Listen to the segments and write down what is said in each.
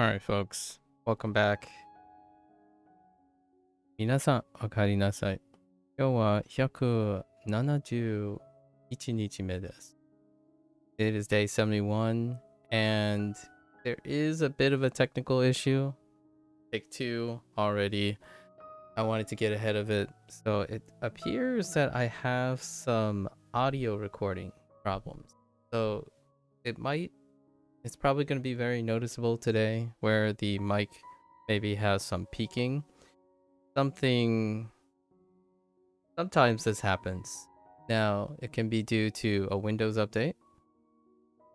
Alright, folks. Welcome back. 皆さん、お帰りなさい。今日は171日目です。It is day 71, and there is a bit of a technical issue. Take two already. I wanted to get ahead of it. So it appears that I have some audio recording problems. So it's probably going to be very noticeable today where the mic maybe has some peaking. Sometimes this happens. Now, it can be due to a Windows update.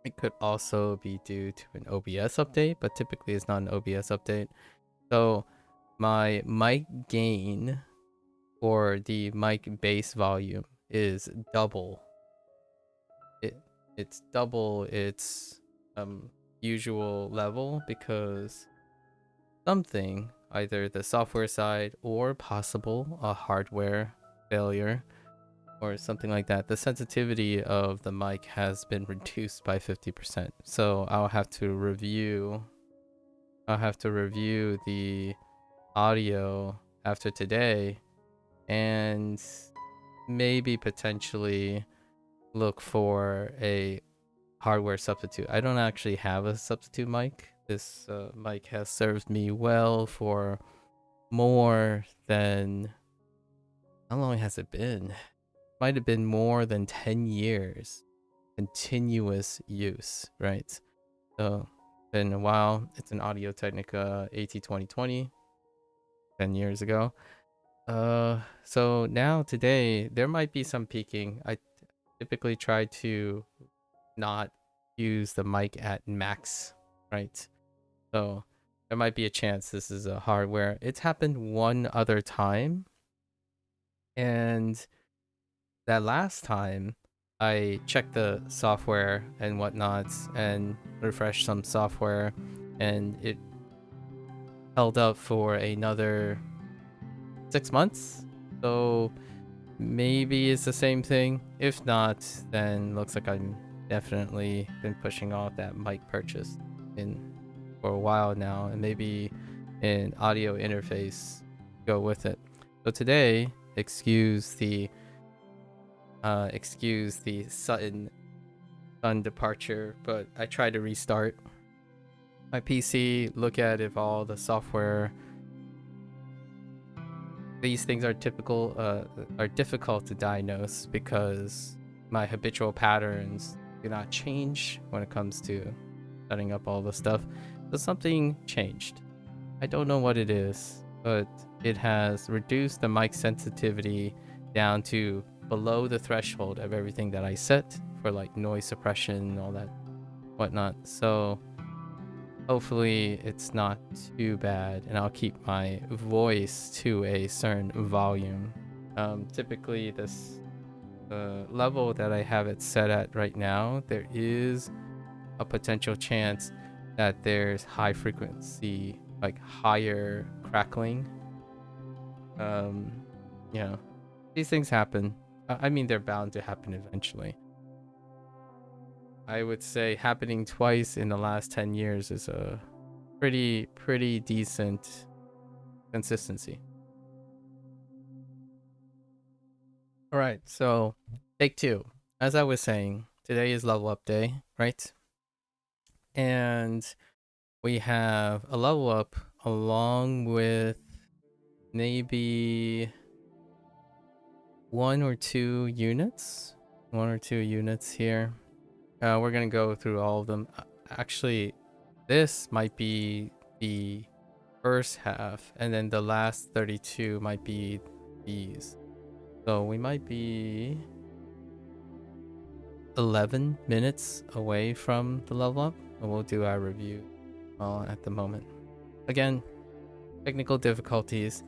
It could also be due to an OBS update, but typically it's not an OBS update. So my mic gain for the mic base volume is double. It's double its usual level because something, either the software side or possible a hardware failure or something like that, the sensitivity of the mic has been reduced by 50%. So I'll have to review the audio after today and maybe potentially look for a hardware substitute. I don't actually have a substitute mic. This mic has served me well for more than... How long has it been? Might have been more than 10 years continuous use, right? So been a while. It's an Audio Technica AT2020 10 years ago. So now today there might be some peaking. I typically try to not use the mic at max, right? So there might be a chance this is a hardware. It's happened one other time, and that last time I checked the software and whatnot and refreshed some software, and it held up for another 6 months. So maybe it's the same thing. If not, then looks like I'm definitely been pushing off that mic purchase for a while now, and maybe an audio interface go with it. So today, excuse the sudden sun departure, but I tried to restart my PC, look at if all the software... These things are difficult to diagnose because my habitual patterns do not change when it comes to setting up all the stuff. So something changed. I don't know what it is, but it has reduced the mic sensitivity down to below the threshold of everything that I set for like noise suppression and all that whatnot. So hopefully it's not too bad, and I'll keep my voice to a certain volume. Typically this level that I have it set at right now, there is a potential chance that there's high frequency, like higher crackling. You know, these things happen. I mean, they're bound to happen eventually. I would say happening twice in the last 10 years is a pretty decent consistency. All right, so take two. As I was saying, today is level up day, right? And we have a level up along with maybe one or two units here. We're gonna go through all of them. Actually, this might be the first half, and then the last 32 might be these. So we might be 11 minutes away from the level up, and we'll do our review at the moment. Again, technical difficulties.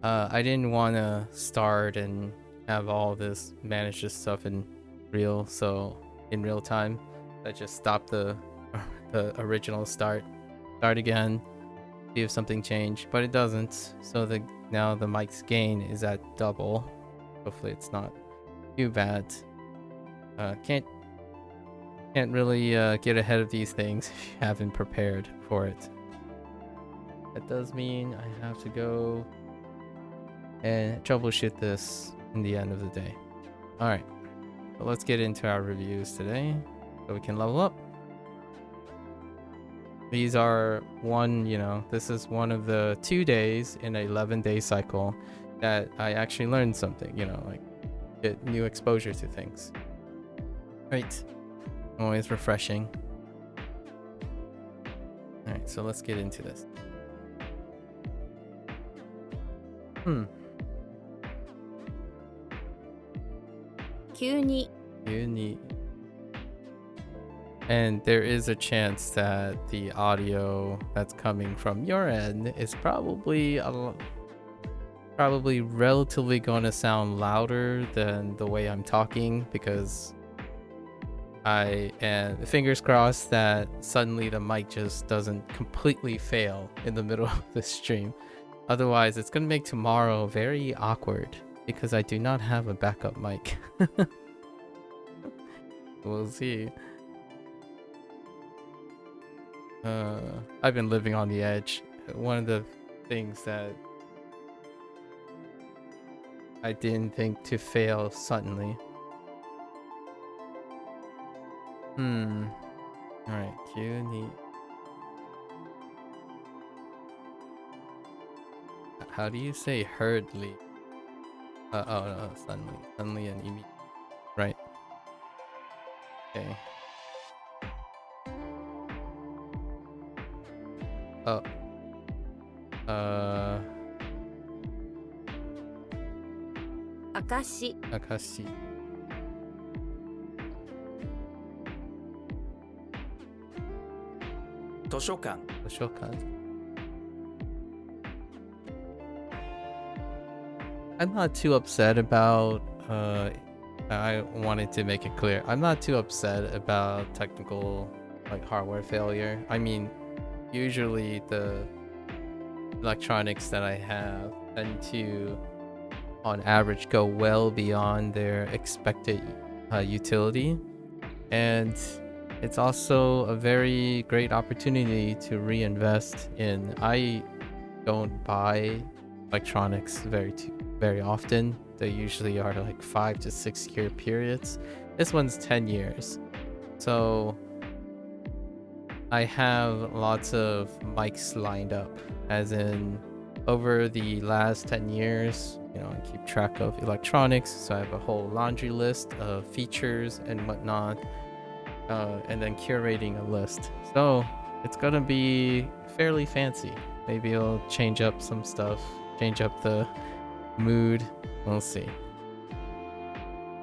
I didn't want to start and have all this, manage this stuff in real time. I just stopped the original start again, see if something changed, but it doesn't. So now the mic's gain is at double. Hopefully it's not too bad. Can't really get ahead of these things if you haven't prepared for it. that does mean I have to go and troubleshoot this in the end of the day. All right, so let's get into our reviews today so we can level up. These are this is one of the 2 days in an 11-day cycle that I actually learned something, like get new exposure to things. Right. Always refreshing. All right, so let's get into this. Uni. And there is a chance that the audio that's coming from your end is probably relatively going to sound louder than the way I'm talking, because fingers crossed that suddenly the mic just doesn't completely fail in the middle of the stream. Otherwise, it's going to make tomorrow very awkward because I do not have a backup mic. We'll see. I've been living on the edge. One of the things that I didn't think to fail suddenly. Alright, Q. How do you say hurriedly? Oh no, suddenly and immediately. Right. Okay. Oh. Akashi. Toshokan. I'm not too upset about I wanted to make it clear. I'm not too upset about technical hardware failure. I mean, usually the electronics that I have tend to on average go well beyond their expected utility, and it's also a very great opportunity to reinvest in. I don't buy electronics very often. They usually are like 5 to 6 year periods. This one's 10 years. So I have lots of mics lined up, as in over the last 10 years, I keep track of electronics. So I have a whole laundry list of features and whatnot, and then curating a list. So it's gonna be fairly fancy. Maybe I'll change up some stuff, change up the mood. We'll see.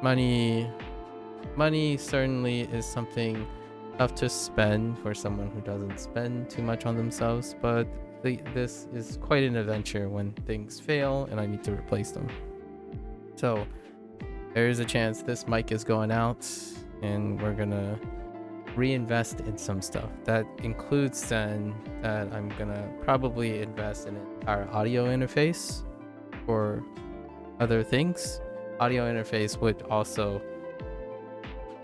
Money certainly is something tough to spend for someone who doesn't spend too much on themselves, but this is quite an adventure when things fail and I need to replace them. So there is a chance this mic is going out, and we're gonna reinvest in some stuff. That includes then that I'm gonna probably invest in an entire audio interface for other things. Audio interface would also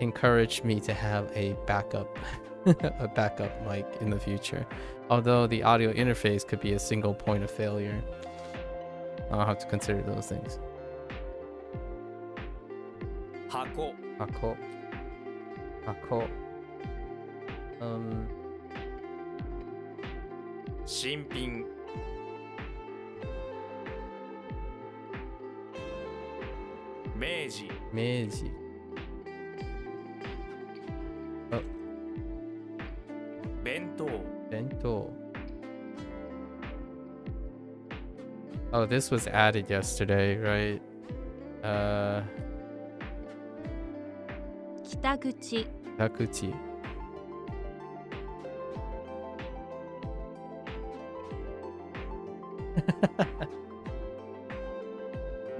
encourage me to have a backup a backup mic in the future, although the audio interface could be a single point of failure. I'll have to consider those things. Hako. Shinpin. Meiji. Bento. Oh, this was added yesterday, right? Kitaguchi.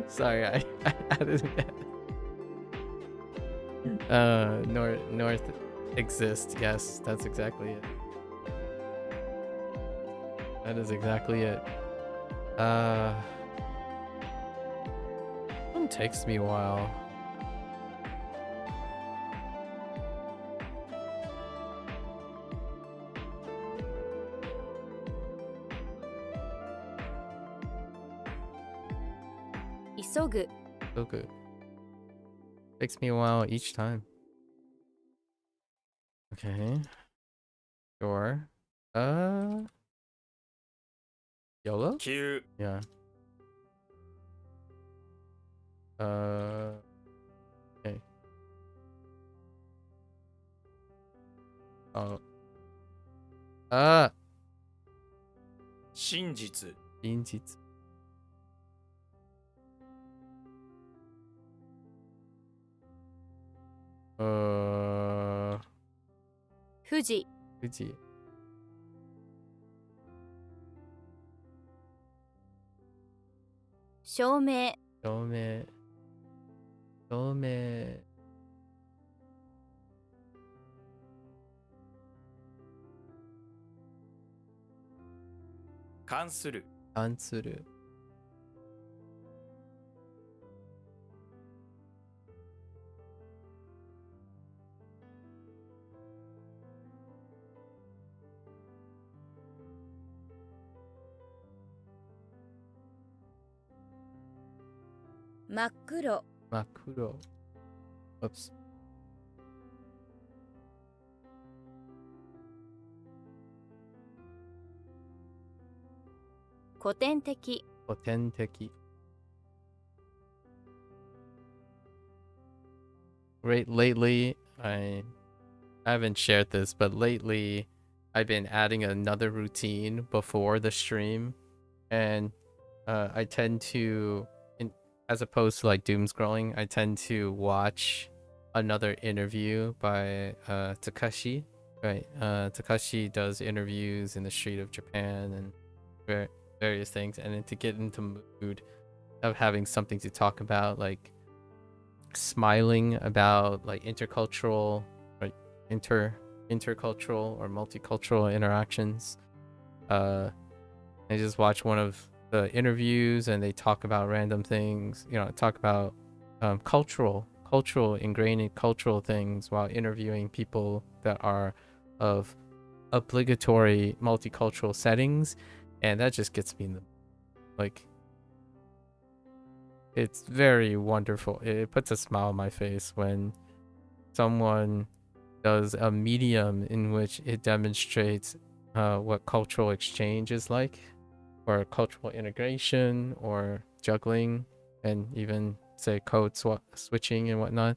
Sorry, I added that. North exists. Yes, that's exactly it. That is exactly it. It takes me a while. ぐ So good. Takes me a while each time. Okay. Sure. YOLO? 急 Yeah. Okay. Oh. 真実 Injitsu. 富士 Fuji. 証明 Dome. Dome. 関する Ansuru. Makuro Makuro. Oops. 古典的 Potenteki. Lately, I haven't shared this, but lately I've been adding another routine before the stream, and I tend to, as opposed to like doom scrolling, I tend to watch another interview by Takashi. Right, Takashi does interviews in the street of Japan and various things, and then to get into mood of having something to talk about, like smiling about like intercultural, like intercultural or multicultural interactions. I just watch one of the interviews and they talk about random things, talk about cultural ingrained cultural things while interviewing people that are of obligatory multicultural settings, and that just gets me in the, like, it's very wonderful. It puts a smile on my face when someone does a medium in which it demonstrates what cultural exchange is like, or cultural integration, or juggling, and even say code switching and whatnot.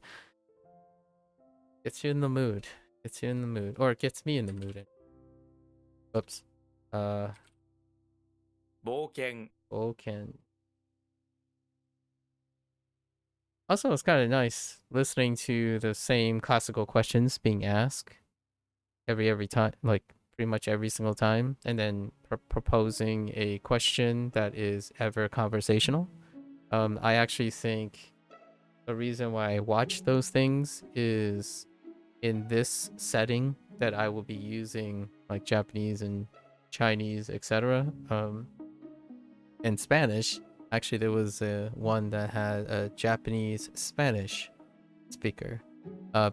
Gets you in the mood. Gets you in the mood, or it gets me in the mood. Oops. 冒険 Vulcan. Also, it's kind of nice listening to the same classical questions being asked every time, like pretty much every single time, and then proposing a question that is ever conversational. I actually think the reason why I watch those things is in this setting that I will be using like Japanese and Chinese, etc. And Spanish. Actually, there was one that had a Japanese Spanish speaker,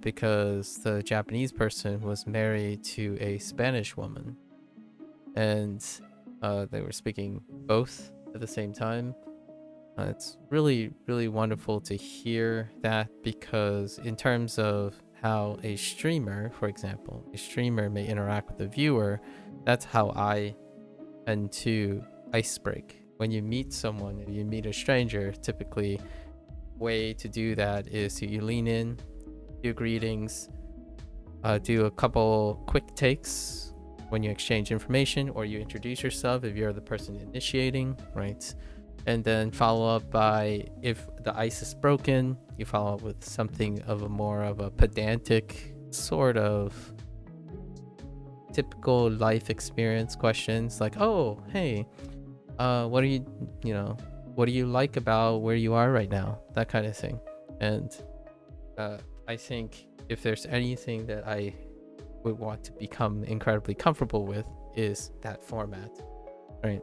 because the Japanese person was married to a Spanish woman, and they were speaking both at the same time. It's really, really wonderful to hear that, because in terms of how a streamer, for example, a streamer may interact with the viewer, that's how I tend to ice break. When you meet someone, if you meet a stranger, typically way to do that is you lean in, do greetings, do a couple quick takes when you exchange information, or you introduce yourself if you're the person initiating, right? And then follow up by, if the ice is broken, you follow up with something of a more of a pedantic sort of typical life experience questions, like, oh, hey, what do what do you like about where you are right now? That kind of thing. And I think if there's anything that I would want to become incredibly comfortable with, is that format, right?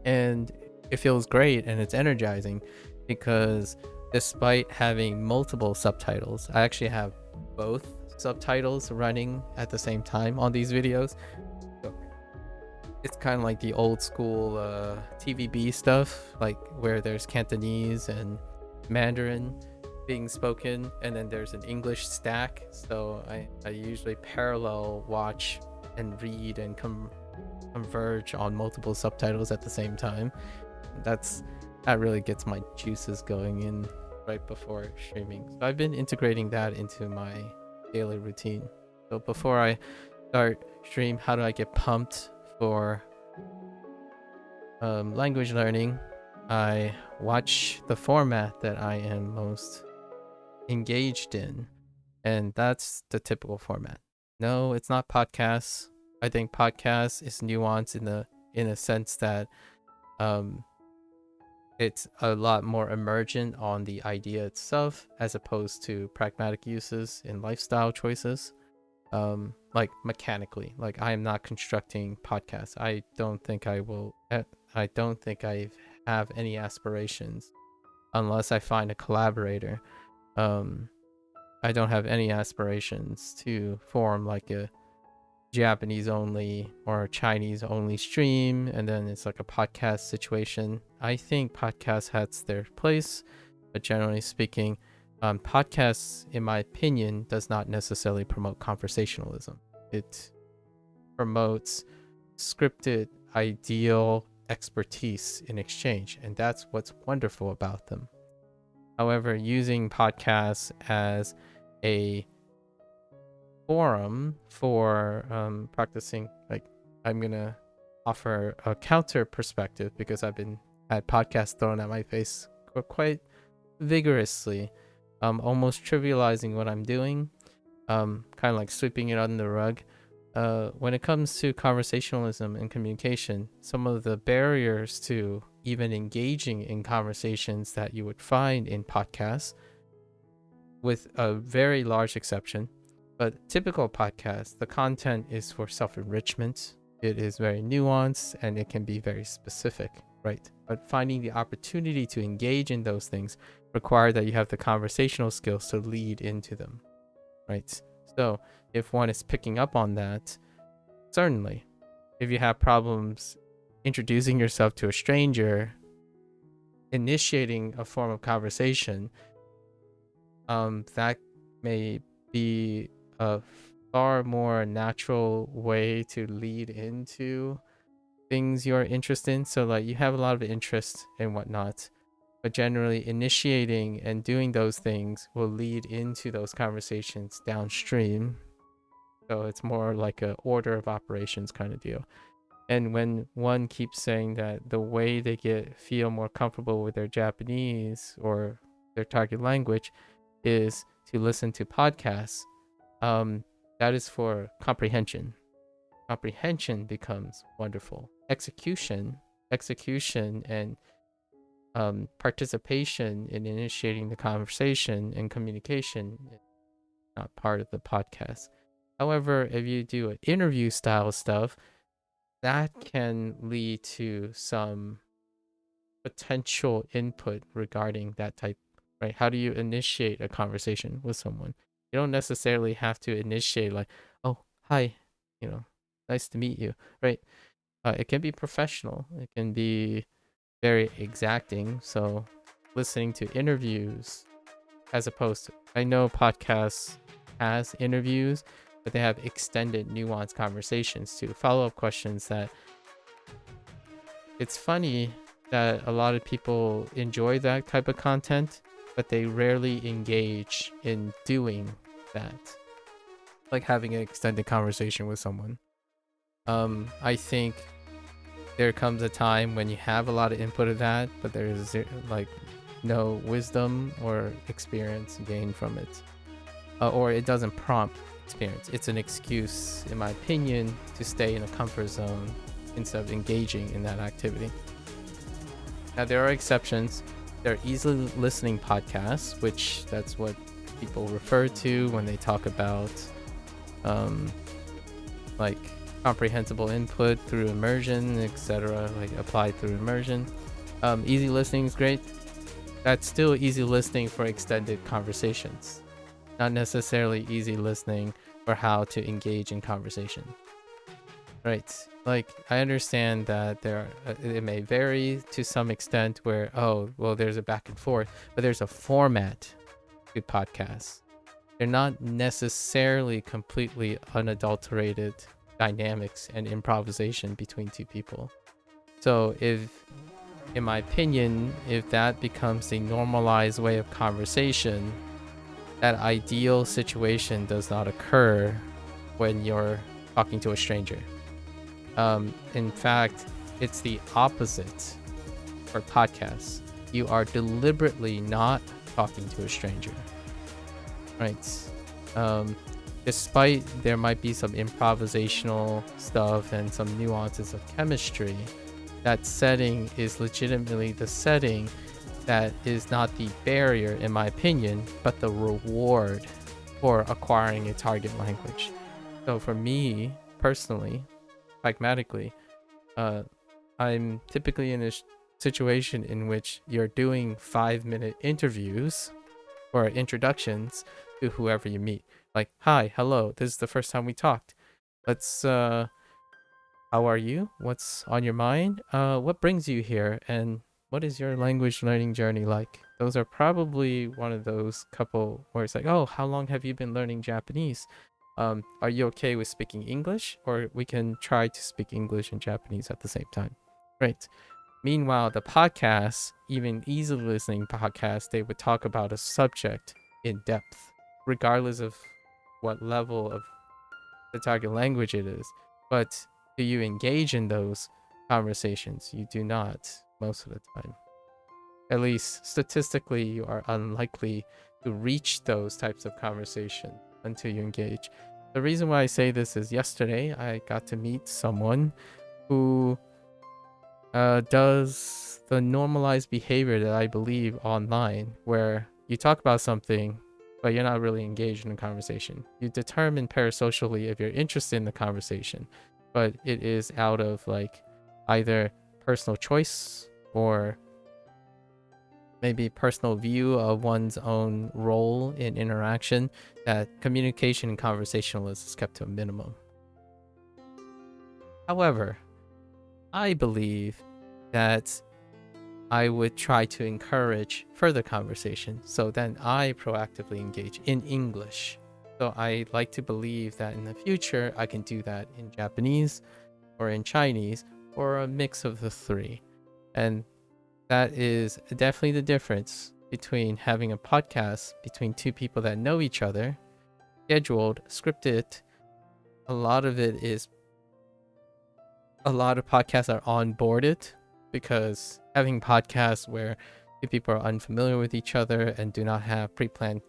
And it feels great and it's energizing, because despite having multiple subtitles, I actually have both subtitles running at the same time on these videos. So it's kind of like the old school TVB stuff, like where there's Cantonese and Mandarin being spoken, and then there's an English stack. So I usually parallel watch and read and converge on multiple subtitles at the same time. That really gets my juices going in right before streaming. So I've been integrating that into my daily routine. So before I start stream, how do I get pumped for language learning? I watch the format that I am most engaged in, and that's the typical format. No, it's not podcasts. I think podcasts is nuanced in a sense that it's a lot more emergent on the idea itself as opposed to pragmatic uses in lifestyle choices. Like mechanically, like I am not constructing podcasts. I don't think I will. I don't think I have any aspirations unless I find a collaborator. I don't have any aspirations to form like a Japanese only or Chinese only stream and then it's like a podcast situation. I think podcasts has their place, but generally speaking, podcasts, in my opinion, does not necessarily promote conversationalism. It promotes scripted, ideal expertise in exchange, and that's what's wonderful about them. However, using podcasts as a forum for practicing, like, I'm gonna offer a counter perspective because I've been had podcasts thrown at my face quite vigorously, almost trivializing what I'm doing, kind of like sweeping it under the rug. When it comes to conversationalism and communication, some of the barriers to even engaging in conversations that you would find in podcasts, with a very large exception, but typical podcasts, the content is for self-enrichment. It is very nuanced and it can be very specific, right? But finding the opportunity to engage in those things require that you have the conversational skills to lead into them, right? So if one is picking up on that, certainly. If you have problems introducing yourself to a stranger, initiating a form of conversation, that may be a far more natural way to lead into things you're interested in. So like you have a lot of interest and whatnot, but generally initiating and doing those things will lead into those conversations downstream. So it's more like a order of operations kind of deal. And when one keeps saying that the way they feel more comfortable with their Japanese or their target language is to listen to podcasts, that is for comprehension. Comprehension becomes wonderful. Execution and participation in initiating the conversation and communication is not part of the podcast. However, if you do an interview style stuff, that can lead to some potential input regarding that type, right? How do you initiate a conversation with someone? You don't necessarily have to initiate like, oh, hi, nice to meet you, right? It can be professional. It can be very exacting. So listening to interviews as opposed to, I know podcasts has interviews, but they have extended nuanced conversations too. Follow-up questions that it's funny that a lot of people enjoy that type of content, but they rarely engage in doing that, like having an extended conversation with someone. I think there comes a time when you have a lot of input of that, but there's like no wisdom or experience gained from it, or it doesn't prompt experience. It's an excuse, in my opinion, to stay in a comfort zone instead of engaging in that activity. Now, there are exceptions. There are easily listening podcasts, which that's what people refer to when they talk about like comprehensible input through immersion, etc., like applied through immersion. Easy listening is great. That's still easy listening for extended conversations, not necessarily easy listening for how to engage in conversation, right? Like, I understand that it may vary to some extent where, oh, well, there's a back and forth, but there's a format to podcasts. They're not necessarily completely unadulterated dynamics and improvisation between two people. So if, in my opinion, if that becomes a normalized way of conversation, that ideal situation does not occur when you're talking to a stranger. In fact, it's the opposite for podcasts. You are deliberately not talking to a stranger, right? Despite there might be some improvisational stuff and some nuances of chemistry, that setting is legitimately the setting that is not the barrier, in my opinion, but the reward for acquiring a target language. So for me personally, pragmatically, I'm typically in a situation in which you're doing 5-minute interviews or introductions to whoever you meet. Like, hi, hello, this is the first time we talked. Let's, how are you? What's on your mind? What brings you here? And what is your language learning journey like? Those are probably one of those couple where it's like, oh, how long have you been learning Japanese? Are you okay with speaking English? Or we can try to speak English and Japanese at the same time. Right. Meanwhile, the podcasts, even easily listening podcasts, they would talk about a subject in depth, regardless of what level of the target language it is. But do you engage in those conversations? You do not most of the time. At least statistically, you are unlikely to reach those types of conversation until you engage. The reason why I say this is yesterday I got to meet someone who does the normalized behavior that I believe online, where you talk about something, but you're not really engaged in the conversation. You determine parasocially if you're interested in the conversation, but it is out of like either personal choice or maybe personal view of one's own role in interaction, that communication and conversationalism is kept to a minimum. However, I believe that I would try to encourage further conversation, so then I proactively engage in English. So I like to believe that in the future I can do that in Japanese or in Chinese or a mix of the three. And that is definitely the difference between having a podcast between two people that know each other, scheduled, scripted. A lot of podcasts are onboarded, because having podcasts where two people are unfamiliar with each other and do not have pre-planned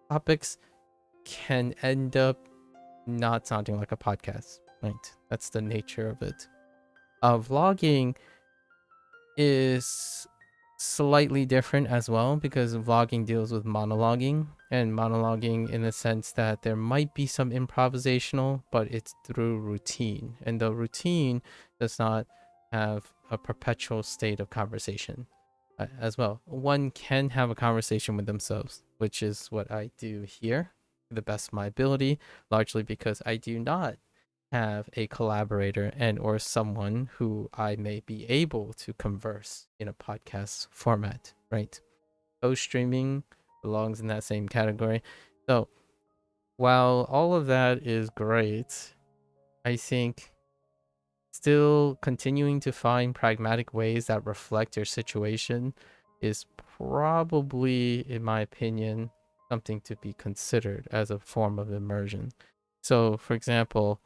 topics can end up not sounding like a podcast, right? That's the nature of it. Vlogging is slightly different as well, because vlogging deals with monologuing, and monologuing in the sense that there might be some improvisational, but it's through routine, and the routine does not have a perpetual state of conversation as well. One can have a conversation with themselves, which is what I do here to the best of my ability, largely because I do not have a collaborator and or someone who I may be able to converse in a podcast format, right? Co-streaming belongs in that same category. So while all of that is great, I think still continuing to find pragmatic ways that reflect your situation is probably, in my opinion, something to be considered as a form of immersion. So, for example,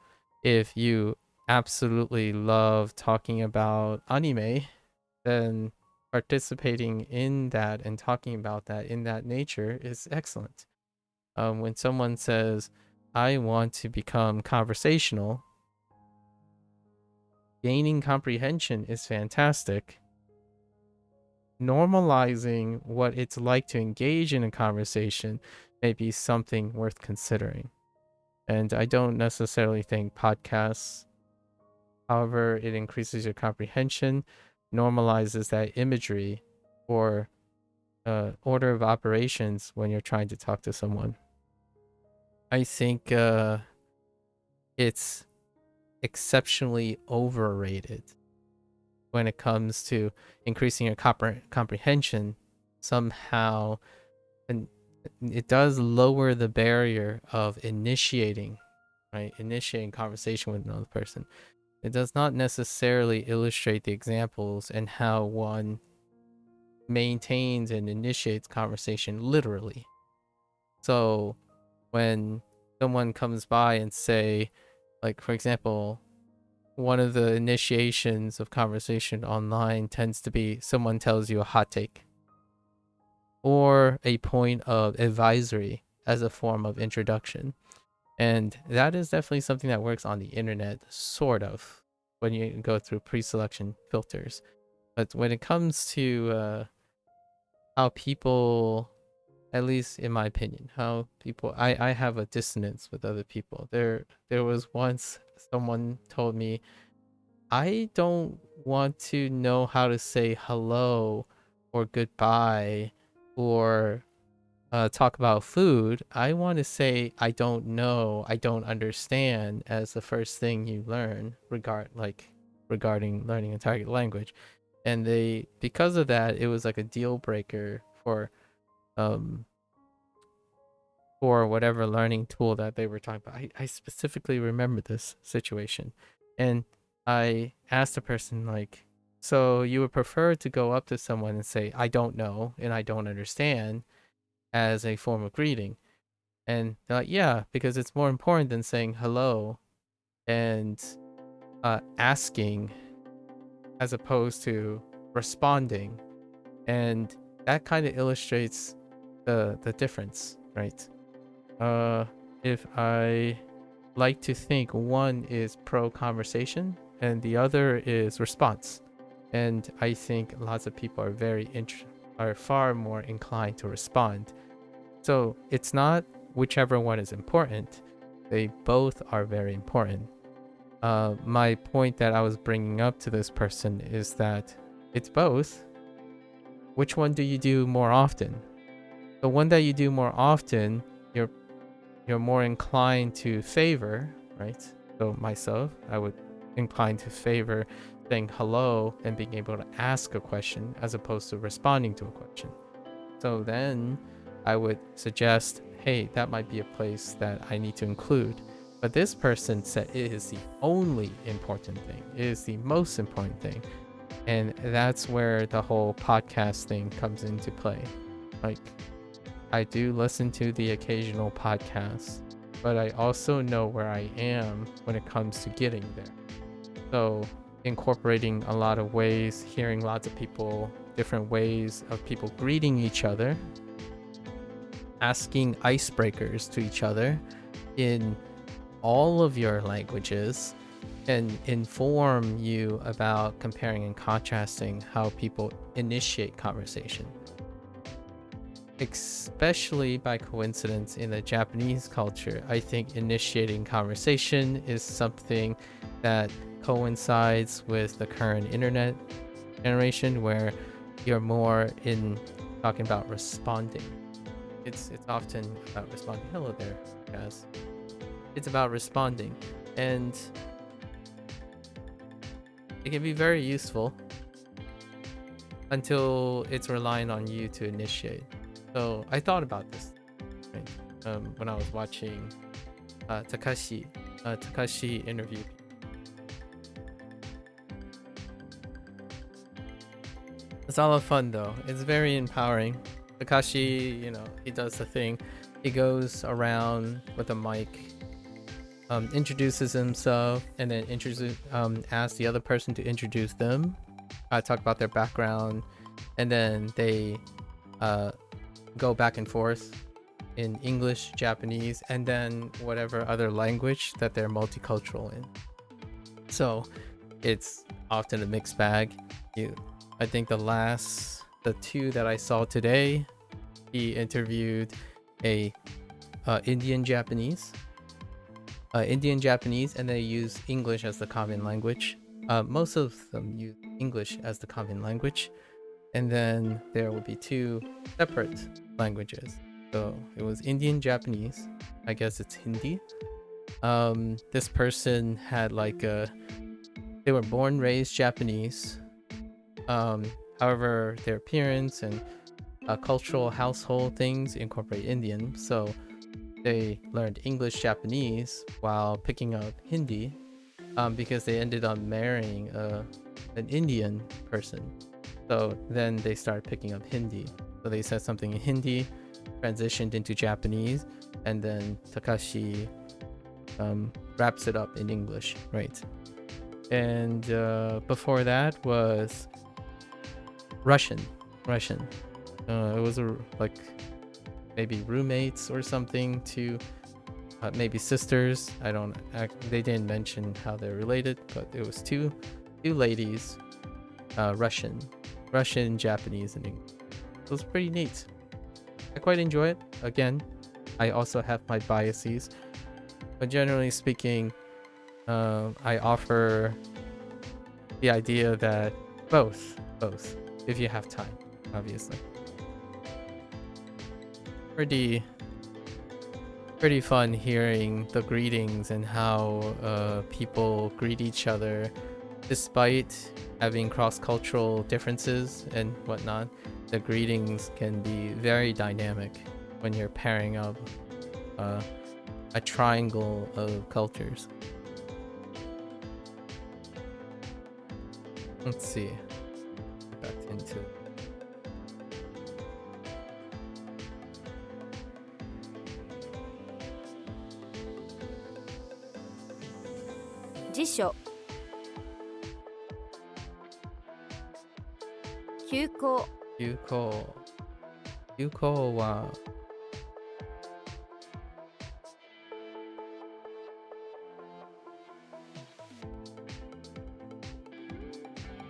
if you absolutely love talking about anime, then participating in that and talking about that in that nature is excellent. When someone says, I want to become conversational, gaining comprehension is fantastic. Normalizing what it's like to engage in a conversation may be something worth considering. And I don't necessarily think podcasts, however it increases your comprehension, normalizes that imagery or order of operations when you're trying to talk to someone. I think it's exceptionally overrated when it comes to increasing your comprehension somehow, and it does lower the barrier of initiating conversation with another person. It does not necessarily illustrate the examples and how one maintains and initiates conversation literally. So when someone comes by and say, like, for example, one of the initiations of conversation online tends to be someone tells you a hot take or a point of advisory as a form of introduction. And that is definitely something that works on the internet, sort of, when you go through pre-selection filters. But when it comes to how people, at least in my opinion, how people, I have a dissonance with other people. There was once someone told me, I don't want to know how to say hello or goodbye or talk about food. I want to say I don't know, I don't understand as the first thing you learn regarding learning a target language. And they, because of that, it was like a deal breaker for whatever learning tool that they were talking about. I specifically remember this situation. And I asked the person, like, so you would prefer to go up to someone and say, I don't know and I don't understand as a form of greeting? And they're like, yeah, because it's more important than saying hello and asking as opposed to responding. And that kind of illustrates the difference, right? If I like to think one is pro conversation and the other is response, and I think lots of people are far more inclined to respond. So it's not whichever one is important; they both are very important. My point that I was bringing up to this person is that it's both. Which one do you do more often? The one that you do more often, you're more inclined to favor, right? So myself, I would incline to favor saying hello and being able to ask a question as opposed to responding to a question. So then I would suggest, hey, that might be a place that I need to include. But this person said it is the only important thing. It is the most important thing. And that's where the whole podcast thing comes into play. Like, I do listen to the occasional podcast, but I also know where I am when it comes to getting there. So incorporating a lot of ways, hearing lots of people, different ways of people greeting each other, asking icebreakers to each other in all of your languages, and inform you about comparing and contrasting how people initiate conversation. Especially by coincidence in the Japanese culture, I think initiating conversation is something that coincides with the current internet generation, where you're more in talking about responding. It's often about responding. Hello there, guys. It's about responding, and it can be very useful until it's relying on you to initiate. So I thought about this, right? When I was watching Takashi interview. It's a lot of fun though. It's very empowering. Takashi, he does the thing. He goes around with a mic, introduces himself, and then asks the other person to introduce them. Talk about their background, and then they go back and forth in English, Japanese, and then whatever other language that they're multicultural in. So it's often a mixed bag. I think the two that I saw today, he interviewed a Indian Japanese, and they use English as the common language. Most of them use English as the common language. And then there will be two separate languages. So it was Indian Japanese, I guess it's Hindi, This person had like they were born raised Japanese. However, their appearance and cultural household things incorporate Indian, so they learned English Japanese while picking up Hindi, because they ended up marrying an Indian person. So then they started picking up Hindi. So they said something in Hindi, transitioned into Japanese, and then Takashi wraps it up in English, right? And before that was Russian. It was like maybe roommates or something to maybe sisters. They didn't mention how they're related, but it was two ladies, Russian, Japanese, and English. It was pretty neat. I quite enjoy it. Again, I also have my biases, but generally speaking, I offer the idea that both, if you have time, obviously. Pretty fun hearing the greetings and how people greet each other despite having cross-cultural differences and whatnot. The greetings can be very dynamic when you're pairing up a triangle of cultures. Let's see. Get back into it. 辞書休校休校は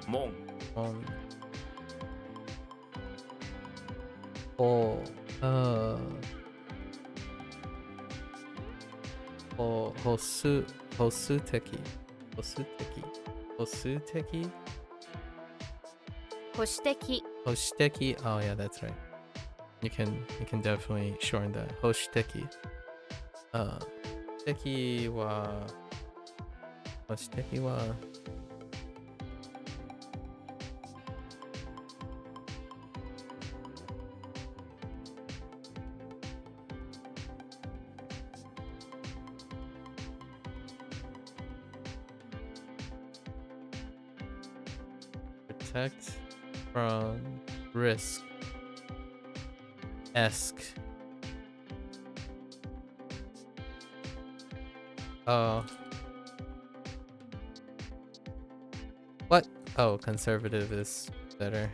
門保守的保守的Oh yeah, that's right. You can definitely shorten that. 保守的的は保守的はprotect from risk. What? Oh, conservative is better.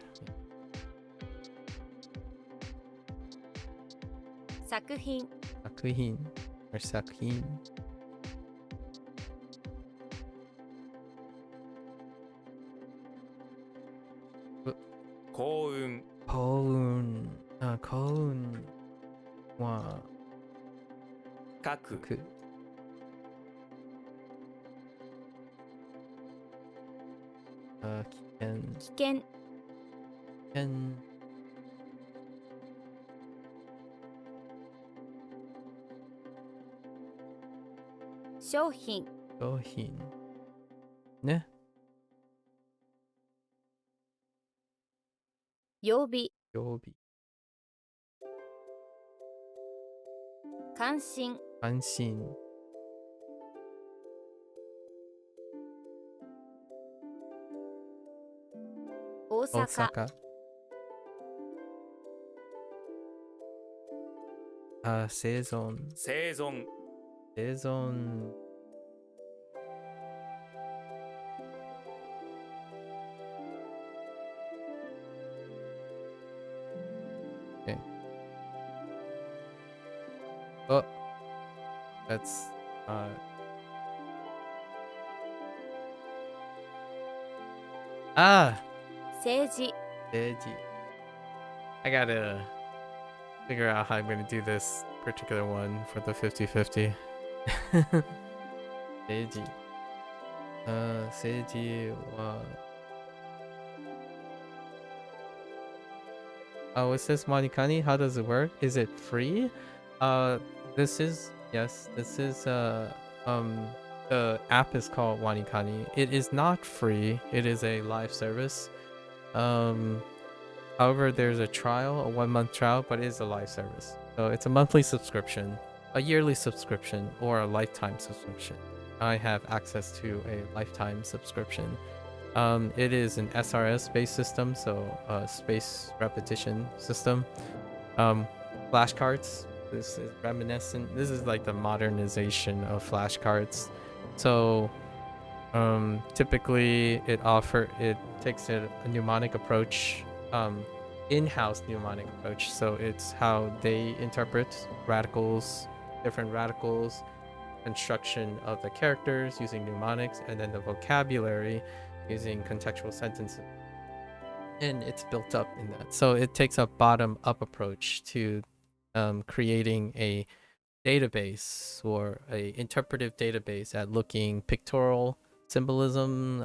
作品作品 or 作品幸運幸運は書く危険商品ね曜日曜日関心関心大阪生存生存Okay. Oh, that's政治 I gotta figure out how I'm gonna do this particular one for the 50-50. 政治政治はOh, it says WaniKani. How does it work? Is it free? This is yes. This is The app is called WaniKani. It is not free. It is a live service. However, there's a trial, a 1-month trial, but it is a live service. So it's a monthly subscription, a yearly subscription, or a lifetime subscription. I have access to a lifetime subscription. It is an SRS-based system, so a space repetition system. Flashcards. This is reminiscent. This is like the modernization of flashcards. So typically it takes a mnemonic approach, in-house mnemonic approach. So it's how they interpret different radicals, construction of the characters using mnemonics, and then the vocabulary using contextual sentences. And it's built up in that. So it takes a bottom-up approach to creating a database or a interpretive database at looking pictorial symbolism,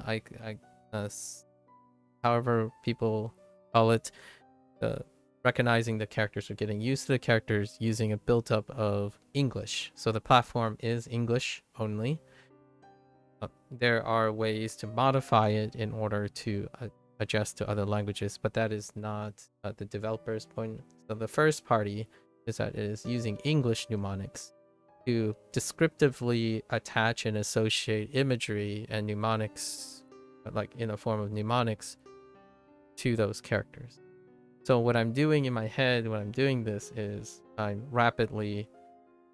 however people call it, recognizing the characters or getting used to the characters using a built-up of English. So the platform is English only. There are ways to modify it in order to adjust to other languages, but that is not the developer's point. So the first party is that it is using English mnemonics to descriptively attach and associate imagery and mnemonics, like in a form of mnemonics, to those characters. So what I'm doing in my head when I'm doing this is I'm rapidly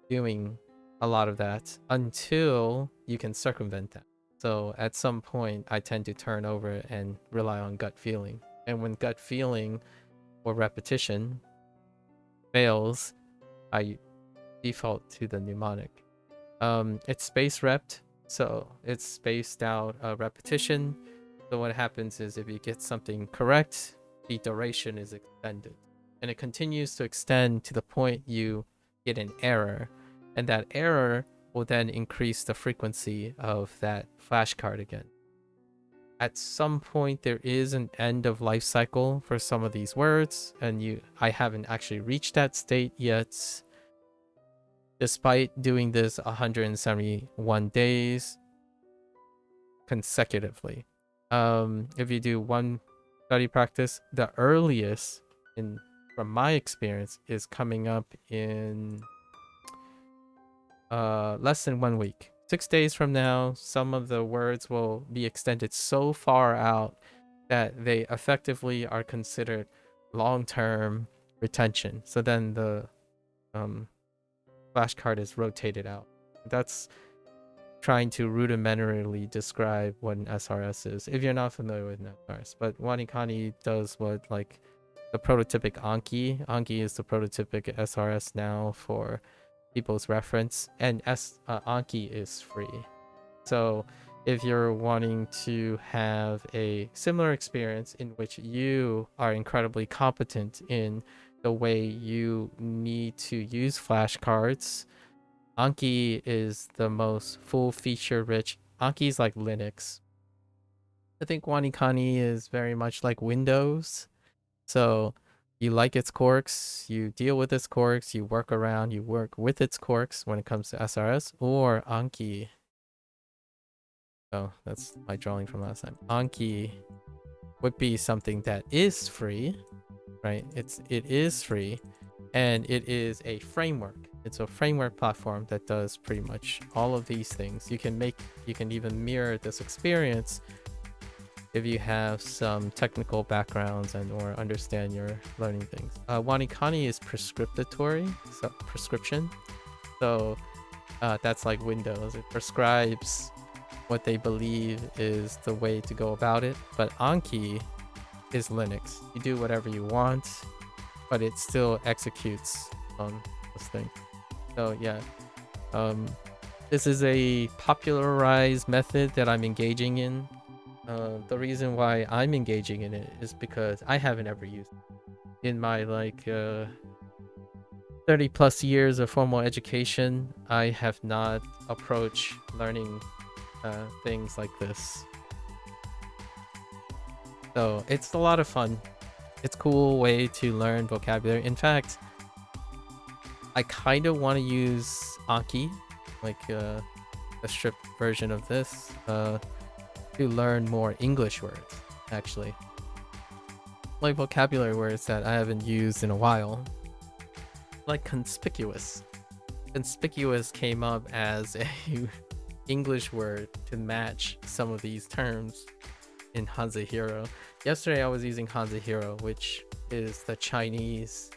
doing a lot of that until you can circumvent that. So at some point, I tend to turn over and rely on gut feeling. And when gut feeling or repetition fails, I default to the mnemonic. It's space repped, so it's spaced out repetition. So what happens is if you get something correct, the duration is extended. And it continues to extend to the point you get an error. And that error will then increase the frequency of that flashcard again. At some point, there is an end of life cycle for some of these words, and I haven't actually reached that state yet. Despite doing this 171 days consecutively. If you do one study practice, the earliest, from my experience, is coming up in less than 1 week. 6 days from now, some of the words will be extended so far out that they effectively are considered long-term retention. So then the flashcard is rotated out. That's trying to rudimentarily describe what an SRS is, if you're not familiar with an SRS. But WaniKani does what, like, the prototypic Anki. Anki is the prototypic SRS now for people's reference, and Anki is free. So if you're wanting to have a similar experience in which you are incredibly competent in the way you need to use flashcards, Anki is the most full feature rich. Anki is like Linux. I think WaniKani is very much like Windows. So you like its quirks, you deal with its quirks, you work with its quirks when it comes to SRS. Or Anki. Oh, that's my drawing from last time. Anki would be something that is free, right? It is free, and it is a framework. It's a framework platform that does pretty much all of these things. You can even mirror this experience if you have some technical backgrounds and or understand your learning things. WaniKani is prescriptory, so prescription. So that's like Windows. It prescribes what they believe is the way to go about it. But Anki is Linux. You do whatever you want, but it still executes on this thing. So yeah, this is a popularized method that I'm engaging in. The reason why I'm engaging in it is because I haven't ever used it. In my 30 plus years of formal education, I have not approached learning things like this. So it's a lot of fun. It's a cool way to learn vocabulary. In fact, I kind of want to use Anki, a stripped version of this to learn more English words, actually. Like vocabulary words that I haven't used in a while. Like conspicuous. Conspicuous came up as a English word to match some of these terms in Hanzahiro. Yesterday I was using Hanzahiro, which is the Chinese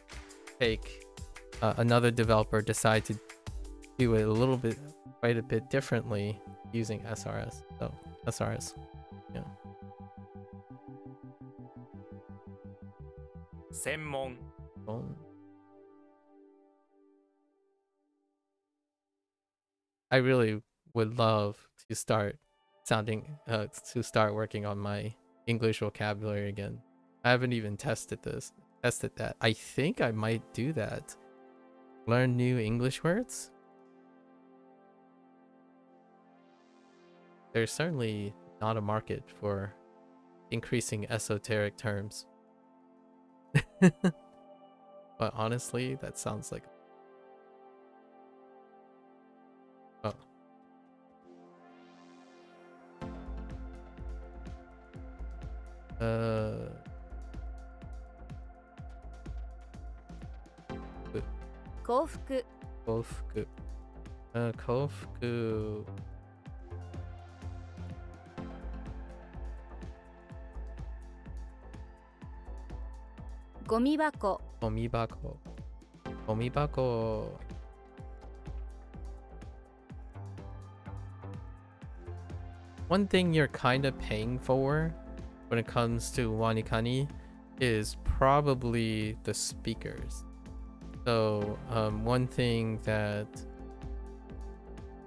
take. Another developer decided to do it a little bit, quite a bit differently using SRS. So SRS, yeah. 専門 I really would love to start working on my English vocabulary again. I haven't even tested that. I think I might do that. Learn new English words. There's certainly not a market for increasing esoteric terms. But honestly, that sounds like... Oh. Kofuku. Kofuku. Kofuku. Gomibako. Gomibako. Gomibako. One thing you're kind of paying for when it comes to WaniKani is probably the speakers. So one thing that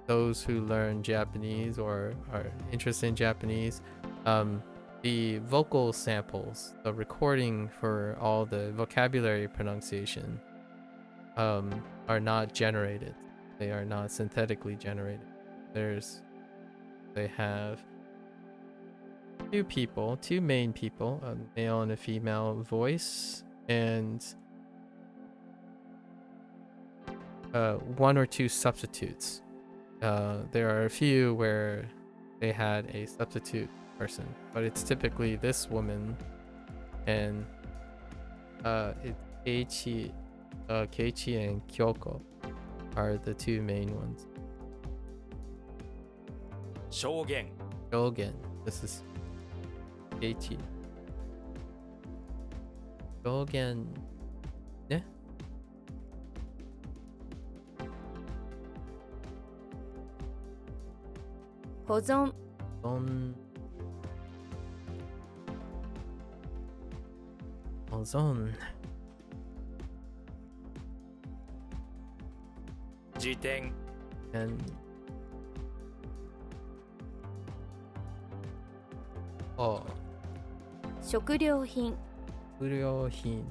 those who learn Japanese or are interested in Japanese, the vocal samples, the recording for all the vocabulary pronunciation are not generated. They are not synthetically generated. They have two main people, a male and a female voice, and one or two substitutes. There are a few where they had a substitute person, but it's typically this woman, and it's Koichi and Kyoko are the two main ones. 証言 Shogen. This is Koichi. Shogen. Ne? Hozon. Ozone. 辞典 And oh, 食料品。食料品。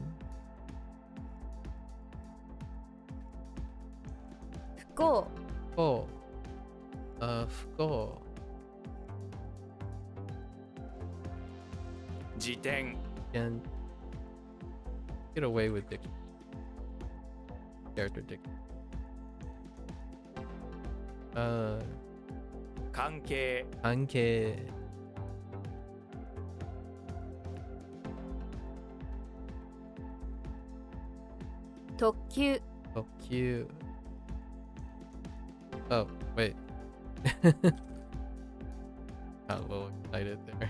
不幸。Oh, fuko. 辞典 And get away with dick. Character dick. 関係関係。特急。特急。Oh, wait. Got a little excited there.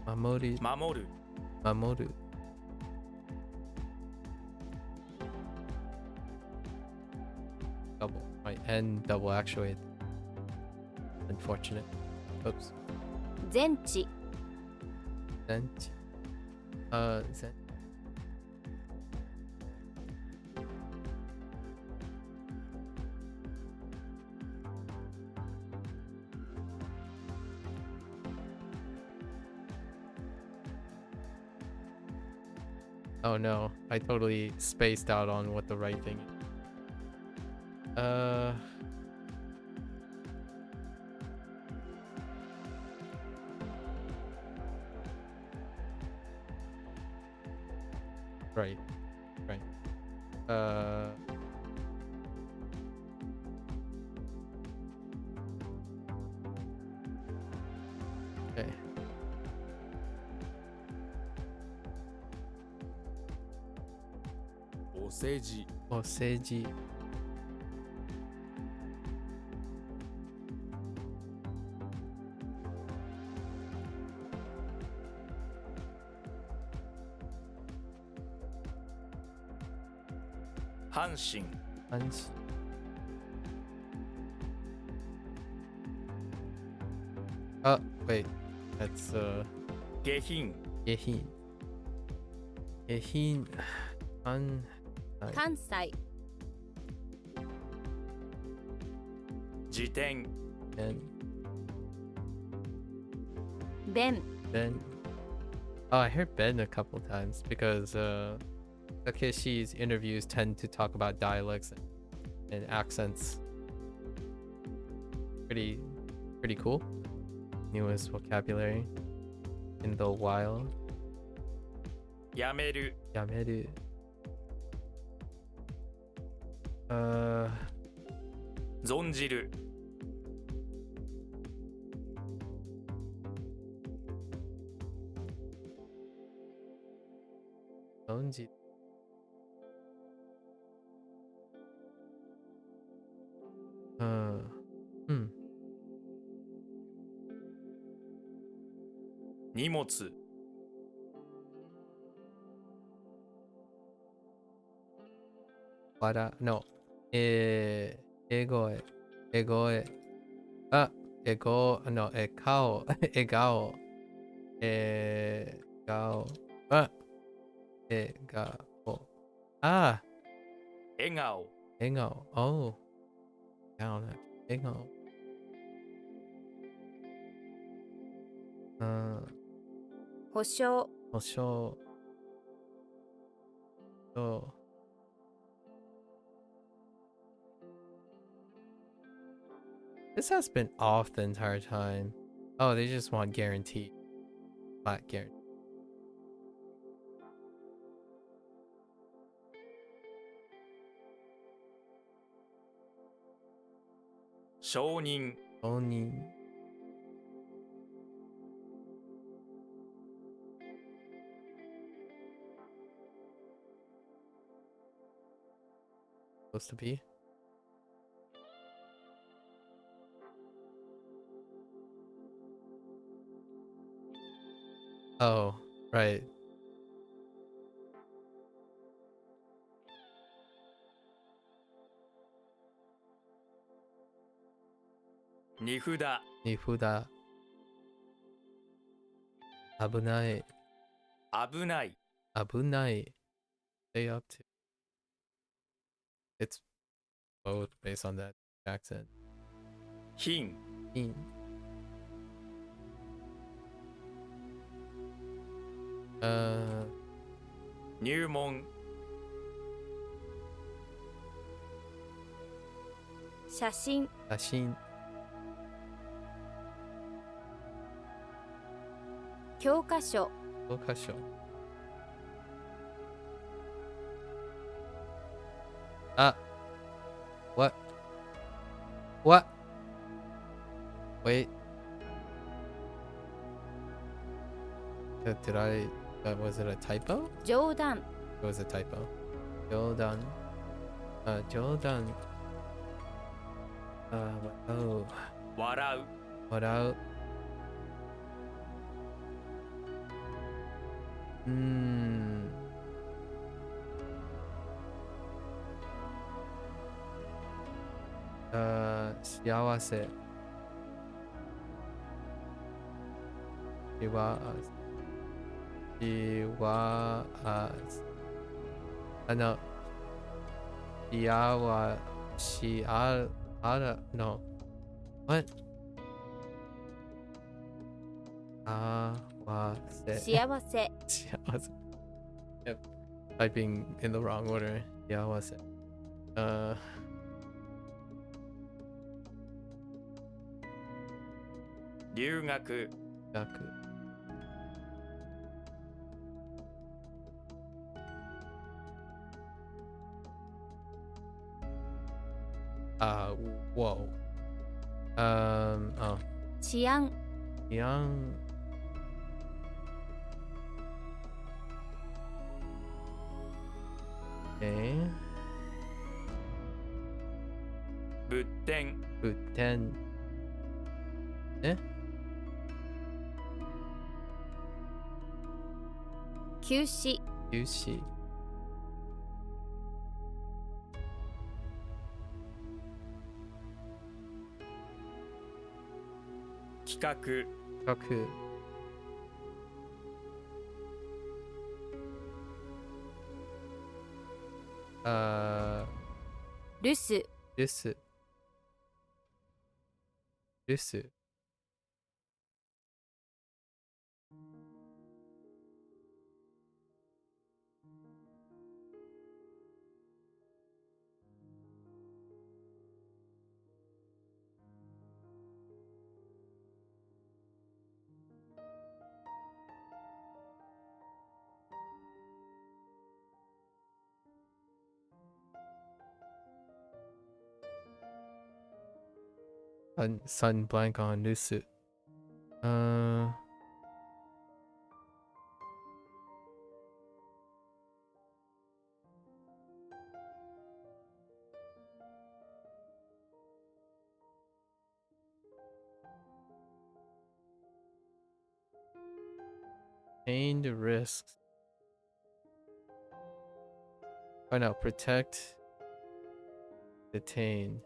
Mamoru. 守る Mamoru. Double. My N double actuate. Unfortunate. Oops. 全知。 Zent. Zent. Oh no, I totally spaced out on what the right thing is. Right. お世辞 お世辞 阪神 安心 Oh, wait. That's 下品 下品 下品 an 関西 辞典 and 弁 Ben. Oh, I heard Ben a couple times because Takeshi's interviews tend to talk about dialects and accents. Pretty cool. Newest vocabulary in the wild. やめる Yameru. 存じる Onji. 荷物 Wada no. Egoe. Egoe. Ah, ego no, ekao. Egao. Egao. Ah. Egao. Ah, 笑顔 Egao. Oh. Down. Egao. 保証 保証 So this has been off the entire time. Oh, they just want guarantee. Flat guarantee. 承認 Only supposed to be. Oh, right.「荷札 Nifuda. Abunai. 危ない」 Abunai. Stay up to. It's both based on that accent. 「品 In. 入門」 写真 Ashin. 教科書 Okasho. Ah. What? What? Wait. Did I? Was it a typo? 冗談 It was a typo. Jordan. Jordan. Oh. 笑う What out? Hmm. Siawase. No. No. What? Awase. 幸せ Siawase. Yep. Typing in the wrong order. Siawase. 留学 Gaku. Whoa. Oh. 治安 Young. Okay. 仏典 Buten. Eh? 休止 Yushi. 企画 Kaku. 留守 This. This. Sun blank on Nusu. Gain the risks. Oh no, protect. Detain.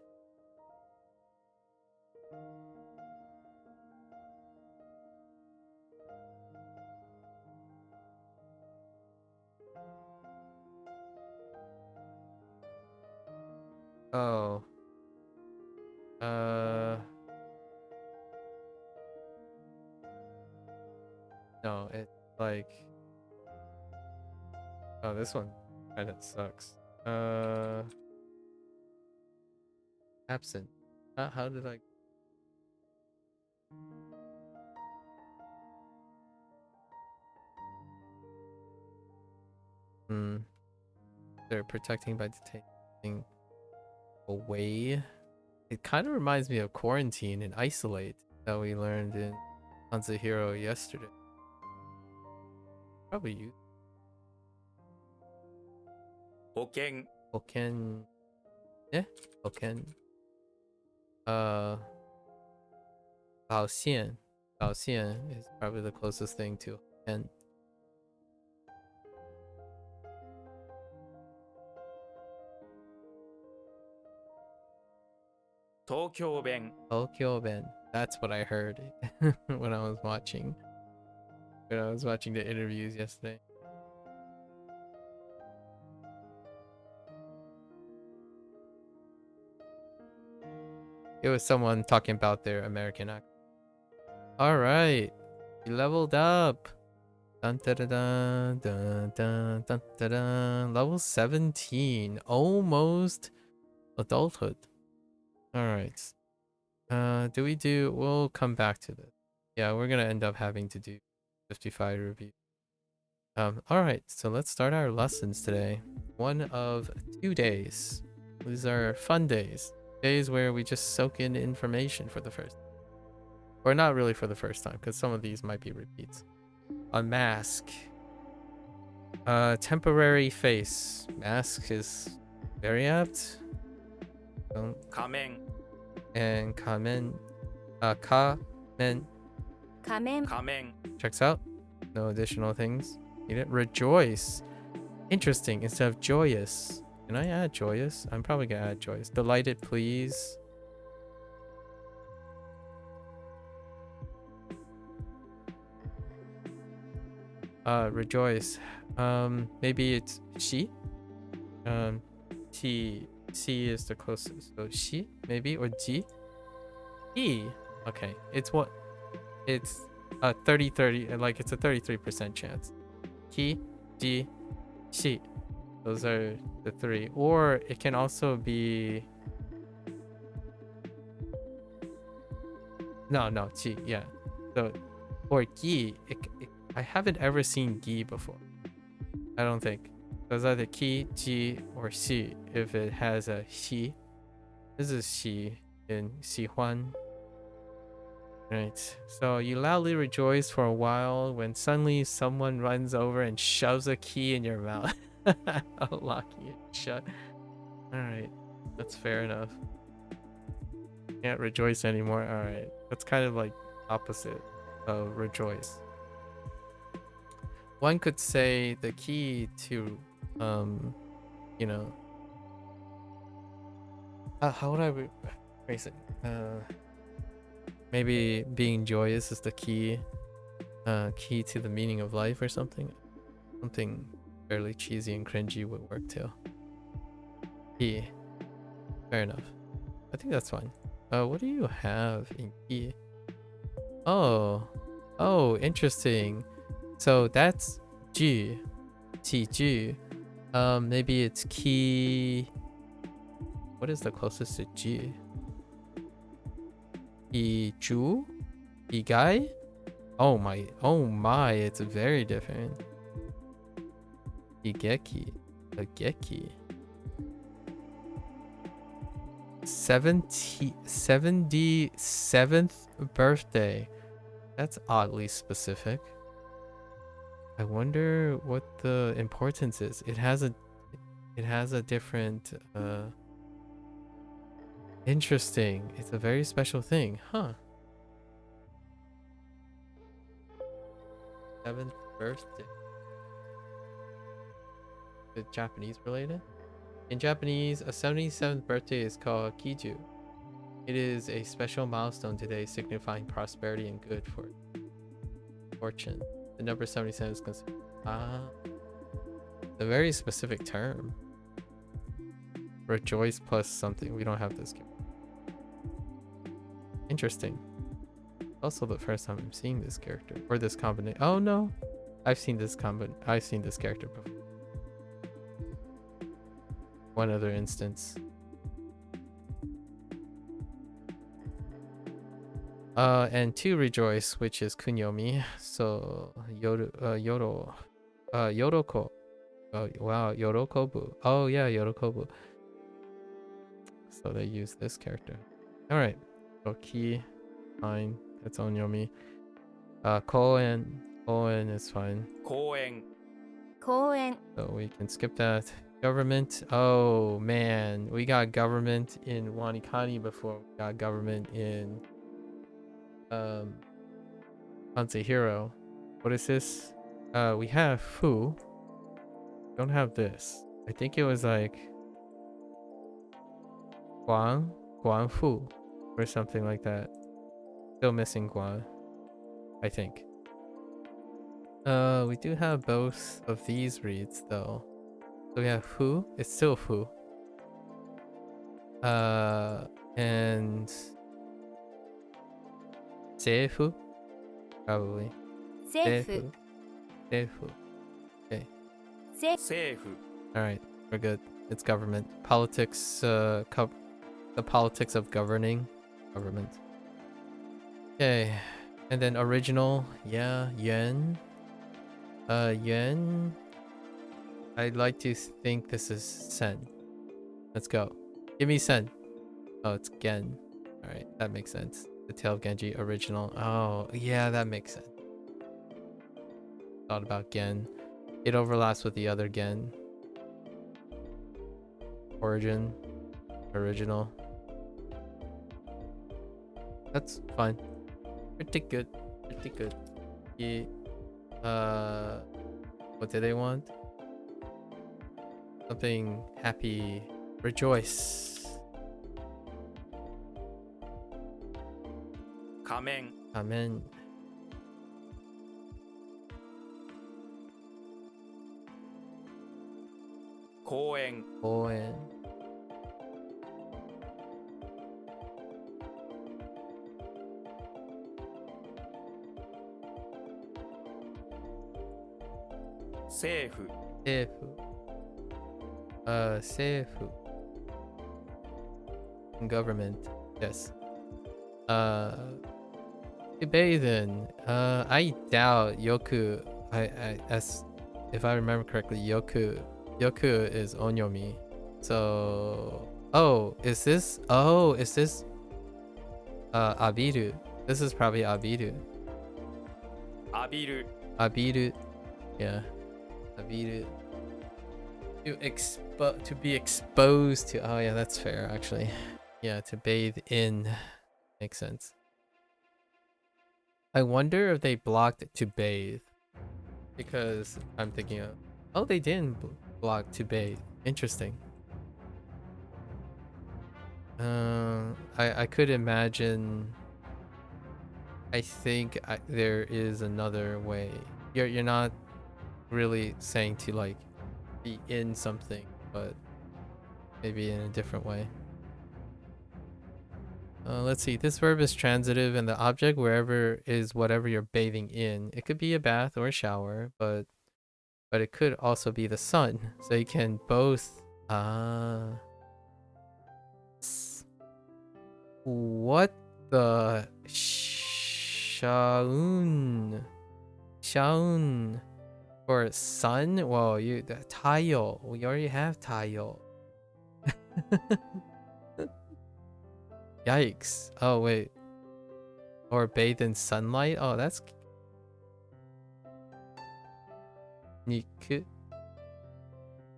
Oh. No, it's like. Oh, this one kind of sucks. Absent. How did I? They're protecting by detaining away. It kind of reminds me of quarantine and isolate that we learned in Hanzahiro yesterday. Probably you. 保険 Hoken. Yeah, Hoken. Bao Xian. Bao Xian is probably the closest thing to Hoken. 東京弁 Tokyo Ben. That's what I heard when I was watching. When I was watching the interviews yesterday. It was someone talking about their American accent. All right, you leveled up. Dun, dun, dun, dun, dun, dun, dun, dun, dun. Level 17, almost adulthood. All right. We'll come back to this. Yeah, we're gonna end up having to do 55 review. All right, so let's start our lessons today. One of 2 days. These are fun days. Days where we just soak in information for the first, or not really for the first time, because some of these might be repeats. A mask. Temporary face. Mask is very apt. 仮面 And kamen. Kamen 仮面 仮面 checks out. No additional things. Need it. Rejoice. Interesting. Instead of joyous. Can I add joyous? I'm probably gonna add joyous. Delighted, please. Rejoice. Maybe it's she. T is the closest. So she maybe, or G. E. Okay. It's what? It's a 30-30. Like it's a 33% chance. Ki, G, she. Those are the 3. Or it can also be. No, Chi. Yeah. So, or Gi. I haven't ever seen Gi before. I don't think. So it's either Ki, Ji, or Xi if it has a Xi. This is Xi in Xihuan. Right. So you loudly rejoice for a while when suddenly someone runs over and shoves a key in your mouth. Oh, locking it shut. Alright, that's fair enough. Can't rejoice anymore. Alright, that's kind of like opposite of rejoice. One could say the key to, you know, how would I phrase it? Maybe being joyous is the key to the meaning of life or something. Something fairly cheesy and cringy would work too. Key. Fair enough. I think that's fine. What do you have in key? Oh, interesting. So that's G, TG. Maybe it's key. What is the closest to G? Iju? Igai? Oh my, it's very different. Igeki. Ageki. 77th birthday. That's oddly specific. I wonder what the importance is. It has a different interesting. It's a very special thing, huh? 7th birthday. Is it Japanese related? In Japanese, a 77th birthday is called Kiju. It is a special milestone today signifying prosperity and good fortune. The number 77 is considered a very specific term. Rejoice plus something. We don't have this. Interesting. Also the first time I'm seeing this character or this combination. Oh no, I've seen this character before. One other instance. And to rejoice, which is kunyomi. So yoroko. Wow, yorokobu. Oh yeah, yorokobu. So they use this character. All right. So ki, fine. That's onyomi. Koen is fine. 公園 公園 So we can skip that. Government. Oh man, we got government in WaniKani before. We got government in Hero. What is this? We have Fu. Don't have this. I think it was like Guang Fu or something like that. Still missing Guan, I think. We do have both of these reads though. So we have Fu. It's still Fu. And Seifu, probably. 政府 Seifu. Okay. 政府 All right. We're good. It's government. Politics. The politics of governing. Government. Okay. And then original. Yeah. Yuan. Yuan. I'd like to think this is Sen. Let's go. Give me Sen. Oh, it's Gen. All right. That makes sense. The Tale of Genji original. Oh, yeah, that makes sense. Thought about Gen. It overlaps with the other Gen. Origin. Original. That's fine. Pretty good. Pretty good. What do they want? Something happy. Rejoice. 仮面 Amen. 公園 Koen. 政府 Seifu. Seifu. Government. Yes. Bathen. I doubt Yoku. As if I remember correctly, Yoku is Onyomi. So, is this Abiru? This is probably Abiru. 浴びる Abiru. Yeah. Abiru. To be exposed to. Oh yeah, that's fair actually. Yeah, to bathe in makes sense. I wonder if they blocked to bathe because I'm thinking of. Oh, they didn't block to bathe. Interesting. I could imagine. I think there is another way. You're not really saying to like be in something, but maybe in a different way. Let's see. This verb is transitive, and the object wherever is whatever you're bathing in. It could be a bath or a shower, but it could also be the sun. So you can both. What the shaun for sun? Whoa, you the tile. We already have tile. Yikes. Oh wait. Or bathe in sunlight? Oh, that's Niku.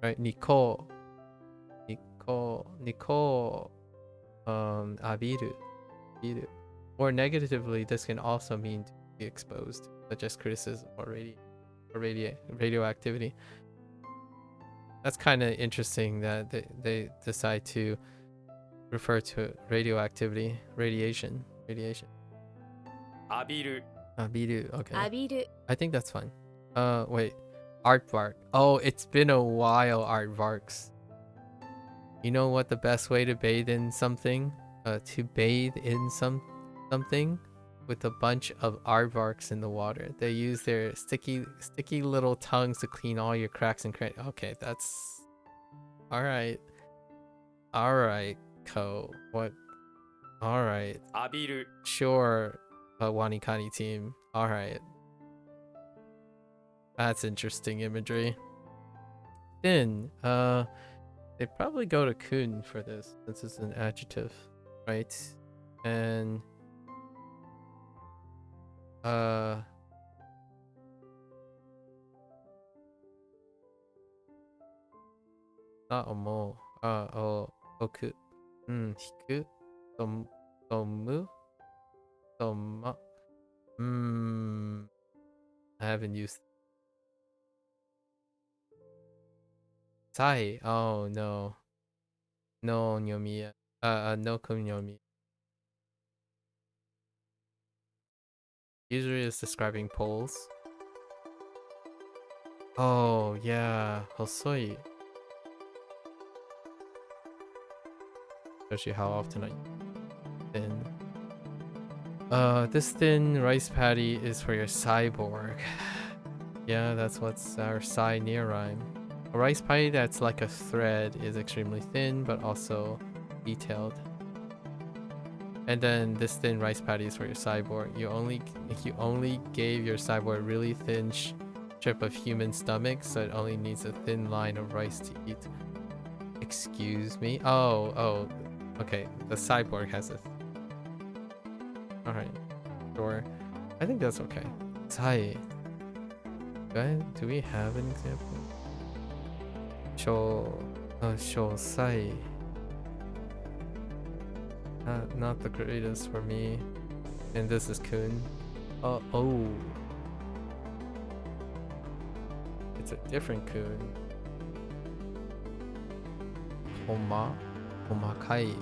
Right, Nicole. Abiru. Or negatively, this can also mean to be exposed, such as criticism or radioactivity. That's kind of interesting that they decide to refer to radioactivity, radiation. Abiru. Okay. 浴びる I think that's fine. Wait. Aardvark. Oh, it's been a while, aardvarks. You know what the best way to bathe in something? To bathe in something with a bunch of aardvarks in the water. They use their sticky little tongues to clean all your cracks and crannies. Okay, that's alright. Alright, Ko. What? Alright. Abiru. Sure, WaniKani team. Alright. That's interesting imagery. Then, they probably go to kun for this, since it's an adjective, right? And not omo. Oku. Hiku. Tomu. Toma. I haven't used Sai. Oh no. No nyomi. No kunyomi. Usually it's describing poles. Oh yeah. Hosoi. Shows you how often I thin. This thin rice patty is for your cyborg. Yeah, that's what's our Sai near rhyme. A rice patty that's like a thread is extremely thin, but also detailed. And then this thin rice patty is for your cyborg. You only gave your cyborg really thin strip of human stomach, so it only needs a thin line of rice to eat. Excuse me? Oh. Okay, the cyborg has a... Alright, sure. I think that's okay. Sai. Do we have an example? Shosai. Not the greatest for me. And this is kun. Oh. It's a different kun. Homakai.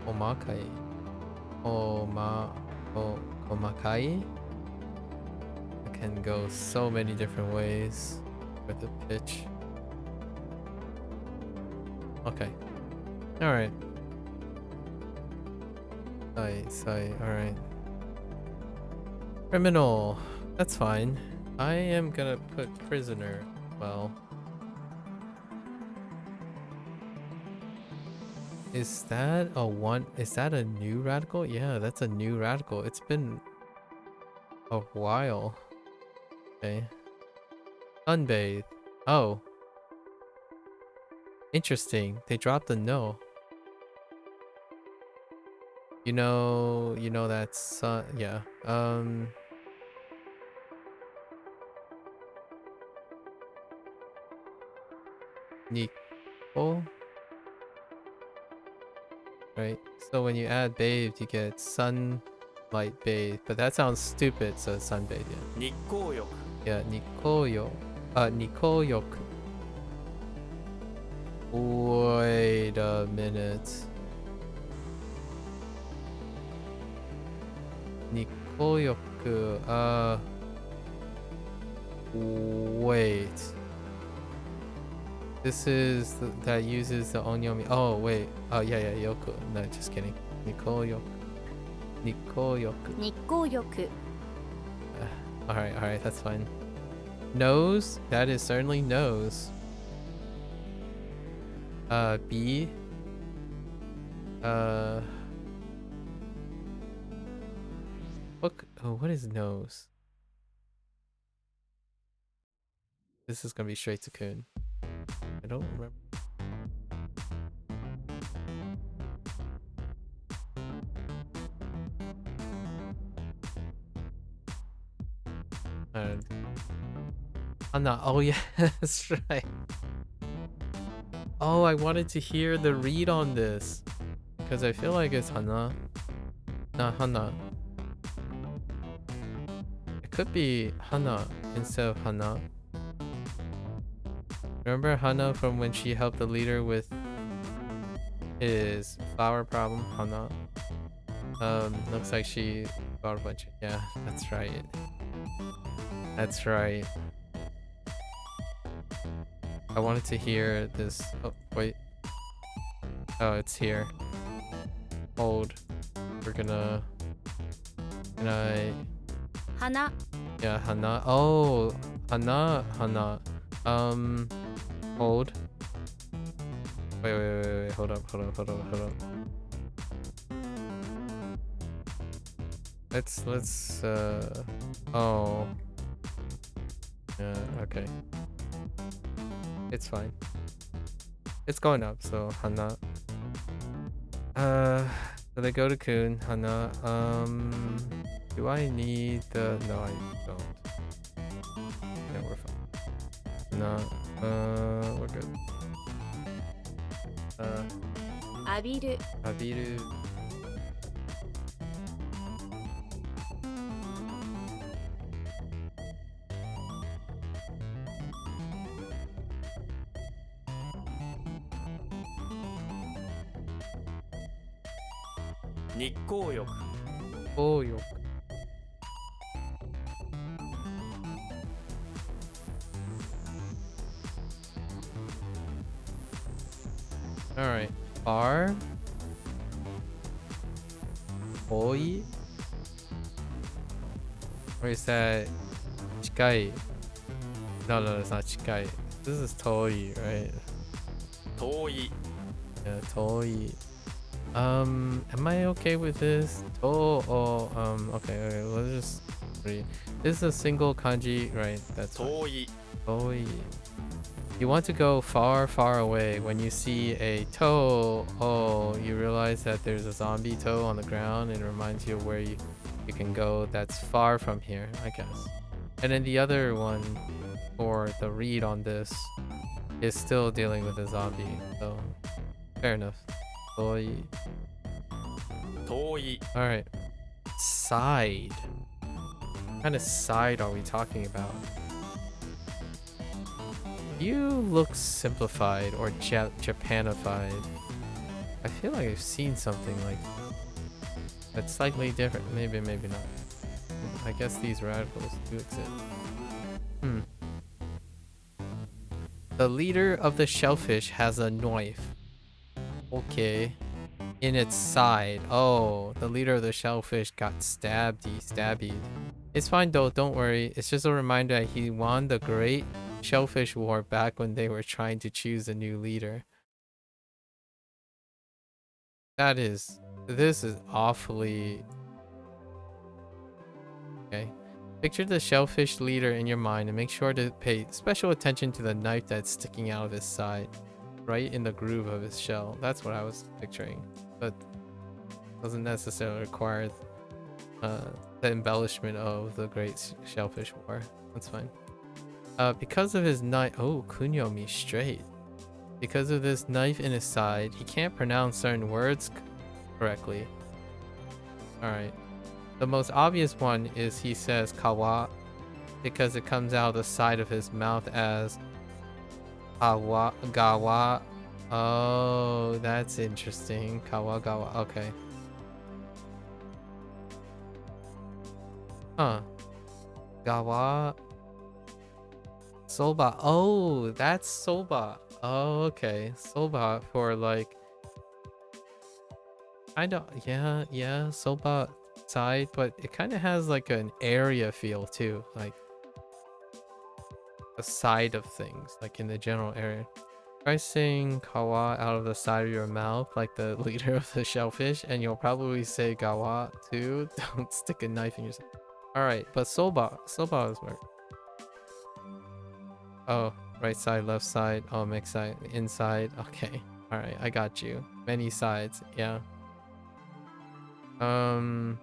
Homakai. It can go so many different ways with the pitch. Okay. Alright. Sai, alright. Criminal. That's fine. I am gonna put prisoner. Well. Is that a new radical? Yeah, that's a new radical. It's been a while. Okay. Sunbathe. Oh. Interesting. They dropped the no. You know that's yeah. Niko. Right. So when you add bathed, you get sunlight bathed, but that sounds stupid. So sunbathed. Yeah. 日光浴 Yeah. Nikoyo. Nikoyoku. Wait a minute. Nikoyoku. Wait. This is that uses the onyomi. Oh wait. Oh yeah, yoku. No, just kidding. Nikoyoku. Nikoyoku. 日光浴 All right, that's fine. Nose. That is certainly nose. B. What is nose? This is gonna be straight to Kun. I don't remember. Hana. Oh yeah, that's right. Oh, I wanted to hear the read on this because I feel like it's Hana, not Hana. It could be Hana instead of Hana. Remember Hana from when she helped the leader with his flower problem? Hana. Looks like she got a bunch of. Yeah, that's right. That's right. I wanted to hear this. Oh, wait. Oh, it's here. Hold. We're gonna. Can I. 花 Yeah, Hana. Oh, Hana. Hold. Wait. Hold up. Let's. Oh. Yeah, okay. It's fine. It's going up, so Hana. So they go to Kun, Hana. Do I need the... No, I don't. Yeah, we're fine. No, we're good. 浴びる Abiru. Nikkoyoku. Oh, yo. Alright. R. Oi. Or is that Chikai? No, it's not Chikai. This is Toi, right? Toi. Yeah, Toi. Am I okay with this? Okay, let's just read. This is a single kanji, right? That's fine. Toi. Toi. You want to go far, far away. When you see a toe, you realize that there's a zombie toe on the ground. It reminds you of where you can go that's far from here, I guess. And then the other one, or the read on this, is still dealing with a zombie. So, fair enough. Toi. Alright. Side. What kind of side are we talking about? You look simplified or Japanified. I feel like I've seen something like that's slightly different. Maybe not. I guess these radicals do exist. The leader of the shellfish has a knife. Okay. In its side. Oh, the leader of the shellfish got stabby. It's fine though, don't worry. It's just a reminder that he won the Great Shellfish War back when they were trying to choose a new leader. This is awfully... Okay. Picture the shellfish leader in your mind and make sure to pay special attention to the knife that's sticking out of his side. Right in the groove of his shell. That's what I was picturing. But doesn't necessarily require the embellishment of the Great Shellfish War. That's fine. Because of his knife... Oh, Kunyomi straight. Because of this knife in his side, he can't pronounce certain words correctly. Alright. The most obvious one is he says kawa because it comes out of the side of his mouth as awa gawa. Oh, that's interesting. Kawa gawa. Okay. Huh. Gawa. Soba. Oh, that's soba. Oh, okay. Soba for like yeah, soba side, but it kind of has like an area feel too, like the side of things, like in the general area. Try saying kawa out of the side of your mouth, like the leader of the shellfish, and you'll probably say gawa too. Don't stick a knife in yourself. All right, but soba is where. Oh, right side, left side. Oh, mixed side, inside. Okay. All right, I got you. Many sides. Yeah. And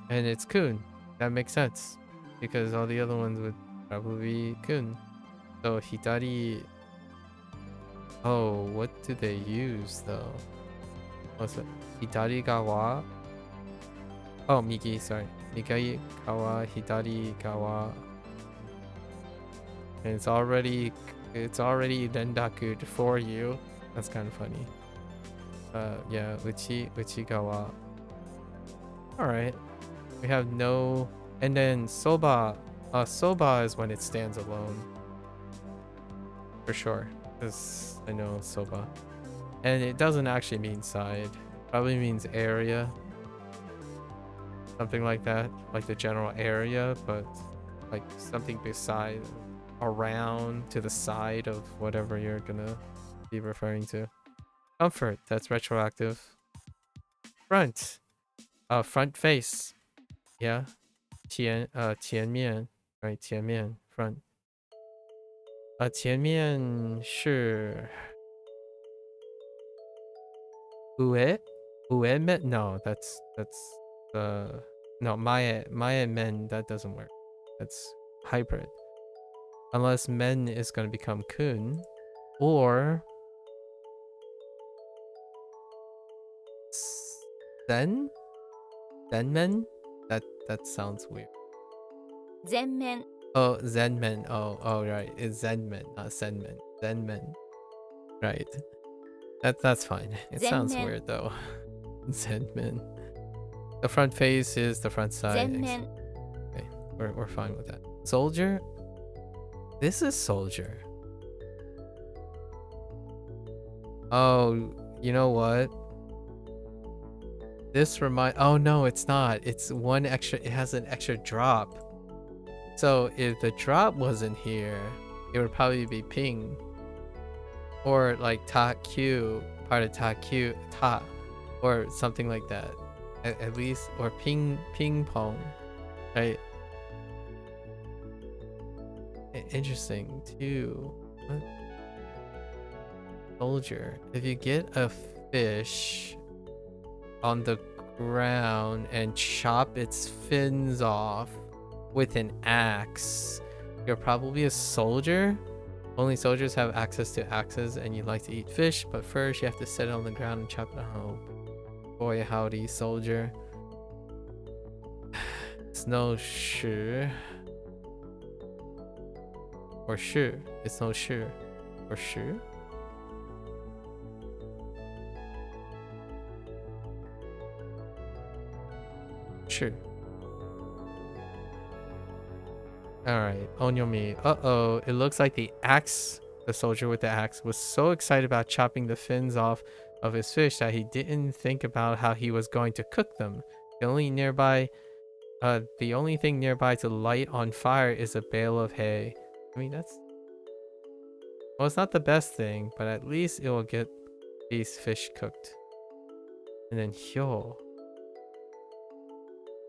it's kun. That makes sense because all the other ones would probably be kun. So hitari. Oh, what do they use though? What's it? Hitari gawa. Oh, migi. Sorry, migi gawa, hitari gawa. And it's already rendaku for you. That's kind of funny. Yeah, uchi gawa. All right. We have no, and then soba. Soba is when it stands alone, for sure. Because I know soba, and it doesn't actually mean side. Probably means area, something like that, like the general area, but like something beside, around, to the side of whatever you're gonna be referring to. Comfort. That's retroactive. Front. Front face. Yeah. 前面 right 前面 front 前面是 ue men no that's no mae men that doesn't work, that's hybrid unless men is going to become kun or sen men that sounds weird. 全面 Oh, Zenmen. Oh, right. It's Zenmen, not Senmen. Zenmen. Right. That's fine. It sounds Zenmen. weird though. Zenmen. The front face is the front side. 全面 Okay, we're fine with that. Soldier. This is soldier. Oh, you know what? This oh no, it's not. It's one extra. It has an extra drop. So if the drop wasn't here, it would probably be ping. Or like ta q, part of ta q, ta, or something like that. At least, or ping pong, right? Interesting too. What? Soldier. If you get a fish on the ground and chop its fins off with an axe, you're probably a soldier. Only soldiers have access to axes, and you like to eat fish, but first you have to set it on the ground and chop it. Oh boy, howdy, soldier. It's no shi or shi. It's no shi or shi. Shi. Alright, Onyomi. Uh-oh, it looks like the soldier with the axe, was so excited about chopping the fins off of his fish that he didn't think about how he was going to cook them. The only thing nearby to light on fire is a bale of hay. I mean, well, it's not the best thing, but at least it will get these fish cooked. And then hyo.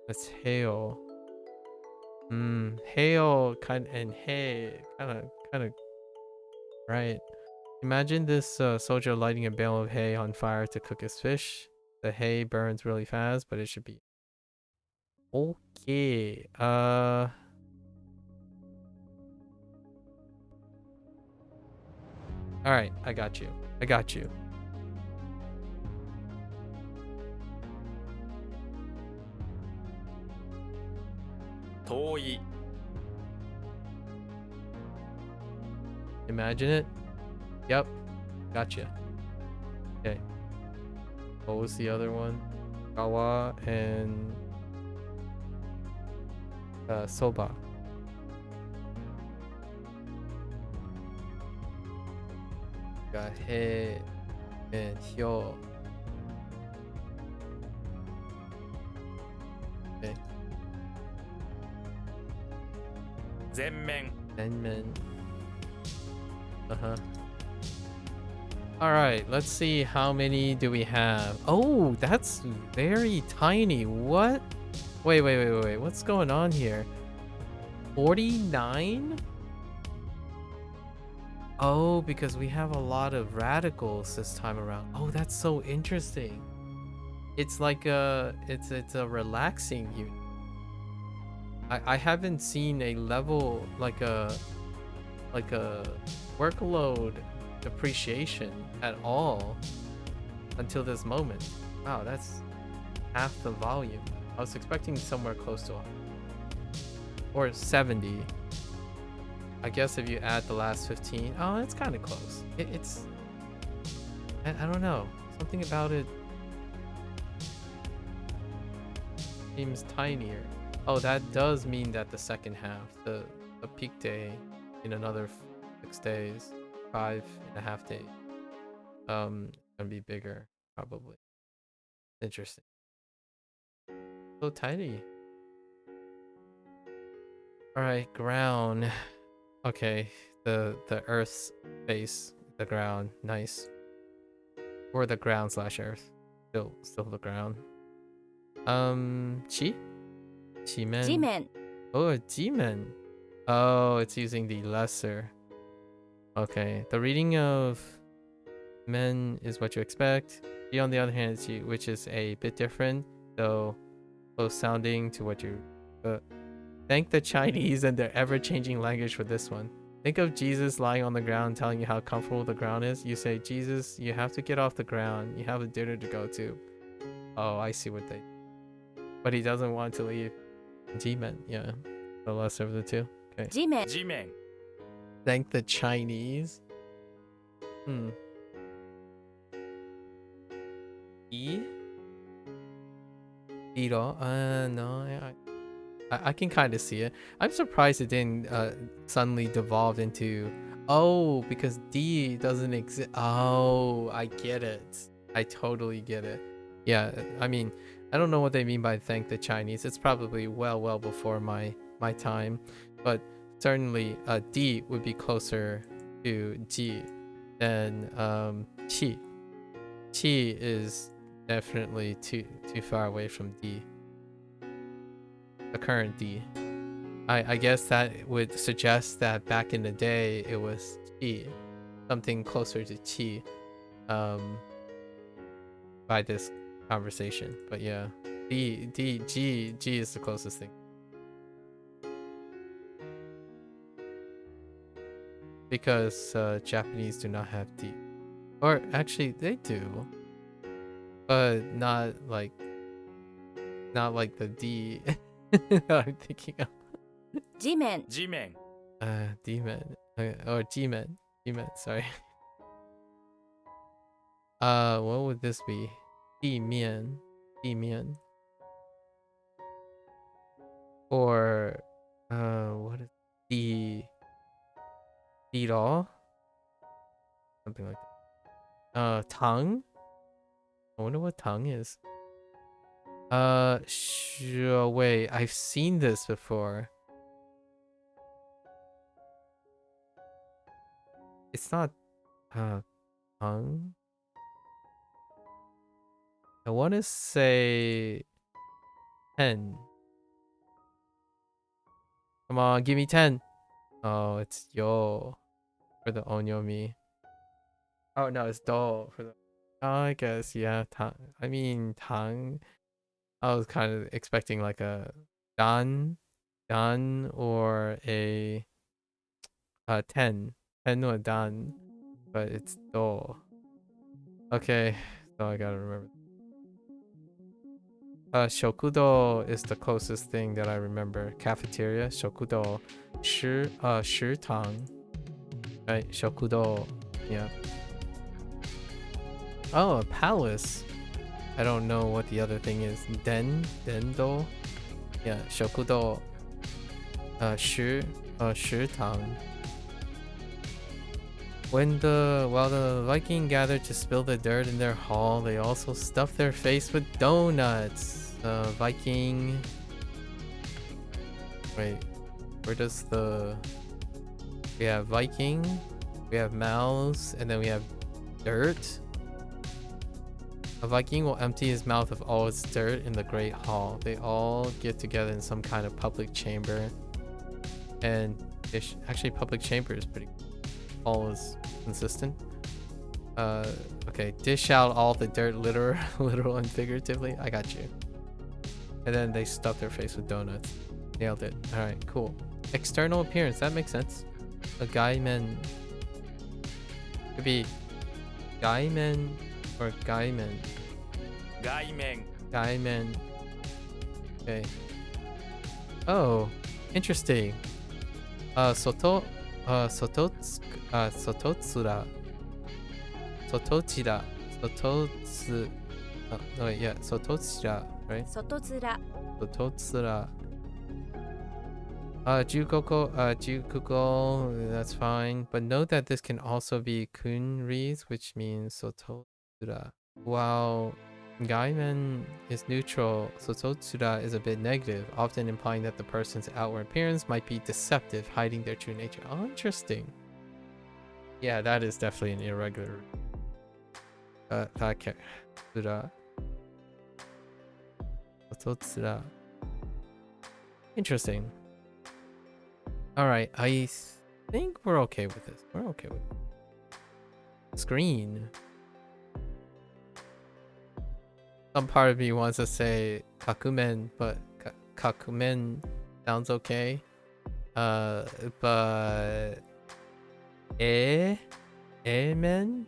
That's hail. Hail and hay kind of right. Imagine this soldier lighting a bale of hay on fire to cook his fish. The hay burns really fast, but it should be okay. All right, I got you. I got you. Toi. Imagine it. Yep. Gotcha. Okay. What was the other one? Gawa and soba. Got he and hyo. Okay. 全面 Denmen. Uh-huh. All right, let's see how many do we have. Oh, that's very tiny. What? Wait. What's going on here? 49? Oh, because we have a lot of radicals this time around. Oh, that's so interesting. It's like it's a relaxing unit. I haven't seen a level like a workload depreciation at all until this moment. Wow, that's half the volume. I was expecting somewhere close to 100. Or 70. I guess if you add the last 15, oh, it's kind of close. It's I don't know, something about it seems tinier. Oh, that does mean that the second half, the peak day in another 6 days, 5.5 days, gonna be bigger probably. Interesting. So tiny. All right, ground. Okay, the Earth's face, the ground, nice. Or the ground slash Earth, still the ground. Chi, Chi-men. 地面 Oh, G-men. Oh, it's using the lesser. Okay, the reading of men is what you expect. G on the other hand, is which is a bit different, though close sounding to what you. Thank the Chinese and their ever-changing language for this one. Think of Jesus lying on the ground telling you how comfortable the ground is. You say, Jesus, you have to get off the ground. You have a dinner to go to. Oh, I see what they... But he doesn't want to leave. G-men, yeah. The lesser of the two. Okay. 地面地面 Thank the Chinese. E? Iro? No, I can kind of see it. I'm surprised it didn't suddenly devolve into... Oh, because D doesn't exist. Oh, I get it. I totally get it. Yeah, I mean, I don't know what they mean by thank the Chinese. It's probably well before my time. But certainly D would be closer to G than Qi. Qi is definitely too far away from D. The current D. I guess that would suggest that back in the day it was Qi, something closer to Qi, by this conversation. But yeah, G is the closest thing. Because Japanese do not have D, or actually they do, but not like the D that I'm thinking of. 地面地面 Demon. Or G-men. G-men, sorry. What would this be? D-mian. D-mian. Or, what is D-do? Something like that. Tongue? I wonder what tongue is. Sure, wait, I've seen this before. It's not tongue. I want to say 10. Come on, give me 10. Oh, it's yo for the onyomi. Oh no, it's do for the. Oh, I guess yeah. I mean tongue. I was kind of expecting like a dan, or a 10 or dan. but it's do. Okay, so I gotta remember. Shokudo is the closest thing that I remember. Cafeteria, shokudo. Shitang. Right, shokudo. Yeah. Oh, a palace. I don't know what the other thing is. Dendo. Yeah, shokudo. Shitang. While the Viking gathered to spill the dirt in their hall, they also stuffed their face with donuts. Viking. Wait, where does we have Viking, we have mouths, and then we have dirt. A Viking will empty his mouth of all its dirt in the Great Hall. They all get together in some kind of public chamber, and actually public chamber is pretty. All is consistent. Okay, dish out all the dirt, literal and figuratively. I got you. And then they stuff their face with donuts. Nailed it. All right, cool. External appearance, that makes sense. A gaimen. Could be gaimen or gaimen. Gaimen. Okay. Oh, interesting. Sototsura. Sotochira. Sototsu. Oh, no, wait, yeah. Sotochira, right? 外面 Sototsura. Jukuko, that's fine. But note that this can also be kunris, which means sototsura. While gaimen is neutral, sototsura is a bit negative, often implying that the person's outward appearance might be deceptive, hiding their true nature. Oh, interesting. Yeah, that is definitely an irregular. Sototsura. Sototsura. Interesting. Alright, I think we're okay with this. We're okay with it. Screen. Some part of me wants to say kakumen, but kakumen sounds okay. But amen?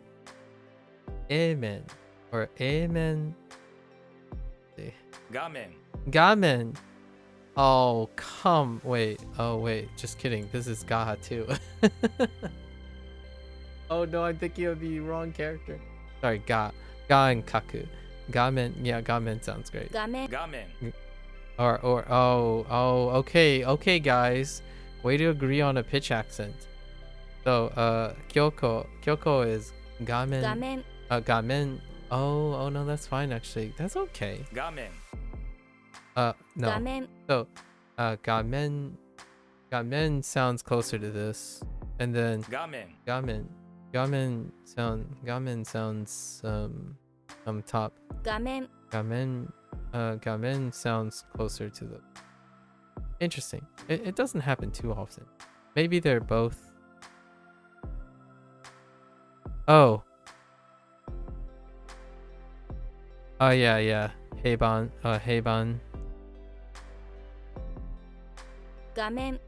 Amen. Or amen. Gamen. Oh, wait. Oh, wait. Just kidding. This is Gaha too. Oh no, I'm thinking of the wrong character. Sorry, Ga and Kaku. Gamen. Yeah, Gamen sounds great. 画面 Okay, guys. Way to agree on a pitch accent. So, Kyoko is Gamen. 画面 Gamen. Oh no, that's fine actually. That's okay. No. 画面 So, gamen sounds closer to this, and then gamen sounds top. 画面 Gamen sounds closer to the. Interesting. It doesn't happen too often. Maybe they're both. Oh. Oh yeah. Heiban. 画面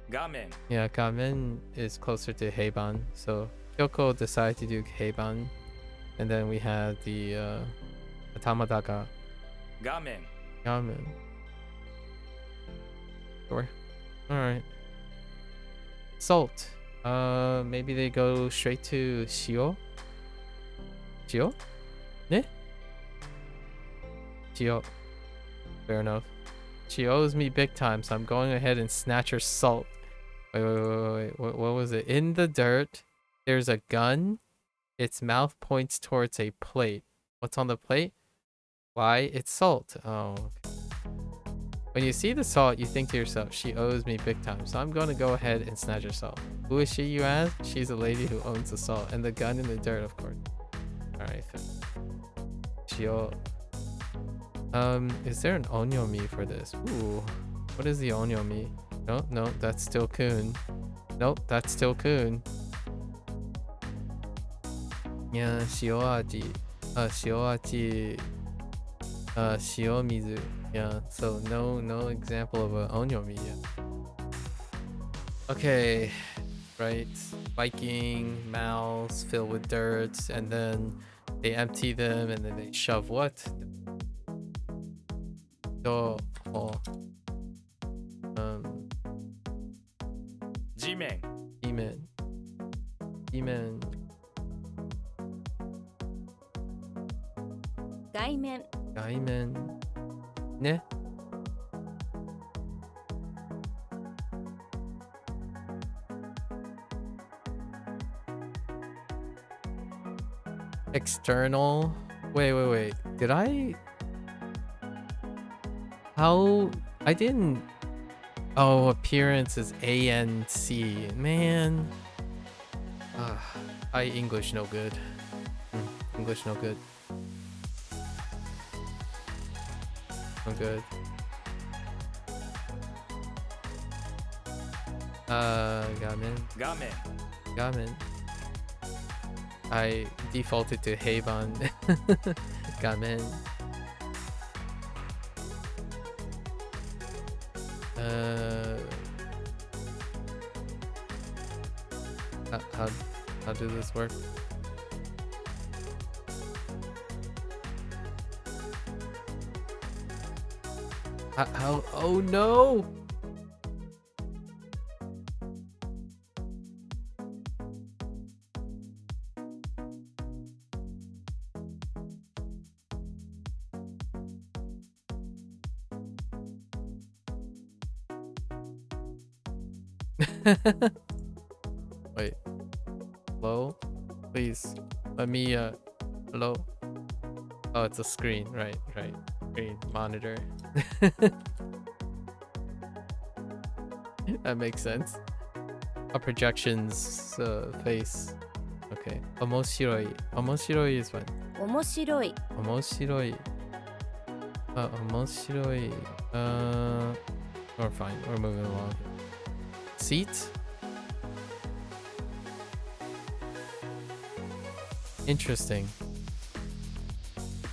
Yeah, Gamen is closer to Heiban, so Kyoko decided to do Heiban, and then we have the Tamadaga. Gamen. Sure. Alright. Salt. Maybe they go straight to Shio? Shio? Ne? Shio. Fair enough. She owes me big time, so I'm going ahead and snatch her salt. Wait. What was it? In the dirt, there's a gun. Its mouth points towards a plate. What's on the plate? Why? It's salt. Oh. Okay. When you see the salt, you think to yourself, she owes me big time, so I'm going to go ahead and snatch her salt. Who is she, you ask? She's a lady who owns the salt. And the gun in the dirt, of course. Alright. Shio. Is there an onyomi for this? Ooh, what is the onyomi? No, that's still kun. Nope, that's still kun. Yeah, shioaji. Shiomizu. Yeah, so no example of an onyomi yet. Okay, right. Viking mouths filled with dirt, and then they empty them, and then they shove what? Oh, um, 地面 demon. 外面 Gaiman. Ne? External. Wait. Did I? How? I didn't. Oh, appearance is ANC. Man. I English no good. English no good. No good. Gamen. 画面 Gamen. I defaulted to Heiban. Gamen. How does this work? How? Oh no! Wait. Hello? Please. Let me hello? Oh, it's a screen. Right. Screen monitor. That makes sense. A projection's face. Okay. Omoshiroi. Omoshiroi is what? 面白い Omoshiroi. Omoshiroi. We're fine. We're moving along. Seat? Interesting.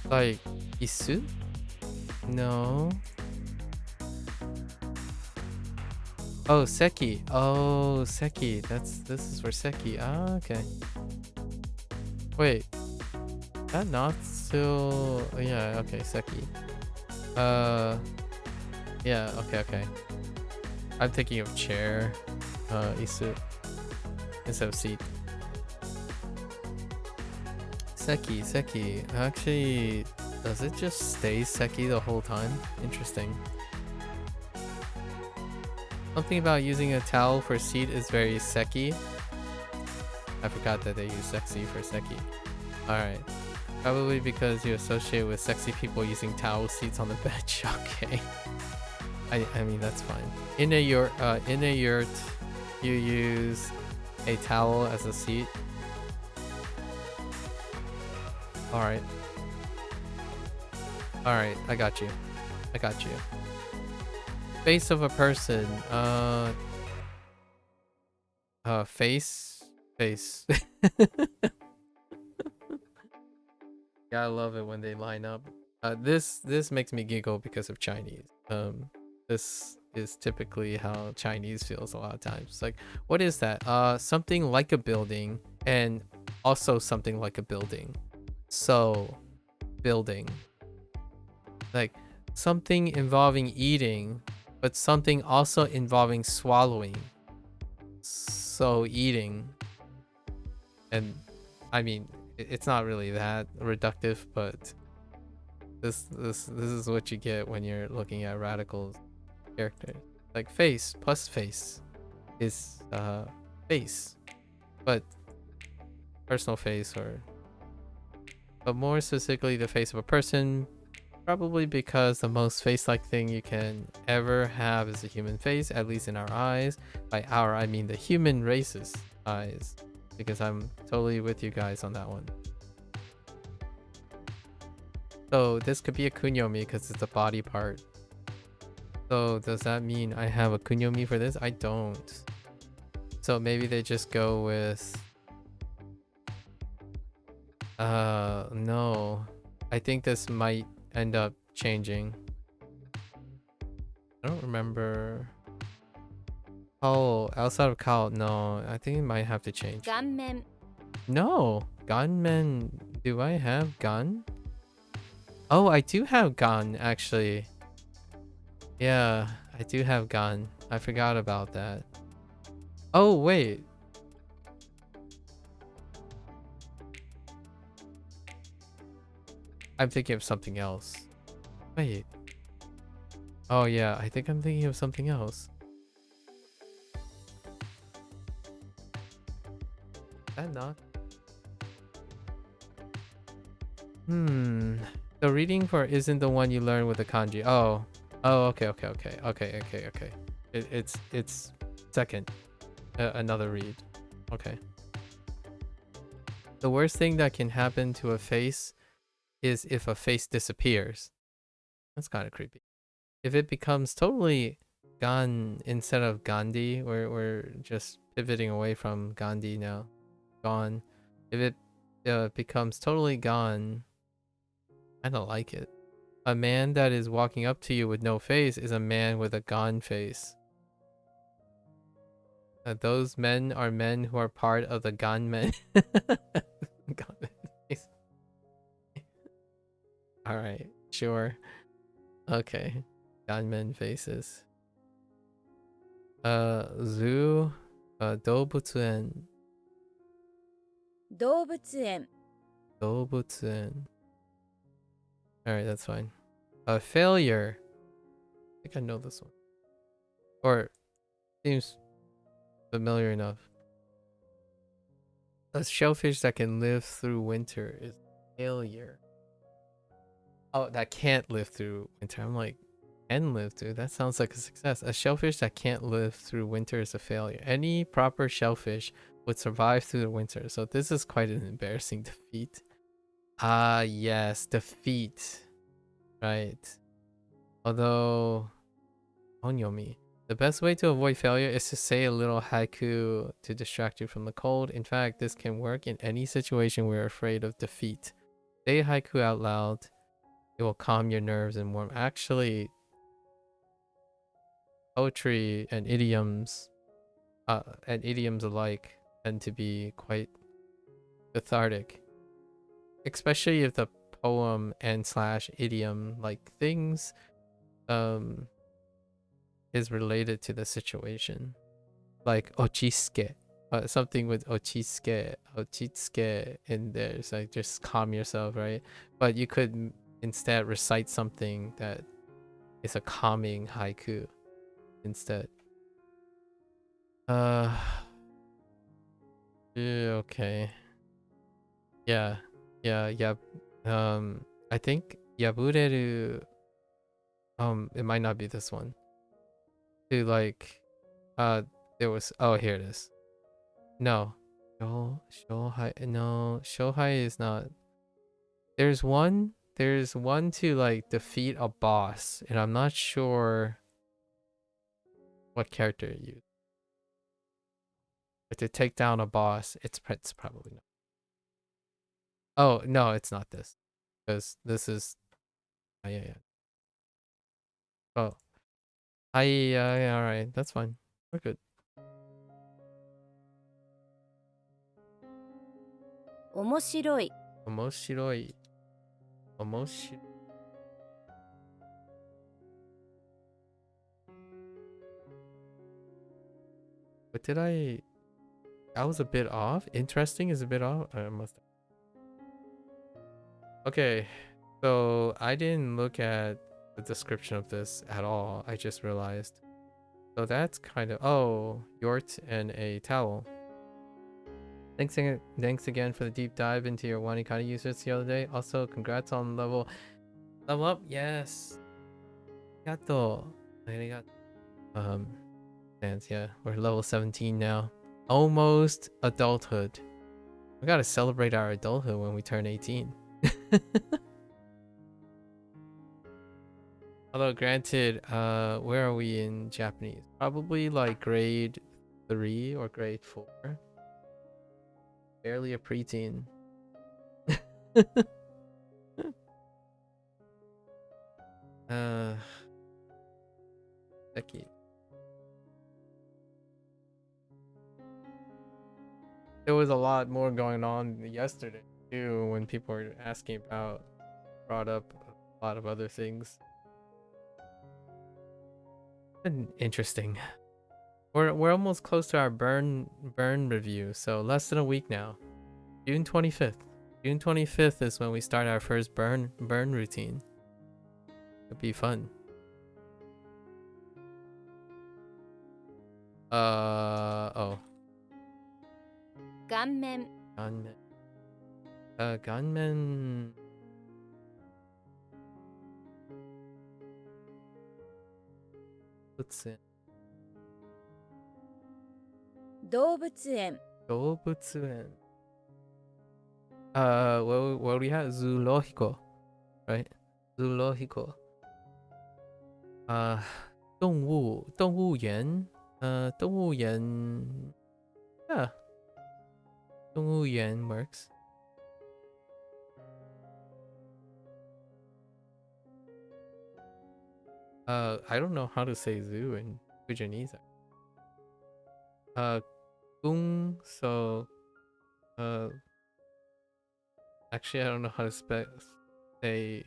Like, isu? No. Oh, seki. Oh, seki. This is for seki. Ah, okay. Wait. That not still. Yeah. Okay, seki. Yeah. Okay. I'm thinking of chair. Isu instead of seat. Seki. Actually, does it just stay seki the whole time? Interesting. Something about using a towel for seat is very seki. I forgot that they use sexy for seki. Alright. Probably because you associate with sexy people using towel seats on the bench. Okay. I mean, that's fine. In a yurt, you use a towel as a seat. Alright, I got you. Face of a person. Face. Yeah, I love it when they line up. This makes me giggle because of Chinese. This is typically how Chinese feels a lot of times. It's like, what is that? Something like a building and also something like a building. So, building. Like, something involving eating, but something also involving swallowing. So, eating. And, I mean, it's not really that reductive, but this is what you get when you're looking at Radical's characters. Like, face plus face is face. But, personal face but more specifically the face of a person, probably because the most face-like thing you can ever have is a human face, at least in our eyes. By our, I mean the human race's eyes, because I'm totally with you guys on that one. So this could be a kunyomi because it's a body part. So does that mean I have a kunyomi for this? I don't. So maybe they just go with no. I think this might end up changing. I don't remember. Oh, outside of Kao, no. I think it might have to change. 顔面 No. Gunmen. Do I have gun? Oh, I do have gun, actually. Yeah, I do have gun. I forgot about that. Oh, wait. I'm thinking of something else. Wait. Oh, yeah, I think I'm thinking of something else. Is that not? The reading for isn't the one you learn with the kanji. Oh. Oh, okay. It's second. Another read. Okay. The worst thing that can happen to a face is if a face disappears. That's kind of creepy. If it becomes totally gone instead of Gandhi, we're just pivoting away from Gandhi now. Gone. If it becomes totally gone, I don't like it. A man that is walking up to you with no face is a man with a gone face. Those men are men who are part of the gone men. Alright, sure. Okay. Gone men faces. Zoo. 動物園 動物園 動物園 Alright, that's fine. A failure. I think I know this one. Or seems familiar enough. A shellfish that can live through winter is failure. Oh, that can't live through winter. I'm like, can live through? That sounds like a success. A shellfish that can't live through winter is a failure. Any proper shellfish would survive through the winter. So this is quite an embarrassing defeat. Ah, yes, defeat. Right. Although, onyomi. The best way to avoid failure is to say a little haiku to distract you from the cold. In fact, this can work in any situation where you're afraid of defeat. Say haiku out loud. It will calm your nerves and warm. Actually, poetry and idioms alike tend to be quite cathartic. Especially if the poem and slash idiom like things is related to the situation. Like ochisuke. Something with ochitsuke in there. It's like just calm yourself, right? But you could instead recite something that is a calming haiku instead. Yeah, okay. Yeah. I think yabureru. It might not be this one. To like, there was. Oh, here it is. No. Shohai. No, Shohai is not. There's one to like defeat a boss, and I'm not sure what character it used. But to take down a boss, it's probably not. Oh, no, it's not this. Because this is... Oh, yeah. Oh. Yeah, alright. That's fine. We're good. 面白い Omosiroi. What did I was a bit off. Interesting is a bit off. I must. Okay, so I didn't look at the description of this at all. I just realized. So that's kind of yort and a towel. Thanks again for the deep dive into your WaniKani users the other day. Also, congrats on level up. Yes. Arigato. Yeah, we're level 17 now. Almost adulthood. We gotta celebrate our adulthood when we turn 18. Although granted, where are we in Japanese? Probably like grade 3 or grade 4. Barely a preteen. Becky. there was a lot more going on yesterday too when people were brought up a lot of other things. Been interesting. We're almost close to our burn review, so less than a week now. June 25th. June 25th is when we start our first burn routine. It'd be fun. Oh. 顔面 Gunmen. Gunmen. Let's see. 動物園 Dobutsuren. What do we have? Zoological, right? Zoological. 动物园. 动物园. Yeah. 动物园 works. I don't know how to say zoo in Fujianese. Gung, so actually I don't know how to say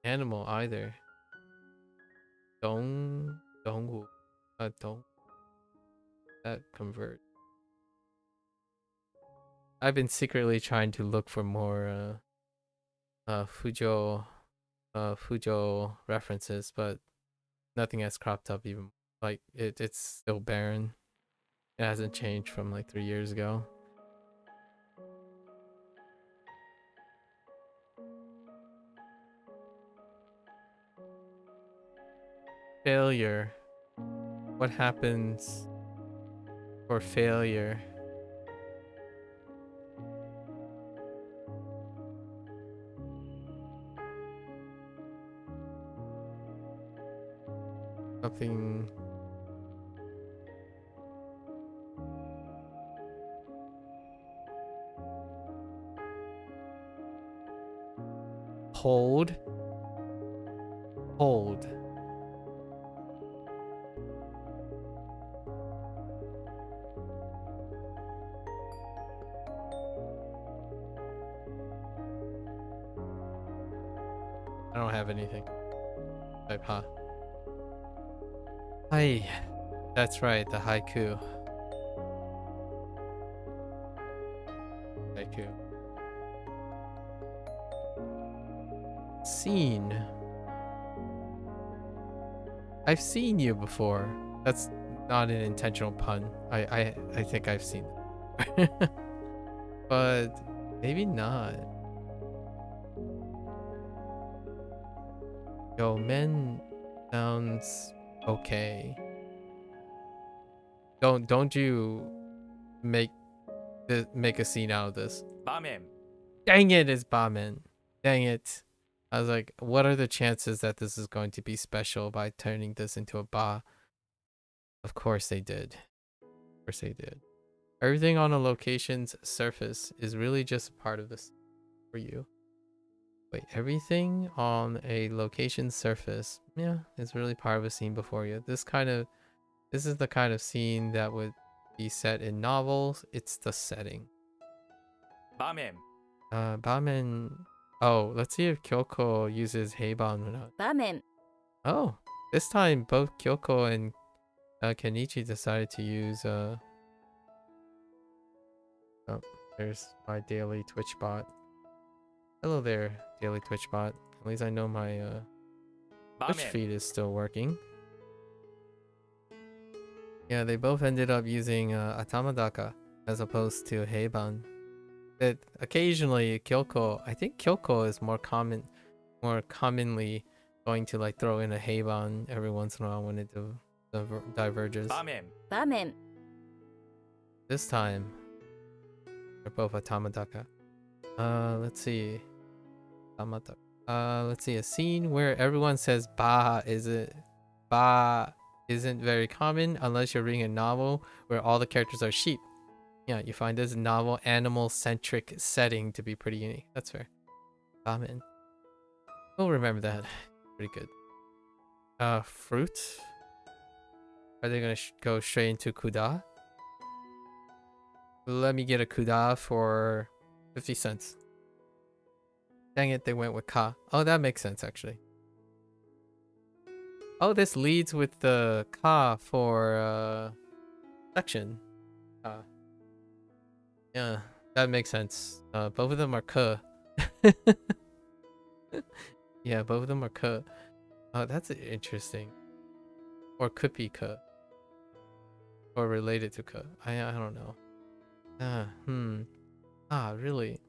animal either. Dongwu. Dong. That convert. I've been secretly trying to look for more Fujo references, but nothing has cropped up even. Like it's still barren. It hasn't changed from like 3 years ago. Failure. What happens for failure? Something. Hold. I don't have anything. Type ha. Hi. That's right, the haiku. Haiku. Seen. I've seen you before. That's not an intentional pun. I think I've seen it. But maybe not. Yo, men sounds okay. Don't you make a scene out of this. 場面 Dang it, it's Bamen. Dang it. I was like, what are the chances that this is going to be special by turning this into a ba? Of course they did. Of course they did. Everything on a location's surface is really just a part of this for you. Wait, everything on a location's surface, yeah, is really part of a scene before you. This is the kind of scene that would be set in novels. It's the setting. 場面 Bamen. Oh, let's see if Kyoko uses Heiban or not. 場面 Oh, this time both Kyoko and Kenichi decided to use oh, there's my daily Twitch bot. Hello there, daily Twitch bot. At least I know my 場 Twitch 面 feed is still working. Yeah, they both ended up using Atamadaka as opposed to Heiban. That occasionally Kyoko, I think Kyoko is more commonly going to like throw in a Heiban every once in a while when it diverges. 場面 場面 This time, they're both Atamadaka. Let's see. Let's see, a scene where everyone says ba isn't very common unless you're reading a novel where all the characters are sheep. Yeah, you find this novel animal-centric setting to be pretty unique. That's fair. Ramen. We'll remember that. Pretty good. Fruit. Are they gonna go straight into Kuda? Let me get a kuda for 50 cents. Dang it, they went with ka. Oh, that makes sense actually. Oh, this leads with the ka for section. Yeah, that makes sense. Both of them are ka. Yeah, both of them are ka. Oh, that's interesting. Or could be ka. Or related to ka. I don't know. Really?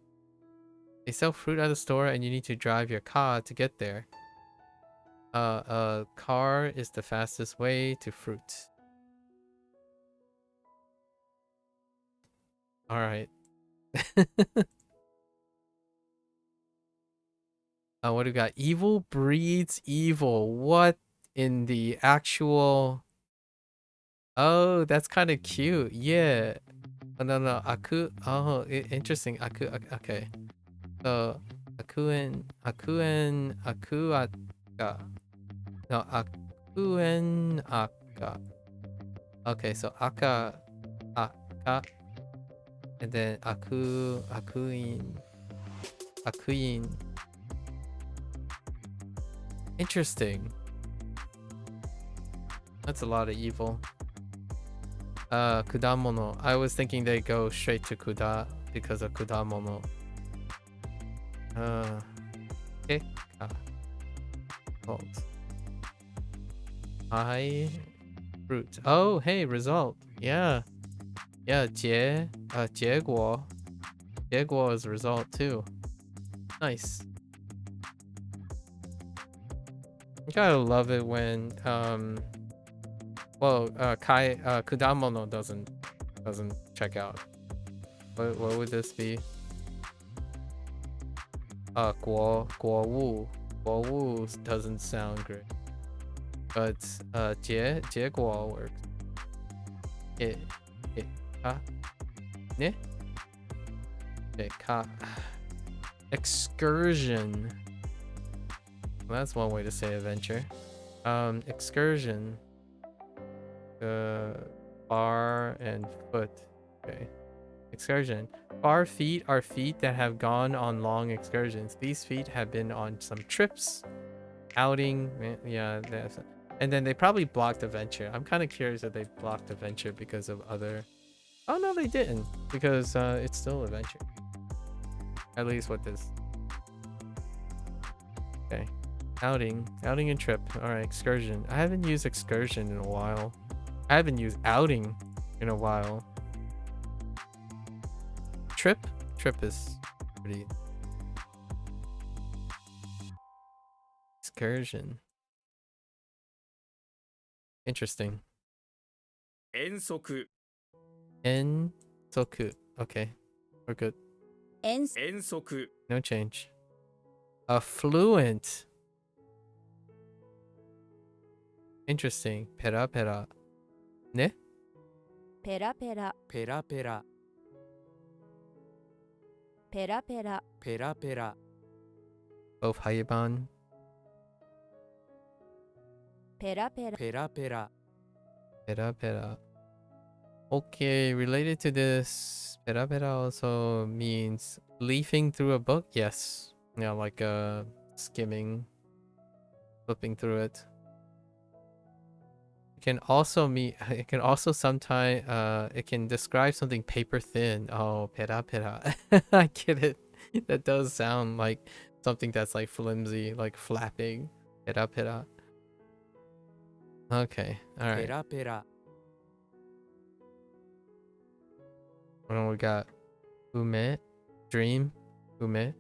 They sell fruit at the store and you need to drive your car to get there. A car is the fastest way to fruit. Alright. What do we got? Evil breeds evil. What in the actual... Oh, that's kind of cute. Yeah. Oh, no. Aku... Oh, interesting. Okay. So, akuaka. No, aka. Okay, so aka, and then akuin. Interesting. That's a lot of evil. Kudamono. I was thinking they go straight to kuda because of kudamono. Keka. Hold. I fruit. Oh, hey, result. Yeah. Yeah, 结果is result too. Nice. You gotta love it when kudamono doesn't check out. What would this be? 果物 doesn't sound great. But 结果 works. Excursion. Well, that's one way to say adventure. Excursion. Bar and foot. Okay. Excursion. Bar feet are feet that have gone on long excursions. These feet have been on some trips, outing. Yeah, and then they probably blocked adventure. I'm kind of curious if they blocked adventure because of other... Oh no, they didn't, because it's still adventure. At least with this. Okay. Outing and trip. All right, excursion. I haven't used excursion in a while. I haven't used outing in a while. Trip is pretty... Excursion. Interesting. Ensoku. Ensoku. Okay, we're good. Ensoku. No change. Affluent. Interesting. Pera pera. Ne? ペラペラペラペラ。ペラペラペラペラ。Both Hayaban. ペラペラペラペラ。 Pera pera. Okay, related to this, pera pera also means leafing through a book. Yes. Yeah, like skimming, flipping through it. It can also mean, it can also sometimes, it can describe something paper thin. Oh, pera pera. I get it. That does sound like something that's like flimsy, like flapping. Pera pera. Okay, all ペ right. ラペラ。 What do we got? Ume? Dream? Ume?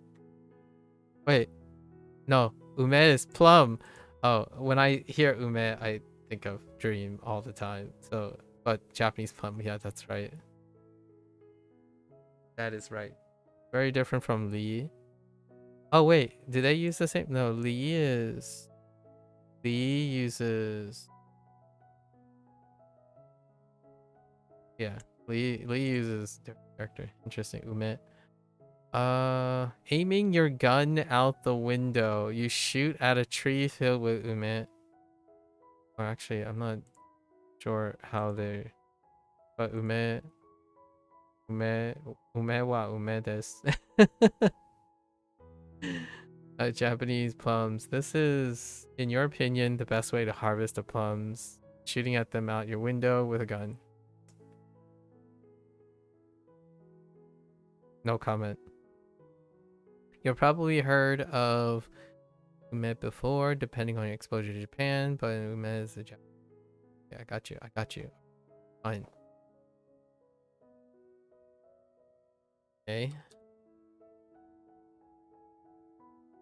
Wait. No. Ume is plum. Oh, when I hear ume, I think of dream all the time. So, but Japanese plum, yeah, that's right. That is right. Very different from Li. Oh, wait. Do they use the same? No, Li uses... Yeah. Li uses different character. Interesting. Ume. Aiming your gun out the window. You shoot at a tree filled with ume. Or actually, I'm not sure how they... But ume... Ume wa ume desu. Japanese plums. This is, in your opinion, the best way to harvest the plums. Shooting at them out your window with a gun. No comment. You've probably heard of ume before, depending on your exposure to Japan, but ume is the Japanese. Yeah, I got you. I got you. Fine. Okay.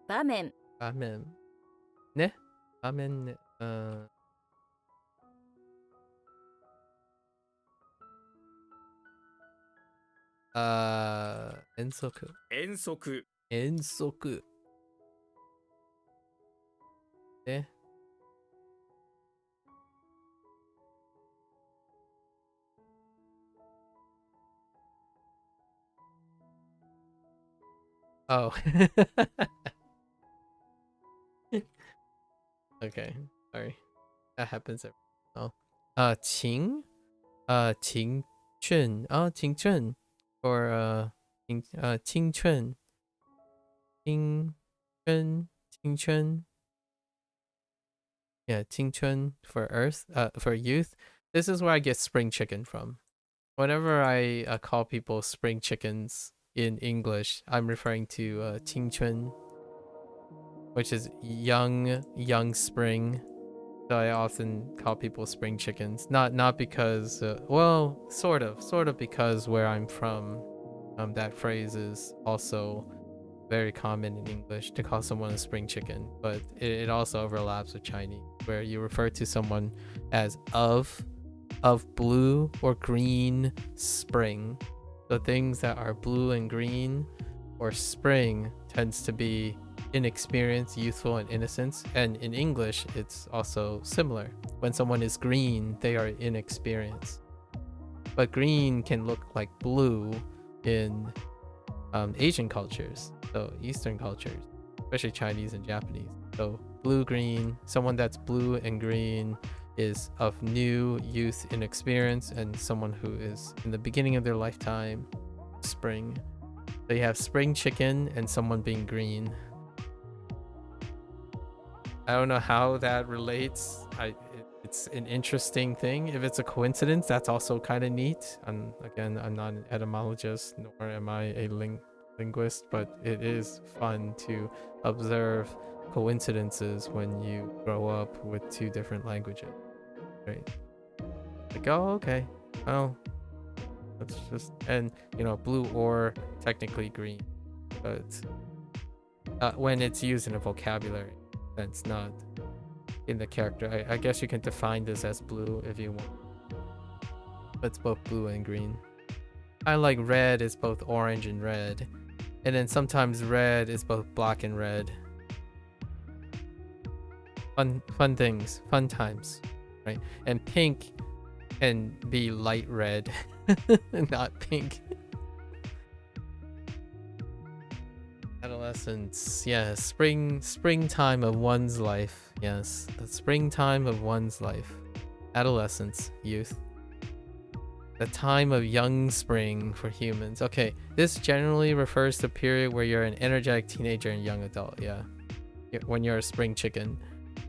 場面 Ramen. Ne? Ramen. Ne. Ensoku. 遠足 Ensoku. Ne? Oh. Okay. Sorry. That happens every oh. Qing? Qing Chun. Oh, Qing Chun. Or Qing Chun. Qing Chun. Qing Chun. Yeah, Qing Chun for Earth. For youth. This is where I get spring chicken from. Whenever I call people spring chickens in English, I'm referring to Qing Chun, which is young spring. So I often call people spring chickens. Not because well, sort of because where I'm from, that phrase is also very common in English to call someone a spring chicken, but it also overlaps with Chinese, where you refer to someone as of blue or green spring. So things that are blue and green or spring tends to be inexperienced, youthful, and innocence. And in English, it's also similar. When someone is green, they are inexperienced. But green can look like blue in Asian cultures, so Eastern cultures, especially Chinese and Japanese. So blue, green, someone that's blue and green is of new youth and experience, and someone who is in the beginning of their lifetime, spring. So you have spring chicken and someone being green. I don't know how that relates. It's an interesting thing. If it's a coincidence, that's also kind of neat. Again, I'm not an etymologist, nor am I a linguist, but it is fun to observe coincidences when you grow up with two different languages, right? Like, oh, okay, oh, that's just, and blue or technically green, but when it's used in a vocabulary sense, not in the character. I guess you can define this as blue if you want, but it's both blue and green. I like red is both orange and red, and then sometimes red is both black and red. Fun things, fun times, right? And pink can be light red, not pink. Adolescence, yeah, springtime of one's life. Yes, the springtime of one's life. Adolescence, youth. The time of young spring for humans. Okay, this generally refers to a period where you're an energetic teenager and young adult, yeah. When you're a spring chicken.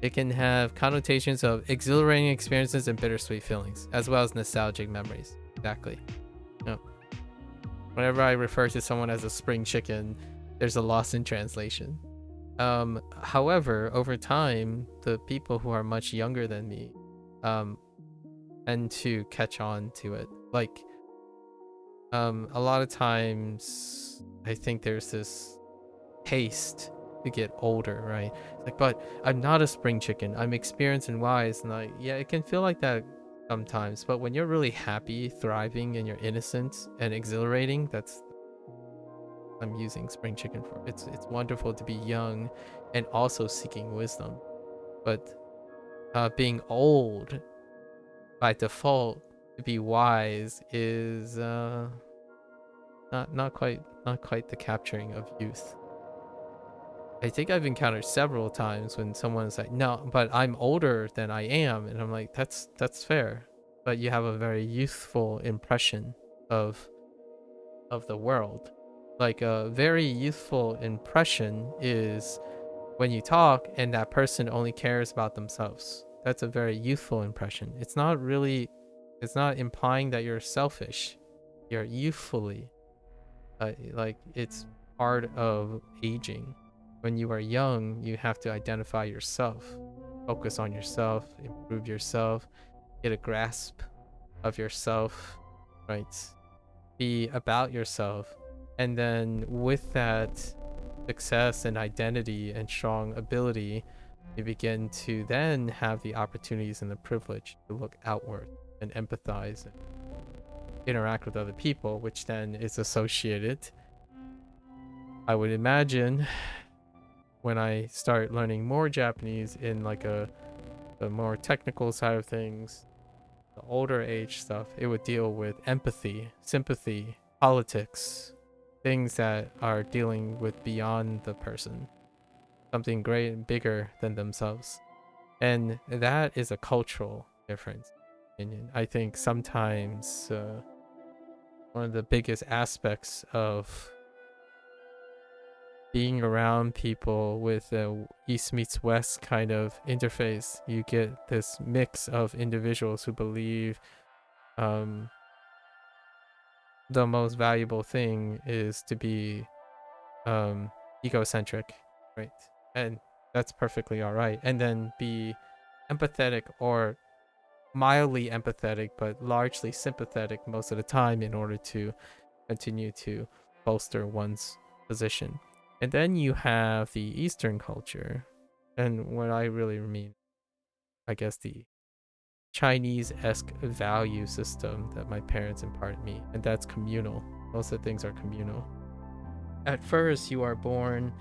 It can have connotations of exhilarating experiences and bittersweet feelings, as well as nostalgic memories. Exactly. Yep. Whenever I refer to someone as a spring chicken, there's a loss in translation. However, over time, the people who are much younger than me tend to catch on to it. Like, a lot of times, I think there's this haste to get older, right? It's like, but I'm not a spring chicken. I'm experienced and wise, and yeah, it can feel like that sometimes. But when you're really happy, thriving, and you're innocent and exhilarating, that's I'm using spring chicken for. It's wonderful to be young and also seeking wisdom, but being old by default to be wise is not quite the capturing of youth. I think I've encountered several times when someone's like, no, but I'm older than I am, and I'm like, that's fair, but you have a very youthful impression of of the world. Like a very youthful impression is when you talk and that person only cares about themselves. That's a very youthful impression. It's not implying that you're selfish. You're youthfully. Like it's part of aging. When you are young, you have to identify yourself, focus on yourself, improve yourself, get a grasp of yourself, right? Be about yourself. And then with that success and identity and strong ability, you begin to then have the opportunities and the privilege to look outward and empathize and interact with other people, which then is associated, I would imagine, when I start learning more Japanese in like the more technical side of things, the older age stuff, it would deal with empathy, sympathy, politics, things that are dealing with beyond the person, something great and bigger than themselves. And that is a cultural difference. I think sometimes one of the biggest aspects of being around people with a East meets West kind of interface, you get this mix of individuals who believe the most valuable thing is to be egocentric, right? And that's perfectly all right. And then be empathetic or mildly empathetic, but largely sympathetic most of the time in order to continue to bolster one's position. And then you have the Eastern culture. And what I really mean, I guess, the Chinese-esque value system that my parents imparted me, and that's communal. Most of the things are communal. At first, you are born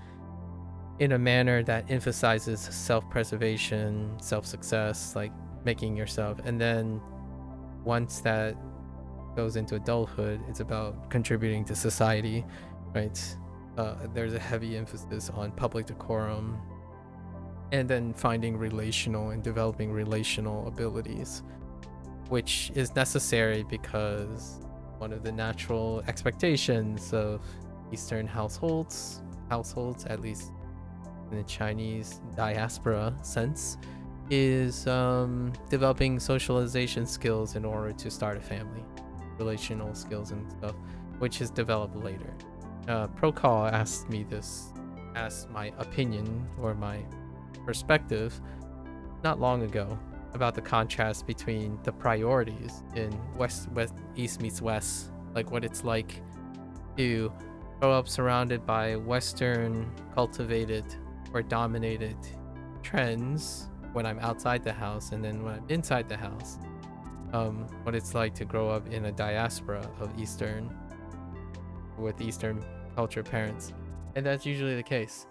in a manner that emphasizes self-preservation, self-success, like making yourself. And then once that goes into adulthood, it's about contributing to society, right? There's a heavy emphasis on public decorum, and then finding relational and developing relational abilities, which is necessary because one of the natural expectations of Eastern households, at least in the Chinese diaspora sense, is developing socialization skills in order to start a family, relational skills and stuff, which is developed later. Procall asked my opinion or my perspective not long ago about the contrast between the priorities in East meets West, like what it's like to grow up surrounded by Western cultivated or dominated trends when I'm outside the house, and then when I'm inside the house, what it's like to grow up in a diaspora of Eastern culture parents. And that's usually the case.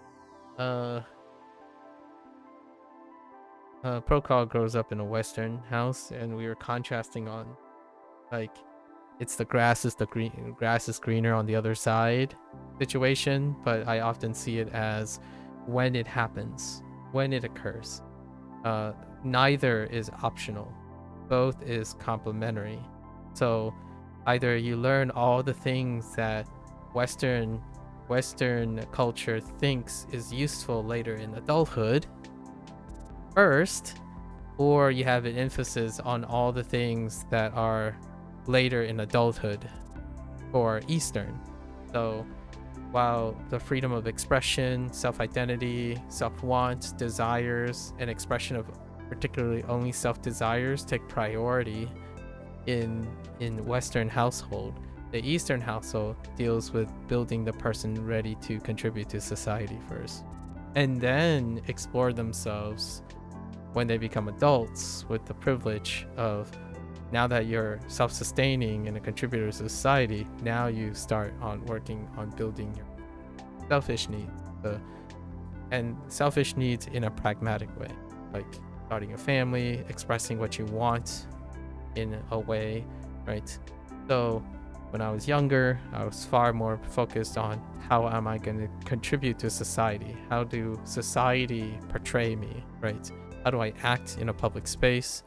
Procol grows up in a Western house, and we were contrasting on, like, it's the grass is greener on the other side situation, but I often see it as when it happens, when it occurs. Neither is optional, both is complementary. So either you learn all the things that Western culture thinks is useful later in adulthood first, or you have an emphasis on all the things that are later in adulthood for Eastern. So while the freedom of expression, self-identity, self-want, desires, and expression of particularly only self-desires take priority in Western household, the Eastern household deals with building the person ready to contribute to society first, and then explore themselves when they become adults with the privilege of, now that you're self-sustaining and a contributor to society, now you start on working on building your selfish needs, and selfish needs in a pragmatic way, like starting a family, expressing what you want in a way, right? So when I was younger, I was far more focused on how am I going to contribute to society? How do society portray me, right? How do I act in a public space?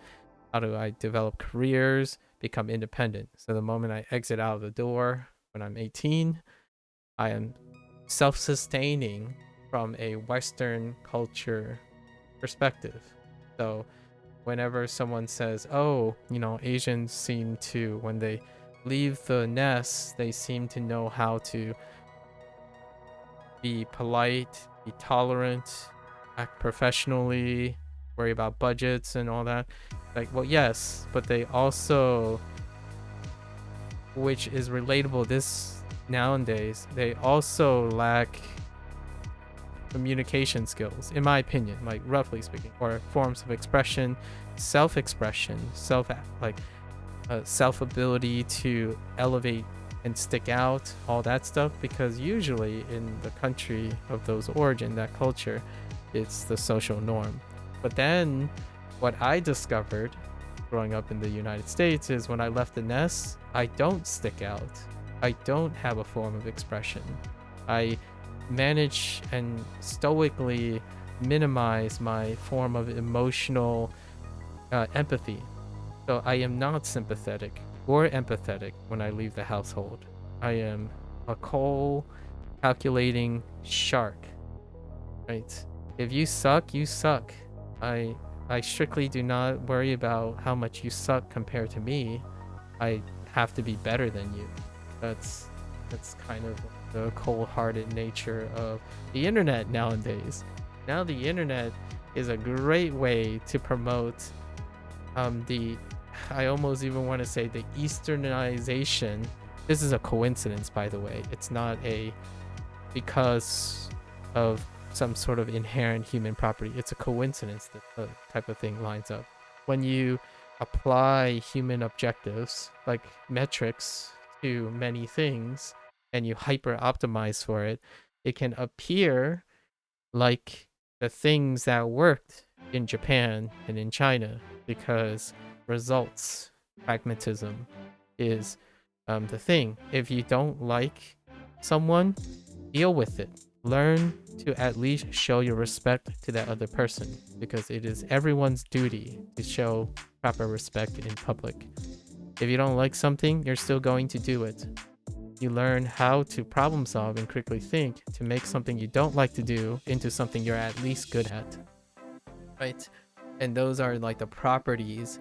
How do I develop careers, become independent? So the moment I exit out of the door, when I'm 18, I am self-sustaining from a Western culture perspective. So whenever someone says, oh, Asians seem to, when they leave the nest, they seem to know how to be polite, be tolerant, act professionally, worry about budgets and all that. Like, well, yes, but they also, which is relatable this nowadays, they also lack communication skills, in my opinion, like roughly speaking, or forms of expression, self-expression, self ability to elevate and stick out, all that stuff, because usually in the country of those origin, that culture, it's the social norm. But then what I discovered growing up in the United States is when I left the nest, I don't stick out. I don't have a form of expression. I manage and stoically minimize my form of emotional empathy. So I am not sympathetic or empathetic when I leave the household. I am a cold, calculating shark, right? If you suck, you suck. I strictly do not worry about how much you suck compared to me. I have to be better than you. That's kind of the cold-hearted nature of the internet nowadays. Now the internet is a great way to promote I almost even want to say the Easternization. This is a coincidence, by the way. It's not because of some sort of inherent human property. It's a coincidence that the type of thing lines up. When you apply human objectives, like metrics, to many things, and you hyper optimize for it, it can appear like the things that worked in Japan and in China, because results, pragmatism is the thing. If you don't like someone, deal with it. Learn to at least show your respect to that other person, because it is everyone's duty to show proper respect in public. If you don't like something, you're still going to do it. You learn how to problem solve and critically think to make something you don't like to do into something you're at least good at, right? And those are like the properties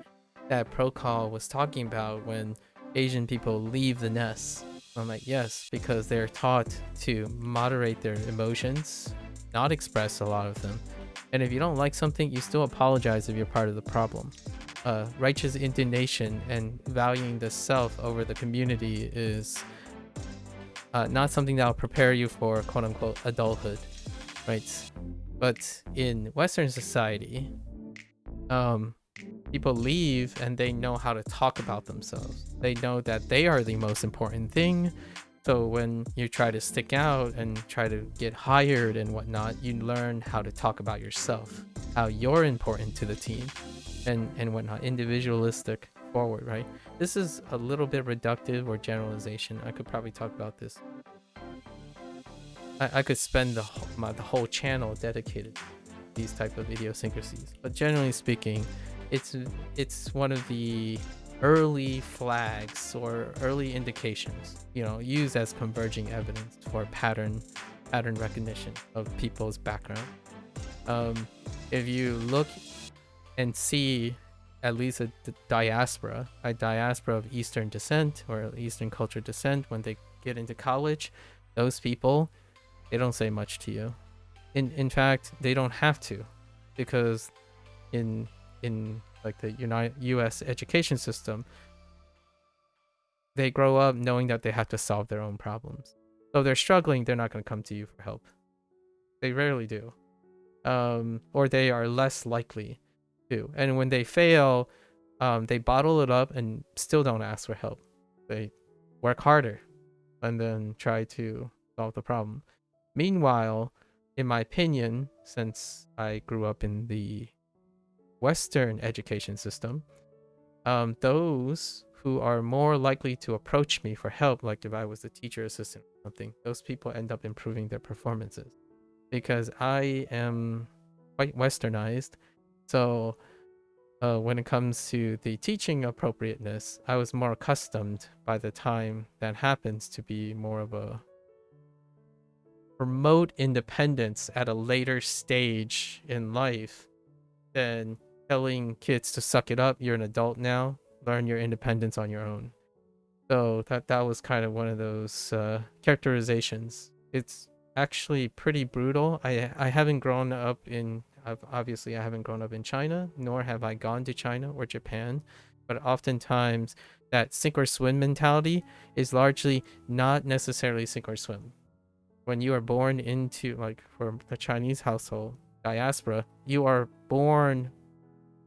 that Procol was talking about when Asian people leave the nest. I'm like, yes, because they're taught to moderate their emotions, not express a lot of them. And if you don't like something, you still apologize if you're part of the problem. Righteous indignation and valuing the self over the community is not something that will prepare you for quote unquote adulthood, right? But in Western society, people leave and they know how to talk about themselves. They know that they are the most important thing. So when you try to stick out and try to get hired and whatnot, you learn how to talk about yourself, how you're important to the team, and whatnot, individualistic forward, right? This is a little bit reductive or generalization. I could probably talk about this. I could spend the whole channel dedicated to these type of idiosyncrasies. But generally speaking, it's one of the early flags or early indications, used as converging evidence for pattern recognition of people's background. If you look and see at least a diaspora of Eastern descent or Eastern culture descent, when they get into college, those people, they don't say much to you. In fact, they don't have to, because in like the U.S. education system, they grow up knowing that they have to solve their own problems. So if they're struggling, they're not going to come to you for help. They rarely do, or they are less likely to. And when they fail, they bottle it up and still don't ask for help. They work harder and then try to solve the problem. Meanwhile, in my opinion, since I grew up in the Western education system, those who are more likely to approach me for help, like if I was a teacher assistant or something, those people end up improving their performances, because I am quite Westernized. So when it comes to the teaching appropriateness, I was more accustomed by the time that happens to be more of a promote independence at a later stage in life than telling kids to suck it up. You're an adult now. Learn your independence on your own. So that was kind of one of those characterizations. It's actually pretty brutal. I haven't grown up in obviously I haven't grown up in China, nor have I gone to China or Japan, but oftentimes that sink or swim mentality is largely not necessarily sink or swim. When you are born into, like, for the Chinese household diaspora, you are born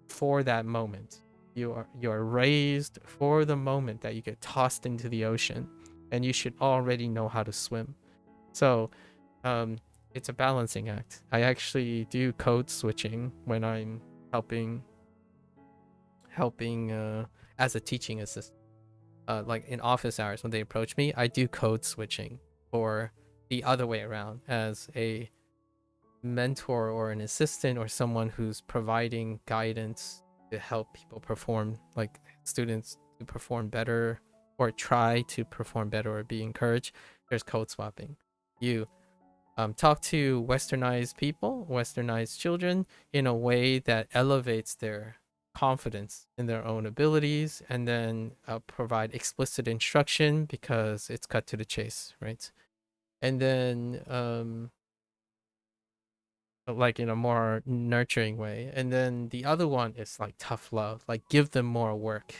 for that moment. You are raised for the moment that you get tossed into the ocean, and you should already know how to swim. So it's a balancing act. I actually do code switching when I'm helping as a teaching assistant. Like in office hours when they approach me, I do code switching, or the other way around, as a mentor or an assistant or someone who's providing guidance to help people perform, like students to perform better or try to perform better or be encouraged. There's code swapping. You talk to westernized people, westernized children, in a way that elevates their confidence in their own abilities, and then provide explicit instruction because it's cut to the chase, right? And then like in a more nurturing way. And then the other one is like tough love, like give them more work,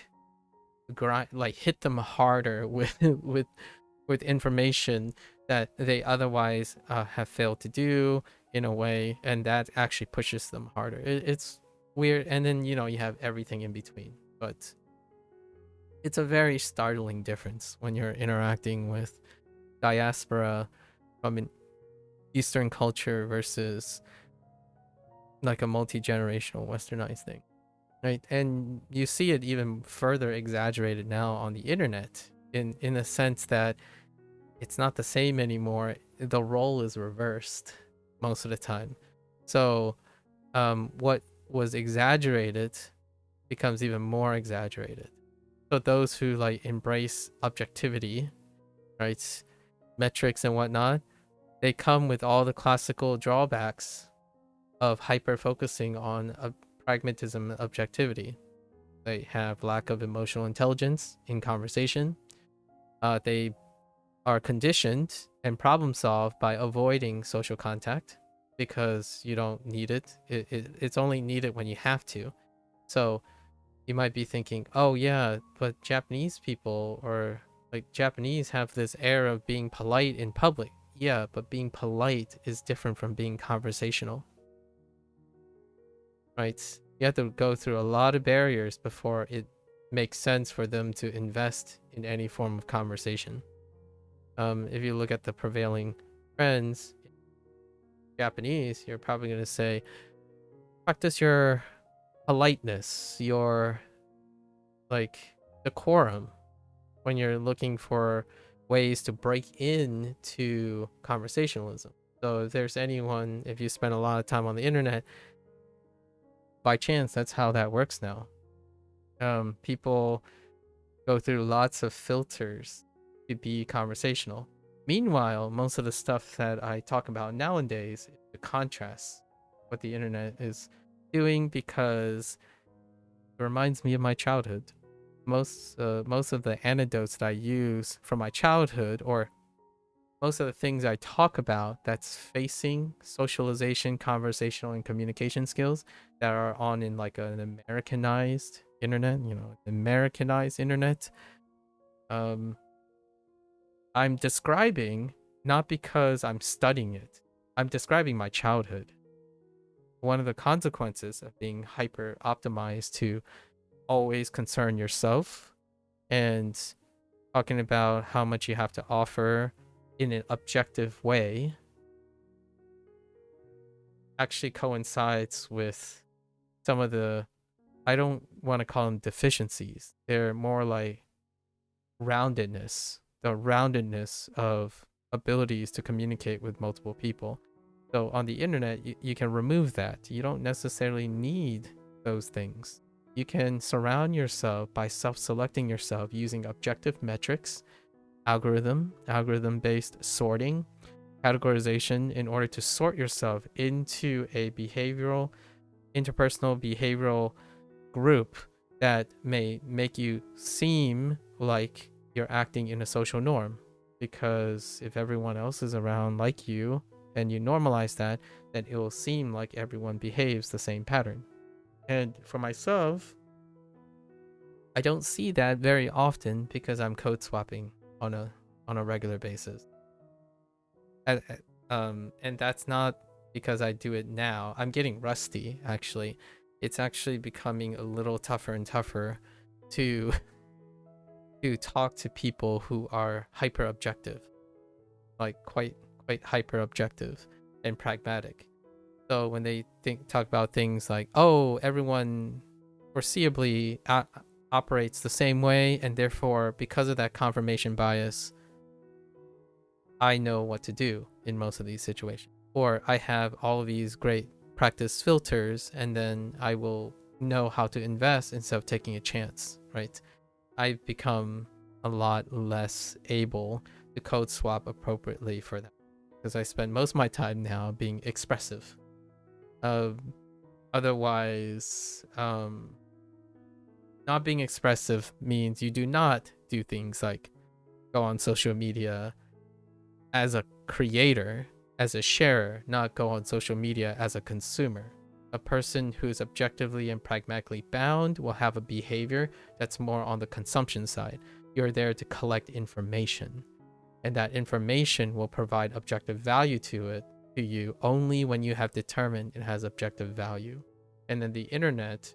grind, like hit them harder with with information that they otherwise have failed to do in a way, and that actually pushes them harder. It's weird. And then you have everything in between, but it's a very startling difference when you're interacting with diaspora from an Eastern culture versus like a multi-generational westernized thing, right? And you see it even further exaggerated now on the internet, in a sense that it's not the same anymore. The role is reversed most of the time. So what was exaggerated becomes even more exaggerated. So those who like embrace objectivity, right, metrics and whatnot, they come with all the classical drawbacks of hyper focusing on pragmatism and objectivity. They have lack of emotional intelligence in conversation. They are conditioned and problem solve by avoiding social contact because you don't need it. It's only needed when you have to. So you might be thinking, oh yeah, but Japanese people, or like Japanese, have this air of being polite in public. Yeah, but being polite is different from being conversational, right? You have to go through a lot of barriers before it makes sense for them to invest in any form of conversation. If you look at the prevailing trends in Japanese, you're probably going to say, practice your politeness, your like decorum when you're looking for ways to break into conversationalism. So if there's anyone, if you spend a lot of time on the internet, by chance, that's how that works now. People go through lots of filters to be conversational. Meanwhile, most of the stuff that I talk about nowadays is the contrast what the internet is doing, because it reminds me of my childhood. Most of the anecdotes that I use from my childhood, or most of the things I talk about that's facing socialization, conversational, and communication skills that are on in like an Americanized internet, Americanized internet. I'm describing not because I'm studying it. I'm describing my childhood. One of the consequences of being hyper optimized to always concern yourself and talking about how much you have to offer in an objective way actually coincides with some of the, I don't want to call them deficiencies. They're more like roundedness, the roundedness of abilities to communicate with multiple people. So on the internet, you can remove that. You don't necessarily need those things. You can surround yourself by self-selecting yourself using objective metrics, algorithm-based sorting, categorization in order to sort yourself into a interpersonal behavioral group that may make you seem like you're acting in a social norm. Because if everyone else is around like you and you normalize that, then it will seem like everyone behaves the same pattern. And for myself, I don't see that very often because I'm code swapping on a regular basis. And that's not because I do it now. I'm getting rusty, actually. It's actually becoming a little tougher and tougher to talk to people who are hyper objective, like quite hyper objective and pragmatic. So when they talk about things like, oh, everyone foreseeably operates the same way, and therefore because of that confirmation bias, I know what to do in most of these situations. Or I have all of these great practice filters, and then I will know how to invest instead of taking a chance, right? I've become a lot less able to code swap appropriately for that because I spend most of my time now being expressive. Otherwise, not being expressive means you do not do things like go on social media as a creator, as a sharer, not go on social media as a consumer. A person who's objectively and pragmatically bound will have a behavior that's more on the consumption side. You're there to collect information, and that information will provide objective value to you only when you have determined it has objective value. And then the internet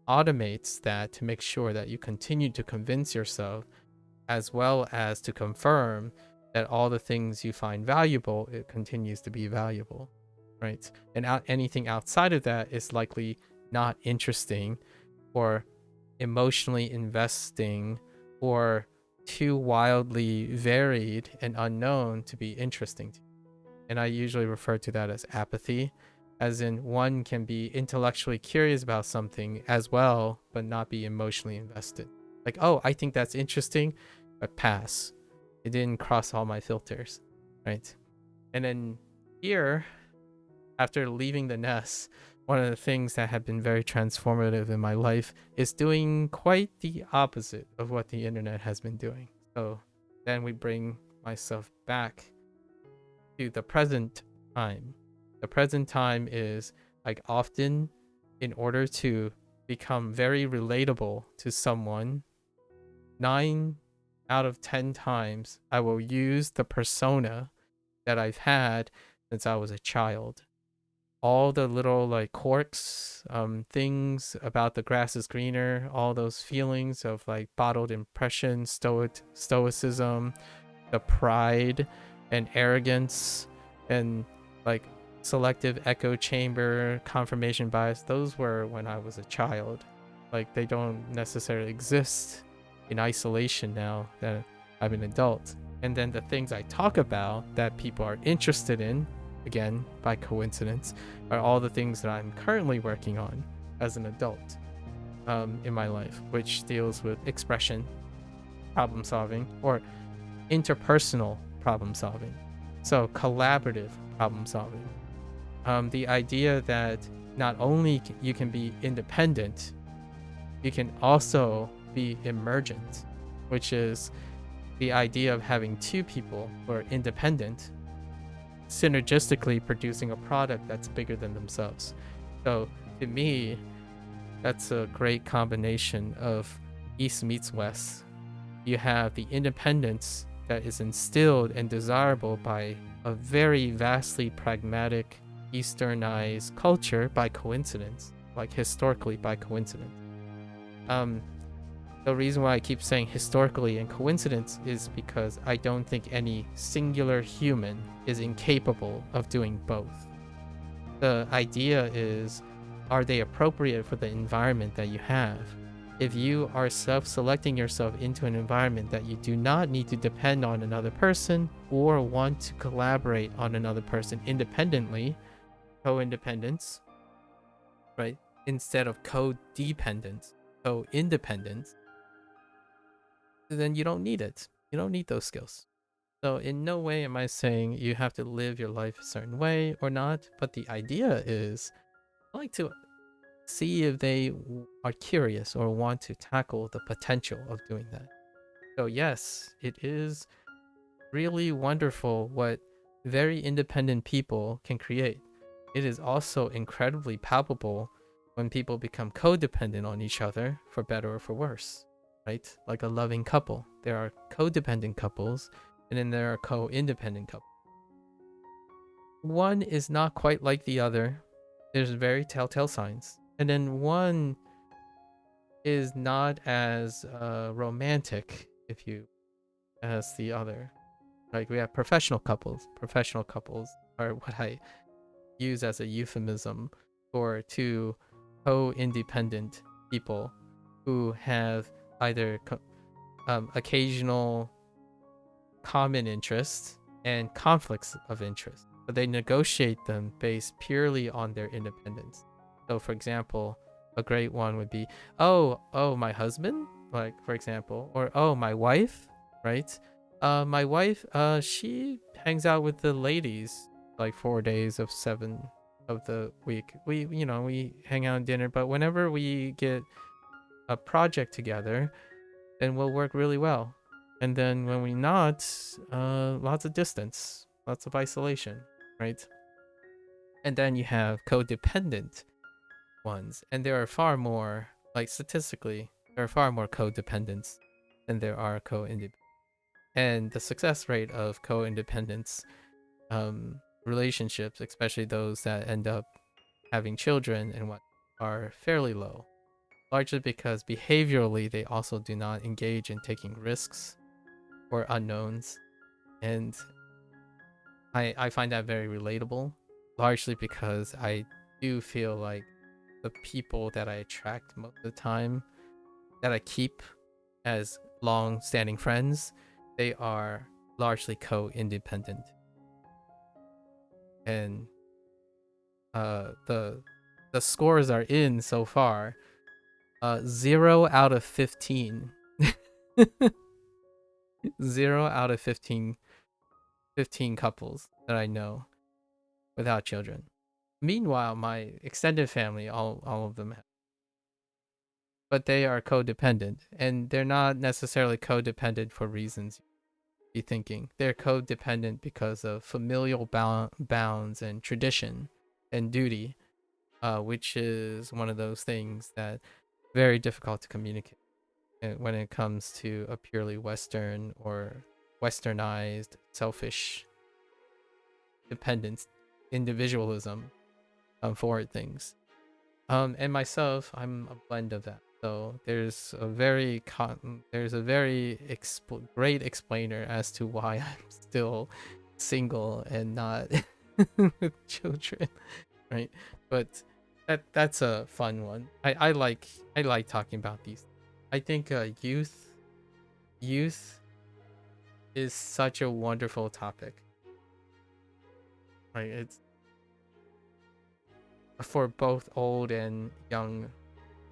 automates that to make sure that you continue to convince yourself, as well as to confirm that all the things you find valuable, it continues to be valuable, right? And anything outside of that is likely not interesting or emotionally investing or too wildly varied and unknown to be interesting to you. And I usually refer to that as apathy, as in one can be intellectually curious about something as well, but not be emotionally invested. Like, oh, I think that's interesting, but pass. It didn't cross all my filters, right? And then here, after leaving the nest, one of the things that have been very transformative in my life is doing quite the opposite of what the internet has been doing. So then we bring myself back to the present time. The present time is like often, in order to become very relatable to someone, 9 out of 10 times I will use the persona that I've had since I was a child. All the little like quirks, things about the grass is greener, all those feelings of like bottled impression, stoicism, the pride and arrogance, and like selective echo chamber, confirmation bias, those were when I was a child. Like they don't necessarily exist in isolation now that I'm an adult. And then the things I talk about that people are interested in, again by coincidence, are all the things that I'm currently working on as an adult in my life, which deals with expression, problem solving, or interpersonal problem solving. So collaborative problem solving. The idea that not only you can be independent, you can also be emergent, which is the idea of having two people who are independent synergistically producing a product that's bigger than themselves. So to me, that's a great combination of East meets West. You have the independence that is instilled and desirable by a very vastly pragmatic Easternized culture by coincidence, like historically by coincidence. The reason why I keep saying historically and coincidence is because I don't think any singular human is incapable of doing both. The idea is, are they appropriate for the environment that you have? If you are self-selecting yourself into an environment that you do not need to depend on another person or want to collaborate on another person independently, co-independence, right? instead of codependent, co-independent, then you don't need it. You don't need those skills. So in no way am I saying you have to live your life a certain way or not, but the idea is I like to see if they are curious or want to tackle the potential of doing that. So yes, it is really wonderful what very independent people can create. It is also incredibly palpable when people become codependent on each other, for better or for worse, right? Like a loving couple. There are codependent couples, and then there are co-independent couples. One is not quite like the other. There's very telltale signs. And then one is not as romantic, if you, as the other. Like we have professional couples. Professional couples are what I use as a euphemism for two co-independent people who have either occasional common interests and conflicts of interest, but they negotiate them based purely on their independence. So for example, a great one would be, oh, my husband, like for example, or oh, my wife, right? My wife, she hangs out with the ladies like 4 days of 7 of the week. We hang out and dinner, but whenever we get a project together, then we'll work really well. And then when we not, lots of distance, lots of isolation, right? And then you have codependent ones, and there are far more, like statistically, there are far more codependents than there are co-independent. And the success rate of co-independence relationships, especially those that end up having children and what, are fairly low, largely because behaviorally they also do not engage in taking risks or unknowns. And I find that very relatable, largely because I do feel like the people that I attract most of the time, that I keep as long-standing friends, they are largely co-independent. And the scores are in so far. 0 out of 15. 0 out of 15 couples that I know without children. Meanwhile, my extended family, all of them have, but they are codependent, and they're not necessarily codependent for reasons you're thinking. They're codependent because of familial bounds and tradition and duty, which is one of those things that very difficult to communicate when it comes to a purely Western or westernized, selfish dependence, individualism forward things. And myself, I'm a blend of that. So there's a very great explainer as to why I'm still single and not with children, right? But that's a fun one. I like talking about these. I think youth is such a wonderful topic. Right, it's for both old and young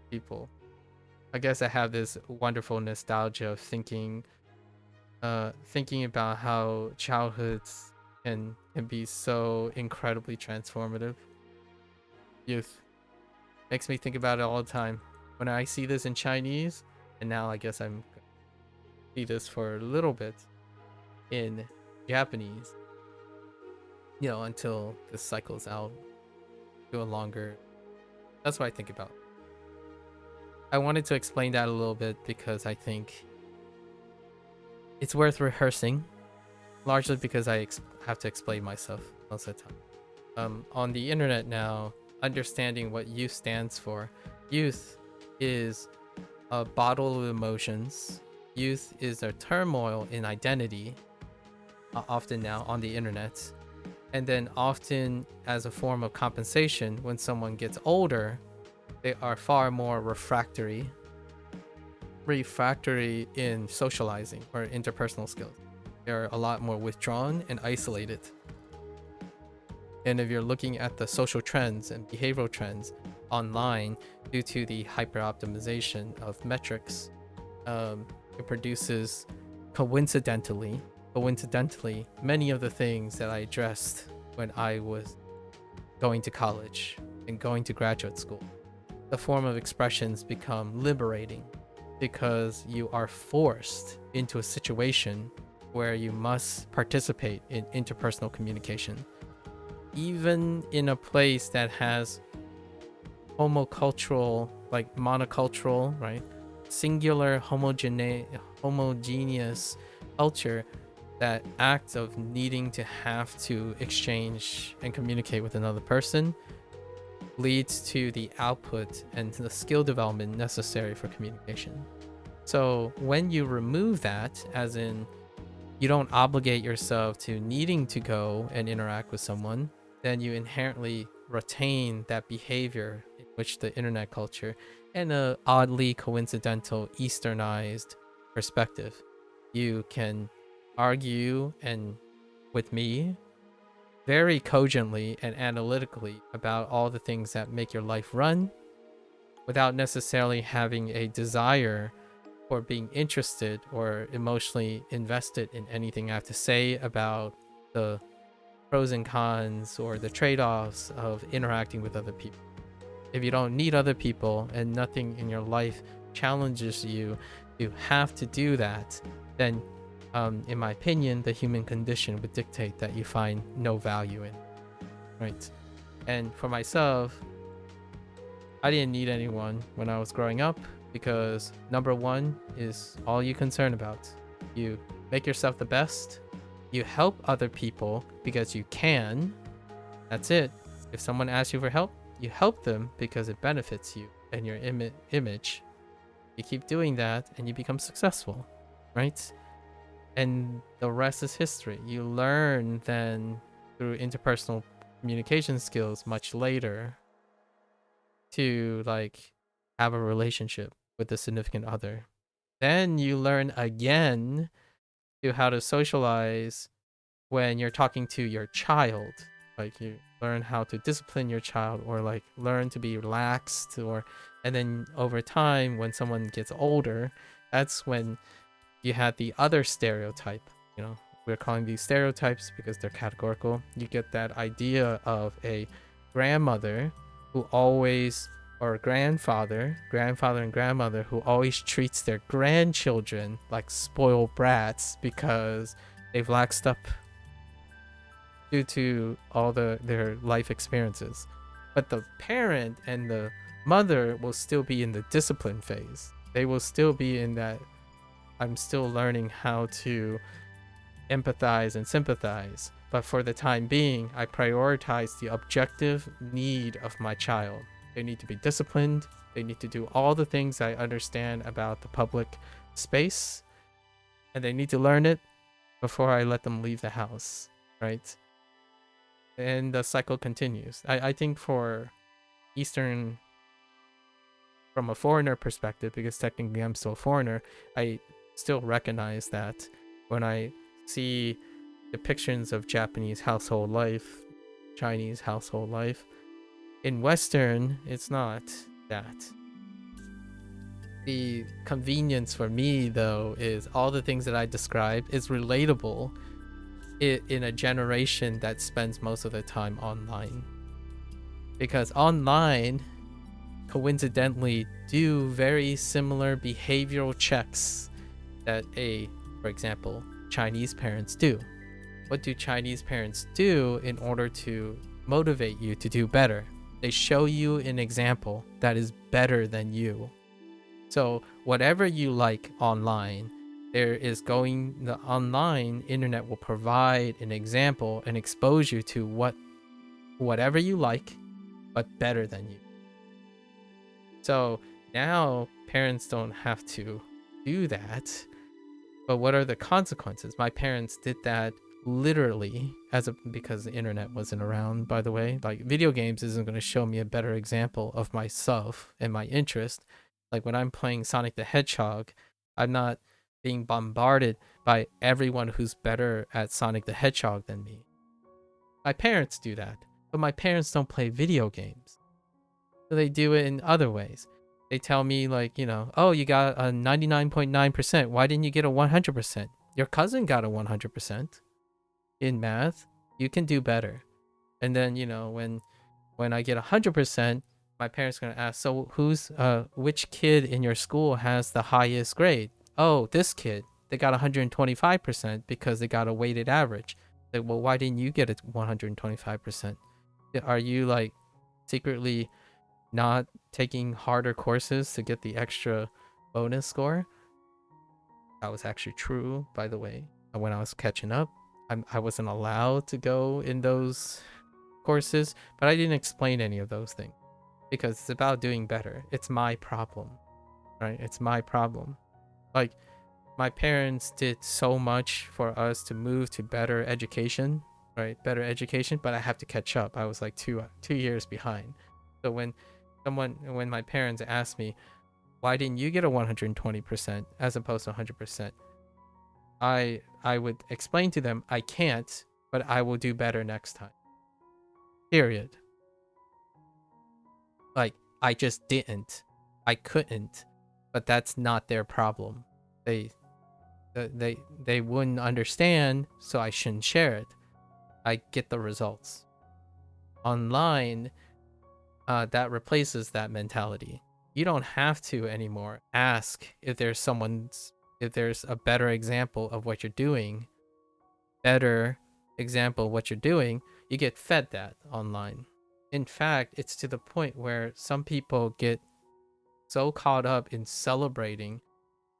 people. I guess I have this wonderful nostalgia of thinking about how childhoods can be so incredibly transformative. Youth makes me think about it all the time. When I see this in Chinese, and now I guess I'm see this for a little bit in Japanese, until this cycles out to a longer. That's what I think about. I wanted to explain that a little bit because I think it's worth rehearsing, largely because I have to explain myself most of the time. On the internet now, understanding what youth stands for. Youth is a bottle of emotions. Youth is a turmoil in identity, often now on the internet. And then often as a form of compensation, when someone gets older, they are far more refractory in socializing or interpersonal skills. They're a lot more withdrawn and isolated. And if you're looking at the social trends and behavioral trends, online due to the hyper optimization of metrics. It produces coincidentally many of the things that I addressed when I was going to college and going to graduate school. The form of expressions become liberating because you are forced into a situation where you must participate in interpersonal communication. Even in a place that has homocultural, like monocultural, right? Singular homogeneous culture, that act of needing to have to exchange and communicate with another person leads to the output and to the skill development necessary for communication. So when you remove that, as in you don't obligate yourself to needing to go and interact with someone, then you inherently retain that behavior in which the internet culture and a oddly coincidental easternized perspective. You can argue and with me very cogently and analytically about all the things that make your life run without necessarily having a desire or being interested or emotionally invested in anything I have to say about the pros and cons or the trade-offs of interacting with other people. If you don't need other people and nothing in your life challenges you to have to do that, then in my opinion, the human condition would dictate that you find no value in it, right? And for myself, I didn't need anyone when I was growing up because number one is all you concern about. You make yourself the best. You help other people because you can. That's it. If someone asks you for help, you help them because it benefits you and your image. You keep doing that and you become successful, right? And the rest is history. You learn then through interpersonal communication skills much later to like have a relationship with a significant other. Then you learn again to how to socialize when you're talking to your child. Like you learn how to discipline your child or like learn to be relaxed, or and then over time when someone gets older, that's when you had the other stereotype. You know, we're calling these stereotypes because they're categorical. You get that idea of a grandmother who always, or grandfather and grandmother who always treats their grandchildren like spoiled brats because they've laxed up due to all their life experiences. But the parent and the mother will still be in the discipline phase. They will still be in that I'm still learning how to empathize and sympathize. But for the time being, I prioritize the objective need of my child. They need to be disciplined. They need to do all the things I understand about the public space. And they need to learn it before I let them leave the house, right? And the cycle continues. I think for Eastern, from a foreigner perspective, because technically I'm still a foreigner, I still recognize that when I see depictions of Japanese household life, Chinese household life, in Western, it's not that. The convenience for me, though, is all the things that I described is relatable in a generation that spends most of their time online. Because online, coincidentally, do very similar behavioral checks that for example, Chinese parents do. What do Chinese parents do in order to motivate you to do better? They show you an example that is better than you. So whatever you like online, the online internet will provide an example and expose you to whatever you like, but better than you. So now parents don't have to do that. But what are the consequences? My parents did that literally because the internet wasn't around, by the way. Like video games isn't going to show me a better example of myself and my interest. Like when I'm playing Sonic the Hedgehog, I'm not being bombarded by everyone who's better at Sonic the Hedgehog than me. My parents do that, but my parents don't play video games. So they do it in other ways. They tell me like, oh, you got a 99.9%. Why didn't you get a 100%? Your cousin got a 100% in math. You can do better. And then, when I get 100%, my parents are going to ask, so which kid in your school has the highest grade? Oh, this kid. They got 125% because they got a weighted average. Like, well, why didn't you get a 125%? Are you like secretly not taking harder courses to get the extra bonus score? That was actually true, by the way. When I was catching up, I wasn't allowed to go in those courses, but I didn't explain any of those things because it's about doing better. It's my problem, right? It's my problem. Like, my parents did so much for us to move to better education, right? Better education, but I have to catch up. I was like two years behind. So when my parents asked me, why didn't you get a 120% as opposed to 100%? I would explain to them, I can't, but I will do better next time. Period. Like, I just didn't. I couldn't. But that's not their problem. They wouldn't understand, so I shouldn't share it. I get the results. Online, that replaces that mentality. You don't have to anymore ask if there's a better example of what you're doing. You get fed that online. In fact, it's to the point where some people get so caught up in celebrating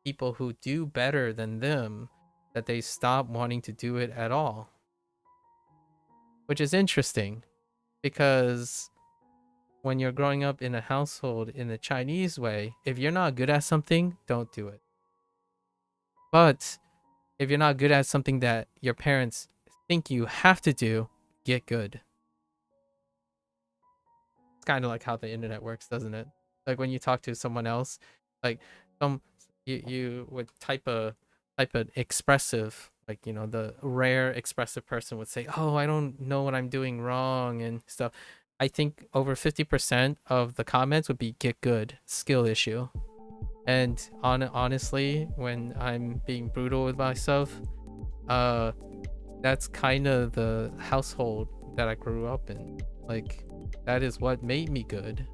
people who do better than them that they stop wanting to do it at all. Which is interesting because when you're growing up in a household in the Chinese way, if you're not good at something, don't do it. But if you're not good at something that your parents think you have to do, get good. It's kind of like how the internet works, doesn't it? Like when you talk to someone else, like you would type an expressive, like, the rare expressive person would say, oh, I don't know what I'm doing wrong and stuff. I think over 50% of the comments would be get good, skill issue. And honestly, when I'm being brutal with myself, that's kind of the household that I grew up in. Like, that is what made me good.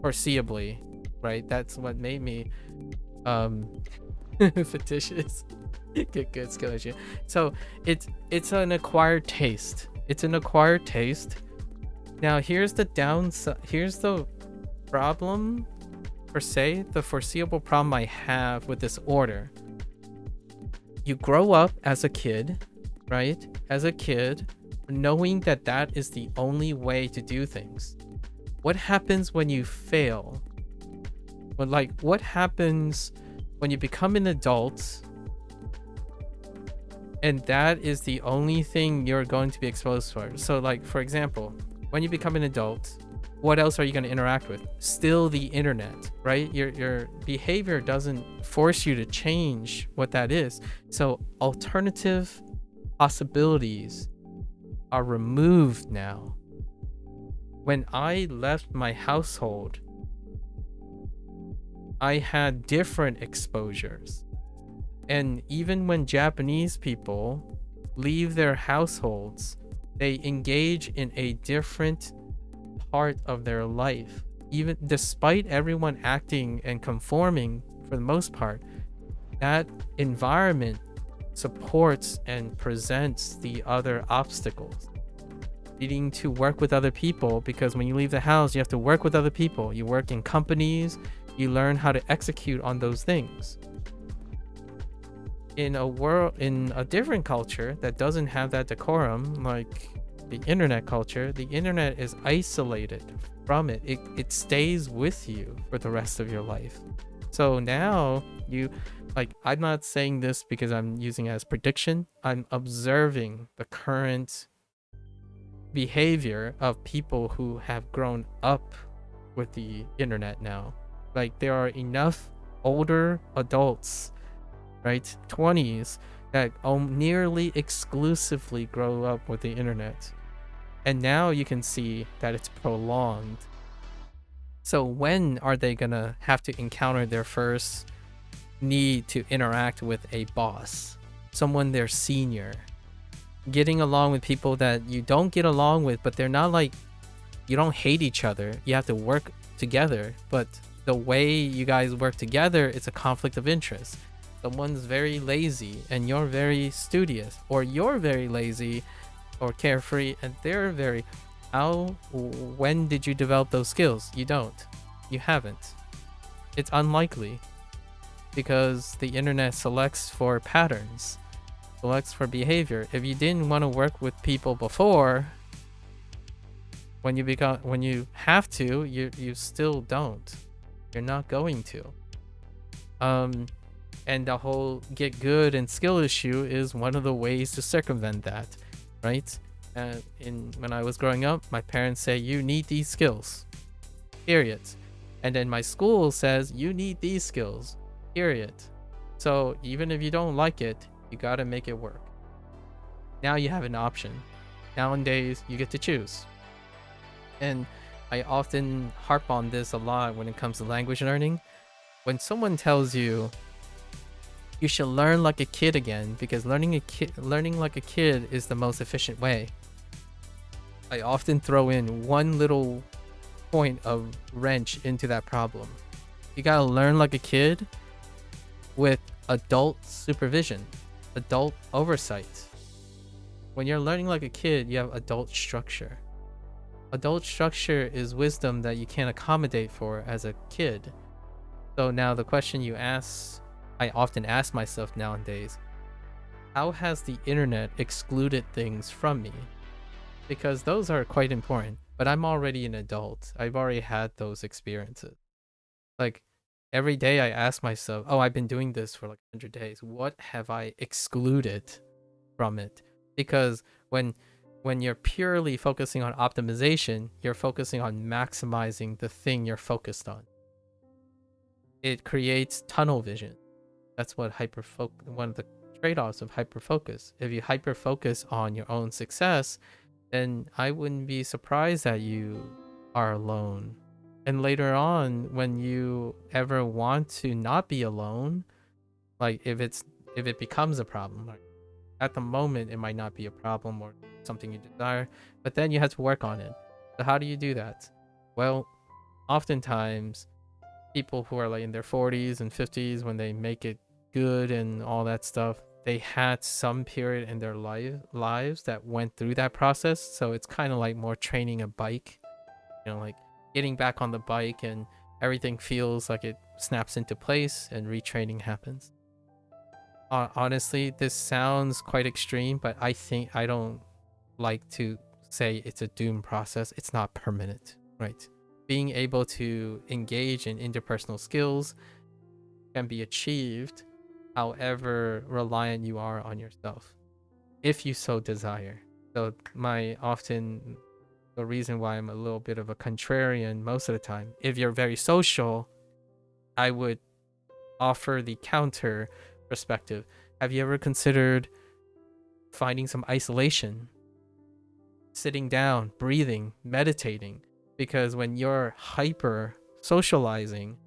Foreseeably, right? That's what made me fictitious. Get good, skill issue. So it's an acquired taste. It's an acquired taste. Now here's the downside. Here's the problem, per se, the foreseeable problem I have with this order. You grow up as a kid, right? As a kid, knowing that that is the only way to do things. What happens when you fail? What happens when you become an adult and that is the only thing you're going to be exposed for? So like, for example, when you become an adult, what else are you going to interact with? Still the internet, right? Your behavior doesn't force you to change what that is. So alternative possibilities are removed now. When I left my household, I had different exposures. And even when Japanese people leave their households, they engage in a different part of their life. Even despite everyone acting and conforming for the most part, that environment supports and presents the other obstacles. Needing to work with other people, because when you leave the house, you have to work with other people. You work in companies, you learn how to execute on those things. In a different culture that doesn't have that decorum, like the internet culture, the internet is isolated from it. It stays with you for the rest of your life. So now I'm not saying this because I'm using it as prediction. I'm observing the current behavior of people who have grown up with the internet now. Like, there are enough older adults, right, 20s, that nearly exclusively grow up with the internet. And now you can see that it's prolonged. So when are they gonna have to encounter their first need to interact with a boss, someone they're senior, getting along with people that you don't get along with, but they're not like, you don't hate each other, you have to work together, but the way you guys work together, it's a conflict of interest. Someone's very lazy and you're very studious, or you're very lazy or carefree and they're very, when did you develop those skills? You don't. You haven't. It's unlikely, because the internet selects for patterns, selects for behavior. If you didn't want to work with people before, when you have to, you still don't. You're not going to. And the whole get good and skill issue is one of the ways to circumvent that, right? When I was growing up, my parents say you need these skills, period. And then my school says you need these skills, period. So even if you don't like it, you gotta make it work. Now you have an option. Nowadays, you get to choose. And I often harp on this a lot when it comes to language learning. When someone tells you you should learn like a kid again because learning like a kid is the most efficient way, I often throw in one little point of wrench into that problem. You gotta learn like a kid with adult supervision, adult oversight. When you're learning like a kid, you have adult structure. Adult structure is wisdom that you can't accommodate for as a kid. So now the question I often ask myself nowadays, how has the internet excluded things from me? Because those are quite important, but I'm already an adult. I've already had those experiences. Like every day I ask myself, oh, I've been doing this for like 100 days. What have I excluded from it? Because when you're purely focusing on optimization, you're focusing on maximizing the thing you're focused on. It creates tunnel vision. That's what one of the trade-offs of hyperfocus. If you hyperfocus on your own success, then I wouldn't be surprised that you are alone. And later on, when you ever want to not be alone, like if it becomes a problem, like at the moment it might not be a problem or something you desire, but then you have to work on it. So how do you do that? Well, oftentimes people who are like in their 40s and 50s, when they make it good and all that stuff, they had some period in their lives that went through that process. So it's kind of like more training a bike, like getting back on the bike and everything feels like it snaps into place and retraining happens. Honestly, this sounds quite extreme, but I don't like to say it's a doom process. It's not permanent, right? Being able to engage in interpersonal skills can be achieved however reliant you are on yourself, if you so desire. So the reason why I'm a little bit of a contrarian most of the time, if you're very social, I would offer the counter perspective. Have you ever considered finding some isolation, sitting down, breathing, meditating? Because when you're hyper socializing,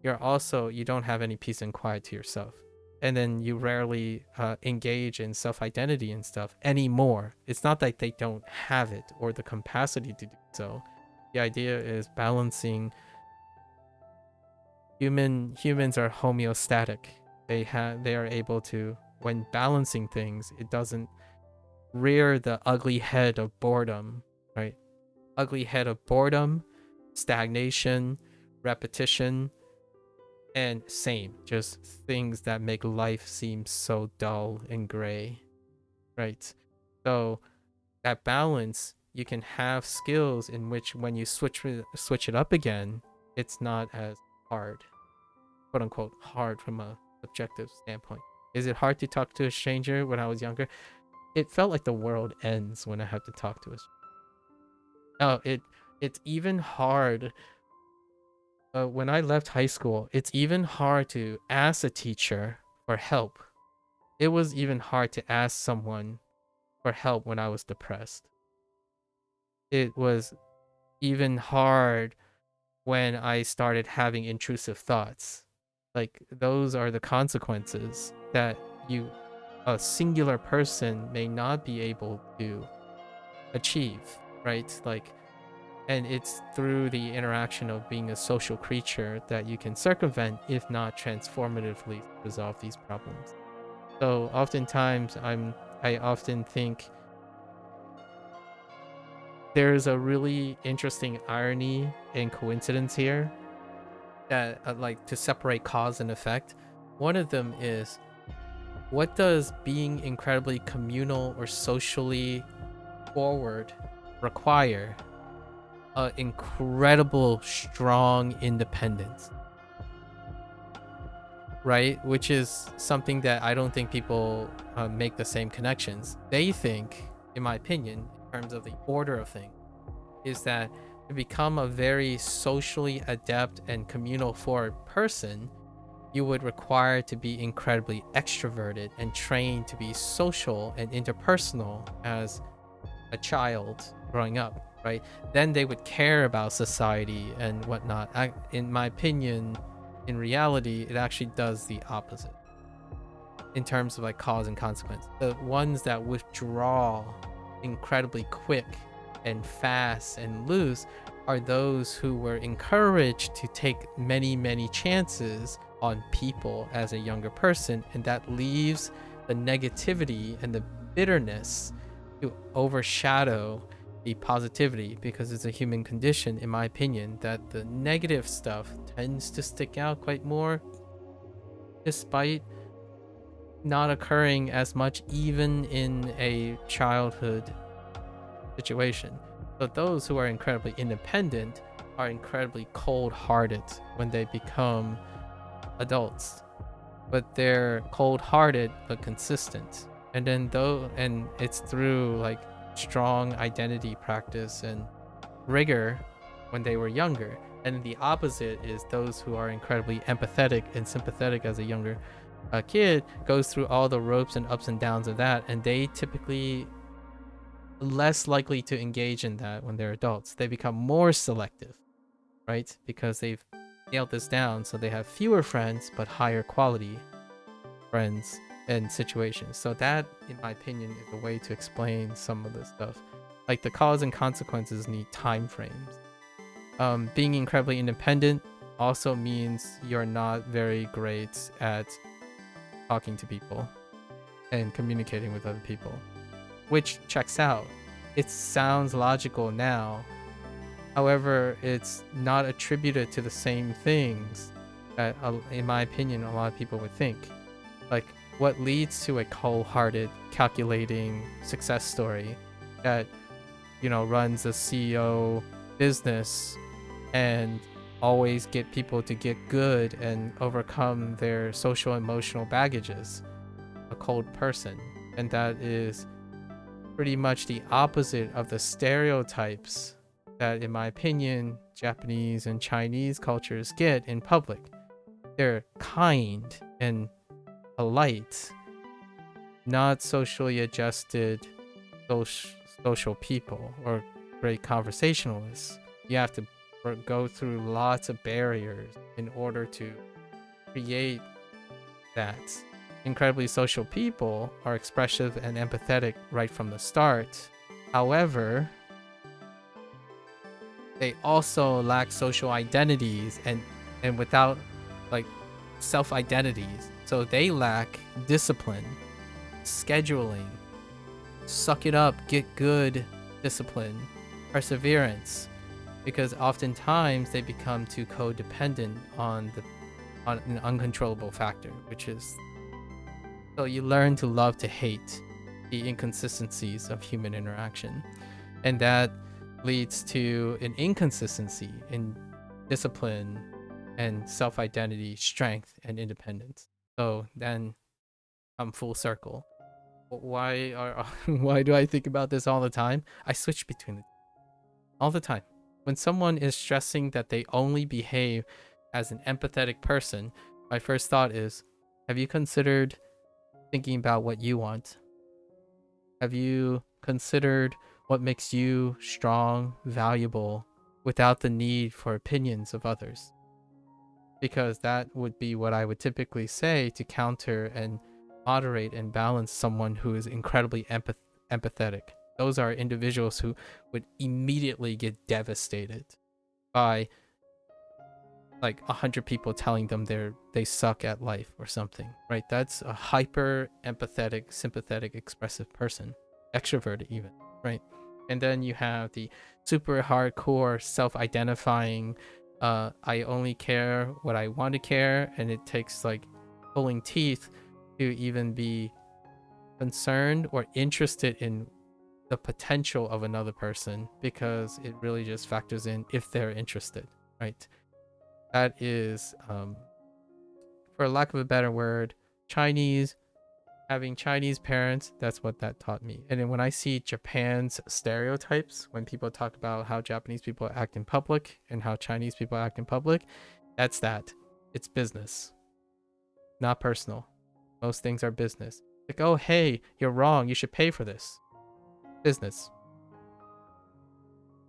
you don't have any peace and quiet to yourself, and then you rarely engage in self-identity and stuff anymore. It's not that they don't have it or the capacity to do so. The idea is balancing. Humans are homeostatic. They are able to, when balancing things, it doesn't rear the ugly head of boredom, right? Ugly head of boredom, stagnation, repetition, and just things that make life seem so dull and gray, right? So that balance, you can have skills in which when you switch it up again, it's not as hard, quote unquote hard from a subjective standpoint. Is it hard to talk to a stranger? When I was younger, it felt like the world ends when I have to talk to a stranger. It's even hard. When I left high school, it's even hard to ask a teacher for help. It was even hard to ask someone for help when I was depressed. it was even hard when I started having intrusive thoughts. Like, those are the consequences that a singular person may not be able to achieve, right? Like, and it's through the interaction of being a social creature that you can circumvent, if not transformatively resolve these problems. So oftentimes I often think there's a really interesting irony and coincidence here that like to separate cause and effect. One of them is, what does being incredibly communal or socially forward require? Incredible strong independence, right? Which is something that I don't think people make the same connections. They think, in my opinion, in terms of the order of things, is that to become a very socially adept and communal forward person, you would require to be incredibly extroverted and trained to be social and interpersonal as a child growing up, right? Then they would care about society and whatnot. In my opinion, in reality, it actually does the opposite in terms of like cause and consequence. The ones that withdraw incredibly quick and fast and loose are those who were encouraged to take many, many chances on people as a younger person, and that leaves the negativity and the bitterness to overshadow the positivity, because it's a human condition, in my opinion, that the negative stuff tends to stick out quite more, despite not occurring as much even in a childhood situation. So those who are incredibly independent are incredibly cold-hearted when they become adults, but they're cold-hearted but consistent. And then and it's through like strong identity practice and rigor when they were younger. And the opposite is those who are incredibly empathetic and sympathetic as a younger kid, goes through all the ropes and ups and downs of that, and they typically less likely to engage in that when they're adults. They become more selective, right? Because they've nailed this down, so they have fewer friends but higher quality friends and situations. So that, in my opinion, is a way to explain some of this stuff. Like, the cause and consequences need time frames. Being incredibly independent also means you're not very great at talking to people and communicating with other people, which checks out. It sounds logical now. However, it's not attributed to the same things that, in my opinion, a lot of people would think. Like, what leads to a cold-hearted, calculating success story that, runs a CEO business and always get people to get good and overcome their social emotional baggages? A cold person. And that is pretty much the opposite of the stereotypes that, in my opinion, Japanese and Chinese cultures get in public. They're kind and polite, not socially adjusted social people or great conversationalists. You have to go through lots of barriers in order to create that. Incredibly social people are expressive and empathetic right from the start. However, they also lack social identities and without like self-identities. So they lack discipline, scheduling, suck it up, get good discipline, perseverance, because oftentimes they become too codependent on an uncontrollable factor, which is, so you learn to love to hate the inconsistencies of human interaction. And that leads to an inconsistency in discipline and self-identity, strength, and independence. So then I'm full circle. Why do I think about this all the time? I switch between the all the time. When someone is stressing that they only behave as an empathetic person, my first thought is, have you considered thinking about what you want? Have you considered what makes you strong, valuable, without the need for opinions of others. Because that would be what I would typically say to counter and moderate and balance someone who is incredibly empathetic. Those are individuals who would immediately get devastated by like 100 people telling them they suck at life or something, right? That's a hyper empathetic, sympathetic, expressive person, extroverted even, right? And then you have the super hardcore self-identifying, I only care what I want to care, and it takes like pulling teeth to even be concerned or interested in the potential of another person, because it really just factors in if they're interested, right? That is, for lack of a better word, Chinese, having Chinese parents. That's what that taught me. And then when I see Japan's stereotypes, when people talk about how Japanese people act in public and how Chinese people act in public, that's that. It's business, not personal. Most things are business. Like, oh, hey, you're wrong. You should pay for this. Business.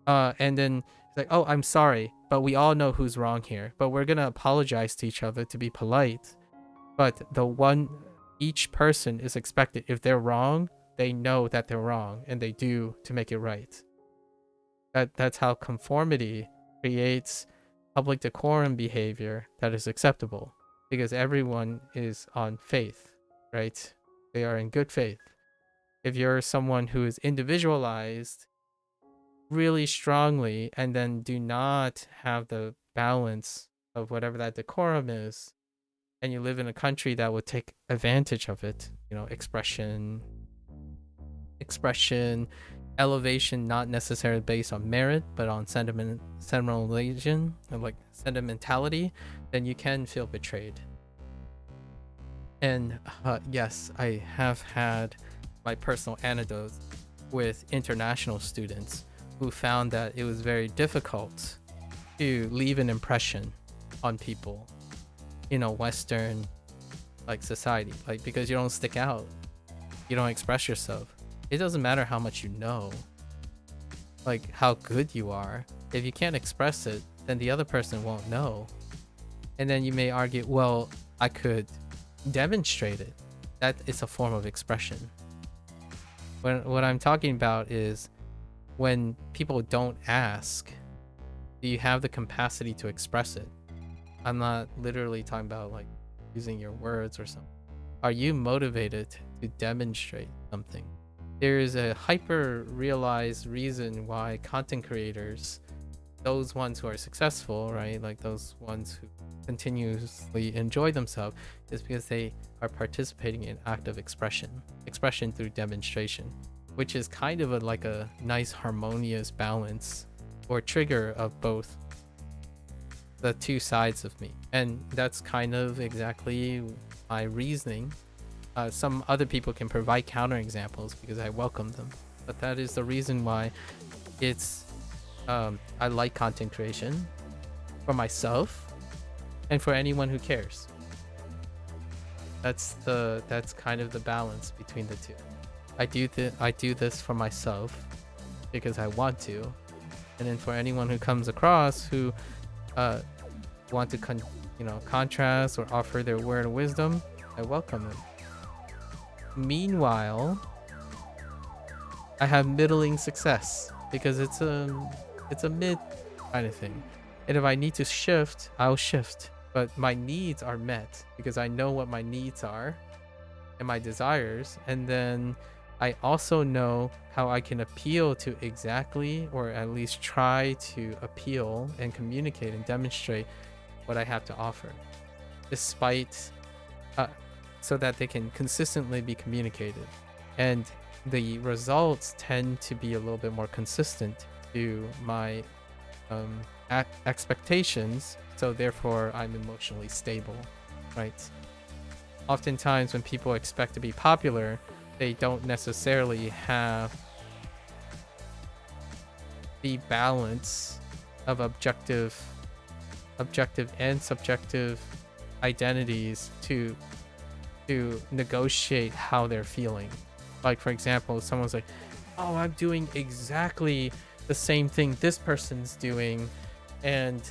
And then it's like, oh, I'm sorry, but we all know who's wrong here. But we're gonna apologize to each other to be polite. But each person is expected, if they're wrong, they know that they're wrong, and they do to make it right. That's how conformity creates public decorum behavior that is acceptable, because everyone is on faith, right? They are in good faith. If you're someone who is individualized really strongly and then do not have the balance of whatever that decorum is, and you live in a country that would take advantage of it, expression, elevation, not necessarily based on merit but on sentimentalization, or like sentimentality, then you can feel betrayed. And yes, I have had my personal anecdotes with international students who found that it was very difficult to leave an impression on people in a Western like society, like, because you don't stick out, you don't express yourself. It doesn't matter how much you know, like how good you are. If you can't express it, then the other person won't know. And then you may argue, well, I could demonstrate it. That is a form of expression. What I'm talking about is when people don't ask, do you have the capacity to express it? I'm not literally talking about like using your words or something. Are you motivated to demonstrate something? There is a hyper realized reason why content creators, those ones who are successful, right, like those ones who continuously enjoy themselves, is because they are participating in active expression through demonstration, which is kind of like a nice harmonious balance or trigger of both the two sides of me. And that's kind of exactly my reasoning. Some other people can provide counter examples because I welcome them, but that is the reason why it's I like content creation for myself and for anyone who cares. That's kind of the balance between the two. I do this for myself because I want to, and then for anyone who comes across who want to contrast or offer their word of wisdom, I welcome them. Meanwhile, I have middling success because it's a mid kind of thing. And if I need to shift, I'll shift. But my needs are met because I know what my needs are and my desires. And then I also know how I can appeal to exactly, or at least try to appeal and communicate and demonstrate what I have to offer, despite so that they can consistently be communicated. And the results tend to be a little bit more consistent to my expectations, so therefore I'm emotionally stable, right? Oftentimes when people expect to be popular, they don't necessarily have the balance of objective and subjective identities to negotiate how they're feeling. Like, for example, someone's like, oh, I'm doing exactly the same thing this person's doing, and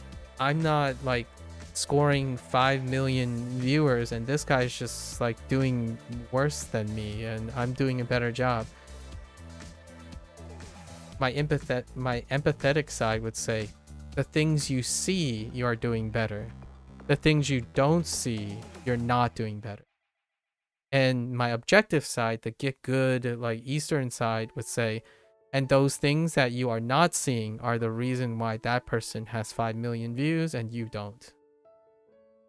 I'm not like scoring 5 million viewers, and this guy's just like doing worse than me, and I'm doing a better job. My empathetic side would say, the things you see, you are doing better. The things you don't see, you're not doing better. And my objective side, the get good, like Eastern side, would say, and those things that you are not seeing are the reason why that person has 5 million views and you don't.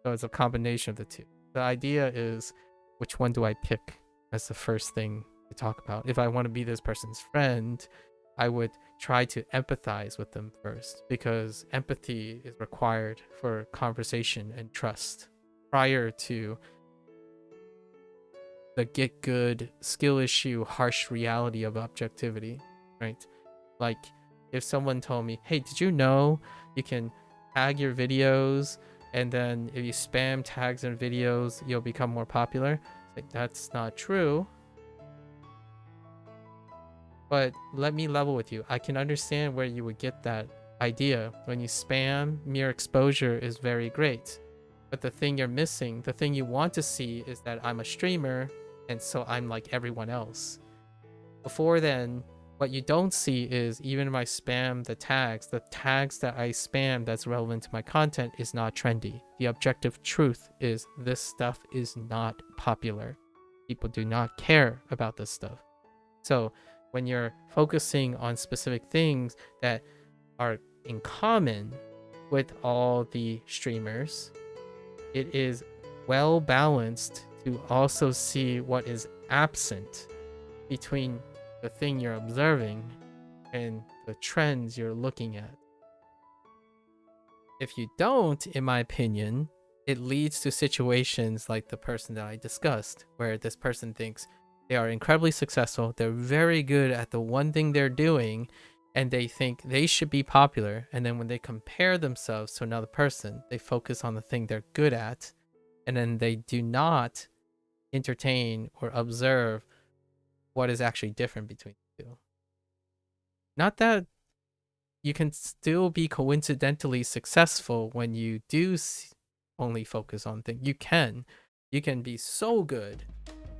So it's a combination of the two. The idea is, which one do I pick as the first thing to talk about? If I want to be this person's friend, I would try to empathize with them first, because empathy is required for conversation and trust prior to the get good skill issue harsh reality of objectivity, right? Like if someone told me, hey, did you know you can tag your videos, and then if you spam tags and videos you'll become more popular? Like, that's not true. But let me level with you. I can understand where you would get that idea. When you spam, mere exposure is very great. But the thing you're missing, the thing you want to see, is that I'm a streamer, and so I'm like everyone else. Before then, what you don't see is, even if I spam the tags that I spam that's relevant to my content is not trendy. The objective truth is this stuff is not popular. People do not care about this stuff. So when you're focusing on specific things that are in common with all the streamers, it is well balanced to also see what is absent between the thing you're observing and the trends you're looking at. If you don't, in my opinion, it leads to situations like the person that I discussed, where this person thinks they are incredibly successful, they're very good at the one thing they're doing, and they think they should be popular. And then when they compare themselves to another person, they focus on the thing they're good at, and then they do not entertain or observe what is actually different between the two. Not that you can still be coincidentally successful when you do only focus on things. You can be so good,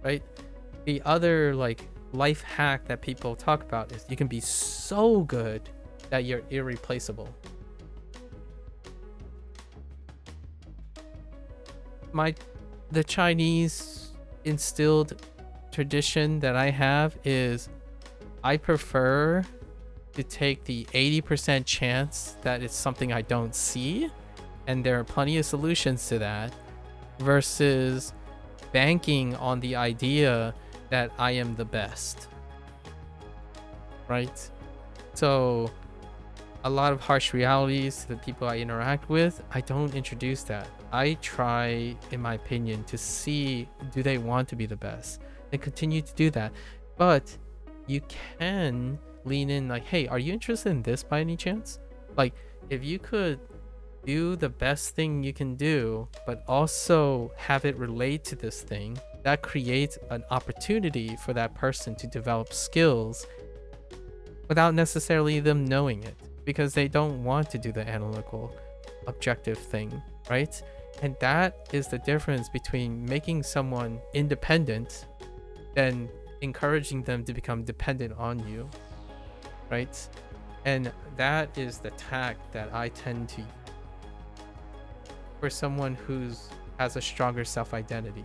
right? The other like life hack that people talk about is you can be so good that you're irreplaceable. The Chinese instilled tradition that I have is I prefer to take the 80% chance that it's something I don't see, and there are plenty of solutions to that, versus banking on the idea that I am the best, right? So a lot of harsh realities to the people I interact with, I don't introduce that. I try, in my opinion, to see, do they want to be the best? And continue to do that. But you can lean in like, hey, are you interested in this by any chance? Like, if you could do the best thing you can do, but also have it relate to this thing, that creates an opportunity for that person to develop skills without necessarily them knowing it, because they don't want to do the analytical, objective thing, right? And that is the difference between making someone independent than encouraging them to become dependent on you, right? And that is the tact that I tend to use for someone has a stronger self-identity.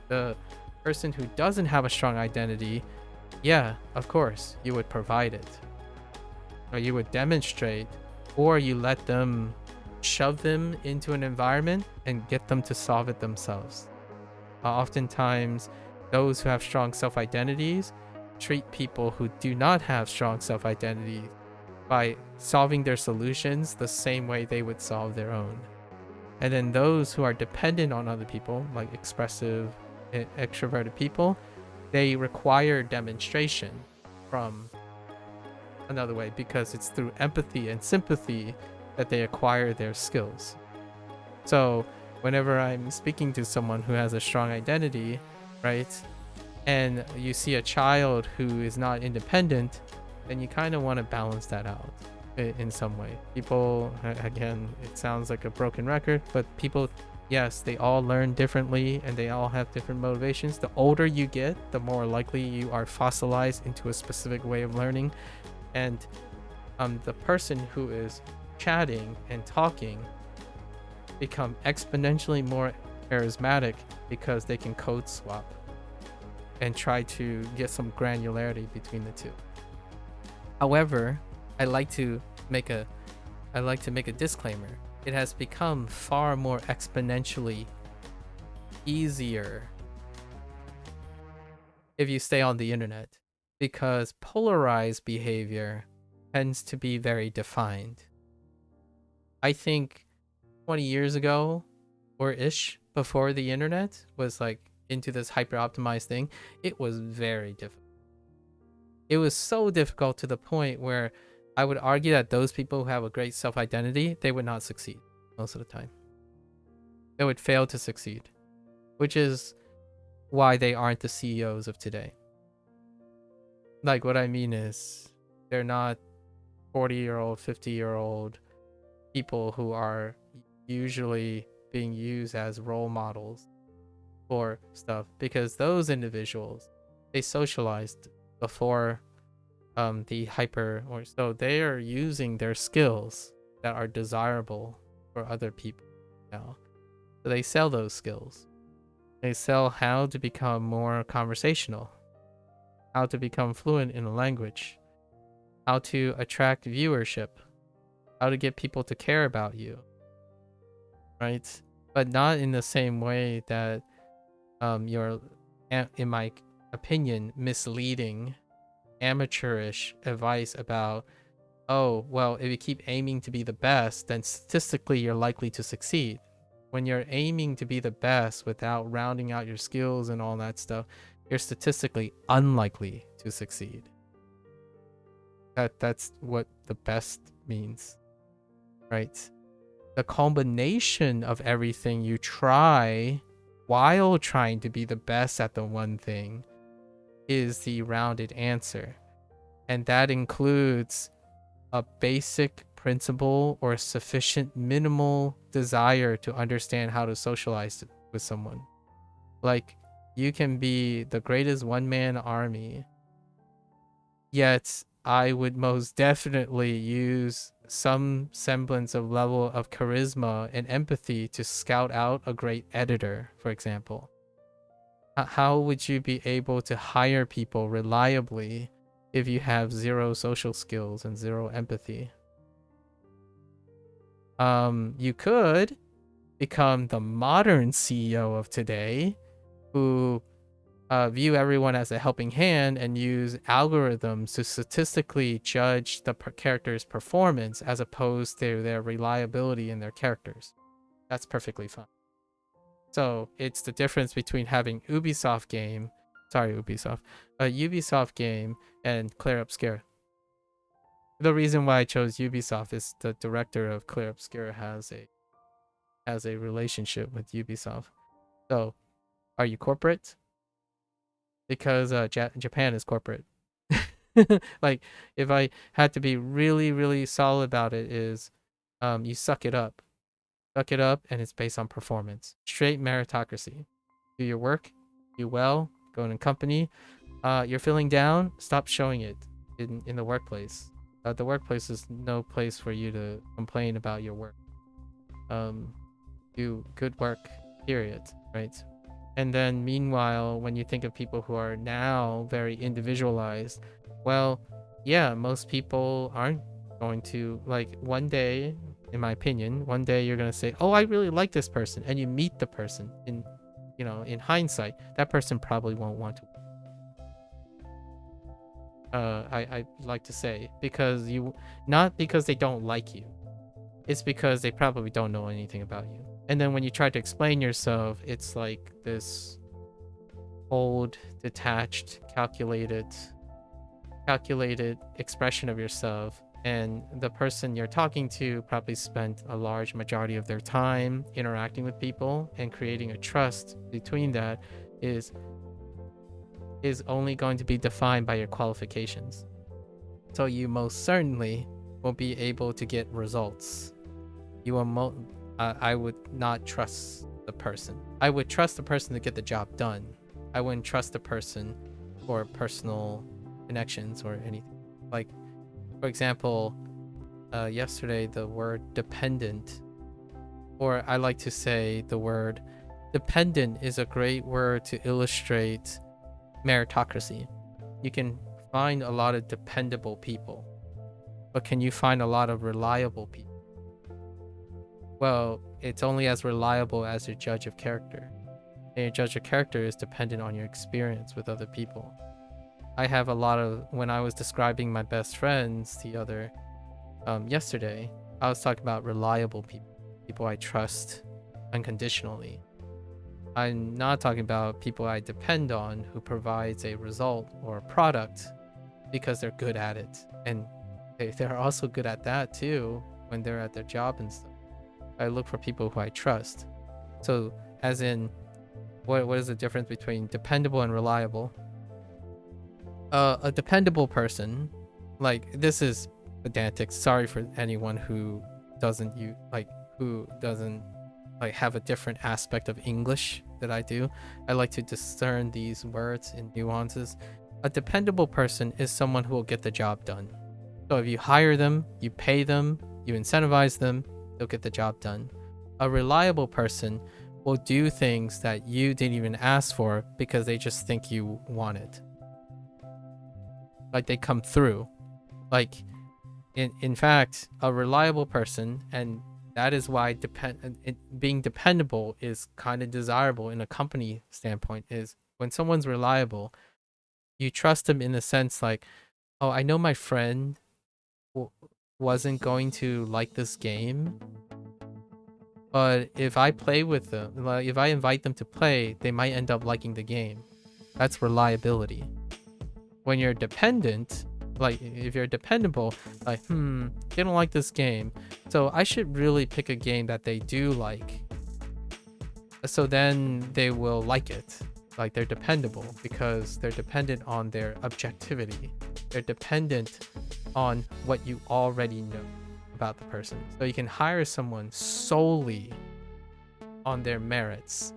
The person who doesn't have a strong identity, yeah, of course, you would provide it, or you would demonstrate, or you let them shove them into an environment and get them to solve it themselves. Oftentimes, those who have strong self-identities treat people who do not have strong self-identity by solving their solutions the same way they would solve their own. And then those who are dependent on other people, like expressive, extroverted people, they require demonstration from another way, because it's through empathy and sympathy that they acquire their skills. So whenever I'm speaking to someone who has a strong identity, right, and you see a child who is not independent, then you kind of want to balance that out in some way. People, again, it sounds like a broken record, but people, yes, they all learn differently and they all have different motivations. The older you get, the more likely you are fossilized into a specific way of learning. And the person who is chatting and talking become exponentially more charismatic because they can code swap and try to get some granularity between the two. However, I like to make a disclaimer. It has become far more exponentially easier if you stay on the internet, because polarized behavior tends to be very defined. I think 20 years ago or ish, before the internet was like into this hyper optimized thing, it was very difficult. It was so difficult to the point where I would argue that those people who have a great self-identity, they would not succeed most of the time. They would fail to succeed, which is why they aren't the CEOs of today. Like, what I mean is, they're not 40-year-old, 50-year-old people who are usually being used as role models for stuff, because those individuals, they socialized before the hyper, or so they are using their skills that are desirable for other people now. So they sell those skills. They sell how to become more conversational, how to become fluent in a language, how to attract viewership, how to get people to care about you, right? But not in the same way that you're, in my opinion, misleading, amateurish advice about, oh, well, if you keep aiming to be the best, then statistically you're likely to succeed. When you're aiming to be the best without rounding out your skills and all that stuff, you're statistically unlikely to succeed. That's what the best means, right? The combination of everything you try while trying to be the best at the one thing is the rounded answer. And that includes a basic principle or sufficient minimal desire to understand how to socialize with someone. Like, you can be the greatest one-man army, yet I would most definitely use some semblance of level of charisma and empathy to scout out a great editor, for example. How would you be able to hire people reliably if you have zero social skills and zero empathy? You could become the modern CEO of today, who view everyone as a helping hand and use algorithms to statistically judge the character's performance as opposed to their reliability in their characters. That's perfectly fine. So it's the difference between having a Ubisoft game and Clair Obscur. The reason why I chose Ubisoft is the director of Clair Obscur has a relationship with Ubisoft. So, are you corporate? Because Japan is corporate. Like, if I had to be really, really solid about it, is you suck it up. Suck it up, and it's based on performance. Straight meritocracy. Do your work, do well, go in a company. You're feeling down, stop showing it in the workplace. The workplace is no place for you to complain about your work. Do good work, period, right? And then meanwhile, when you think of people who are now very individualized, well, yeah, most people aren't going to, like, one day, in my opinion, one day you're going to say, oh, I really like this person. And you meet the person in hindsight, that person probably won't want to. I like to say, because not because they don't like you, it's because they probably don't know anything about you. And then when you try to explain yourself, it's like this cold, detached, calculated expression of yourself. And the person you're talking to probably spent a large majority of their time interacting with people, and creating a trust between that is only going to be defined by your qualifications. So you most certainly will be able to get results. You will I would not trust the person. I would trust the person to get the job done. I wouldn't trust the person for personal connections or anything. Like, for example, yesterday the word dependent, or I like to say the word dependent, is a great word to illustrate meritocracy. You can find a lot of dependable people, but can you find a lot of reliable people? Well, it's only as reliable as your judge of character. And your judge of character is dependent on your experience with other people. I have a lot of, when I was describing my best friends the other yesterday, I was talking about reliable people, people I trust unconditionally. I'm not talking about people I depend on who provides a result or a product because they're good at it. And they're also good at that too when they're at their job and stuff. I look for people who I trust. So as in, what is the difference between dependable and reliable? A dependable person, like, this is pedantic. Sorry for anyone who doesn't have a different aspect of English that I do. I like to discern these words and nuances. A dependable person is someone who will get the job done. So if you hire them, you pay them, you incentivize them, they'll get the job done. A reliable person will do things that you didn't even ask for because they just think you want it. Like, they come through. Like, in fact, a reliable person, and that is why being dependable is kind of desirable in a company standpoint, is when someone's reliable, you trust them in the sense like, oh, I know my friend wasn't going to like this game, but if I play with them, like if I invite them to play, they might end up liking the game. That's reliability. When you're dependent, like if you're dependable, like, they don't like this game, so I should really pick a game that they do like. So then they will like it. Like, they're dependable because they're dependent on their objectivity. They're dependent on what you already know about the person. So you can hire someone solely on their merits,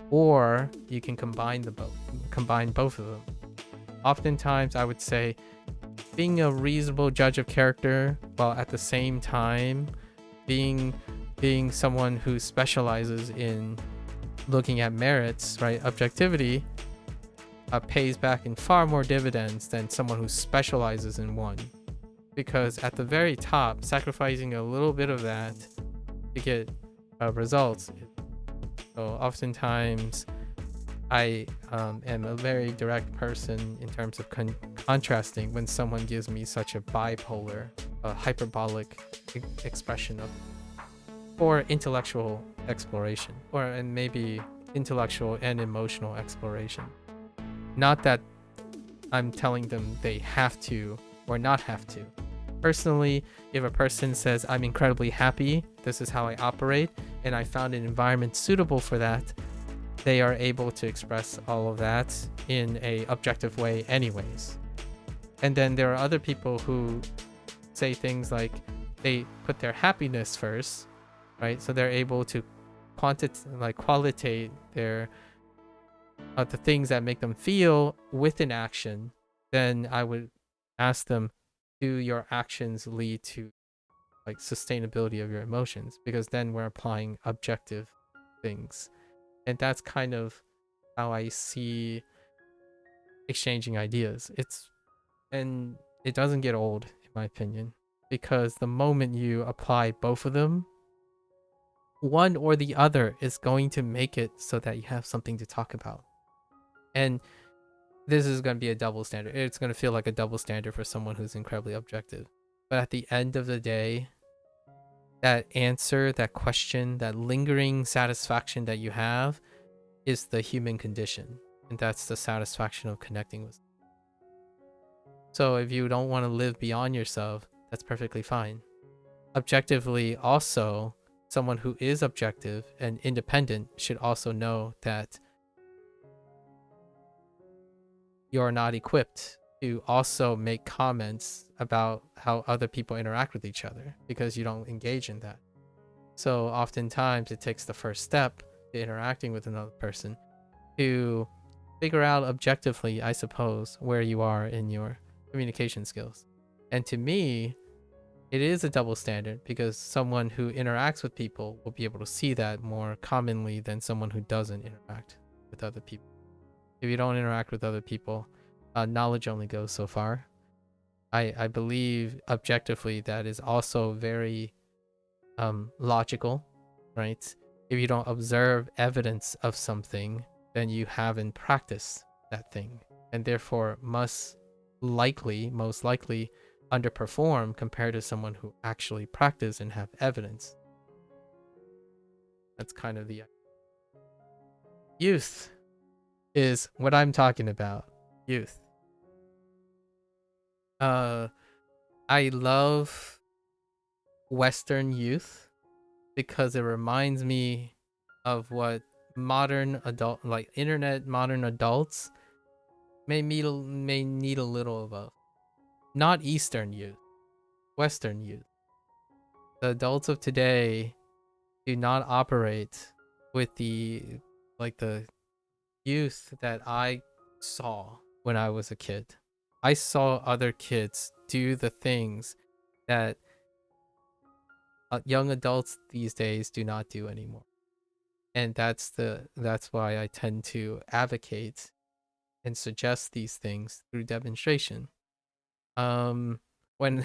or you can combine both of them. Oftentimes, I would say being a reasonable judge of character while at the same time being someone who specializes in looking at merits, right? Objectivity pays back in far more dividends than someone who specializes in one. Because at the very top, sacrificing a little bit of that to get results. So oftentimes, I am a very direct person in terms of contrasting when someone gives me such a bipolar, hyperbolic expression of, or intellectual exploration, and maybe intellectual and emotional exploration. Not that I'm telling them they have to or not have to. Personally, if a person says, I'm incredibly happy, this is how I operate, and I found an environment suitable for that, they are able to express all of that in a objective way anyways. And then there are other people who say things like they put their happiness first, right? So they're able to qualitate their the things that make them feel with an action. Then I would ask them, do your actions lead to like sustainability of your emotions? Because then we're applying objective things. And that's kind of how I see exchanging ideas. And it doesn't get old, in my opinion, because the moment you apply both of them, one or the other is going to make it so that you have something to talk about. And this is going to be a double standard. It's going to feel like a double standard for someone who's incredibly objective. But at the end of the day, that answer, that question, that lingering satisfaction that you have is the human condition. And that's the satisfaction of connecting with. So if you don't want to live beyond yourself, that's perfectly fine. Objectively, also, someone who is objective and independent should also know that you're not equipped to also make comments about how other people interact with each other because you don't engage in that. So oftentimes it takes the first step to interacting with another person to figure out objectively, I suppose, where you are in your communication skills. And to me, it is a double standard because someone who interacts with people will be able to see that more commonly than someone who doesn't interact with other people. If you don't interact with other people, knowledge only goes so far. I believe objectively that is also very logical, right? If you don't observe evidence of something, then you haven't practiced that thing, and therefore most likely underperform compared to someone who actually practice and have evidence. That's kind of the youth is what I'm talking about. Youth. I love Western youth because it reminds me of what modern adult, like internet modern adults may need a little of. Not Eastern youth, Western youth. The adults of today do not operate with the youth that I saw when I was a kid. I saw other kids do the things that young adults these days do not do anymore. And that's why I tend to advocate and suggest these things through demonstration. When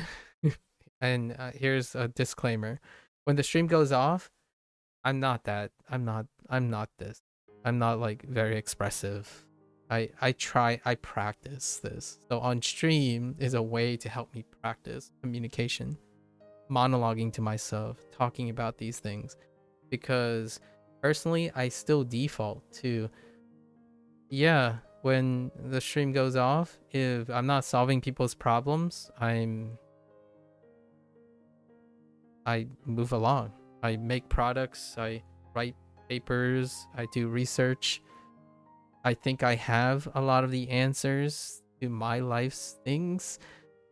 and here's a disclaimer: when the stream goes off, I'm not this. I'm not like very expressive. I practice this. So on stream is a way to help me practice communication, monologuing to myself, talking about these things, because personally I still default to, yeah, when the stream goes off, if I'm not solving people's problems, I move along. I make products, I write papers, I do research. I think I have a lot of the answers to my life's things,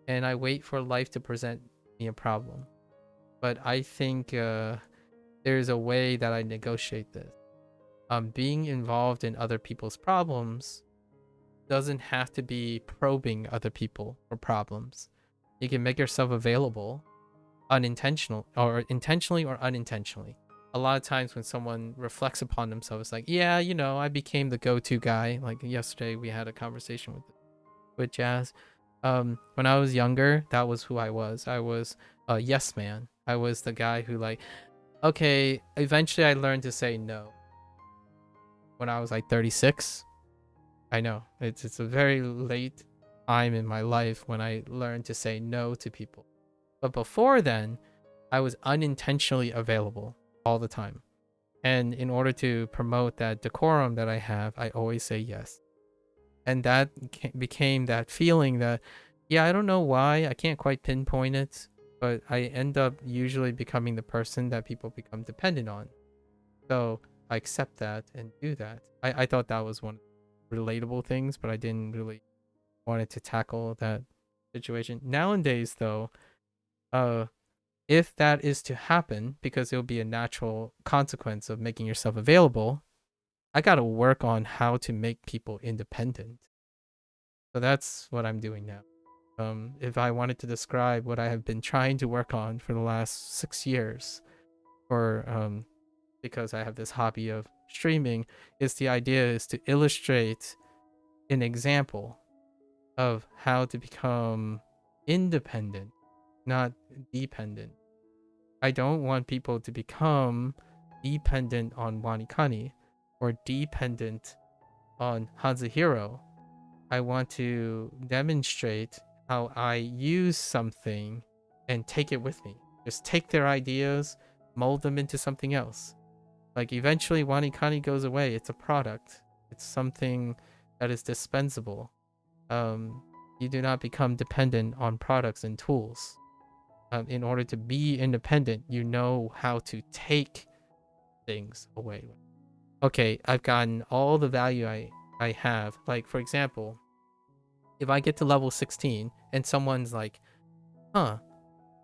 and I wait for life to present me a problem. But I think there's a way that I negotiate this. Being involved in other people's problems doesn't have to be probing other people for problems. You can make yourself available intentionally or unintentionally. A lot of times when someone reflects upon themselves, like, yeah, I became the go-to guy. Like yesterday we had a conversation with Jazz. When I was younger, that was who I was. I was a yes man. I was the guy who, like, okay, eventually I learned to say no. When I was like 36, I know it's a very late time in my life when I learned to say no to people. But before then, I was unintentionally available all the time. And in order to promote that decorum that I have, I always say yes. And that became that feeling that, yeah, I don't know why, I can't quite pinpoint it, but I end up usually becoming the person that people become dependent on. So I accept that and do that. I thought that was one of the relatable things, but I didn't really want to tackle that situation. Nowadays, though, if that is to happen, because it'll be a natural consequence of making yourself available, I gotta work on how to make people independent. So that's what I'm doing now. If I wanted to describe what I have been trying to work on for the last 6 years, or because I have this hobby of streaming, is the idea is to illustrate an example of how to become independent, not dependent. I don't want people to become dependent on WaniKani or dependent on Hanzuhiro. I want to demonstrate how I use something and take it with me. Just take their ideas, mold them into something else. Like eventually WaniKani goes away. It's a product. It's something that is dispensable. You do not become dependent on products and tools. In order to be independent, you know how to take things away. Okay, I've gotten all the value I have. Like, for example, If I get to level 16 and someone's like, huh,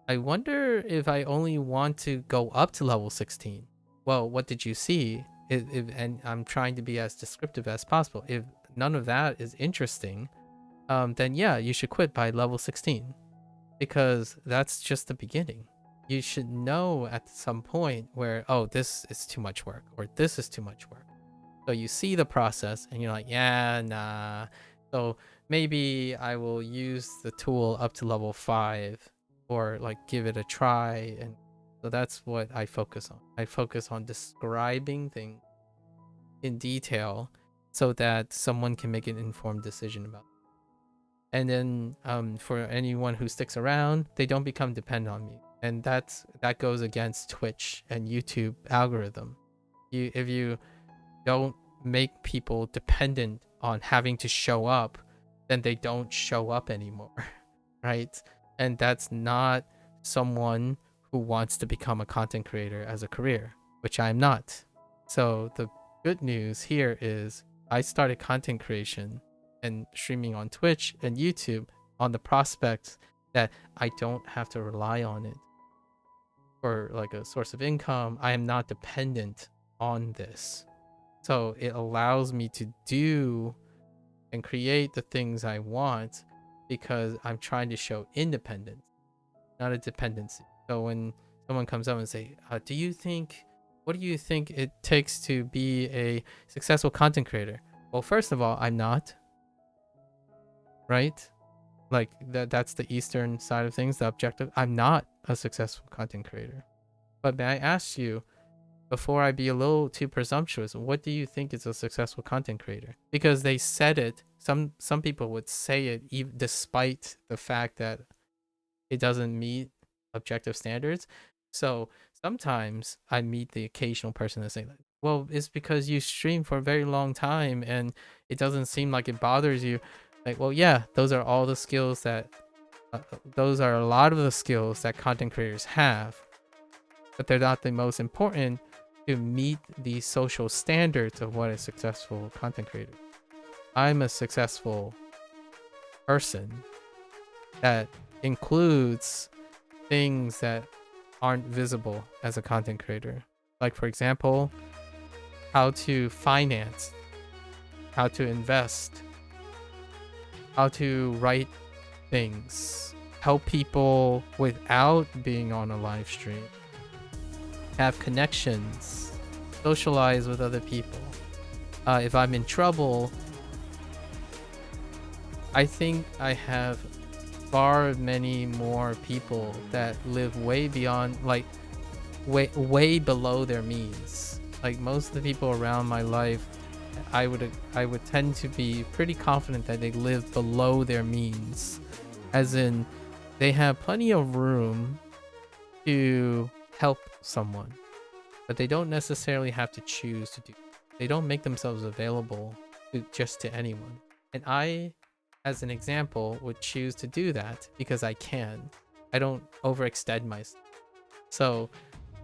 I wonder if I only want to go up to level 16. Well, what did you see? And I'm trying to be as descriptive as possible. If none of that is interesting, then yeah, you should quit by level 16, because that's just the beginning. You should know at some point where, oh, this is too much work, or this is too much work. So you see the process and you're like, yeah, nah. So maybe I will use the tool up to level 5, or like give it a try. And so that's what I focus on. I focus on describing things in detail so that someone can make an informed decision about it. And then for anyone who sticks around, they don't become dependent on me. And that goes against Twitch and YouTube algorithm. If you don't make people dependent on having to show up, then they don't show up anymore, right? And that's not someone who wants to become a content creator as a career, which I'm not. So the good news here is I started content creation and streaming on Twitch and YouTube on the prospect that I don't have to rely on it for like a source of income. I am not dependent on this. So it allows me to do and create the things I want because I'm trying to show independence, not a dependency. So when someone comes up and say, what do you think it takes to be a successful content creator? Well, first of all, I'm not, right? Like that's the Eastern side of things, the objective. I'm not a successful content creator. But may I ask you, before I be a little too presumptuous, what do you think is a successful content creator? Because they said it, some people would say it even despite the fact that it doesn't meet objective standards. So sometimes I meet the occasional person that say, well, it's because you stream for a very long time and it doesn't seem like it bothers you. Like, well, yeah, those are all the skills that those are a lot of the skills that content creators have, but they're not the most important to meet the social standards of what a successful content creator. I'm a successful person that includes things that aren't visible as a content creator. Like, for example, how to finance, how to invest, how to write things, help people without being on a live stream, have connections, socialize with other people. If I'm in trouble, I think I have far many more people that live way beyond, like way below their means. Like most of the people around my life, I would tend to be pretty confident that they live below their means, as in they have plenty of room to help someone, but they don't necessarily have to choose to do. They don't make themselves available to anyone. And I, as an example, would choose to do that because I can. I don't overextend myself. So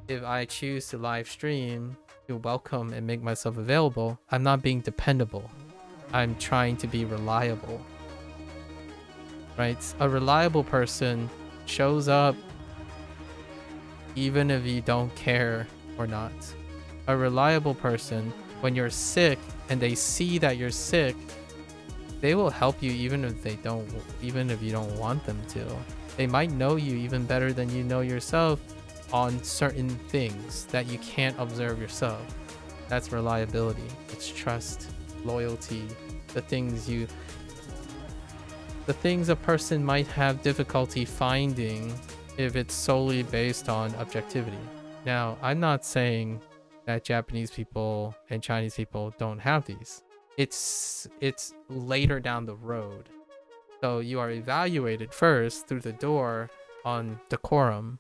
if I choose to live stream, to welcome and make myself available, I'm not being dependable. I'm trying to be reliable. Right? A reliable person shows up even if you don't care or not. A reliable person, when you're sick and they see that you're sick, they will help you even if you don't want them to. They might know you even better than you know yourself on certain things that you can't observe yourself. That's reliability. It's trust, loyalty, the things a person might have difficulty finding if it's solely based on objectivity. Now, I'm not saying that Japanese people and Chinese people don't have these. It's later down the road. So you are evaluated first through the door on decorum,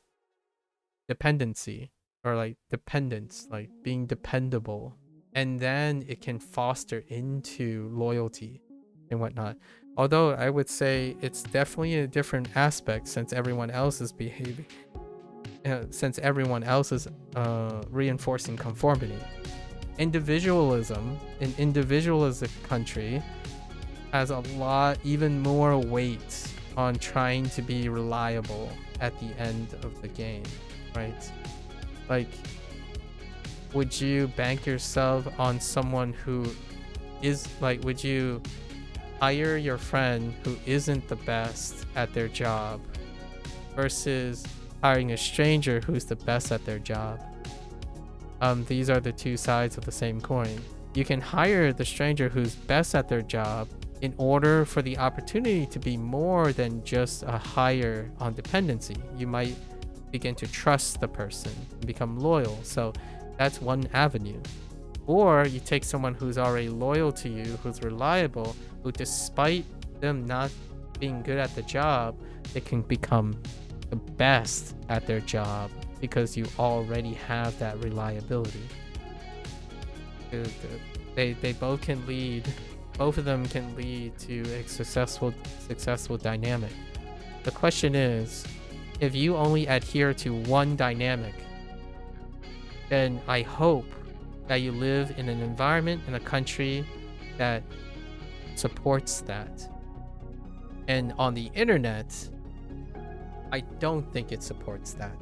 dependency, or like dependence, like being dependable, and then it can foster into loyalty and whatnot. Although I would say it's definitely a different aspect since everyone else is behaving, since everyone else is reinforcing conformity. Individualism, an individualistic country, has a lot, even more weight on trying to be reliable at the end of the game, right? Like, would you bank yourself on someone who is like, would you hire your friend who isn't the best at their job versus hiring a stranger who's the best at their job? These are the two sides of the same coin. You can hire the stranger who's best at their job in order for the opportunity to be more than just a hire on dependency. You might begin to trust the person and become loyal. So that's one avenue. Or you take someone who's already loyal to you, who's reliable, who despite them not being good at the job, they can become the best at their job because you already have that reliability. They both can lead, both of them can lead to a successful dynamic. The question is, if you only adhere to one dynamic, then I hope that you live in an environment, in a country that supports that. And on the internet, I don't think it supports that.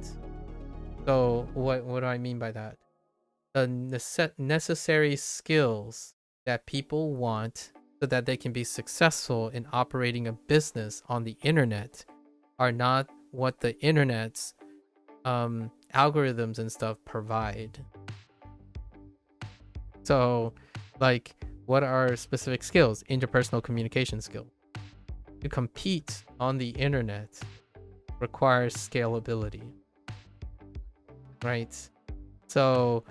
So what do I mean by that? The necessary skills that people want so that they can be successful in operating a business on the internet are not what the internet's algorithms and stuff provide. So, like, what are specific skills? Interpersonal communication skills. To compete on the internet requires scalability, right? So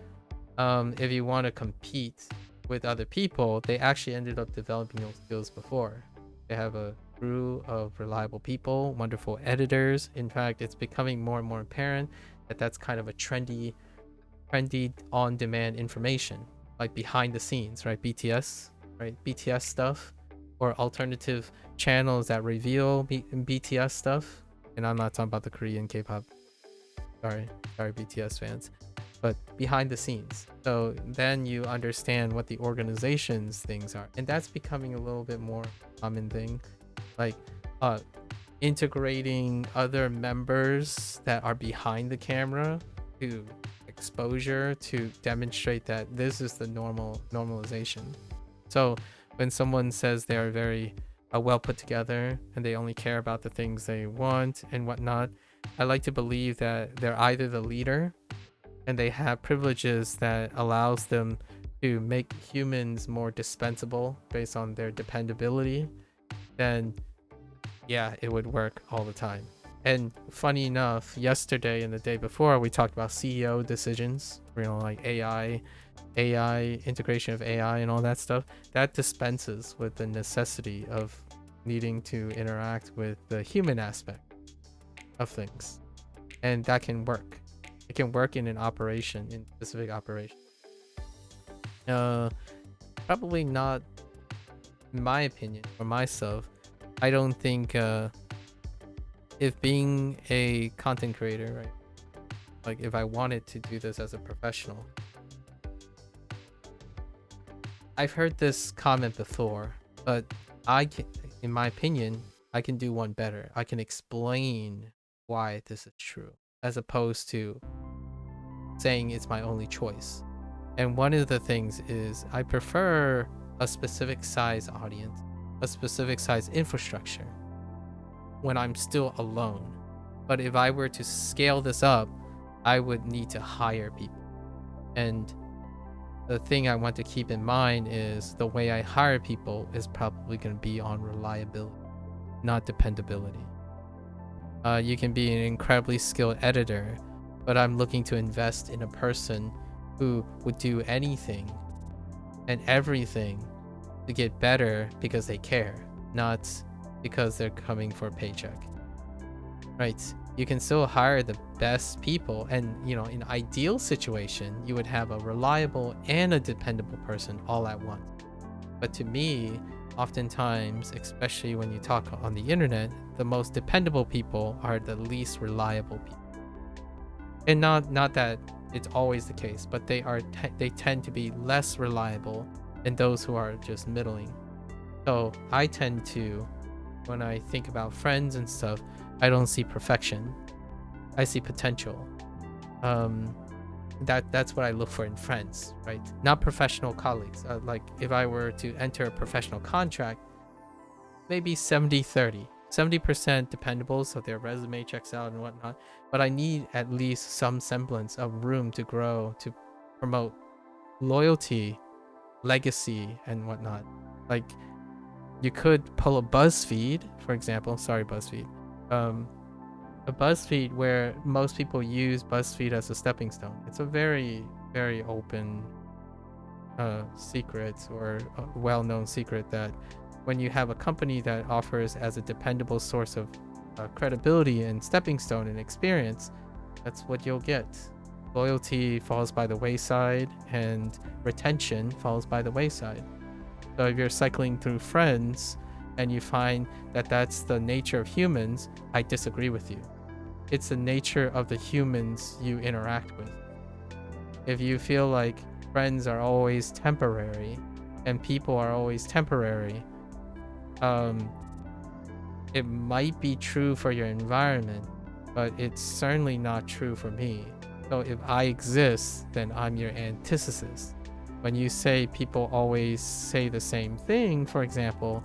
if you want to compete with other people, they actually ended up developing those skills before. They have a crew of reliable people, wonderful editors. In fact, it's becoming more and more apparent that that's kind of a trendy on-demand information, like behind the scenes, right? BTS stuff, or alternative channels that reveal BTS stuff. And I'm not talking about the Korean K-pop. Sorry, BTS fans. But behind the scenes. So then you understand what the organization's things are. And that's becoming a little bit more common thing. Like integrating other members that are behind the camera to exposure to demonstrate that this is the normalization. So when someone says they are very well put together and they only care about the things they want and whatnot, I like to believe that they're either the leader and they have privileges that allows them to make humans more dispensable based on their dependability, then yeah, it would work all the time. And funny enough, yesterday and the day before, we talked about CEO decisions, like AI integration of AI and all that stuff. That dispenses with the necessity of needing to interact with the human aspect of things. And that can work. It can work in an operation, in specific operation. Probably not, in my opinion, for myself, I don't think if being a content creator, right? Like if I wanted to do this as a professional, I've heard this comment before, but in my opinion, I can do one better. I can explain why this is true, as opposed to saying it's my only choice. And one of the things is I prefer a specific size audience, a specific size infrastructure when I'm still alone. But if I were to scale this up, I would need to hire people. And the thing I want to keep in mind is the way I hire people is probably going to be on reliability, not dependability. You can be an incredibly skilled editor, but I'm looking to invest in a person who would do anything and everything to get better because they care, not because they're coming for a paycheck. Right? You can still hire the best people, and in ideal situation, you would have a reliable and a dependable person all at once. But to me, oftentimes, especially when you talk on the internet, the most dependable people are the least reliable people. And not that it's always the case, but they tend to be less reliable than those who are just middling. So I tend to, when I think about friends and stuff, I don't see perfection. I see potential. That's what I look for in friends, right? Not professional colleagues. Like if I were to enter a professional contract, maybe 70-30. 70% dependable, so their resume checks out and whatnot. But I need at least some semblance of room to grow, to promote loyalty, legacy, and whatnot. Like you could pull a BuzzFeed, for example. Sorry, BuzzFeed. A BuzzFeed where most people use BuzzFeed as a stepping stone. It's a very, very open secret, or a well-known secret, that when you have a company that offers as a dependable source of credibility and stepping stone and experience, that's what you'll get. Loyalty falls by the wayside and retention falls by the wayside. So if you're cycling through friends and you find that that's the nature of humans, I disagree with you. It's the nature of the humans you interact with. If you feel like friends are always temporary and people are always temporary, it might be true for your environment, but it's certainly not true for me. So if I exist, then I'm your antithesis. When you say people always say the same thing, for example,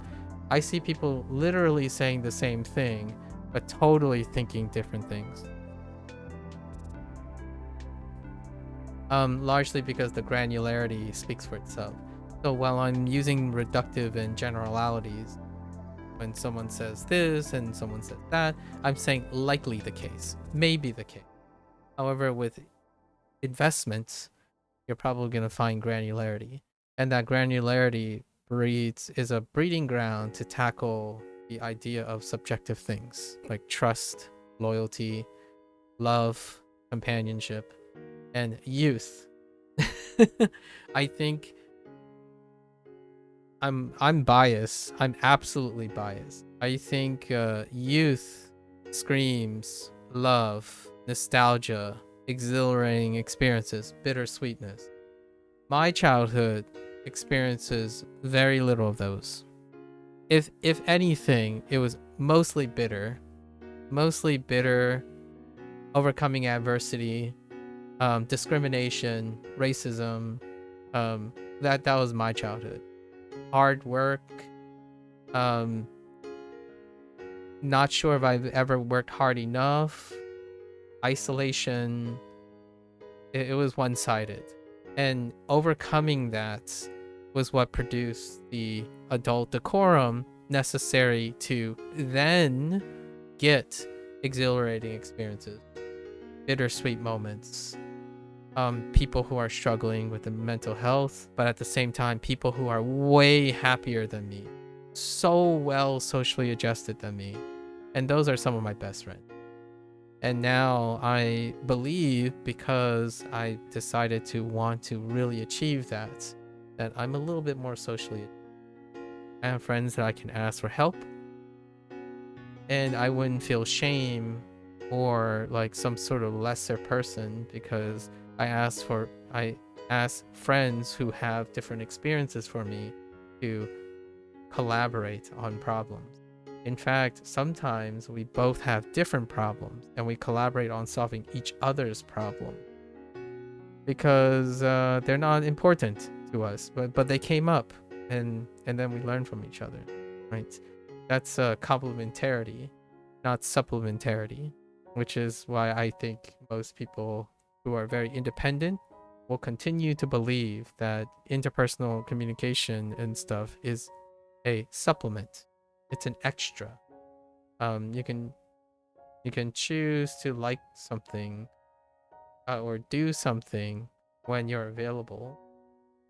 I see people literally saying the same thing, but totally thinking different things. Largely because the granularity speaks for itself. So while I'm using reductive and generalities, when someone says this and someone says that, I'm saying likely the case, maybe the case. However, with investments, you're probably going to find granularity. And that granularity is a breeding ground to tackle the idea of subjective things like trust, loyalty, love, companionship, and youth. I think I'm biased. I'm absolutely biased. I think youth screams love, nostalgia, exhilarating experiences, bittersweetness. My childhood experiences very little of those. If anything, it was mostly bitter, overcoming adversity, discrimination, racism. That was my childhood. Hard work. Not sure if I've ever worked hard enough. Isolation. It was one-sided. And overcoming that was what produced the adult decorum necessary to then get exhilarating experiences, bittersweet moments, people who are struggling with the mental health, but at the same time, people who are way happier than me, so well socially adjusted than me. And those are some of my best friends. And now I believe, because I decided to want to really achieve that I'm a little bit more socially. I have friends that I can ask for help, and I wouldn't feel shame or like some sort of lesser person because I ask friends who have different experiences for me to collaborate on problems. In fact, sometimes we both have different problems and we collaborate on solving each other's problem because they're not important to us, but they came up, and then we learn from each other, right? That's complementarity, not supplementarity, which is why I think most people who are very independent will continue to believe that interpersonal communication and stuff is a supplement. It's an extra. You can choose to like something or do something when you're available,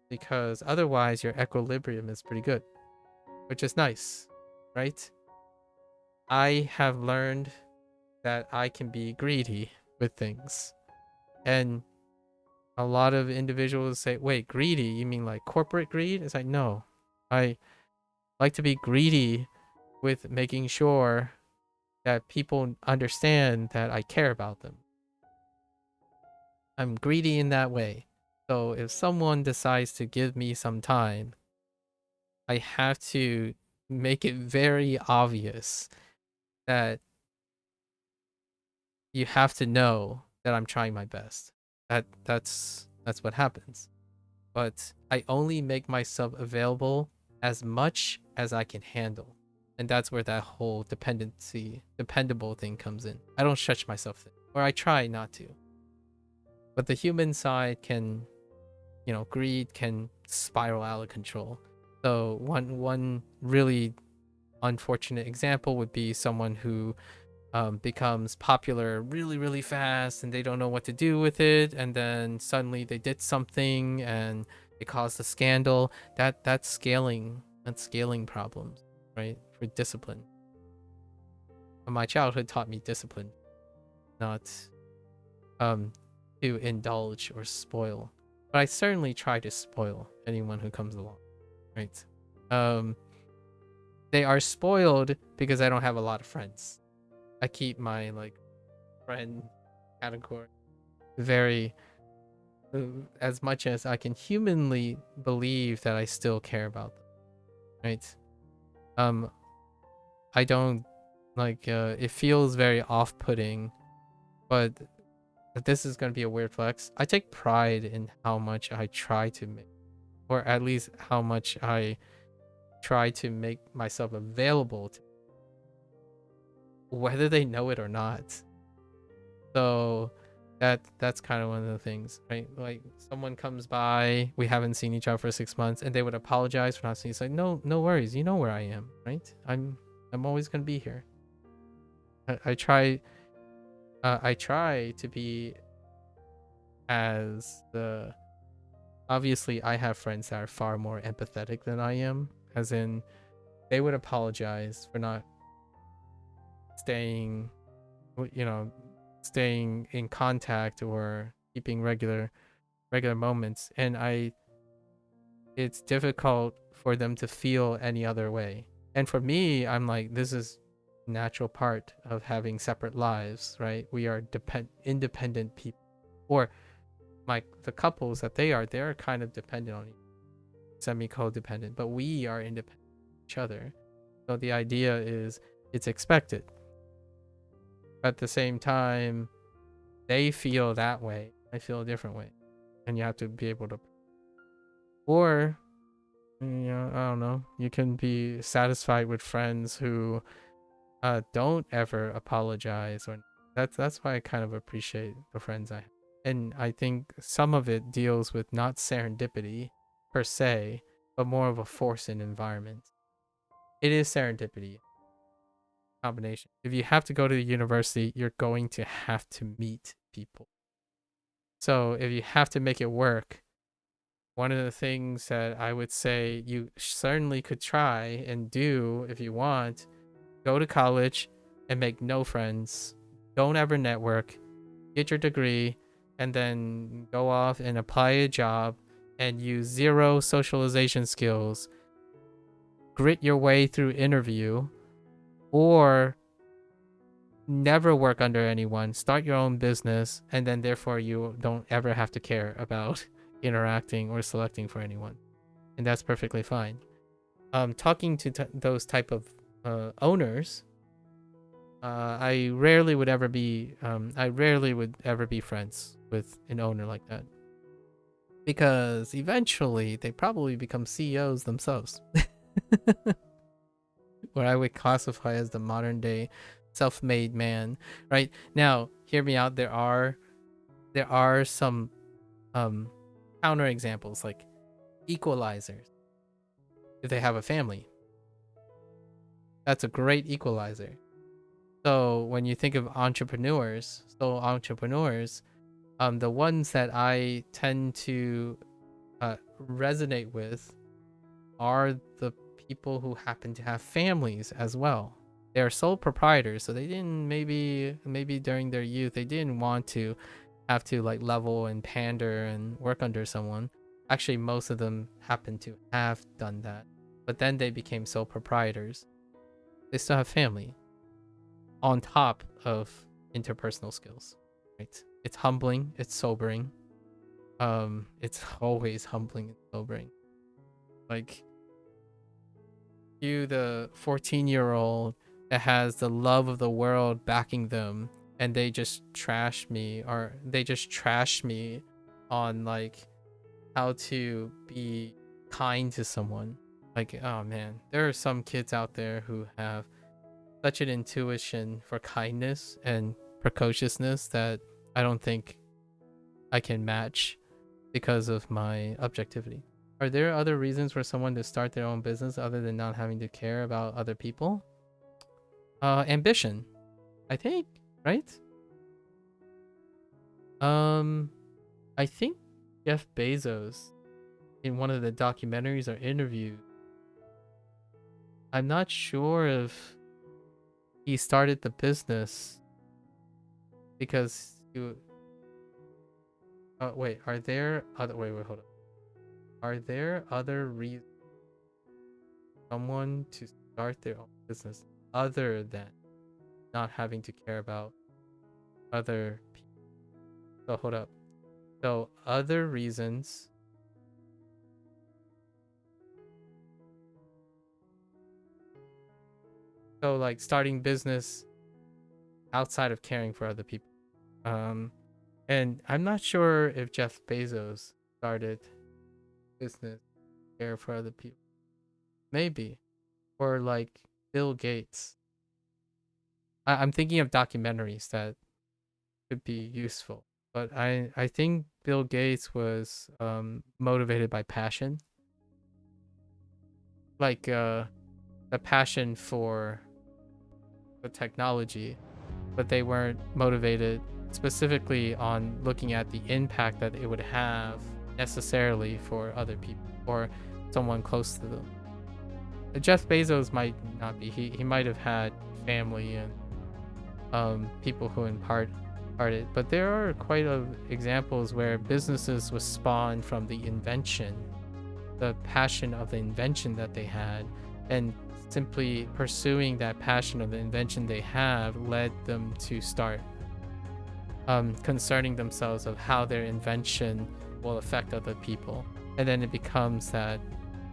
because otherwise your equilibrium is pretty good, which is nice, right? I have learned that I can be greedy with things, and a lot of individuals say, wait, greedy, you mean like corporate greed? It's like, no, I like to be greedy with making sure that people understand that I care about them. I'm greedy in that way. So if someone decides to give me some time, I have to make it very obvious that you have to know that I'm trying my best. That's what happens. But I only make myself available as much as I can handle. And that's where that whole dependable thing comes in. I don't stretch myself thin, or I try not to. But the human side can, greed can spiral out of control. So one really unfortunate example would be someone who becomes popular really, really fast and they don't know what to do with it, and then suddenly they did something and it caused a scandal. That's scaling problems, right? For discipline. My childhood taught me discipline, not to indulge or spoil. But I certainly try to spoil anyone who comes along, right? They are spoiled because I don't have a lot of friends. I keep my friend category very as much as I can humanly believe that I still care about them, right? I don't it feels very off-putting, but this is going to be a weird flex. I take pride in how much I try to make, or at least how much I try to make myself available to, whether they know it or not. So that's kind of one of the things, right? Like someone comes by, we haven't seen each other for 6 months, and they would apologize for not seeing. It's like, no worries, you know where I am, right? I'm always gonna be here. I try to be as the obviously I have friends that are far more empathetic than I am, as in they would apologize for not staying staying in contact or keeping regular moments, and it's difficult for them to feel any other way. And for me, I'm like, this is natural part of having separate lives, right? We are independent people, or the couples that they're kind of dependent on semi-codependent, but we are independent of each other. So the idea is it's expected. At the same time, they feel that way, I feel a different way, and you have to be able to, or I don't know, you can be satisfied with friends who don't ever apologize, or that's why I kind of appreciate the friends I have. And I think some of it deals with not serendipity per se, but more of a force in environment. It is serendipity combination. If you have to go to the university, you're going to have to meet people. So if you have to make it work, one of the things that I would say you certainly could try and do if you want, go to college and make no friends. Don't ever network. Get your degree and then go off and apply a job and use zero socialization skills. Grit your way through interview, or never work under anyone, start your own business, and then therefore you don't ever have to care about interacting or selecting for anyone, and that's perfectly fine. Talking to those type of owners, I rarely would ever be friends with an owner like that, because eventually they probably become CEOs themselves. What I would classify as the modern day self-made man. Right now, hear me out. There are some counter examples, like equalizers. If they have a family, that's a great equalizer. So when you think of entrepreneurs, the ones that I tend to resonate with are the people who happen to have families as well. They are sole proprietors, so they didn't maybe during their youth they didn't want to have to level and pander and work under someone. Actually, most of them happen to have done that, but then they became sole proprietors. They still have family on top of interpersonal skills, right? It's humbling, it's sobering. It's always humbling and sobering. cue the 14-year-old that has the love of the world backing them, and they just trash me, or they just trash me on like how to be kind to someone. Like, oh man, there are some kids out there who have such an intuition for kindness and precociousness that I don't think I can match because of my objectivity. Are there other reasons for someone to start their own business other than not having to care about other people? Ambition, I think, right? I think Jeff Bezos, in one of the documentaries or interviews, I'm not sure if he started the business because you. Oh wait, are there other? Wait, hold on. Are there other reasons someone to start their own business other than not having to care about other people? So hold up. So other reasons. So like starting business outside of caring for other people. And I'm not sure if Jeff Bezos started business care for other people. Maybe. Or like Bill Gates. I'm thinking of documentaries that could be useful. But I think Bill Gates was motivated by passion. Like a passion for the technology, but they weren't motivated specifically on looking at the impact that it would have necessarily for other people or someone close to them. Jeff Bezos might not be. He might have had family and people who imparted, but there are quite of examples where businesses was spawned from the invention, the passion of the invention that they had, and simply pursuing that passion of the invention they have led them to start concerning themselves of how their invention will affect other people. And then it becomes that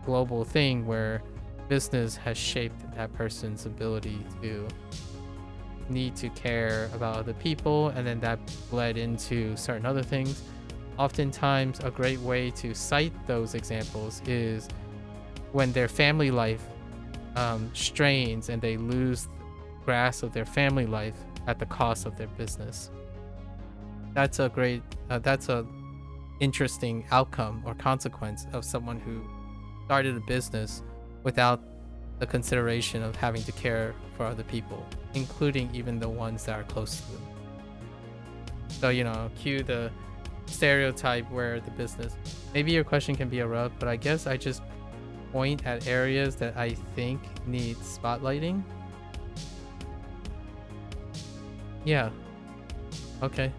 global thing where business has shaped that person's ability to need to care about other people, and then that bled into certain other things. Oftentimes a great way to cite those examples is when their family life strains and they lose grasp of their family life at the cost of their business. That's a great that's a interesting outcome or consequence of someone who started a business without the consideration of having to care for other people, including even the ones that are close to them. So, you know, cue the stereotype where the business, maybe your question can be abrupt, but I guess I just point at areas that I think need spotlighting. Yeah. Okay.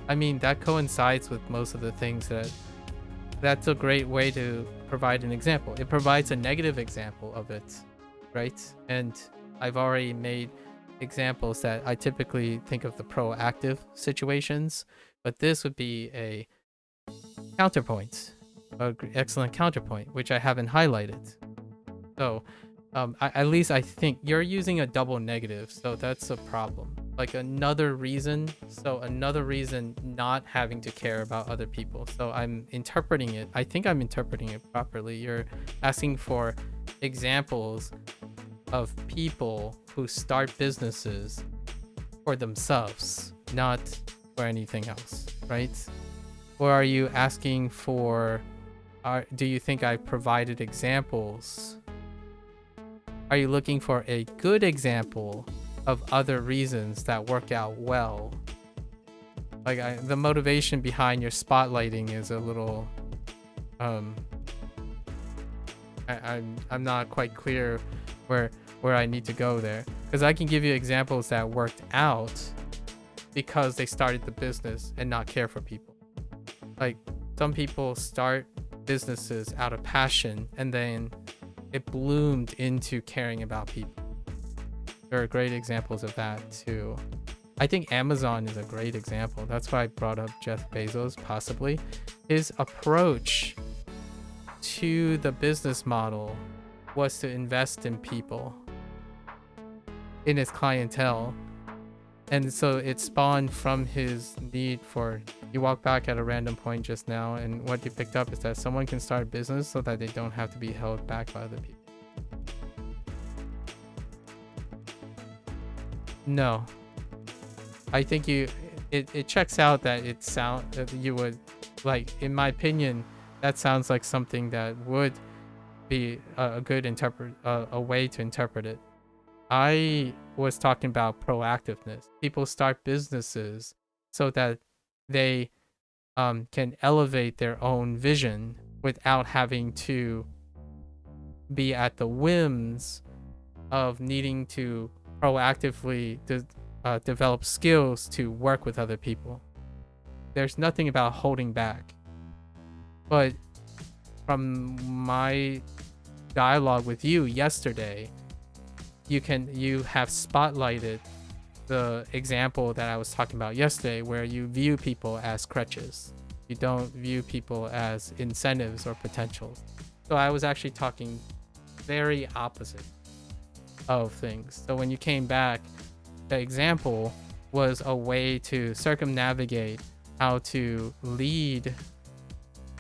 I mean, that coincides with most of the things that's a great way to provide an example. It provides a negative example of it, right? And I've already made examples that I typically think of the proactive situations, but this would be a counterpoint, an excellent counterpoint, which I haven't highlighted. So at least I think you're using a double negative, so that's a problem. Like another reason not having to care about other people. So I'm interpreting it. I think I'm interpreting it properly. You're asking for examples of people who start businesses for themselves, not for anything else, right? Or are you asking for, do you think I've provided examples? Are you looking for a good example of other reasons that work out well? Like the motivation behind your spotlighting is a little, I'm not quite clear where I need to go there, because I can give you examples that worked out because they started the business and not care for people. Like some people start businesses out of passion and then it bloomed into caring about people. There are great examples of that too. I think Amazon is a great example. That's why I brought up Jeff Bezos, possibly. His approach to the business model was to invest in people, in his clientele. And so it spawned from his need for, you walk back at a random point just now, and what you picked up is that someone can start a business so that they don't have to be held back by other people. No. I think it checks out that you would, like, in my opinion, that sounds like something that would be a good a way to interpret it. I was talking about proactiveness. People start businesses so that they can elevate their own vision without having to be at the whims of needing to proactively develop skills to work with other people. There's nothing about holding back. But from my dialogue with you yesterday, you have spotlighted the example that I was talking about yesterday, where you view people as crutches. You don't view people as incentives or potentials. So I was actually talking very opposite of things. So when you came back, the example was a way to circumnavigate how to lead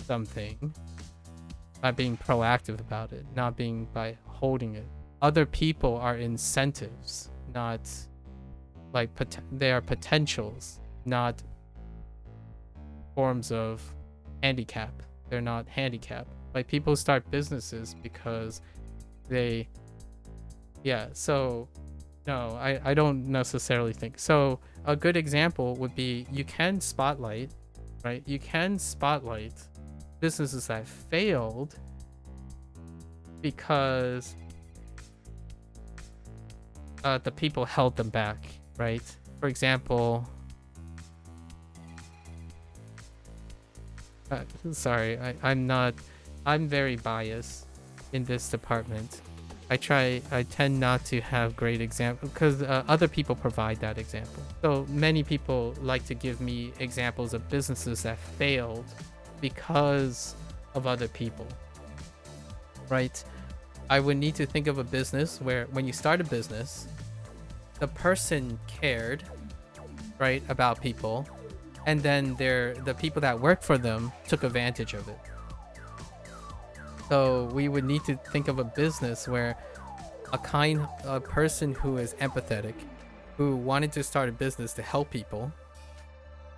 something by being proactive about it, not being by holding it. Other people are incentives, not like they are potentials, not forms of handicap. They're not handicap. Like, people start businesses because they, yeah. So no, I don't necessarily think so. A good example would be, you can spotlight, right? You can spotlight businesses that failed because the people held them back, right? For example, sorry, I'm very biased in this department. I tend not to have great examples because other people provide that example. So many people like to give me examples of businesses that failed because of other people, right? I would need to think of a business where, when you start a business, the person cared, right, about people, and then the people that work for them took advantage of it. So we would need to think of a business where a person who is empathetic, who wanted to start a business to help people,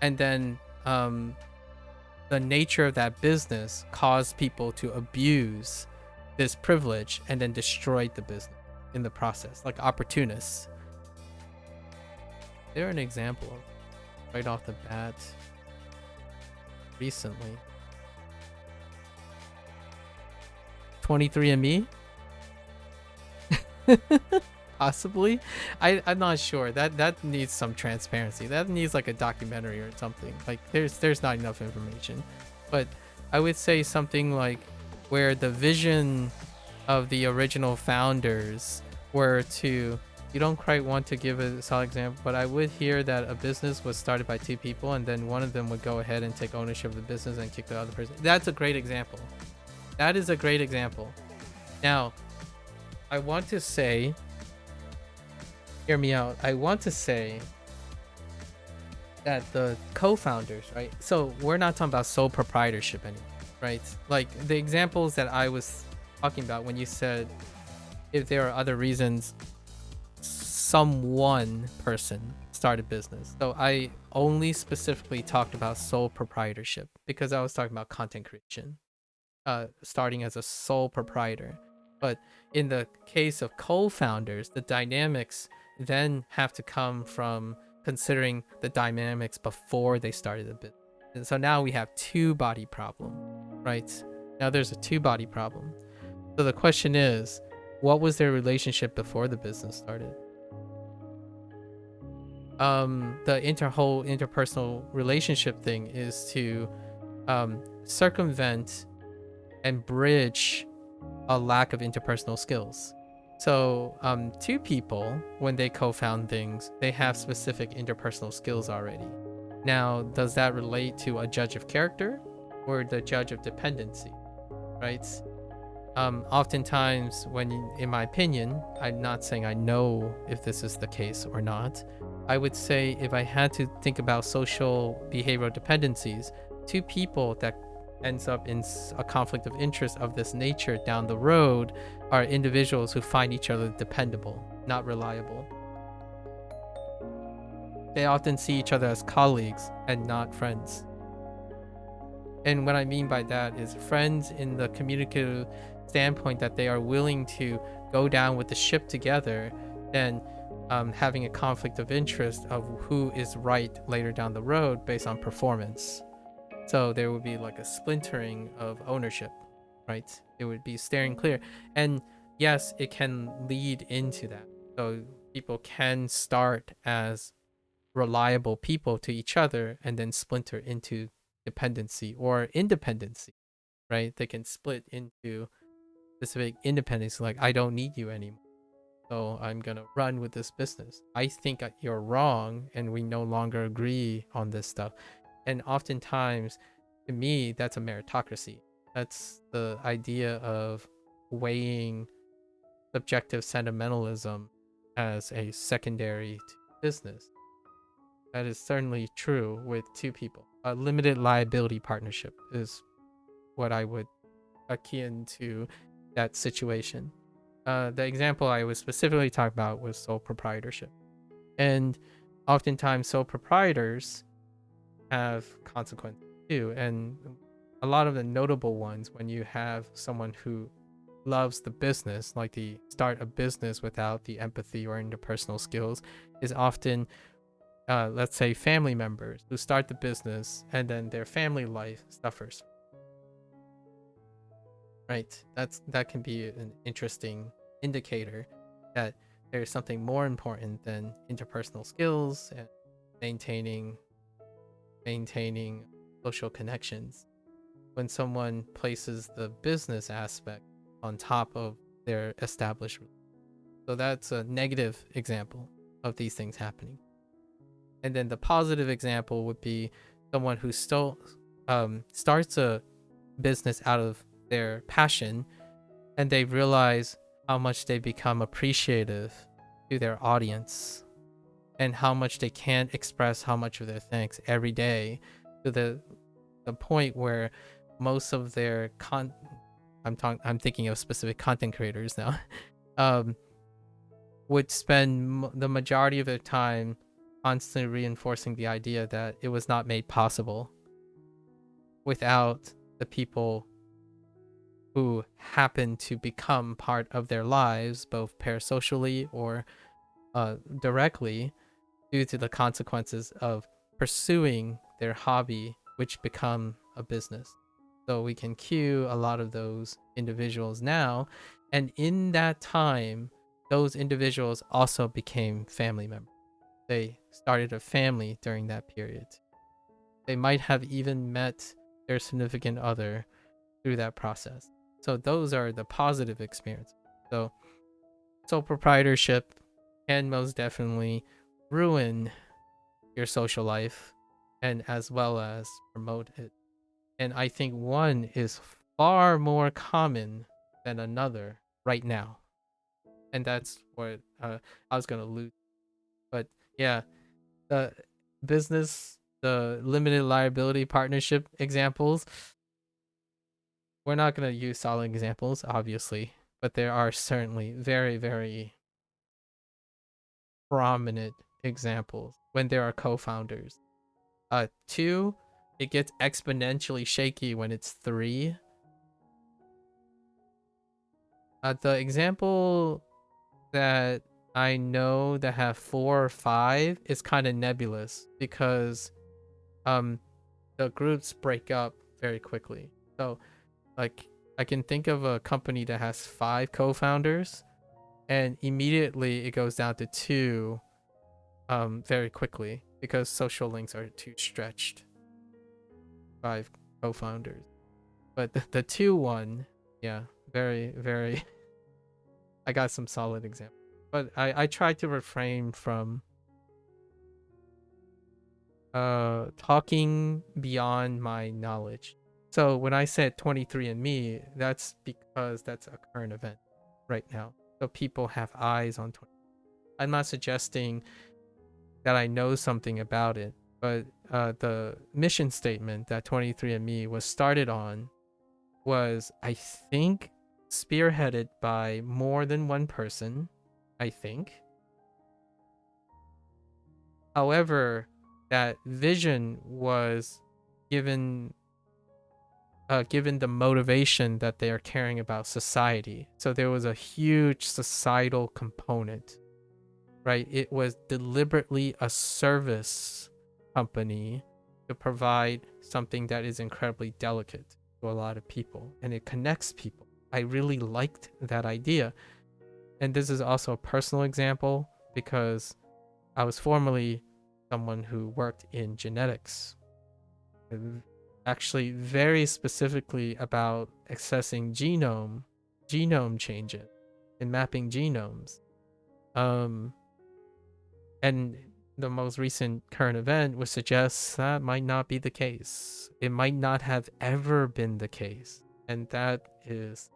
and then the nature of that business caused people to abuse this privilege and then destroyed the business in the process, like opportunists. They're an example of, right off the bat, recently. 23andMe? Possibly. I'm not sure. That needs some transparency. That needs like a documentary or something. Like, there's not enough information. But I would say something like, where the vision of the original founders were to, you don't quite want to give a solid example, but I would hear that a business was started by two people, and then one of them would go ahead and take ownership of the business and kick the other person. That's a great example. That is a great example. Now, I want to say, hear me out. I want to say that the co-founders, right? So we're not talking about sole proprietorship anymore, right? Like, the examples that I was talking about when you said, if there are other reasons some one person started business. So I only specifically talked about sole proprietorship because I was talking about content creation, starting as a sole proprietor. But in the case of co-founders, the dynamics then have to come from considering the dynamics before they started the business. And so now we have two-body problem, right? Now there's a two-body problem. So the question is, what was their relationship before the business started? The whole interpersonal relationship thing is to circumvent and bridge a lack of interpersonal skills. So two people, when they co-found things, they have specific interpersonal skills already. Now, does that relate to a judge of character or the judge of dependency, right? Oftentimes in my opinion, I'm not saying I know if this is the case or not, I would say if I had to think about social behavioral dependencies, two people that ends up in a conflict of interest of this nature down the road are individuals who find each other dependable, not reliable. They often see each other as colleagues and not friends. And what I mean by that is friends in the communicative standpoint that they are willing to go down with the ship together, then having a conflict of interest of who is right later down the road based on performance. So there would be like a splintering of ownership, right? It would be steering clear. And yes, it can lead into that. So people can start as reliable people to each other and then splinter into dependency or independency, right? They can split into specific independence, like I don't need you anymore, so I'm gonna run with this business. I think you're wrong and we no longer agree on this stuff. And oftentimes to me that's a meritocracy. That's the idea of weighing subjective sentimentalism as a secondary to business. That is certainly true with two people. A limited liability partnership is what I would akin to that situation. The example I was specifically talking about was sole proprietorship. And oftentimes sole proprietors have consequences too. And a lot of the notable ones, when you have someone who loves the business, like the start a business without the empathy or interpersonal skills, is often let's say family members who start the business and then their family life suffers, right? That can be an interesting indicator that there's something more important than interpersonal skills and maintaining social connections when someone places the business aspect on top of their established. So that's a negative example of these things happening. And then the positive example would be someone who still starts a business out of their passion, and they realize how much they become appreciative to their audience and how much they can't express how much of their thanks every day, to the point where most of their I'm thinking of specific content creators now would spend the majority of their time constantly reinforcing the idea that it was not made possible without the people who happen to become part of their lives, both parasocially or directly, due to the consequences of pursuing their hobby, which become a business. So we can cue a lot of those individuals now, and in that time, those individuals also became family members. They started a family during that period. They might have even met their significant other through that process. So those are the positive experiences. So sole proprietorship can most definitely ruin your social life and as well as promote it. And I think one is far more common than another right now. And that's what I was going to allude. But yeah, the the limited liability partnership examples, we're not going to use solid examples, obviously, but there are certainly very, very prominent examples when there are co-founders. Two, it gets exponentially shaky when it's three. The example that I know that have 4 or 5 is kind of nebulous because the groups break up very quickly. So like I can think of a company that has 5 co-founders and immediately it goes down to 2 very quickly because social links are too stretched. 5 co-founders. But the 2 one, yeah, very, very I got some solid examples. But I try to refrain from talking beyond my knowledge. So when I said 23andMe, that's because that's a current event right now. So people have eyes on 20. I'm not suggesting that I know something about it, but the mission statement that 23andMe was started on was, I think, spearheaded by more than one person, I think. However, that vision was given the motivation that they are caring about society. So there was a huge societal component, right? It was deliberately a service company to provide something that is incredibly delicate to a lot of people, and it connects people. I really liked that idea. And this is also a personal example because I was formerly someone who worked in genetics, actually very specifically about accessing genome changes and mapping genomes. And the most recent current event would suggest that might not be the case. It might not have ever been the case. And that is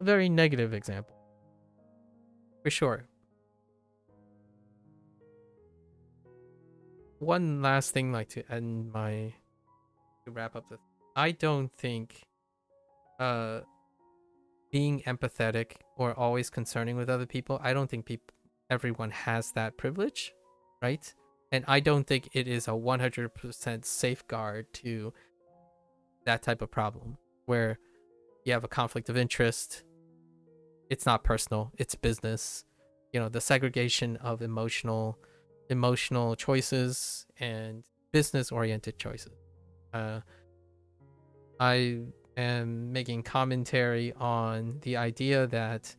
a very negative example, for sure. One last thing, like to wrap up this. I don't think being empathetic or always concerning with other people, I don't think everyone has that privilege, right? And I don't think it is a 100% safeguard to that type of problem where you have a conflict of interest. It's not personal, it's business. You know, the segregation of emotional choices and business oriented choices. I am making commentary on the idea that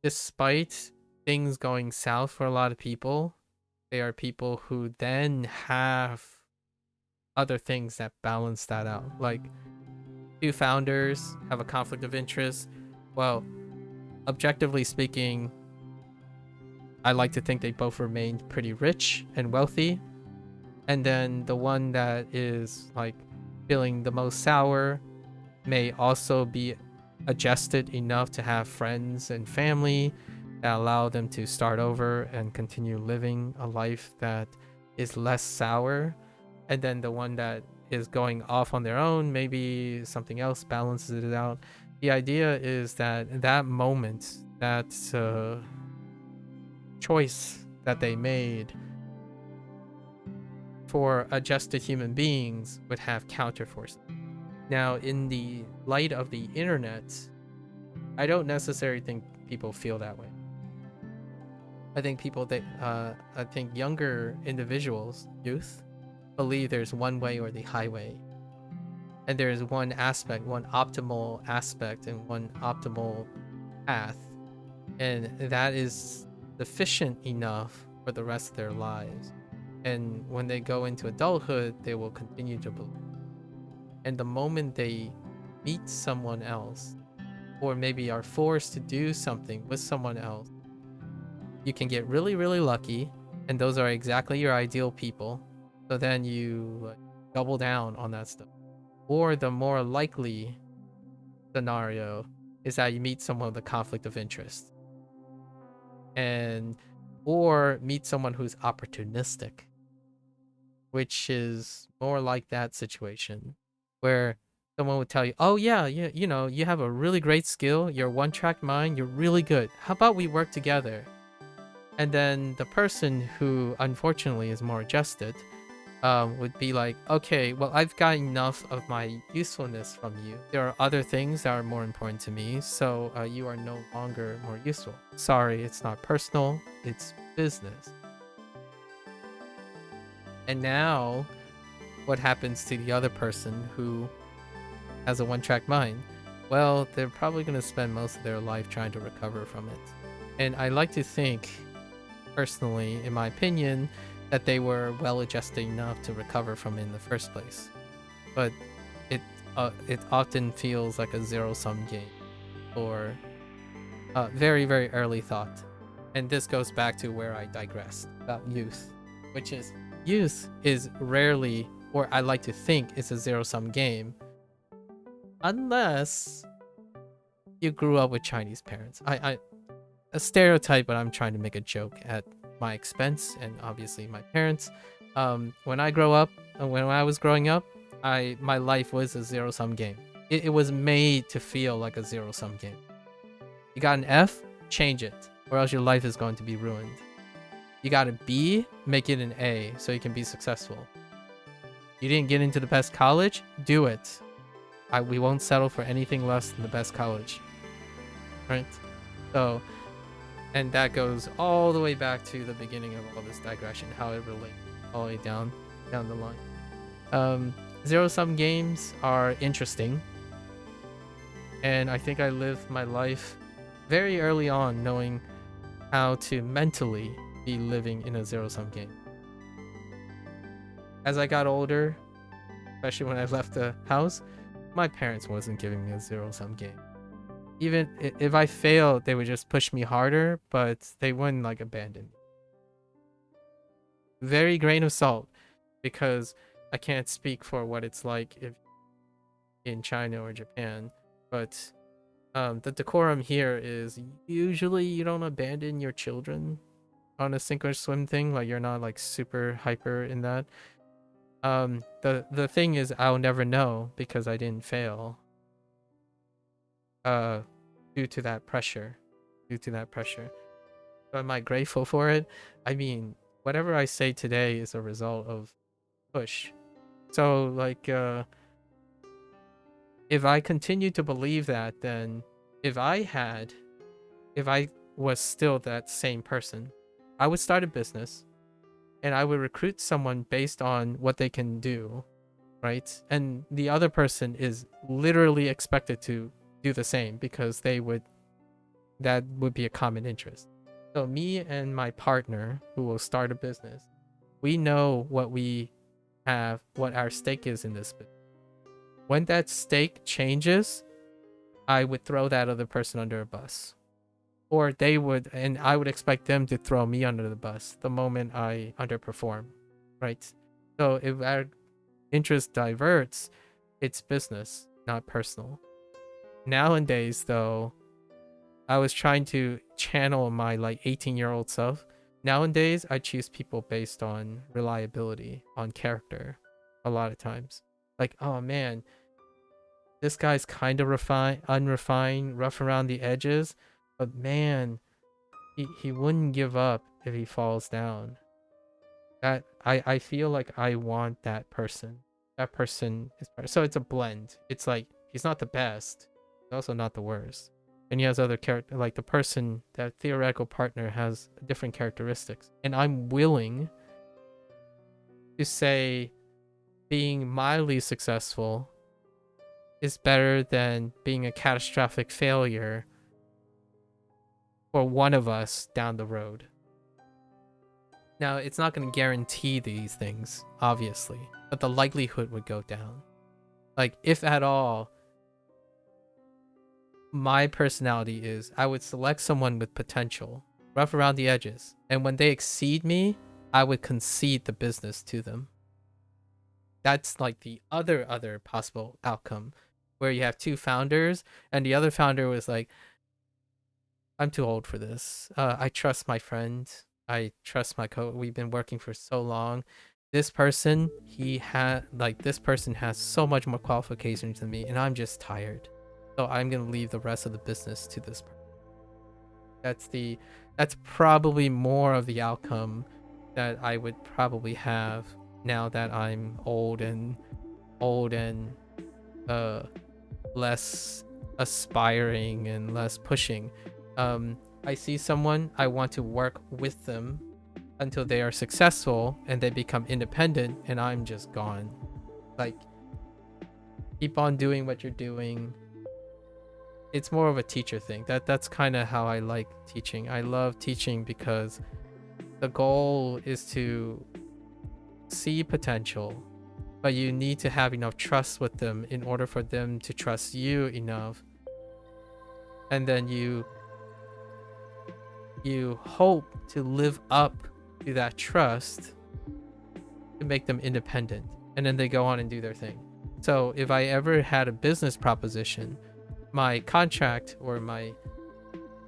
despite things going south for a lot of people, there are people who then have other things that balance that out. Like, two founders have a conflict of interest. Well, objectively speaking, I like to think they both remained pretty rich and wealthy. And then the one that is like feeling the most sour may also be adjusted enough to have friends and family that allow them to start over and continue living a life that is less sour. And then the one that is going off on their own, maybe something else balances it out. The idea is that that moment, that choice that they made for adjusted human beings would have counterforces. Now, in the light of the internet, I don't necessarily think people feel that way. I think I think younger individuals, youth, believe there's one way or the highway. And there's one aspect, one optimal aspect, and one optimal path. And that is sufficient enough for the rest of their lives. And when they go into adulthood, they will continue to believe. And the moment they meet someone else, or maybe are forced to do something with someone else, you can get really, really lucky, and those are exactly your ideal people. So then you double down on that stuff. Or the more likely scenario is that you meet someone with a conflict of interest, or meet someone who's opportunistic, which is more like that situation where someone would tell you, oh yeah, you know, you have a really great skill, you're one-track mind, you're really good, how about we work together? And then the person who unfortunately is more adjusted would be like, okay, well, I've got enough of my usefulness from you. There are other things that are more important to me, so you are no longer more useful. Sorry, it's not personal, it's business. And now, what happens to the other person who has a one-track mind? Well, they're probably going to spend most of their life trying to recover from it. And I like to think, personally, in my opinion, that they were well-adjusted enough to recover from it in the first place. But it often feels like a zero-sum game, or very, very early thought. And this goes back to where I digressed about youth, which is youth is rarely or I like to think it's a zero-sum game, unless you grew up with Chinese parents. I a stereotype, but I'm trying to make a joke at my expense and obviously my parents. When I was growing up, my life was a zero-sum game. It was made to feel like a zero-sum game. You got an F, change it, or else your life is going to be ruined. You got a B, make it an A so you can be successful. You didn't get into the best college, do it. We won't settle for anything less than the best college. Right? So, and that goes all the way back to the beginning of all this digression, how it relates all the way down the line. Zero-sum games are interesting. And I think I lived my life very early on knowing how to mentally be living in a zero-sum game. As I got older, especially when I left the house, my parents wasn't giving me a zero-sum game. Even if I failed, they would just push me harder, but they wouldn't like abandon me. Very grain of salt, because I can't speak for what it's like if in China or Japan, but the decorum here is usually you don't abandon your children on a sink or swim thing. Like, you're not like super hyper in that. The thing is, I'll never know because I didn't fail. Due to that pressure. So am I grateful for it? I mean, whatever I say today is a result of push. So like, if I continue to believe that, then if I was still that same person, I would start a business and I would recruit someone based on what they can do, right? And the other person is literally expected to do the same because that would be a common interest. So me and my partner who will start a business, we know what our stake is in this business. When that stake changes, I would throw that other person under a bus. Or they would, and I would expect them to throw me under the bus the moment I underperform, right? So if our interest diverts, it's business, not personal. Nowadays, though, I was trying to channel my like 18-year-old self. Nowadays, I choose people based on reliability, on character, a lot of times. Like, oh man, this guy's kind of unrefined, rough around the edges, but man, he wouldn't give up if he falls down. That I feel like I want that person. That person is so it's a blend. It's like he's not the best, he's also not the worst. And he has other character, like the person, that theoretical partner has different characteristics. And I'm willing to say being mildly successful is better than being a catastrophic failure for one of us down the road. Now, it's not going to guarantee these things, obviously, but the likelihood would go down. Like, if at all, my personality is I would select someone with potential, rough around the edges, and when they exceed me, I would concede the business to them. That's like the other possible outcome, where you have two founders, and the other founder was like, I'm too old for this. I trust my friend. I trust my we've been working for so long. This person, this person has so much more qualifications than me, and I'm just tired. So I'm gonna leave the rest of the business to this person. That's probably more of the outcome that I would probably have now that I'm old and less aspiring and less pushing. I see someone, I want to work with them until they are successful and they become independent, and I'm just gone. Like, keep on doing what you're doing. It's more of a teacher thing. That's kind of how I like teaching. I love teaching because the goal is to see potential, but you need to have enough trust with them in order for them to trust you enough. And then you hope to live up to that trust to make them independent. and then they go on and do their thing. So if I ever had a business proposition, my contract or my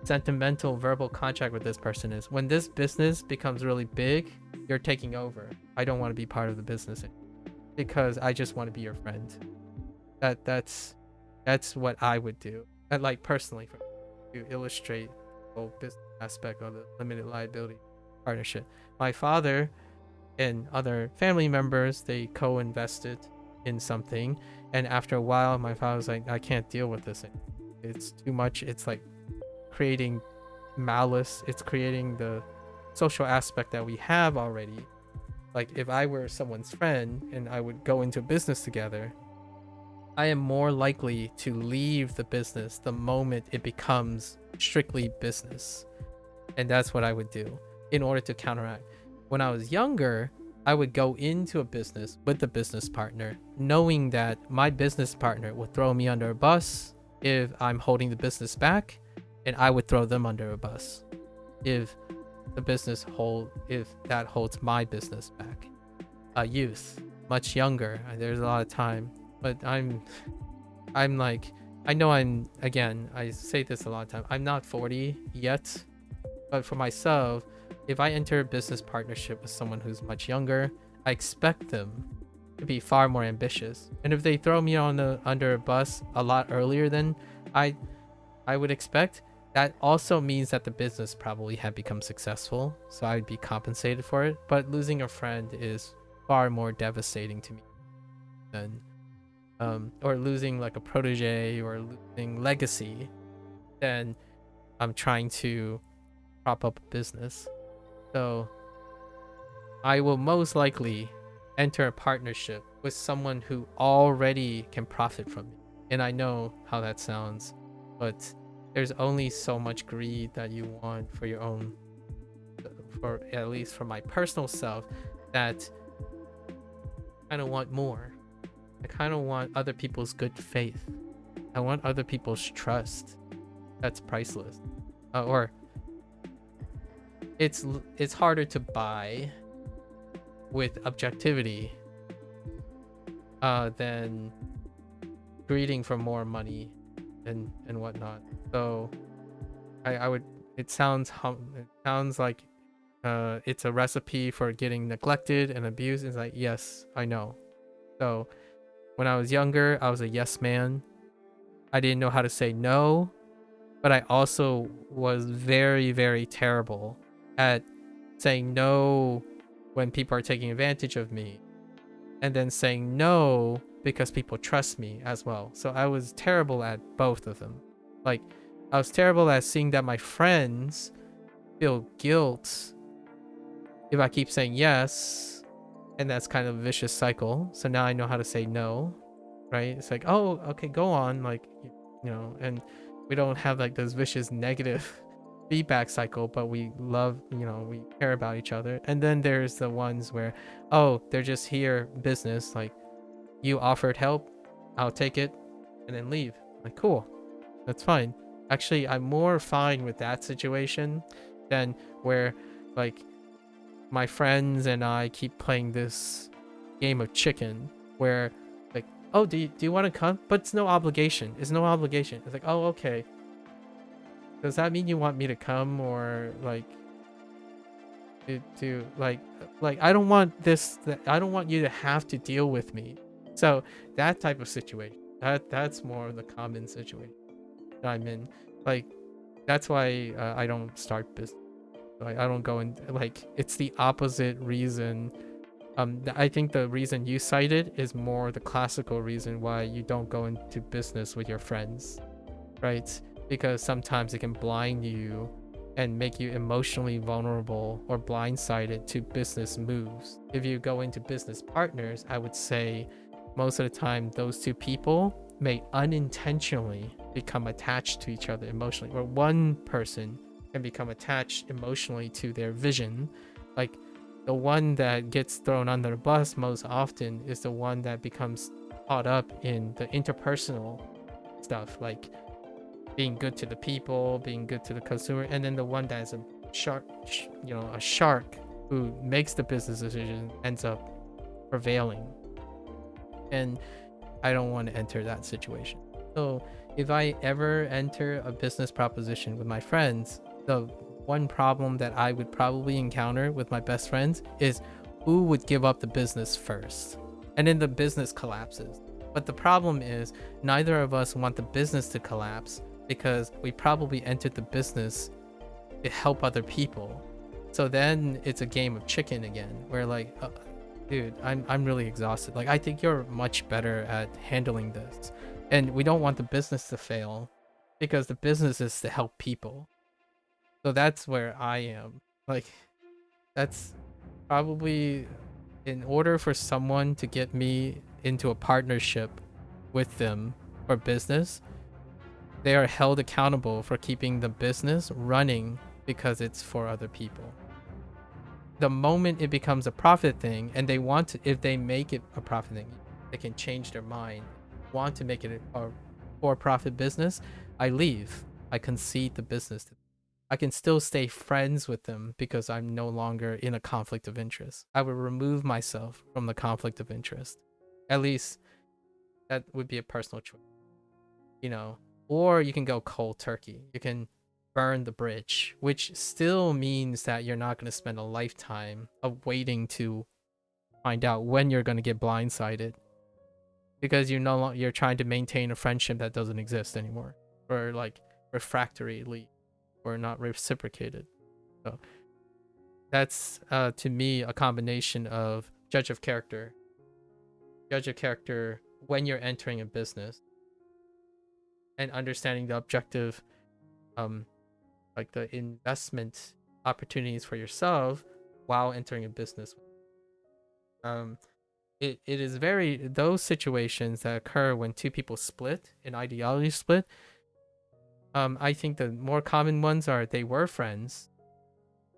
sentimental verbal contract with this person is, when this business becomes really big, you're taking over. I don't want to be part of the business because I just want to be your friend. That's what I would do. And like personally, to illustrate the whole business aspect of the limited liability partnership. My father and other family members, they co-invested in something, and after a while my father was like, I can't deal with this anymore. It's too much. It's like creating malice. It's creating the social aspect that we have already. Like if I were someone's friend and I would go into business together, I am more likely to leave the business the moment it becomes strictly business. And that's what I would do in order to counteract. When I was younger, I would go into a business with the business partner, knowing that my business partner would throw me under a bus if I'm holding the business back, and I would throw them under a bus if that holds my business back. Youth, much younger, there's a lot of time, but I'm like, I know I say this a lot of time, I'm not 40 yet, but for myself, if I enter a business partnership with someone who's much younger, I expect them to be far more ambitious. And if they throw me under a bus a lot earlier than I would expect, that also means that the business probably had become successful, so I'd be compensated for it. But losing a friend is far more devastating to me than or losing like a protege or losing legacy than I'm trying to prop up a business. So I will most likely enter a partnership with someone who already can profit from me. And I know how that sounds, but there's only so much greed that you want for your own, for at least for my personal self, that I kind of want more. I kind of want other people's good faith. I want other people's trust. That's priceless. Or it's harder to buy with objectivity than greeding for more money and whatnot. So I would, it sounds like it's a recipe for getting neglected and abused. It's like, yes, I know. So when I was younger, I was a yes man. I didn't know how to say no, but I also was very, very terrible at saying no when people are taking advantage of me, and then saying no because people trust me as well. So I was terrible at both of them. Like, I was terrible at seeing that my friends feel guilt if I keep saying yes, and that's kind of a vicious cycle. So now I know how to say no, right? It's like, oh, okay, go on, like, you know, and we don't have like this vicious negative feedback cycle, but we love, you know, we care about each other. And then there's the ones where, oh, they're just here business, like, you offered help, I'll take it, and then leave. Like, cool, that's fine. Actually, I'm more fine with that situation than where, like, my friends and I keep playing this game of chicken where, like, oh, do you want to come? But it's no obligation. It's no obligation. It's like, oh, okay. Does that mean you want me to come, or like to like I don't want this. I don't want you to have to deal with me. So that type of situation, that's more of the common situation that I'm in. Like, that's why I don't start business. Like, I don't go in, like, it's the opposite reason. I think the reason you cited is more the classical reason why you don't go into business with your friends, right? Because sometimes it can blind you and make you emotionally vulnerable or blindsided to business moves. If you go into business partners, I would say most of the time those two people may unintentionally become attached to each other emotionally, or one person can become attached emotionally to their vision. Like, the one that gets thrown under the bus most often is the one that becomes caught up in the interpersonal stuff, like being good to the people, being good to the consumer, and then the one that is a shark who makes the business decision ends up prevailing. and I don't want to enter that situation. So if I ever enter a business proposition with my friends, the one problem that I would probably encounter with my best friends is who would give up the business first, and then the business collapses. But the problem is neither of us want the business to collapse because we probably entered the business to help other people. So then it's a game of chicken again, where like, dude, I'm really exhausted. Like, I think you're much better at handling this, and we don't want the business to fail because the business is to help people. So that's where I am. Like, that's probably, in order for someone to get me into a partnership with them for business, they are held accountable for keeping the business running because it's for other people. The moment it becomes a profit thing, and they want to, if they make it a profit thing, they can change their mind, want to make it a for-profit business, I leave. I concede the business to them. I can still stay friends with them because I'm no longer in a conflict of interest. I would remove myself from the conflict of interest. At least that would be a personal choice, you know. Or you can go cold turkey. You can burn the bridge, which still means that you're not going to spend a lifetime of waiting to find out when you're going to get blindsided, because you're trying to maintain a friendship that doesn't exist anymore, or like refractorily, or not reciprocated. So that's to me a combination of judge of character when you're entering a business, and understanding the objective, like the investment opportunities for yourself while entering a business. It is very, those situations that occur when two people split, an ideology split. I think the more common ones are they were friends,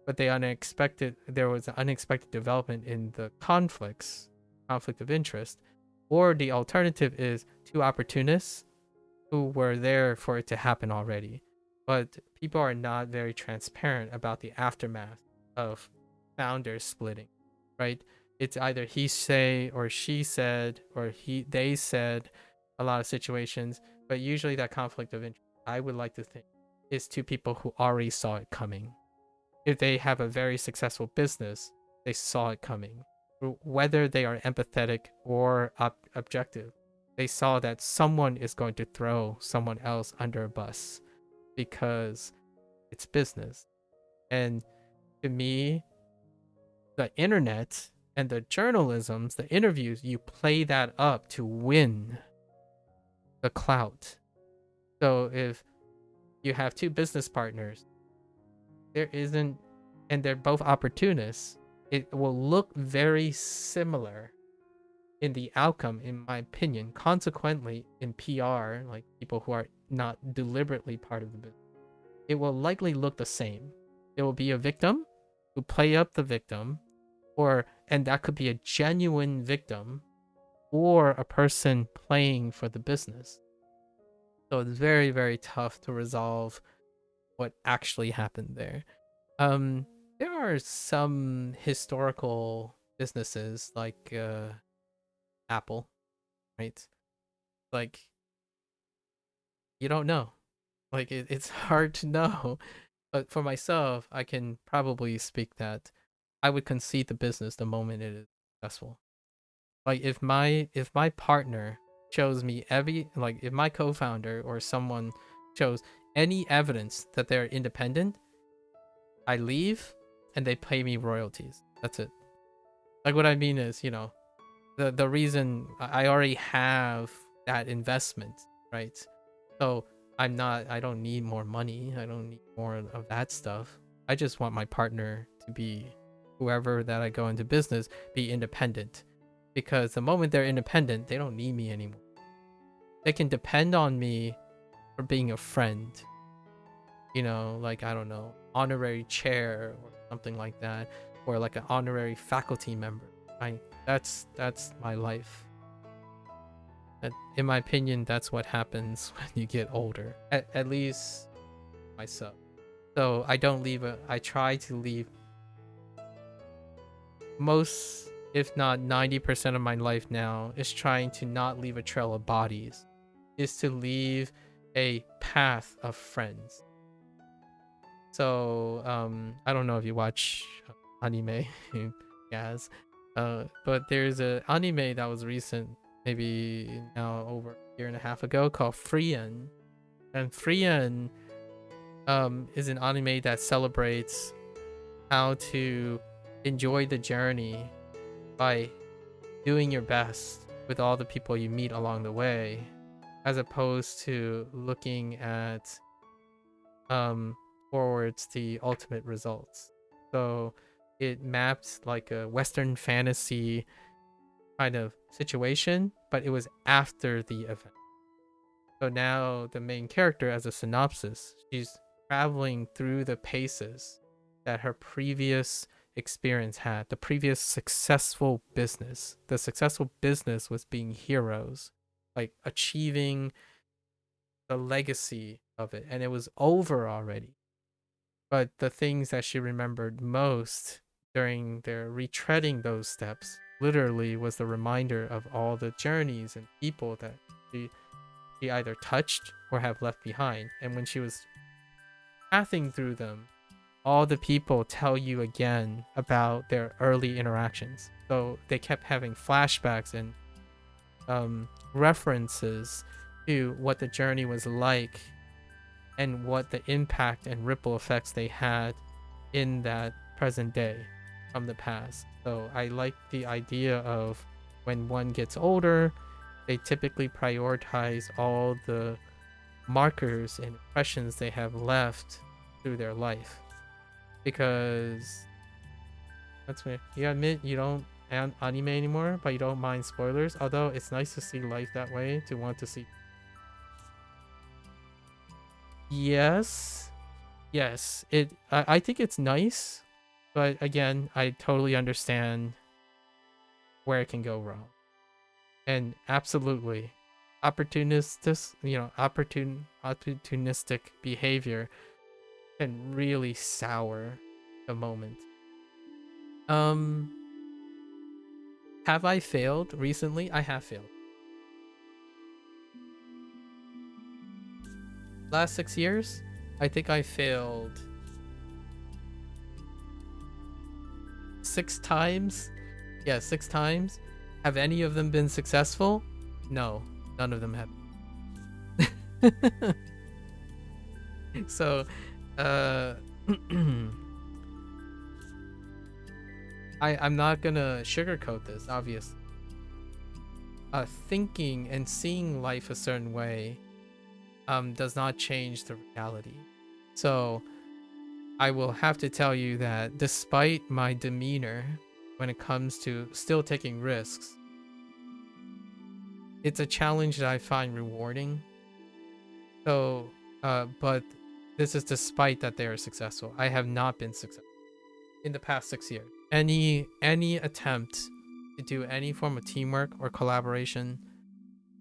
but there was an unexpected development in the conflict of interest, or the alternative is two opportunists who were there for it to happen already, but people are not very transparent about the aftermath of founders splitting, right? It's either he say or she said, or they said, a lot of situations, but usually that conflict of interest, I would like to think, is two people who already saw it coming. If they have a very successful business, they saw it coming. Whether they are empathetic or objective, they saw that someone is going to throw someone else under a bus because it's business. And to me, the internet and the journalisms, the interviews, you play that up to win the clout. So if you have two business partners, and they're both opportunists, it will look very similar in the outcome, in my opinion. Consequently, in PR, like people who are not deliberately part of the business, it will likely look the same. There will be a victim who play up the victim, and that could be a genuine victim, or a person playing for the business. So it's very, very tough to resolve what actually happened there. There are some historical businesses like Apple, right? Like, you don't know. Like, it's hard to know. But for myself, I can probably speak that I would concede the business the moment it is successful. Like, if my partner shows me if my co-founder or someone shows any evidence that they're independent, I leave and they pay me royalties. That's it. Like, what I mean is, the reason I already have that investment, right? So I don't need more money. I don't need more of that stuff. I just want my partner to be, whoever that I go into business, be independent. Because the moment they're independent, they don't need me anymore. They can depend on me for being a friend. Like, I don't know, honorary chair or something like that, or like an honorary faculty member. That's my life. In my opinion, that's what happens when you get older. At least myself. So I don't leave I try to leave most if not 90% of my life now, is trying to not leave a trail of bodies, is to leave a path of friends. So I don't know if you watch anime, yes, but there's an anime that was recent, maybe now over a year and a half ago, called Frien. And Frien is an anime that celebrates how to enjoy the journey by doing your best with all the people you meet along the way, as opposed to looking at towards the ultimate results. So it maps like a Western fantasy kind of situation, but it was after the event. So now the main character, as a synopsis, she's traveling through the paces that her previous experience had, the previous successful business. The successful business was being heroes, like achieving the legacy of it, and it was over already. But the things that she remembered most during their retreading those steps literally was the reminder of all the journeys and people that she either touched or have left behind. And when she was pathing through them, all the people tell you again about their early interactions. So they kept having flashbacks and references to what the journey was like and what the impact and ripple effects they had in that present day from the past. So I like the idea of when one gets older, they typically prioritize all the markers and impressions they have left through their life. Because that's weird. You admit you don't anime anymore, but you don't mind spoilers. Although it's nice to see life that way, to want to see. Yes, I think it's nice, but again, I totally understand where it can go wrong. And absolutely, opportunistic behavior can really sour the moment. Have I failed recently? I have failed. Last 6 years, I think I failed 6 times. Yeah, 6 times. Have any of them been successful? No, none of them have. So, I'm not gonna sugarcoat this, obviously. Thinking and seeing life a certain way does not change the reality. So I will have to tell you that despite my demeanor when it comes to still taking risks, it's a challenge that I find rewarding. So, but this is despite that they are successful. I have not been successful in the past 6 years. Any attempt to do any form of teamwork or collaboration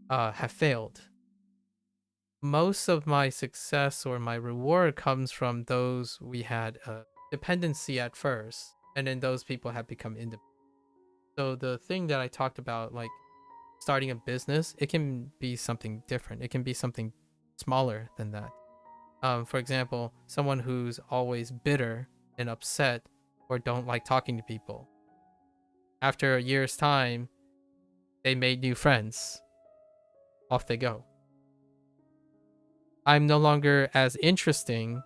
have failed. Most of my success or my reward comes from those we had a dependency at first, and then those people have become independent. So the thing that I talked about, like starting a business, it can be something different. It can be something smaller than that. For example, someone who's always bitter and upset or don't like talking to people. After a year's time, they made new friends. Off they go. I'm no longer as interesting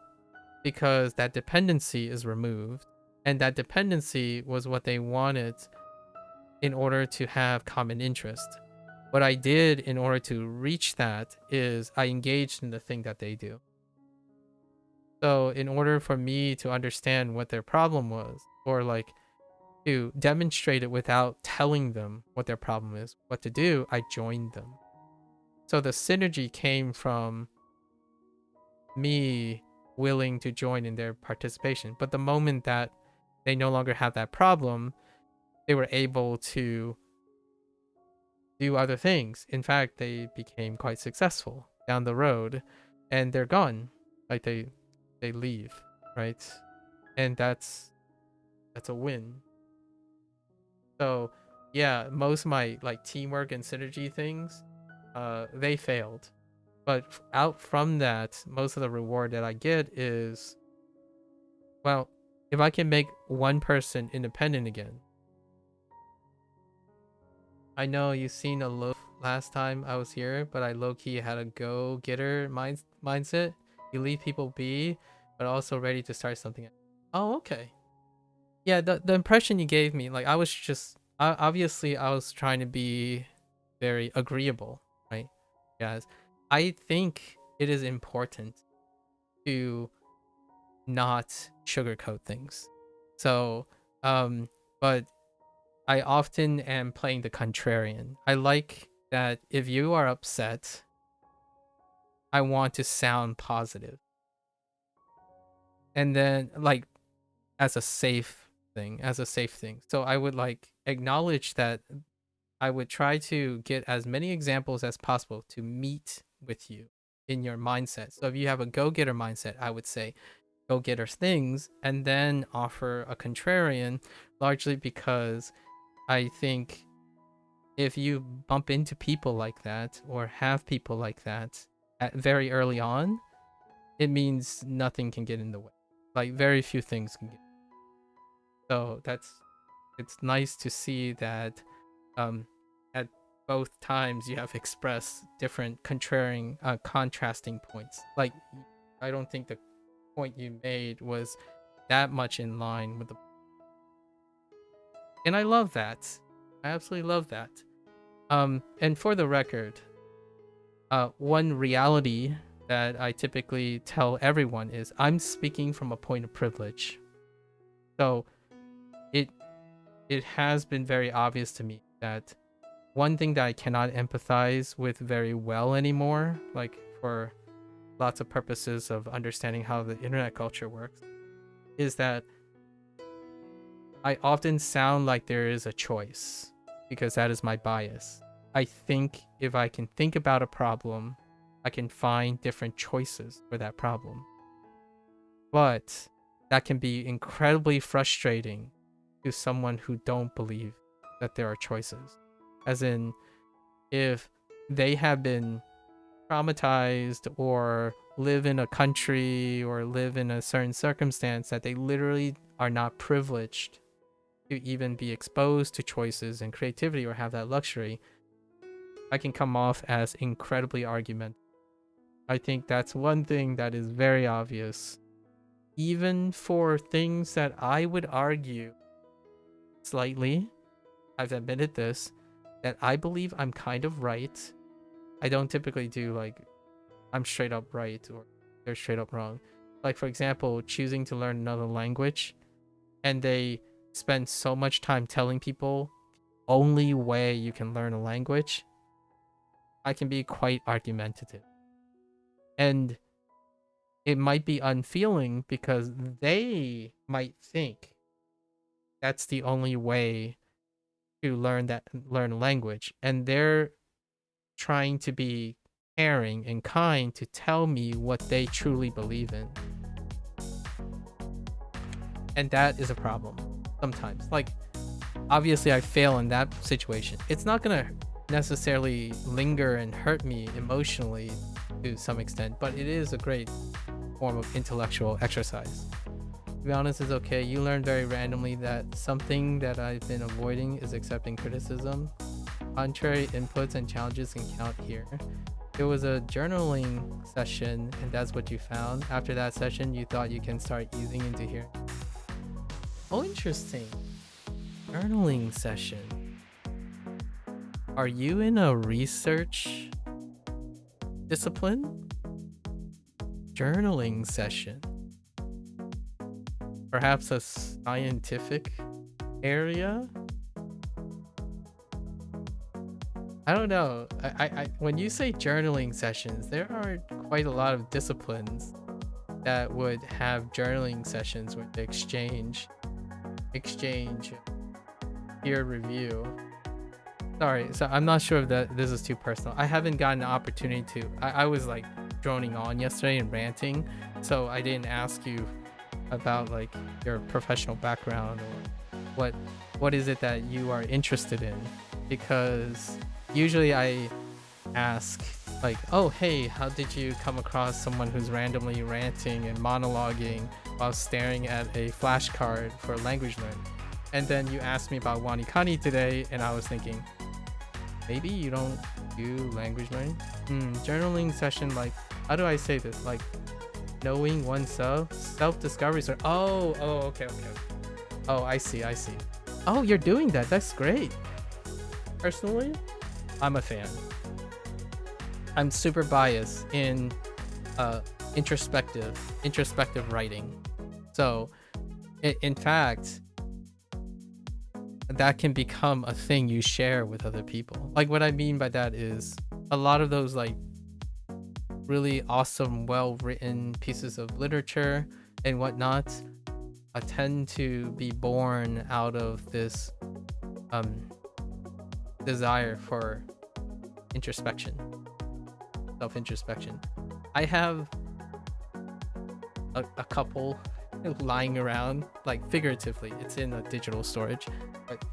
because that dependency is removed. And that dependency was what they wanted in order to have common interest. What I did in order to reach that is I engaged in the thing that they do. So in order for me to understand what their problem was, or like to demonstrate it without telling them what their problem is, what to do, I joined them. So the synergy came from me willing to join in their participation. But the moment that they no longer have that problem, they were able to do other things. In fact, they became quite successful down the road, and they're gone. Like they leave, right? And that's a win. So yeah, most of my like teamwork and synergy things, they failed. But out from that, most of the reward that I get is, well, if I can make one person independent again. I know you've seen a low last time I was here, but I low-key had a go-getter mindset. You leave people be, but also ready to start something. Oh, okay. Yeah, the impression you gave me, like I was just, obviously I was trying to be very agreeable, right? Yes. I think it is important to not sugarcoat things. So, but I often am playing the contrarian. I like that if you are upset, I want to sound positive. And then like as a safe thing. So I would like acknowledge that I would try to get as many examples as possible to meet with you in your mindset. So if you have a go-getter mindset, I would say go-getter things and then offer a contrarian, largely because I think if you bump into people like that or have people like that at very early on, it means nothing can get in the way. Like very few things can get. So it's nice to see that at both times you have expressed different contrasting points. Like I don't think the point you made was that much in line with the, and I love that. I absolutely love that. And for the record, one reality that I typically tell everyone is I'm speaking from a point of privilege. So it has been very obvious to me that one thing that I cannot empathize with very well anymore, like for lots of purposes of understanding how the internet culture works, is that I often sound like there is a choice because that is my bias. I think if I can think about a problem, I can find different choices for that problem. But that can be incredibly frustrating to someone who don't believe that there are choices. As in, if they have been traumatized or live in a country or live in a certain circumstance that they literally are not privileged to even be exposed to choices and creativity or have that luxury, I can come off as incredibly argumentative. I think that's one thing that is very obvious. Even for things that I would argue slightly, I've admitted this, that I believe I'm kind of right. I don't typically do like I'm straight up right or they're straight up wrong. Like for example, choosing to learn another language, and they spend so much time telling people only way you can learn a language, I can be quite argumentative. And it might be unfeeling because they might think that's the only way to learn a language, and they're trying to be caring and kind to tell me what they truly believe in. And that is a problem sometimes. Like obviously I fail in that situation. It's not gonna necessarily linger and hurt me emotionally to some extent, but it is a great form of intellectual exercise. To be honest, it's okay. You learn very randomly that something that I've been avoiding is accepting criticism. Contrary inputs and challenges can count here. It was a journaling session, and that's what you found. After that session, you thought you can start easing into here. Oh, interesting. Journaling session. Are you in a research discipline? Journaling session. Perhaps a scientific area? I don't know. I when you say journaling sessions, there are quite a lot of disciplines that would have journaling sessions where they exchange peer review. Sorry, so I'm not sure if that this is too personal. I haven't gotten an opportunity to. I was like droning on yesterday and ranting, so I didn't ask you about like your professional background or what what is it that you are interested in? Because usually I ask like, oh hey, how did you come across someone who's randomly ranting and monologuing while staring at a flashcard for language learning? And then you asked me about WaniKani today, and I was thinking, maybe you don't do language learning? Journaling session, like, how do I say this? Like, knowing oneself, self-discovery. Okay. Oh, I see. Oh, you're doing that. That's great. Personally, I'm a fan. I'm super biased in introspective writing. So, in fact, that can become a thing you share with other people. Like, what I mean by that is a lot of those like really awesome, well-written pieces of literature and whatnot tend to be born out of this desire for introspection, self-introspection. I have a couple lying around, like figuratively, it's in a digital storage, but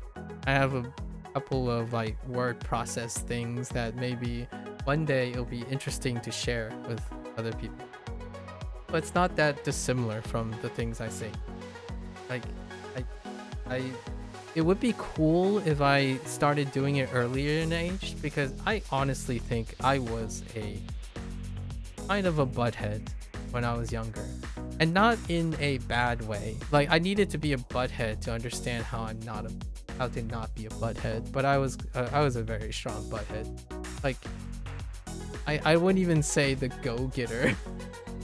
I have a couple of like word process things that maybe one day it'll be interesting to share with other people. But it's not that dissimilar from the things I say. Like, I it would be cool if I started doing it earlier in age, because I honestly think I was a kind of a butthead when I was younger, and not in a bad way. Like, I needed to be a butthead to understand how to not be a butthead, but I was a very strong butthead. Like, I wouldn't even say the go-getter.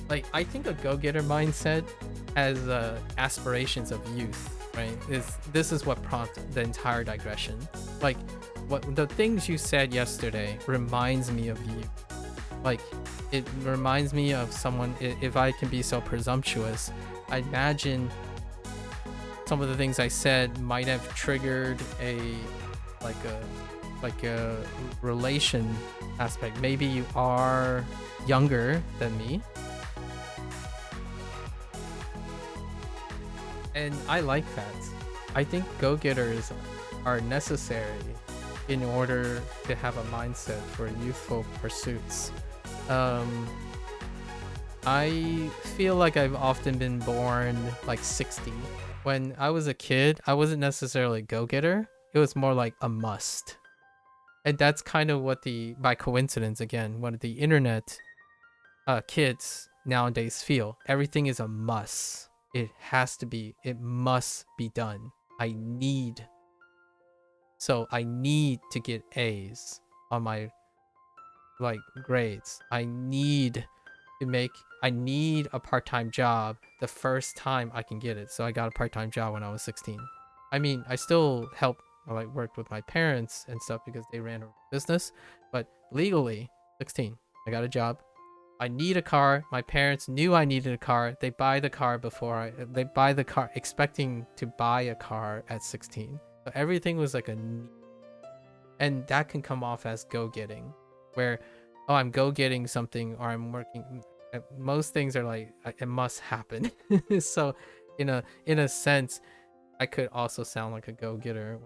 Like, I think a go-getter mindset has aspirations of youth, right? This is what prompted the entire digression. Like, what the things you said yesterday reminds me of you. Like, it reminds me of someone. If I can be so presumptuous, I imagine some of the things I said might have triggered a relation aspect. Maybe you are younger than me, and I like that. I think go-getters are necessary in order to have a mindset for youthful pursuits. I feel like I've often been born like 60. When I was a kid, I wasn't necessarily a go-getter. It was more like a must. And that's kind of what by coincidence again, what the internet kids nowadays feel. Everything is a must. It must be done. I need to get A's on my like grades. I need a part-time job the first time I can get it. So I got a part-time job when I was 16. I mean, I still worked with my parents and stuff because they ran a business, but legally 16, I got a job. I need a car. My parents knew I needed a car. They buy the car expecting to buy a car at 16. So everything was like and that can come off as go-getting, where, oh, I'm go-getting something, or I'm working. Most things are like, it must happen. So in a sense, I could also sound like a go-getter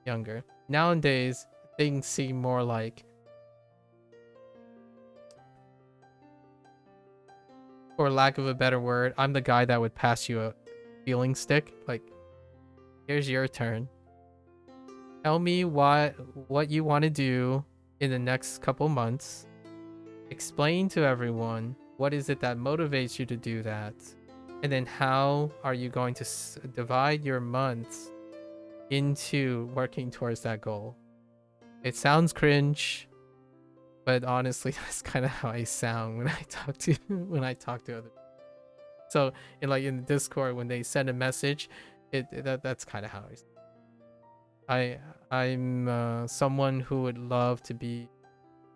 younger. Nowadays, things seem more like, for lack of a better word, I'm the guy that would pass you a feeling stick. Like, here's your turn. Tell me what you want to do in the next couple months. Explain to everyone what is it that motivates you to do that, and then how are you going to divide your months into working towards that goal. It sounds cringe, but honestly, that's kind of how I sound when I talk to other people. So in Discord, when they send a message, that's kind of how I sound. I'm someone who would love to be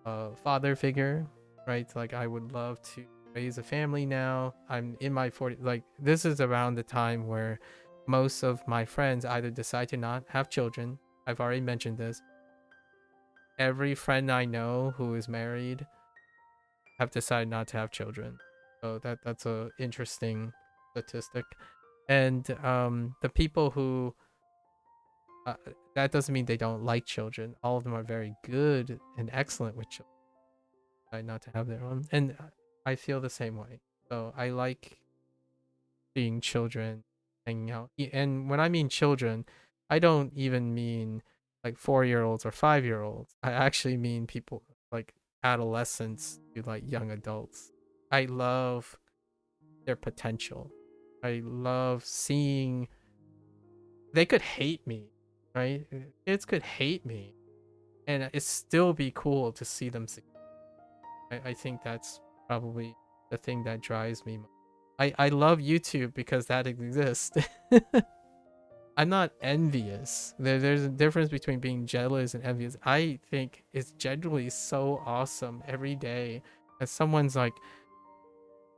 a father figure, right? Like, I would love to raise a family now. I'm in my 40s. Like, this is around the time where most of my friends either decide to not have children. I've already mentioned this. Every friend I know who is married have decided not to have children. So that's a interesting statistic. And the people who That doesn't mean they don't like children. All of them are very good and excellent with children. Try not to have their own, and I feel the same way. So I like seeing children hanging out. And when I mean children, I don't even mean like 4-year-olds or 5-year-olds. I actually mean people like adolescents to like young adults. I love their potential. I love seeing they could hate me, right? Kids could hate me, and it still be cool to see them succeed. I think that's probably the thing that drives me. I love YouTube because that exists. I'm not envious. There's a difference between being jealous and envious. I think it's genuinely so awesome every day that someone's like,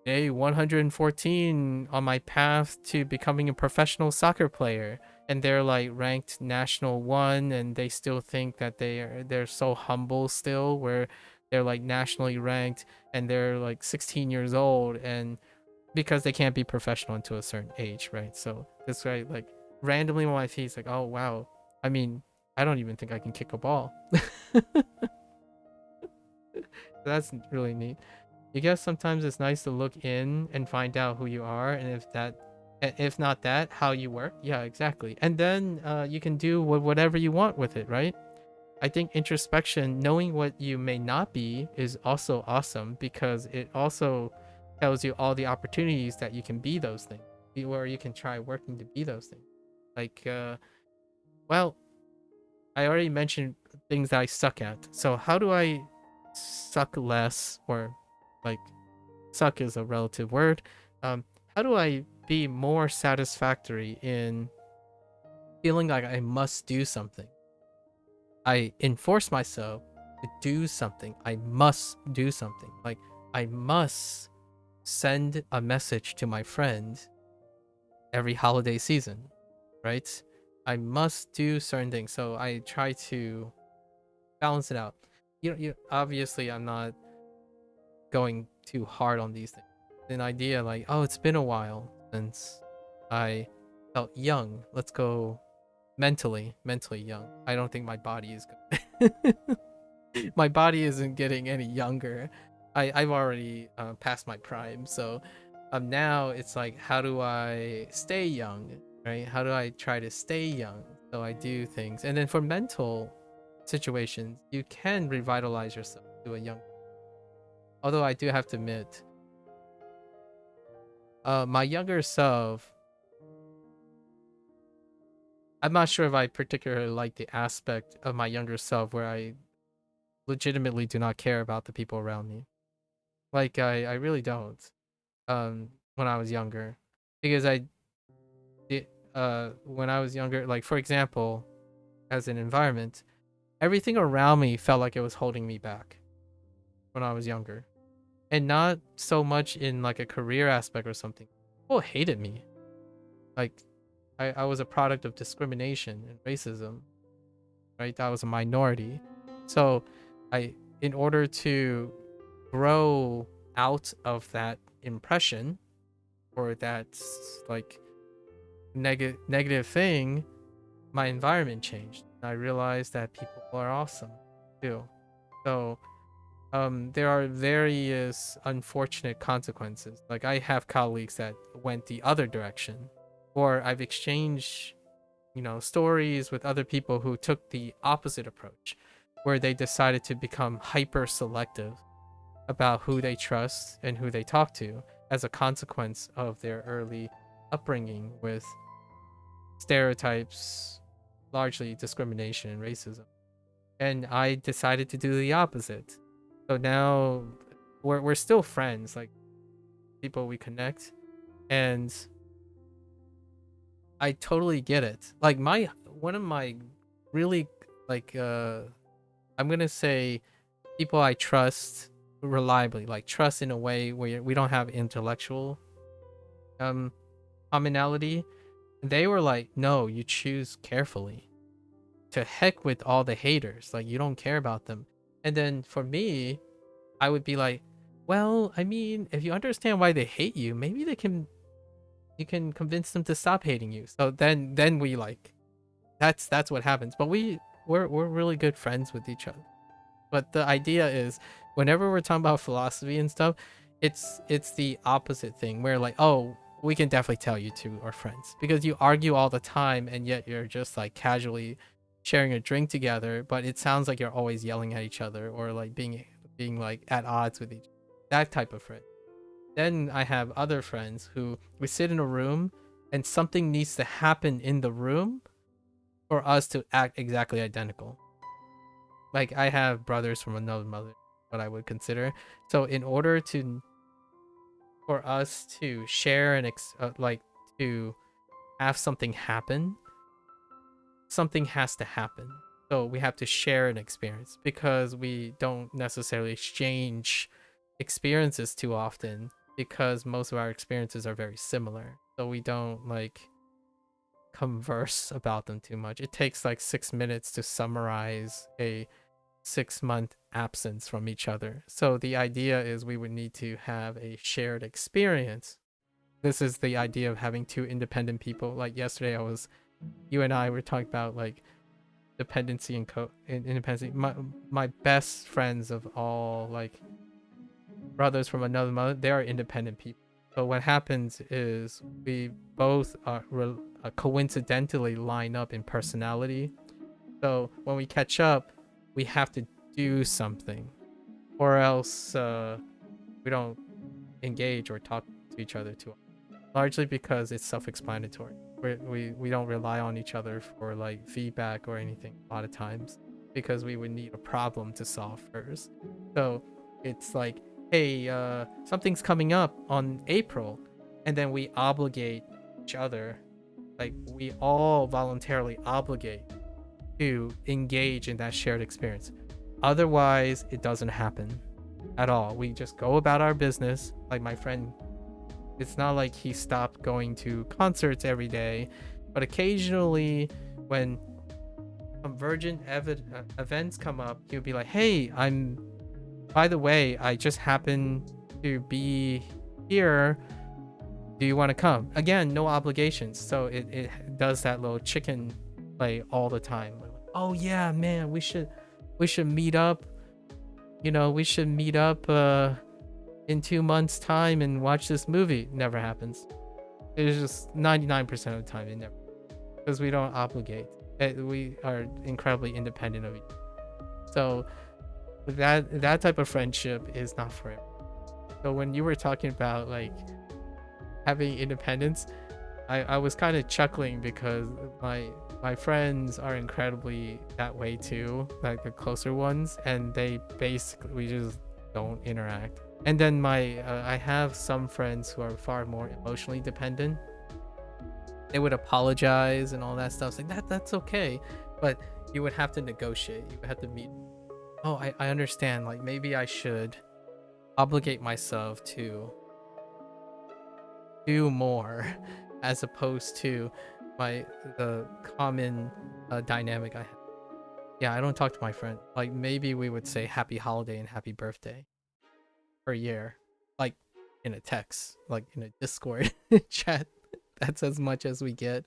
day 114 on my path to becoming a professional soccer player, and they're like ranked national 1, and they still think that they're so humble still, where they're like nationally ranked and they're like 16 years old, and because they can't be professional until a certain age, right? So this guy like randomly on my feed, it's like, oh wow, I mean, I don't even think I can kick a ball. That's really neat. You guess sometimes it's nice to look in and find out who you are, and if not that, how you work. Yeah, exactly. And then you can do whatever you want with it, right? I think introspection, knowing what you may not be, is also awesome because it also tells you all the opportunities that you can be those things, or you can try working to be those things. Like, well, I already mentioned things that I suck at. So how do I suck less, or like suck is a relative word. How do I be more satisfactory in feeling like I must do something? I enforce myself to do something. I must do something. Like, I must send a message to my friend every holiday season, right? I must do certain things. So I try to balance it out. Obviously I'm not going too hard on these things. An idea like, oh, it's been a while since I felt young. Let's go mentally young. I don't think my body is good. My body isn't getting any younger. I've already passed my prime. So now it's like, how do I stay young, right? How do I try to stay young? So I do things. And then for mental situations, you can revitalize yourself to a young. Although I do have to admit, my younger self, I'm not sure if I particularly like the aspect of my younger self where I legitimately do not care about the people around me. Like, I really don't. When I was younger, because when I was younger, like for example, as an environment, everything around me felt like it was holding me back when I was younger, and not so much in like a career aspect or something. People hated me. Like, I was a product of discrimination and racism, right? I was a minority. So in order to grow out of that impression, or that like negative thing, my environment changed. I realized that people are awesome too. So there are various unfortunate consequences. Like, I have colleagues that went the other direction, or I've exchanged, stories with other people who took the opposite approach, where they decided to become hyper selective about who they trust and who they talk to as a consequence of their early upbringing with stereotypes, largely discrimination and racism. And I decided to do the opposite. So now we're still friends, like people we connect, and I totally get it. Like, one of my really, like, I'm gonna say people I trust reliably, like trust in a way where we don't have intellectual commonality. They were like, no, you choose carefully. To heck with all the haters, like, you don't care about them. And then for me, I would be like, well, I mean, if you understand why they hate you, maybe you can convince them to stop hating you. So then we like that's what happens. But we're really good friends with each other. But the idea is, whenever we're talking about philosophy and stuff, it's the opposite thing where like, oh, we can definitely tell you two are friends because you argue all the time and yet you're just like casually sharing a drink together, but it sounds like you're always yelling at each other or like being like at odds with each other. That type of friend. Then I have other friends who we sit in a room and something needs to happen in the room for us to act exactly identical. Like I have brothers from another mother, what I would consider. So in order to for us to share and like to have something happen, something has to happen. So we have to share an experience because we don't necessarily exchange experiences too often because most of our experiences are very similar. So we don't like converse about them too much. It takes like 6 minutes to summarize a 6-month absence from each other. So the idea is we would need to have a shared experience. This is the idea of having two independent people. Like yesterday, you and I were talking about like dependency and independency. My best friends of all, like brothers from another mother, they are independent people. So what happens is we both coincidentally line up in personality. So when we catch up, we have to do something, or else we don't engage or talk to each other too often. Largely because it's self-explanatory. We don't rely on each other for like feedback or anything a lot of times because we would need a problem to solve first. So it's like, hey, something's coming up on April, and then we obligate each other, like we all voluntarily obligate to engage in that shared experience. Otherwise, it doesn't happen at all. We just go about our business. Like my friend, it's not like he stopped going to concerts every day, but occasionally when convergent events come up, he'll be like, hey, by the way, I just happen to be here. Do you want to come? Again, no obligations. So it does that little chicken play all the time. Like, oh yeah, man, we should meet up. We should meet up in 2 months' time and watch this movie. Never happens. It's just 99% of the time it never, because we don't obligate. We are incredibly independent of each other. So that type of friendship is not for everyone. So when you were talking about like having independence, I was kind of chuckling because my friends are incredibly that way too, like the closer ones, and we just don't interact. And then I have some friends who are far more emotionally dependent. They would apologize and all that stuff. It's like that's okay, but you would have to negotiate. You would have to meet. Oh, I understand. Like maybe I should obligate myself to do more as opposed to the common dynamic I have. Yeah, I don't talk to my friend. Like maybe we would say happy holiday and happy birthday per year, like in a text, like in a Discord chat. That's as much as we get.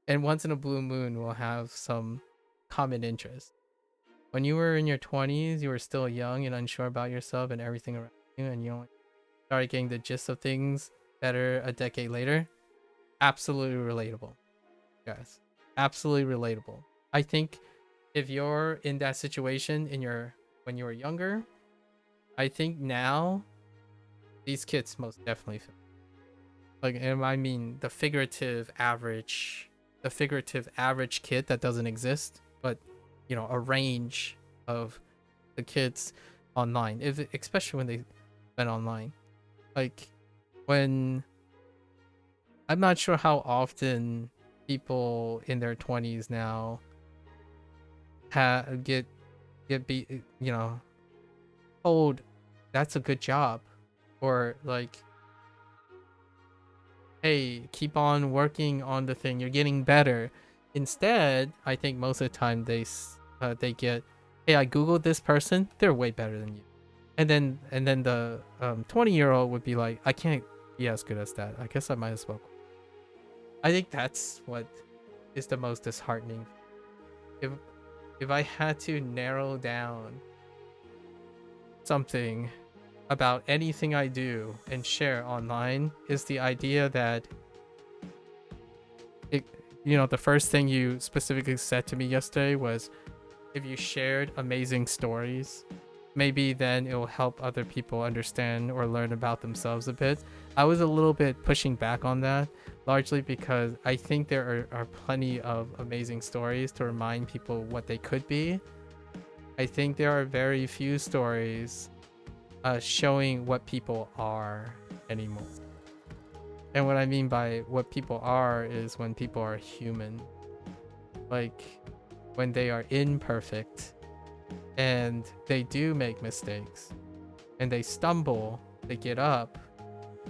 And once in a blue moon, we'll have some common interest. When you were in your 20s, you were still young and unsure about yourself and everything around you, and you only started getting the gist of things better a decade later. Absolutely relatable, guys. Absolutely relatable. I think if you're in that situation when you were younger, I think now these kids most definitely feel like, and I mean the figurative average kid that doesn't exist, but a range of the kids online, especially when they've been online. Like when I'm not sure how often people in their 20s now get beat, told that's a good job, or like, hey, keep on working on the thing, you're getting better. Instead, I think most of the time they get, hey, I googled this person, they're way better than you. And then the 20-year-old would be like, I can't be as good as that, I guess I might as well. I think that's what is the most disheartening. If I had to narrow down something about anything I do and share online, is the idea that the first thing you specifically said to me yesterday was, if you shared amazing stories, maybe then it will help other people understand or learn about themselves a bit. I was a little bit pushing back on that, largely because I think there are plenty of amazing stories to remind people what they could be. I think there are very few stories showing what people are anymore. And what I mean by what people are is when people are human. Like, when they are imperfect and they do make mistakes and they stumble, they get up,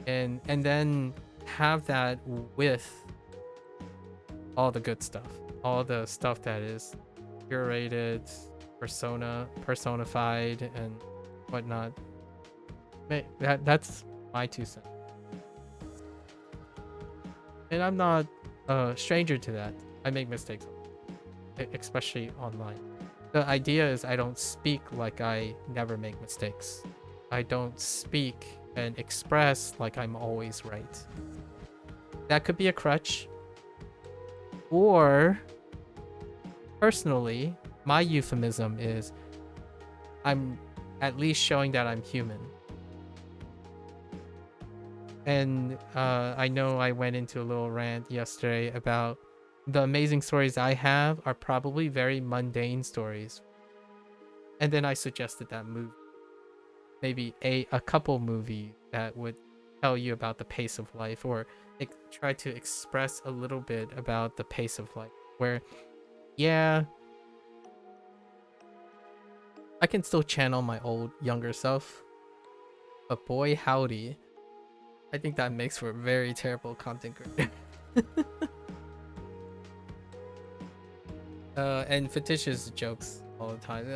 and then have that with all the good stuff, all the stuff that is curated, personified and whatnot. That's my 2 cents. And I'm not a stranger to that. I make mistakes, especially online. The idea is I don't speak like I never make mistakes. I don't speak and express like I'm always right. That could be a crutch. Or, personally, my euphemism is I'm at least showing that I'm human. And I know I went into a little rant yesterday about the amazing stories I have are probably very mundane stories. And then I suggested that movie. Maybe a couple movies that would tell you about the pace of life, or try to express a little bit about the pace of life. Where, yeah, I can still channel my old, younger self. But boy, howdy, I think that makes for a very terrible content creator. And fictitious jokes all the time.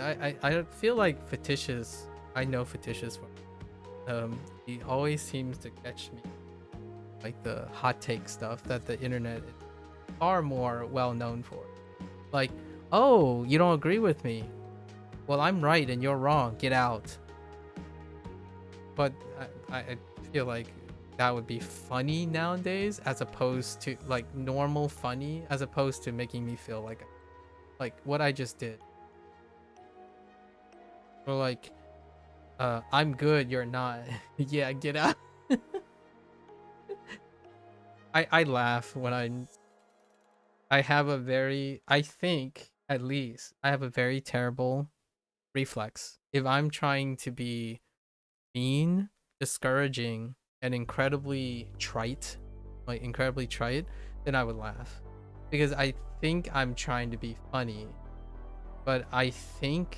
I feel like fictitious. I know fictitious. He always seems to catch me like the hot take stuff that the internet is far more well known for. Like, oh, you don't agree with me? Well, I'm right and you're wrong. Get out. But I feel like that would be funny nowadays, as opposed to like normal funny, as opposed to making me feel like what I just did. Or like, I'm good, you're not. Yeah, get out. I laugh when I have a very, I think at least I have a very terrible reflex. If I'm trying to be mean, discouraging, and incredibly trite, then I would laugh. Because I think I'm trying to be funny, but I think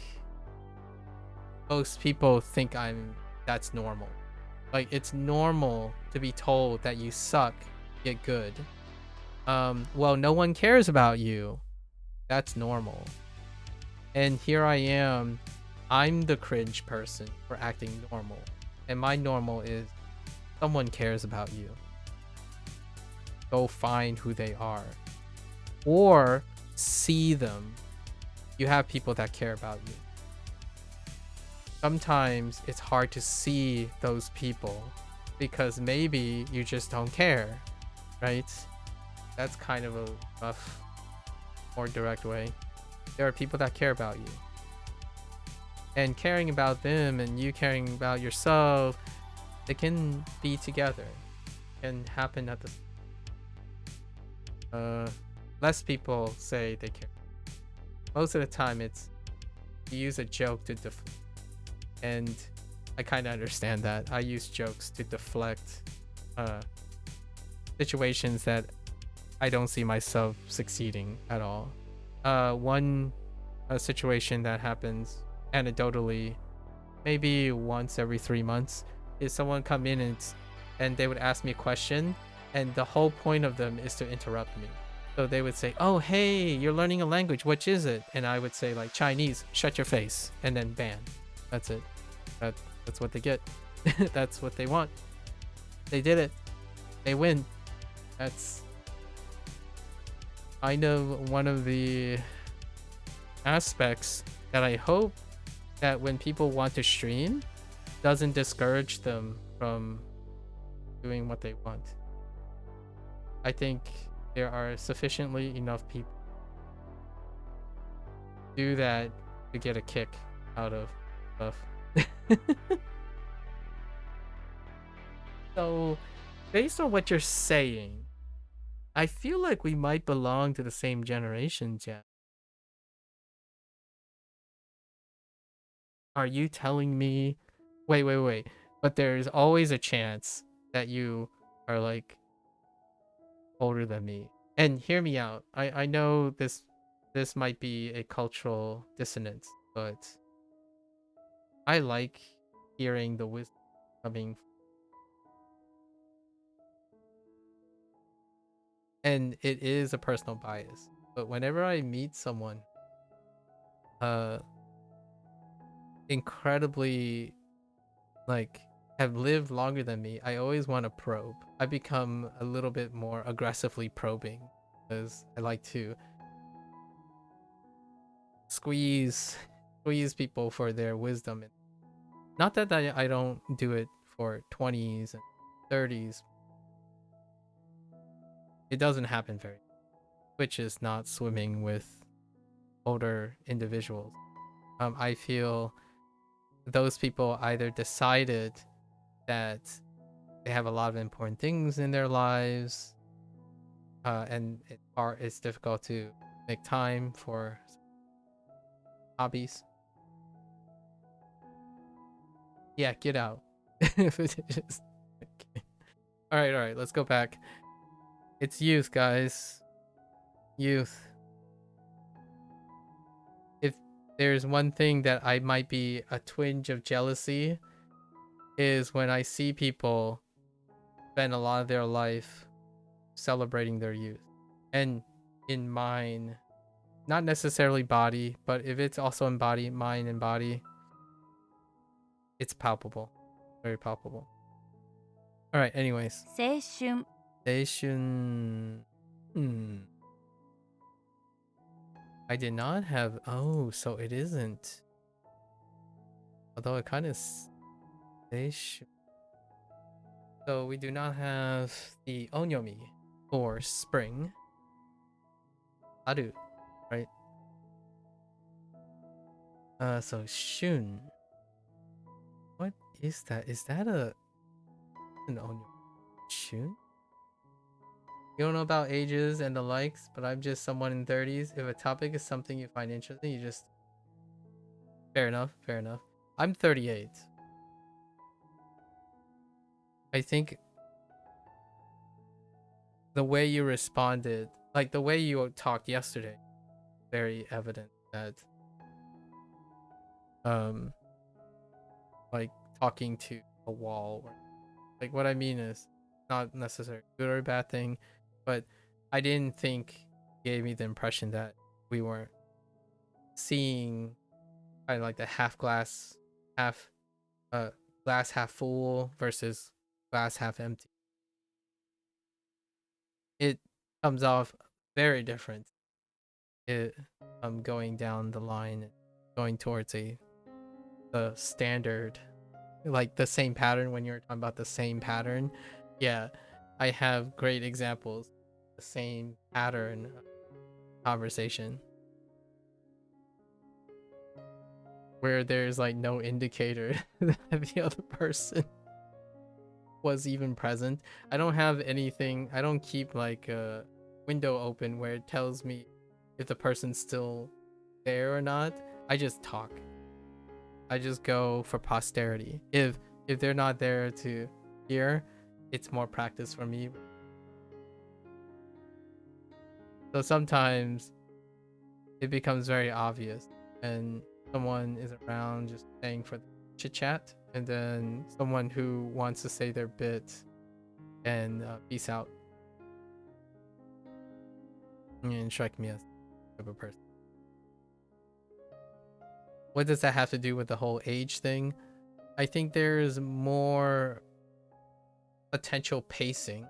most people think that's normal. Like, it's normal to be told that you suck, get good. Well, no one cares about you. That's normal. And here I am, I'm the cringe person for acting normal. And my normal is someone cares about you. Go find who they are. Or see them. You have people that care about you. Sometimes it's hard to see those people because maybe you just don't care, right? That's kind of a rough, more direct way. There are people that care about you. And caring about them and you caring about yourself, they can be together. Can happen at the less people say they care. Most of the time it's you use a joke to deflect. And I kind of understand that. I use jokes to deflect situations that I don't see myself succeeding at all. One situation that happens anecdotally maybe once every 3 months is someone come in and they would ask me a question, and the whole point of them is to interrupt me. So they would say, oh, hey, you're learning a language, which is it? And I would say, like, Chinese, shut your face, and then ban. That's it. That's what they get. That's what they want. They did it. They win. That's kind of one of the aspects that I hope that when people want to stream doesn't discourage them from doing what they want. I think there are sufficiently enough people do that to get a kick out of stuff. So, based on what you're saying, I feel like we might belong to the same generation, Jeff. Are you telling me? Wait. But there's always a chance that you are like older than me. And hear me out. I know this might be a cultural dissonance, but I like hearing the wisdom coming. And it is a personal bias. But whenever I meet someone incredibly like have lived longer than me, I always want to probe. I become a little bit more aggressively probing because I like to squeeze people for their wisdom. Not that I don't do it for 20s and 30s. It doesn't happen very much, which is not swimming with older individuals. I feel those people either decided that they have a lot of important things in their lives, and it's difficult to make time for hobbies. Yeah, get out. All right, let's go back. It's youth, guys. Youth. If there's one thing that I might be a twinge of jealousy is when I see people spend a lot of their life celebrating their youth. And in mind, not necessarily body, but if it's also in body, mind and body, it's palpable. Very palpable. All right, anyways. 青春 Station. I did not have. Oh, so it isn't. Although it kind of. Station. So we do not have the onyomi for spring. Aru, right? So shun. What is that? Is that an onyomi? Shun? You don't know about ages and the likes, but I'm just someone in 30s. If a topic is something you find interesting, you just... Fair enough. I'm 38. I think the way you responded, like the way you talked yesterday, very evident that like talking to a wall, or like what I mean is not necessarily good or a bad thing, but I didn't think it gave me the impression that we weren't seeing kind of like the glass half full versus glass half empty. It comes off very different. It going down the line, going towards the standard, like the same pattern. When you're talking about the same pattern, yeah, I have great examples. The same pattern conversation where there's like no indicator that the other person was even present. I don't have anything. I don't keep like a window open where it tells me if the person's still there or not. I just talk. I just go for posterity. If they're not there to hear, it's more practice for me. So sometimes it becomes very obvious and someone is around just staying for the chit chat, and then someone who wants to say their bit and peace out and strike me as the type of person. What does that have to do with the whole age thing? I think there's more potential pacing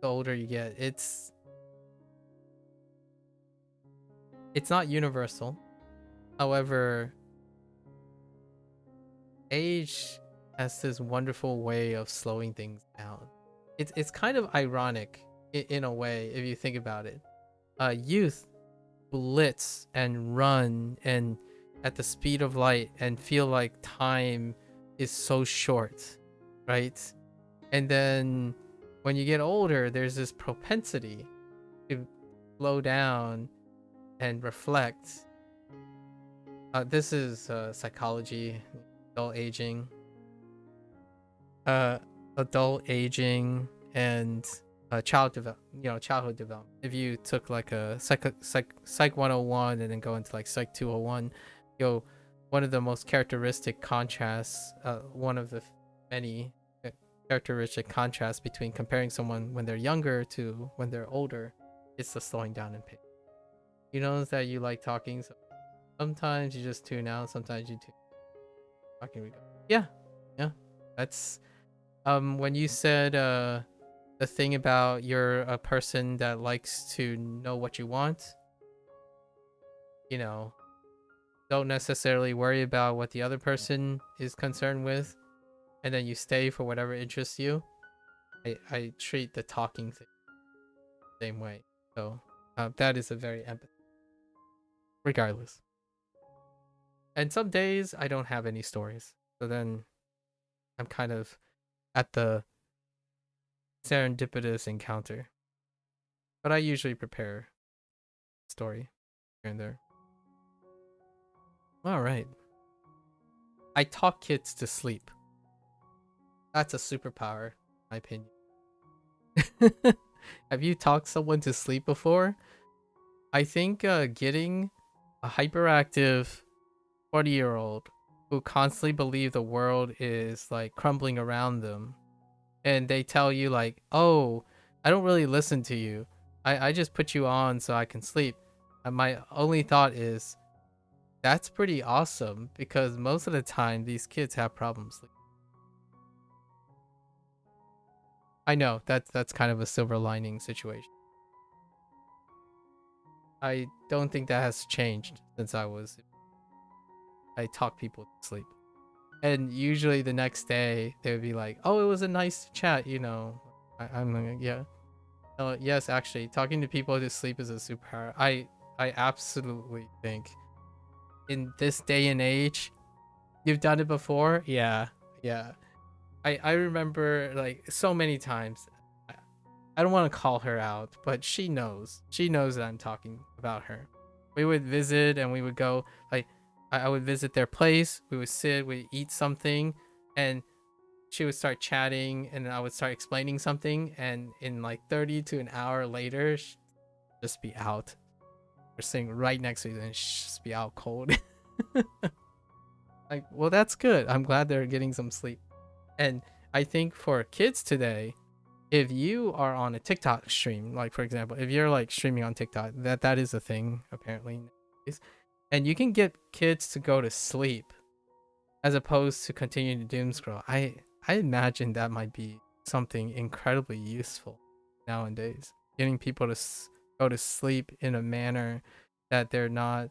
the older you get. It's It's not universal. However, age has this wonderful way of slowing things down. It's kind of ironic in a way if you think about it. Youth blitz and run and at the speed of light and feel like time is so short, right? And then when you get older, there's this propensity to slow down and reflect. This is psychology, adult aging, uh, adult aging, and childhood development. If you took like a psych 101 and then go into like psych 201, one of the most characteristic contrasts, one of the many characteristic contrasts between comparing someone when they're younger to when they're older, it's the slowing down in pace. You notice that you like talking, so sometimes you just tune out, sometimes you tune talking. Yeah, that's when you said the thing about you're a person that likes to know what you want, you know, don't necessarily worry about what the other person is concerned with, and then you stay for whatever interests you. I treat the talking thing the same way. So that is a very empathy, regardless. And some days I don't have any stories, so then I'm kind of at the serendipitous encounter. But I usually prepare a story here and there. All right. I talk kids to sleep. That's a superpower, in my opinion. Have you talked someone to sleep before? I think getting a hyperactive 20-year-old who constantly believe the world is like crumbling around them, and they tell you like, oh, I don't really listen to you. I just put you on so I can sleep. And my only thought is, that's pretty awesome, because most of the time these kids have problems sleeping. I know that's kind of a silver lining situation. I don't think that has changed since I talk people to sleep. And usually the next day they would be like, oh, it was a nice chat, you know. I'm like, yeah. No, yes, actually, talking to people to sleep is a superpower. I absolutely think in this day and age, you've done it before? Yeah. I remember like so many times. I don't want to call her out, but she knows. She knows that I'm talking about her. We would visit and we would go, like, I would visit their place. We would sit, we'd eat something, and she would start chatting, and I would start explaining something. And in like 30 to an hour later, she'd just be out. We're sitting right next to each other, and she'd just be out cold. Like, well, that's good. I'm glad they're getting some sleep. And I think for kids today, if you are on a TikTok stream, like for example, if you're like streaming on TikTok, that is a thing apparently nowadays, and you can get kids to go to sleep as opposed to continuing to doom scroll. I imagine that might be something incredibly useful nowadays, getting people to go to sleep in a manner that they're not.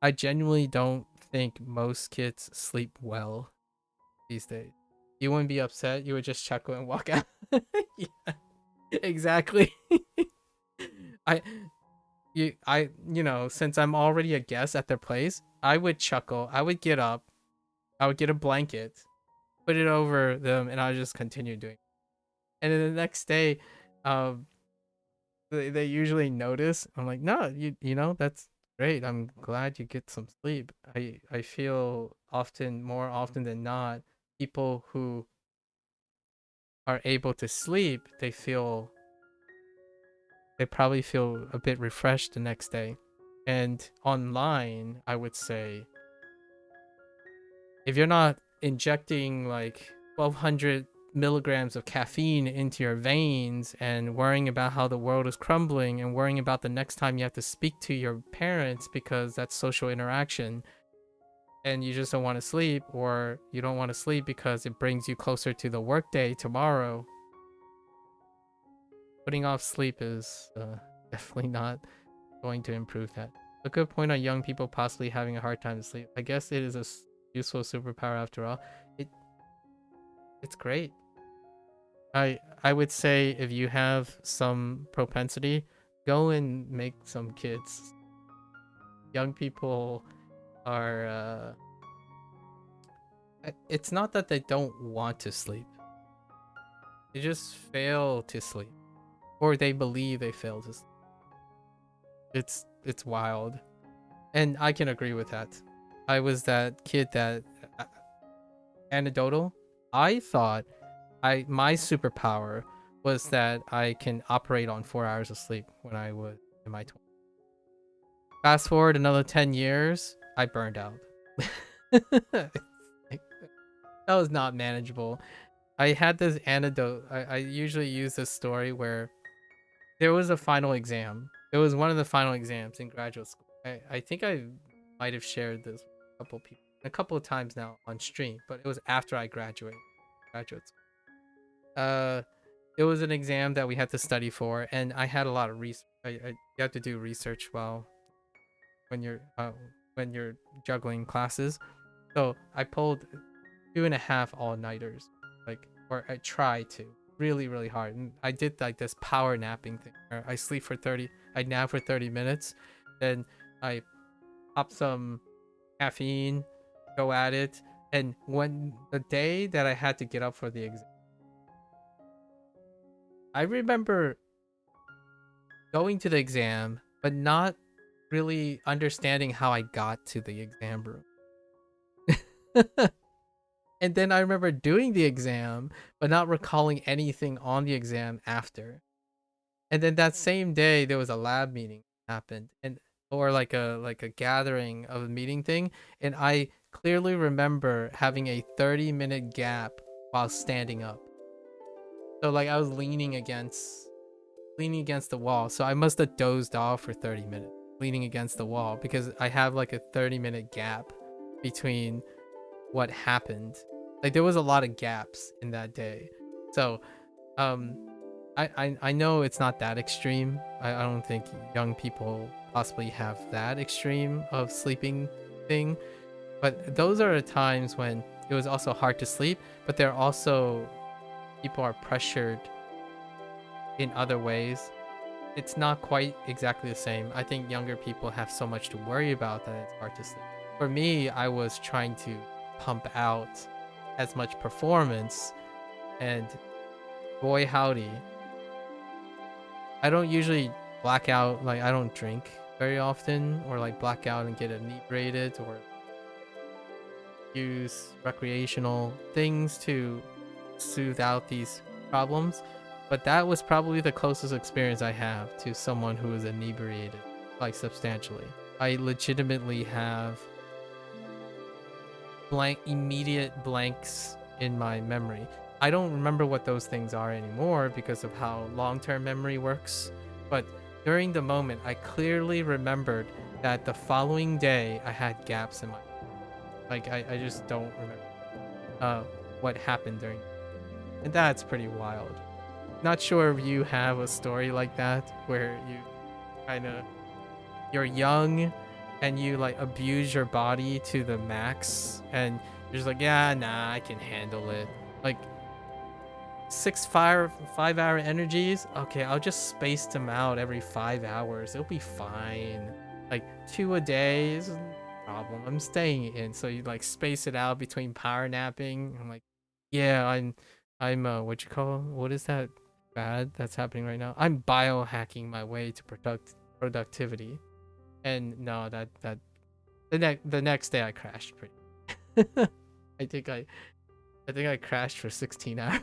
I genuinely don't think most kids sleep well these days. You wouldn't be upset. You would just chuckle and walk out. Yeah, exactly. I you know, since I'm already a guest at their place, I would chuckle. I would get up. I would get a blanket, put it over them, and I would just continue doing it. And then the next day, um, they usually notice. I'm like, no, you know, that's great. I'm glad you get some sleep. I feel more often than not, people who are able to sleep, they probably feel a bit refreshed the next day. And online, I would say, if you're not injecting like 1200 milligrams of caffeine into your veins and worrying about how the world is crumbling and worrying about the next time you have to speak to your parents because that's social interaction, and you just don't want to sleep, or you don't want to sleep because it brings you closer to the workday tomorrow, putting off sleep is definitely not going to improve that. A good point on young people possibly having a hard time to sleep. I guess it is a useful superpower after all. It's great. I would say if you have some propensity, go and make some kids. Young people are it's not that they don't want to sleep. They just fail to sleep, or they believe they fail to sleep. It's wild, and I can agree with that. I was that kid that anecdotal. I thought my superpower was that I can operate on 4 hours of sleep when I was in my 20s. Fast forward another 10 years, I burned out. That was not manageable. I had this anecdote. I usually use this story where there was a final exam. It was one of the final exams in graduate school. I think I might have shared this with a couple people a couple of times now on stream, but it was after I graduated graduate school. It was an exam that we had to study for, and I had a lot of research. You have to do research while when you're juggling classes. So I pulled 2.5 all-nighters, or I tried to really, really hard. And I did like this power napping thing where I nap for 30 minutes, then I pop some caffeine, go at it. And when the day that I had to get up for the exam, I remember going to the exam, but not really understanding how I got to the exam room. And then I remember doing the exam, but not recalling anything on the exam after. And then that same day, there was a lab meeting happened, or like a gathering of a meeting thing, and I clearly remember having a 30-minute gap while standing up. So like I was leaning against the wall. So I must have dozed off for 30 minutes, leaning against the wall, because I have like a 30-minute gap between what happened. Like there was a lot of gaps in that day. So I know it's not that extreme. I don't think young people possibly have that extreme of sleeping thing. But those are the times when it was also hard to sleep, but there are also people are pressured in other ways. It's not quite exactly the same. I think younger people have so much to worry about that it's hard to sleep. For me, I was trying to pump out as much performance, and boy howdy, I don't usually black out. Like I don't drink very often, or like black out and get inebriated, or use recreational things to soothe out these problems. But that was probably the closest experience I have to someone who is inebriated, like substantially. I legitimately have immediate blanks in my memory. I don't remember what those things are anymore because of how long-term memory works. But during the moment, I clearly remembered that the following day I had gaps in my I just don't remember what happened during, and that's pretty wild. Not sure if you have a story like that where you you're young and you like abuse your body to the max, and you're just like, yeah, nah, I can handle it. Like 5 hour energies, okay, I'll just space them out every 5 hours. It'll be fine. Like 2 a day is no problem. I'm staying in. So you like space it out between power napping. I'm like, yeah, I'm what is that bad that's happening right now? I'm biohacking my way to productivity. And no, that the next day I crashed pretty. I think I crashed for 16 hours.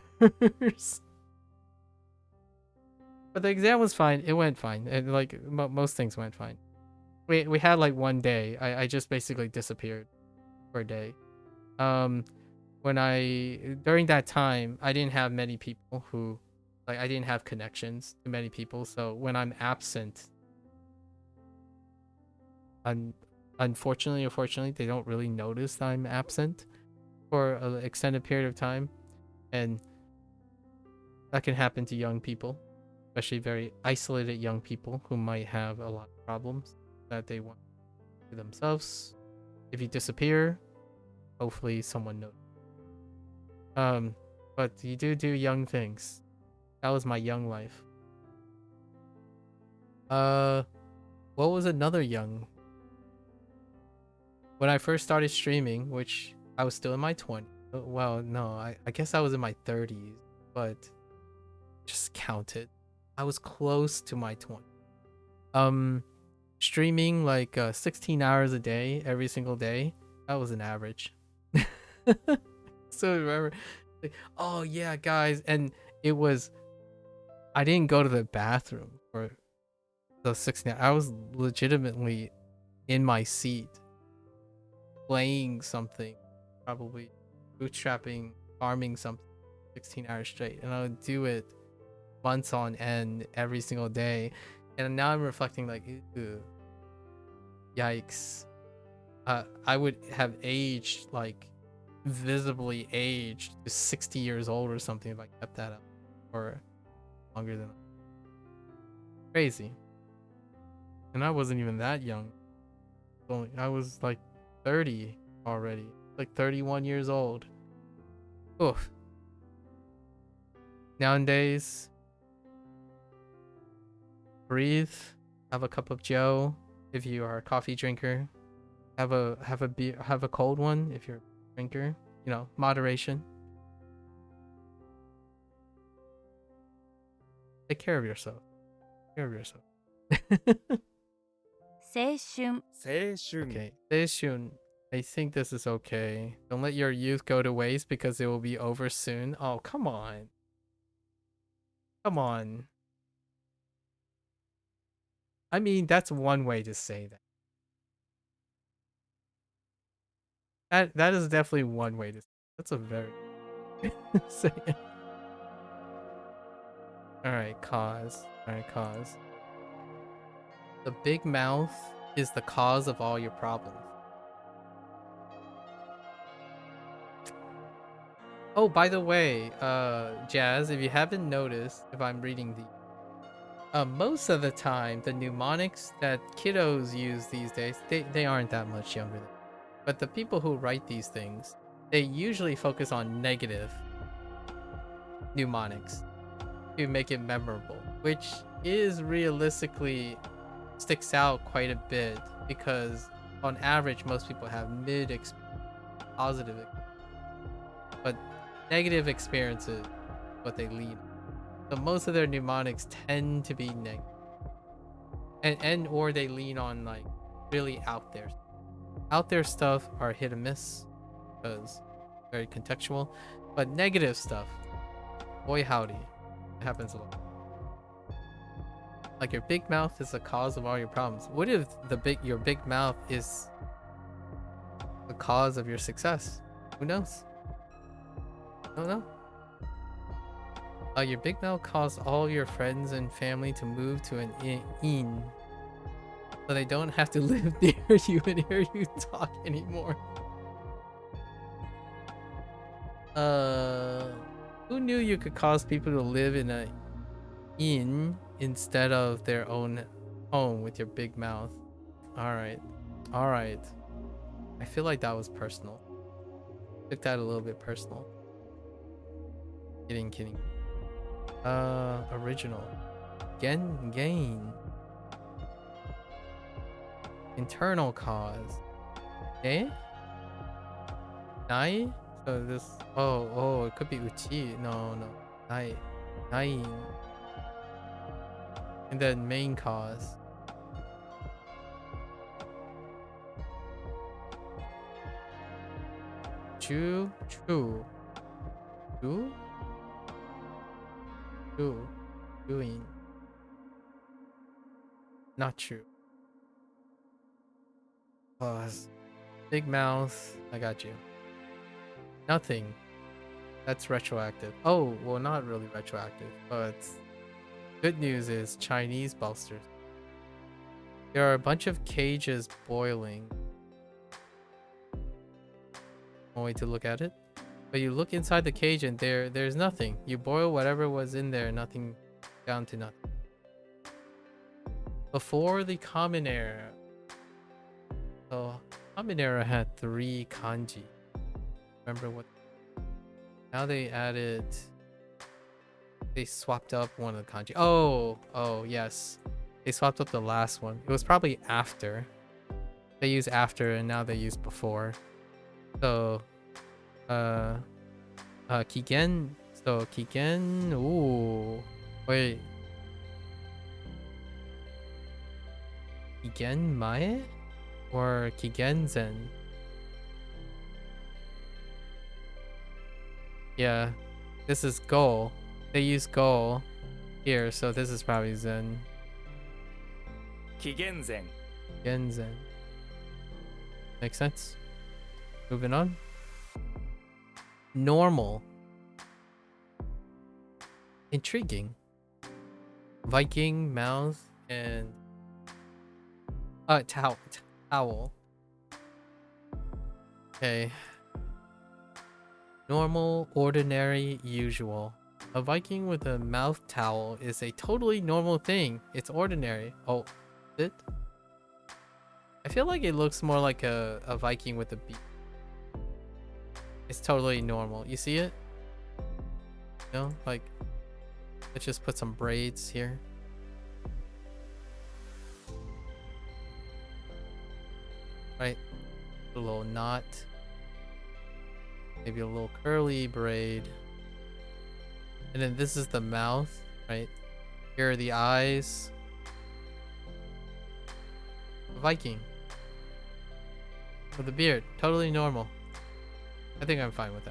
But the exam was fine. It went fine. And like most things went fine. We had like one day. I just basically disappeared for a day. During that time, I didn't have many people who, like, I didn't have connections to many people. So when I'm absent, unfortunately or fortunately, they don't really notice that I'm absent for an extended period of time. And that can happen to young people, especially very isolated young people who might have a lot of problems that they want to themselves. If you disappear, hopefully someone knows. But you do young things. That was my young life. What was another young? When I first started streaming, which I was still in my 20s. Well, no, I guess I was in my 30s, but just counted. I was close to my 20s. Streaming like 16 hours a day, every single day. That was an average. So I remember, like, oh yeah, guys, and it was. I didn't go to the bathroom for the 16 hours. I was legitimately in my seat playing something, probably bootstrapping, farming something 16 hours straight, and I would do it months on end every single day. And now I'm reflecting like, ew, yikes. I would have aged, like visibly aged to 60 years old or something if I kept that up, or longer than crazy. And I wasn't even that young. I was like 30 already, like 31 years old. Oof. Nowadays, breathe, have a cup of joe if you are a coffee drinker, have a beer, have a cold one if you're a drinker, you know, moderation. Take care of yourself. Take care of yourself. 青春 青春 Okay, Seishun, I think this is okay. Don't let your youth go to waste because it will be over soon. Oh, come on. Come on. I mean, that's one way to say that. That is definitely one way to say it. That's a very say it. Alright, cause. Alright, cause. The big mouth is the cause of all your problems. Oh, by the way, Jazz, if you haven't noticed, if I'm reading the most of the time, the mnemonics that kiddos use these days, they aren't that much younger than. But the people who write these things, they usually focus on negative mnemonics to make it memorable, which is realistically sticks out quite a bit because on average most people have mid experience, positive, but negative experiences what they lean on. So most of their mnemonics tend to be negative, and or they lean on like really out there stuff are hit and miss because very contextual, but negative stuff, boy howdy, it happens a lot. Like your big mouth is the cause of all your problems. What if your big mouth is the cause of your success? Who knows? I don't know. Your big mouth caused all your friends and family to move to an inn, so they don't have to live near you and hear you talk anymore. Who knew you could cause people to live in an inn instead of their own home with your big mouth? All right. I feel like that was personal. Took that a little bit personal. Kidding. Original. Gain. Internal cause. Eh? Nai? So this. Oh, it could be uchi. No. Nai. And then main cause. True. Doing. Not true. Pause. Big mouth. I got you. Nothing. That's retroactive. Oh, well, not really retroactive, but good news is Chinese bolsters. There are a bunch of cages boiling. One way to look at it. But you look inside the cage and there's nothing. You boil whatever was in there, nothing, down to nothing. before the Common Era. So Common Era had 3 kanji. Remember what? Now they added. They swapped up one of the kanji. Oh yes, they swapped up the last one. It was probably after. They use after and now they use before. So, Kigen. So Kigen. Ooh, wait. Kigen Mae or Kigen Zen? Yeah, this is Go. They use Go here, so this is probably Zen. Kigenzen. Kigen Zen. Makes sense. Moving on. Normal. Intriguing. Viking, mouth, and towel. Okay. Normal, ordinary, usual. A Viking with a mouth towel is a totally normal thing. It's ordinary. Oh, it? I feel like it looks more like a Viking with a beak. It's totally normal. You see it? You know, like, let's just put some braids here. Right? A little knot. Maybe a little curly braid. And then this is the mouth, right? Here are the eyes. A Viking. With a beard. Totally normal. I think I'm fine with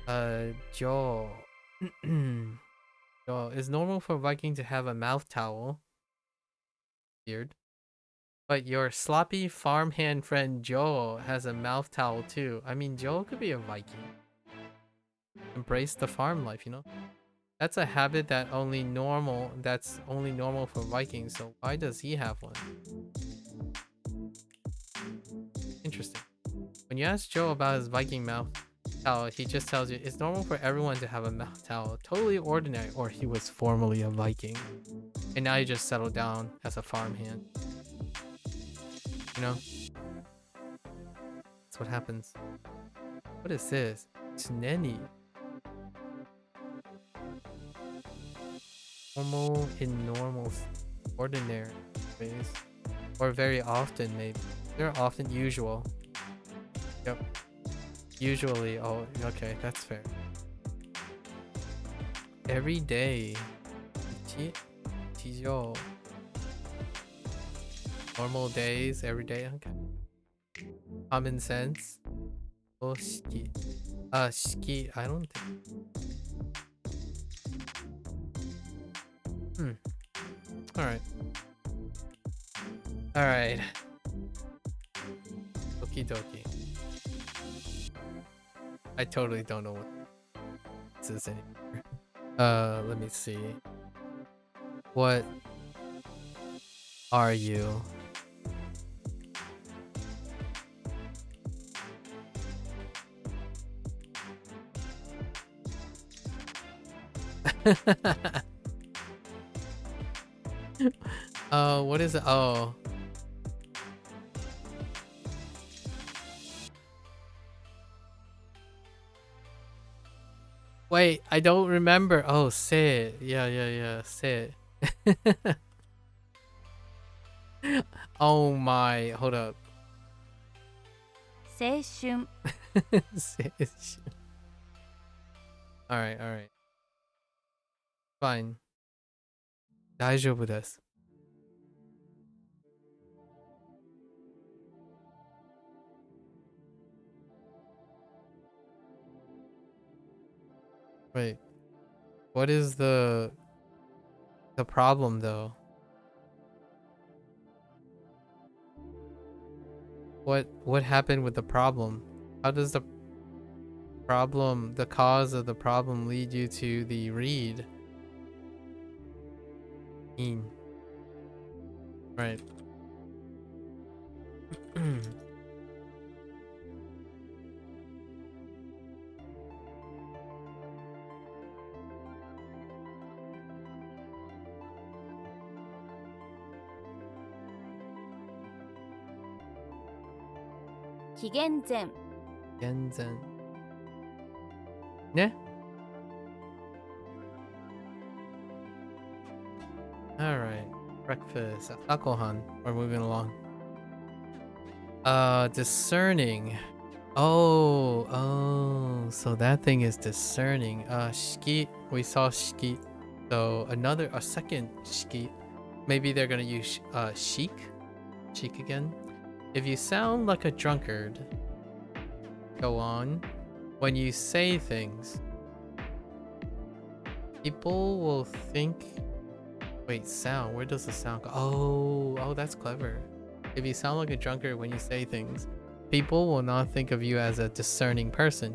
that. Jaw. Jaw. It's normal for a Viking to have a mouth towel. Beard. But your sloppy farmhand friend Joe has a mouth towel too. I mean, Joe could be a Viking. Embrace the farm life, you know? That's a habit that's only normal for Vikings, so why does he have one? Interesting. When you ask Joe about his Viking mouth towel, he just tells you it's normal for everyone to have a mouth towel. Totally ordinary, or he was formerly a Viking. And now he just settled down as a farmhand. You know? That's what happens. What is this? Tsuneni. Normal in normal, ordinary ways. Or very often, maybe. They're often usual. Yep. Usually, oh, okay, that's fair. Every day. Chijo. Normal days, every day, okay. Common sense. Oh, shiki. Shiki, I don't think. Alright. Alright. Okie dokie. I totally don't know what this is anymore. Let me see. What are you? What is it? Oh. Wait, I don't remember. Oh, say it. Yeah. Say it. Oh my. Hold up. 青春 Alright. Fine. 大丈夫です. Wait. What is the problem though? What happened with the problem? How does the cause of the problem lead you to the read? Right. 紀元前 Genzen. Ne? Alright. Breakfast. Akohan. We're moving along. Discerning. Oh, so that thing is discerning. Shiki. We saw shiki. So a second shiki. Maybe they're gonna use chic. Chic again. If you sound like a drunkard, go on. When you say things, people will think. Wait, sound. Where does the sound go? Oh, that's clever. If you sound like a drunkard when you say things, people will not think of you as a discerning person.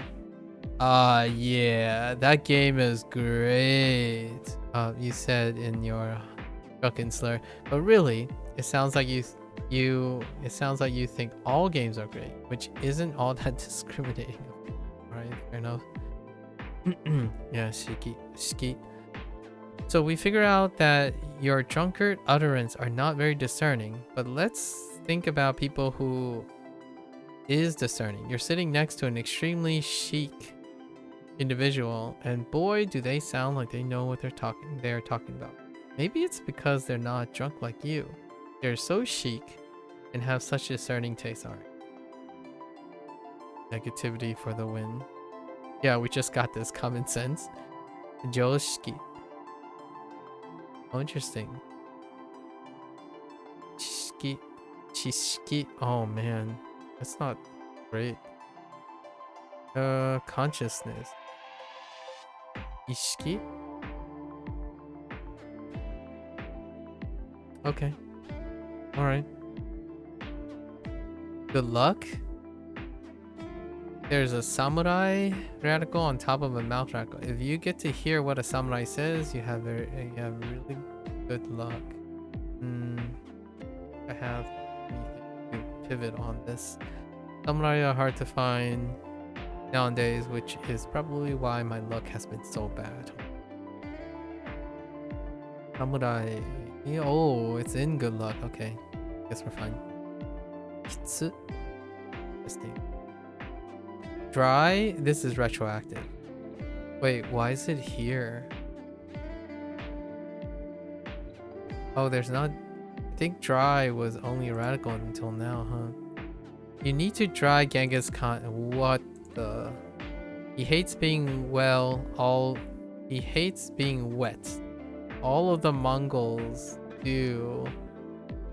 Yeah, that game is great. You said in your drunken slur, but really, it sounds like you think all games are great, which isn't all that discriminating. Alright, fair enough. Yeah, shiki. So we figure out that your drunkard utterance are not very discerning, but let's think about people who is discerning. You're sitting next to an extremely chic individual, and boy, do they sound like they know what they're talking about. Maybe it's because they're not drunk like you. They're so chic and have such discerning taste. Alright. Negativity for the win. Yeah, we just got this common sense. Joshiki. Oh, interesting. Chishiki. Oh man, that's not great. Consciousness. Ishiki. Okay. All right. Good luck. There's a samurai radical on top of a mouth radical. If you get to hear what a samurai says, you have really good luck. I have to pivot on this. Samurai are hard to find nowadays, which is probably why my luck has been so bad. Samurai. Oh, it's in good luck. Okay. Guess we're fine. Kitsu. Interesting. Dry. This is retroactive. Wait, why is it here? Oh, there's not. I think dry was only radical until now, huh? You need to dry Genghis Khan. What the? He hates being He hates being wet. All of the Mongols do.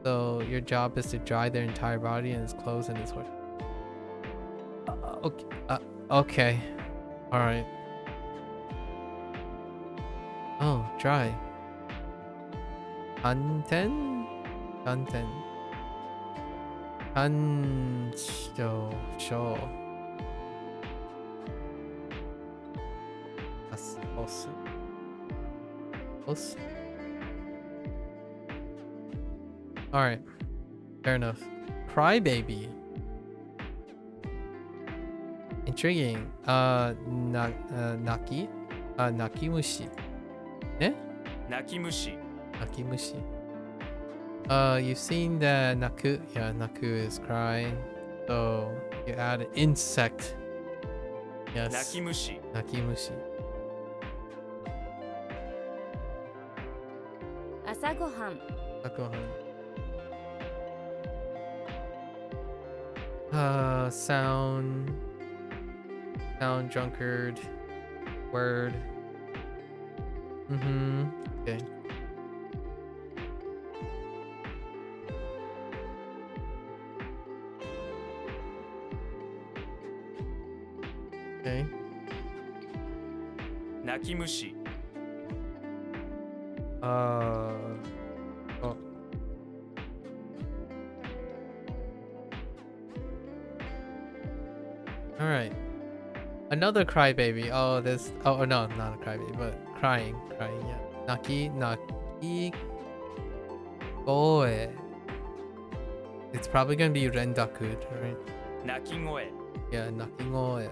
So your job is to dry their entire body and his clothes and his horse. Okay. Okay. All right. Oh, dry. Hanten. Show. All right. Fair enough. Crybaby. Intriguing. Nakimushi. Eh? Nakimushi. Nakimushi. You've seen the Naku. Yeah, Naku is crying. So you add an insect. Yes. Nakimushi. Nakimushi. 朝ごはん Sound drunkard. Word. Okay. Okay. Nakimushi. Oh. All right. Another crybaby. Oh, this. Oh, no, not a crybaby, but crying. Yeah. Naki. Goe. It's probably gonna be rendaku, right? Nakigoe. Yeah, nakigoe.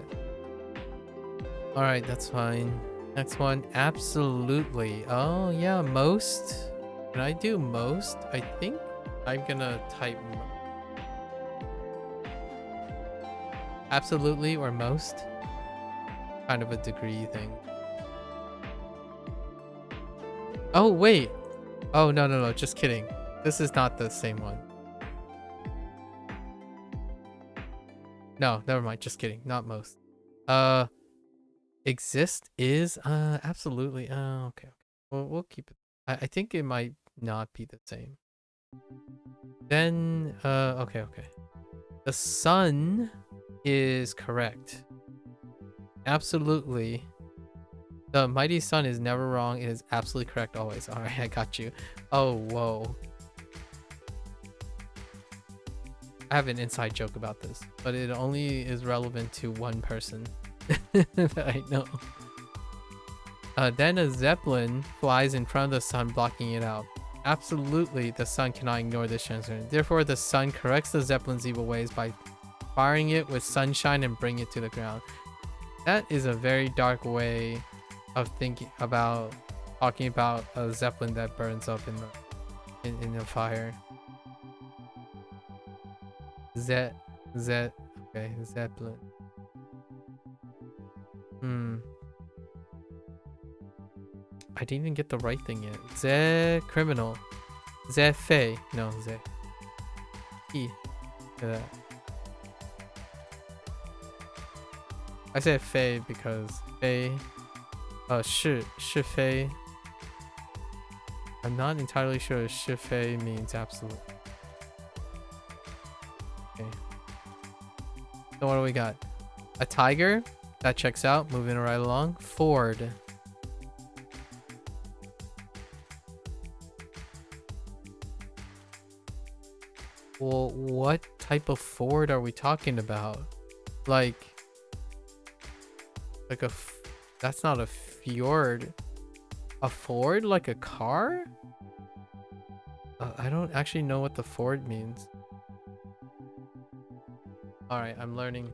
All right, that's fine. Next one, absolutely. Oh yeah, most. Can I do most? I think I'm gonna type. Absolutely or most? Kind of a degree thing. Oh, wait. Oh, no. Just kidding. This is not the same one. No, never mind. Just kidding. Not most. Exist is absolutely. Okay. We'll keep it. I think it might not be the same. Then okay. The sun is correct. Absolutely. The mighty sun is never wrong. It is absolutely correct always. All right, I got you. Oh, whoa. I have an inside joke about this, but it only is relevant to one person that I know. Then a zeppelin flies in front of the sun, blocking it out. Absolutely, the sun cannot ignore this transfer. Therefore, the sun corrects the zeppelin's evil ways by firing it with sunshine and bring it to the ground. That is a very dark way of thinking about talking about a zeppelin that burns up in the fire. Okay, zeppelin. I didn't even get the right thing yet. Criminal. Fei. No, E. I said Fei because Fei. Shi Fei. I'm not entirely sure if Shi Fei means absolute. Okay. So what do we got? A tiger. That checks out. Moving right along. Ford. Well, what type of ford are we talking about? Like that's not a fjord. A ford? Like a car? I don't actually know what the ford means. All right, I'm learning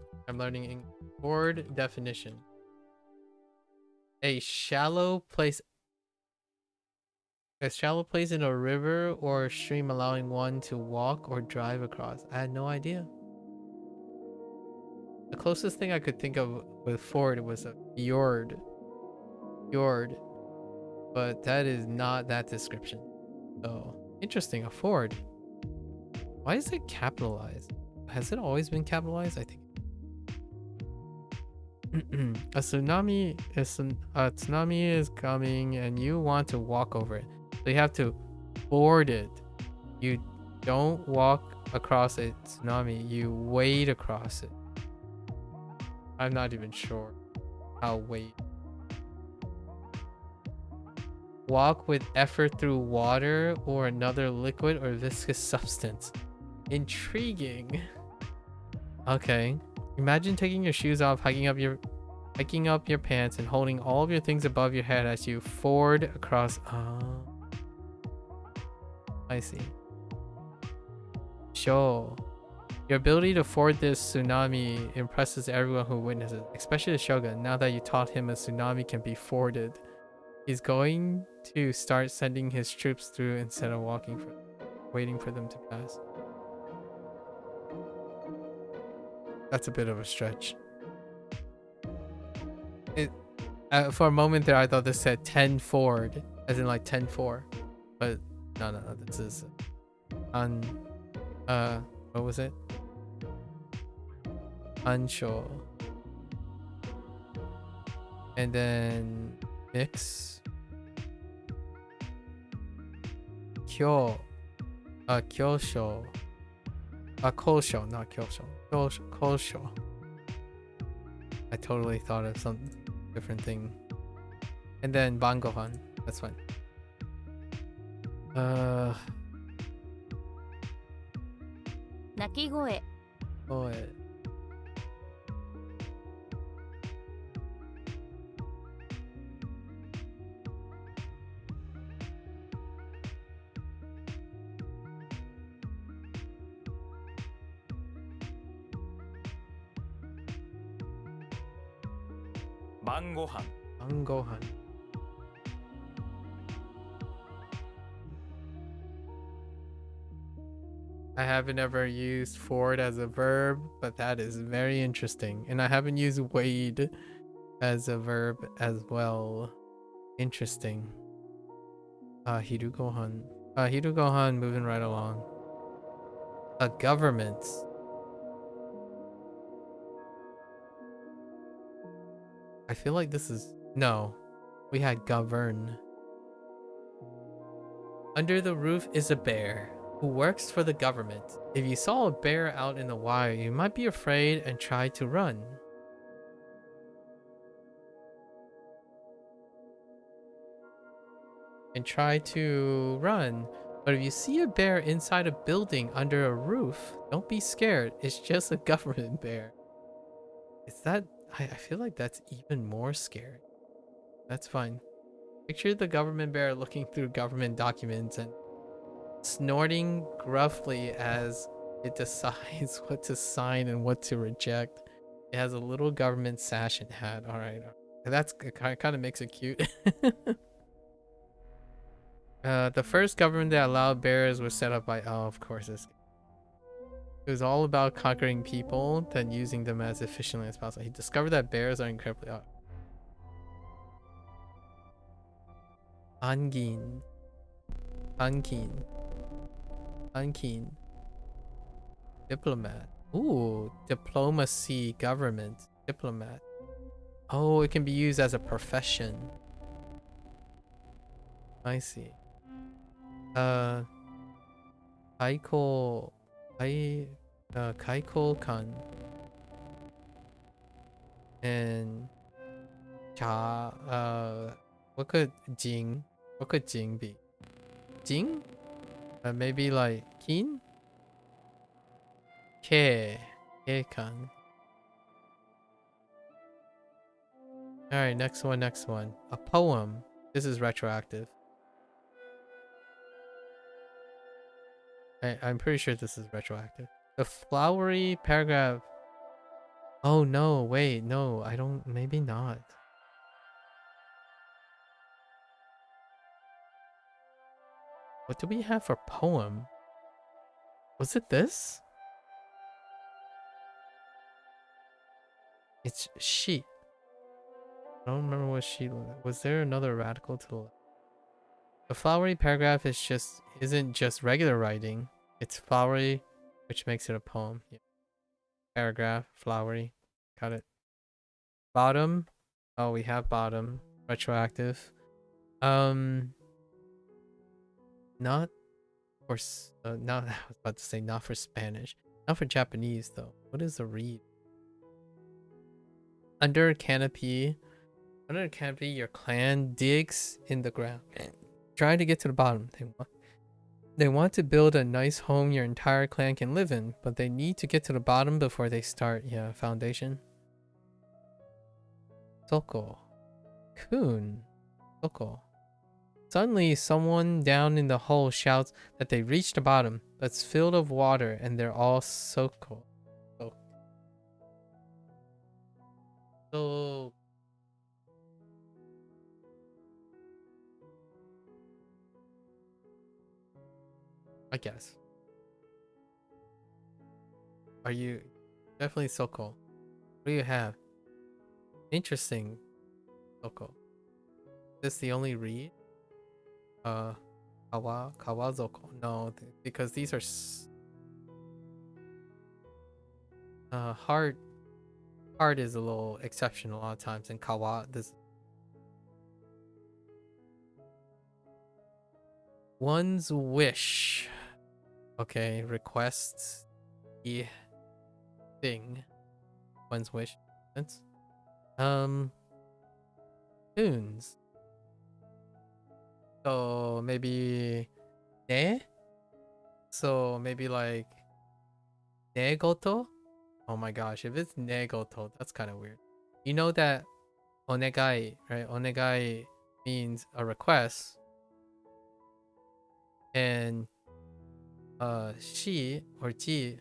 ford definition. A shallow place in a river or a stream allowing one to walk or drive across. I had no idea. The closest thing I could think of with ford was a fjord. But that is not that description. So interesting, a ford. Why is it capitalized? Has it always been capitalized? I think. A tsunami is coming and you want to walk over it. So you have to board it. You don't walk across a tsunami, you wade across it. I'm not even sure how wade. Walk with effort through water or another liquid or viscous substance. Intriguing. Okay. Imagine taking your shoes off, hiking up your pants and holding all of your things above your head as you ford across. I see. Sure. Your ability to ford this tsunami impresses everyone who witnesses, especially the shogun. Now that you taught him a tsunami can be forded, he's going to start sending his troops through instead of waiting for them to pass. That's a bit of a stretch. For a moment there, I thought this said 10 Ford, as in like 10-4, but no. This is what was it? Unsure. And then mix. Kyosho. Kosho, not Kyosho. Kosho. I totally thought of some different thing. And then Bangohan. That's fine. Nakigoe. Bangohan. I haven't ever used Ford as a verb, but that is very interesting. And I haven't used wade as a verb as well. Interesting. Hirugohan. Hirugohan moving right along. A government. I feel like this is... No. We had govern. Under the roof is a bear who works for the government. If you saw a bear out in the wild, you might be afraid and try to run. But if you see a bear inside a building under a roof, don't be scared. It's just a government bear. Is that... I feel like that's even more scary. That's fine. Picture the government bear looking through government documents and snorting gruffly as it decides what to sign and what to reject. It has a little government sash and hat. All right. That's kind of makes it cute. The first government that allowed bears was set up by... Oh, of course. It was all about conquering people, then using them as efficiently as possible. He discovered that bears are incredibly... Angin. Diplomat. Ooh, diplomacy, government, diplomat. Oh, it can be used as a profession. I see. Kaiko kan. And what could Jing be? Jing? Maybe like Kin? Kan. Alright, next one. A poem. This is retroactive. I'm pretty sure this is retroactive. The flowery paragraph. Oh no, wait, no, I don't, maybe not. What do we have for poem? Was it this? It's she. I don't remember what she was. There another radical to the left? The flowery paragraph isn't just regular writing. It's flowery, which makes it a poem. Yeah. Paragraph, flowery. Got it. Bottom. Oh, we have bottom. Retroactive. Not for not I was about to say not for Spanish. Not for Japanese though. What is the read? Under a canopy, your clan digs in the ground, trying to get to the bottom. They want to build a nice home your entire clan can live in, but they need to get to the bottom before they start. Yeah, foundation. Soko. Kun. Soko. Suddenly, someone down in the hole shouts that they reached the bottom, but it's filled with water and they're all soaked. So I guess. Are you definitely Soko? What do you have? Interesting. Soko. Is this the only read? Kawazoko. No, because these are hard is a little exception a lot of times, and this one's wish. Okay, requests the thing. One's wish. That's tunes. So maybe ne? So maybe like negoto? Oh my gosh, if it's negoto, that's kind of weird. You know that onegai, right? Onegai means a request. And shi or ji.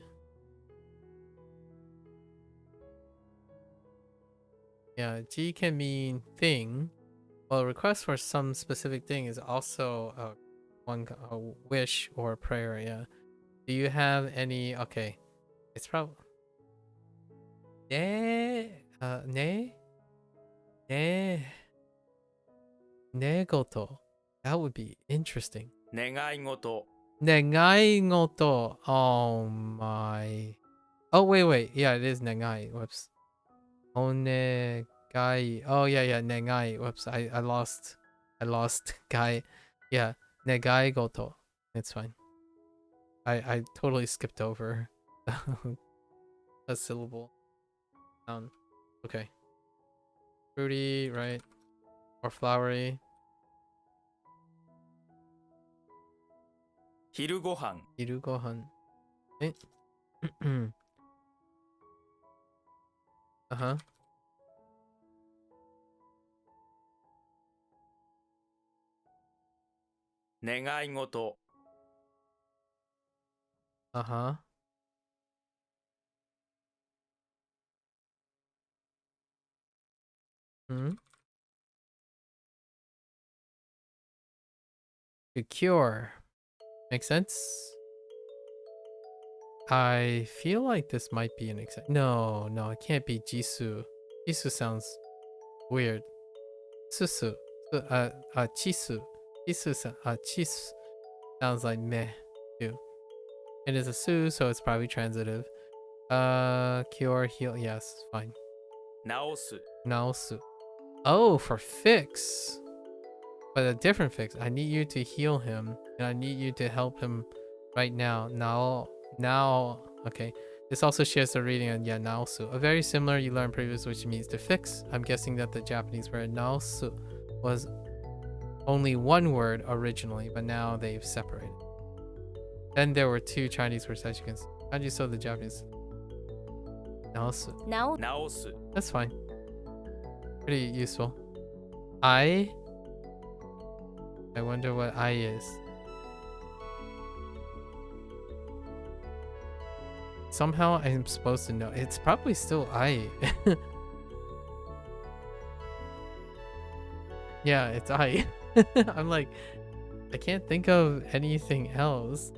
Yeah, ji can mean thing. Well, a request for some specific thing is also a wish or a prayer, yeah. Do you have any? Okay, it's probably ne ne ne negoto. That would be interesting. 願い事 Negai ngoto. Oh my. Oh wait. Yeah, it is negai. Whoops. Onegai. Oh yeah. Negai. Whoops. I lost. I lost gai. Yeah. Negai goto. It's fine. I totally skipped over a syllable. Okay. Fruity, right? Or flowery. 昼ご飯 Hiru gohan. Eh? Uh-huh. 願い事 Uh-huh. Hmm? To cure. Makes sense? I feel like this might be an example. No, it can't be Jisoo. Jisoo sounds weird. Susu. Chisu. Chisu sounds like meh too. It is a su, so it's probably transitive. Cure, heal. Yes, fine. 直す Naosu. Oh, for fix. But a different fix. I need you to heal him, and I need you to help him right now. Now. Okay. This also shares the reading on naosu. A very similar you learned previous, which means to fix. I'm guessing that the Japanese word naosu was only one word originally, but now they've separated. Then there were two Chinese words, as you can see. How do you spell the Japanese? Naosu. 直す That's fine. Pretty useful. I wonder what I is. Somehow I'm supposed to know. It's probably still I. Yeah, it's I. I'm like, I can't think of anything else.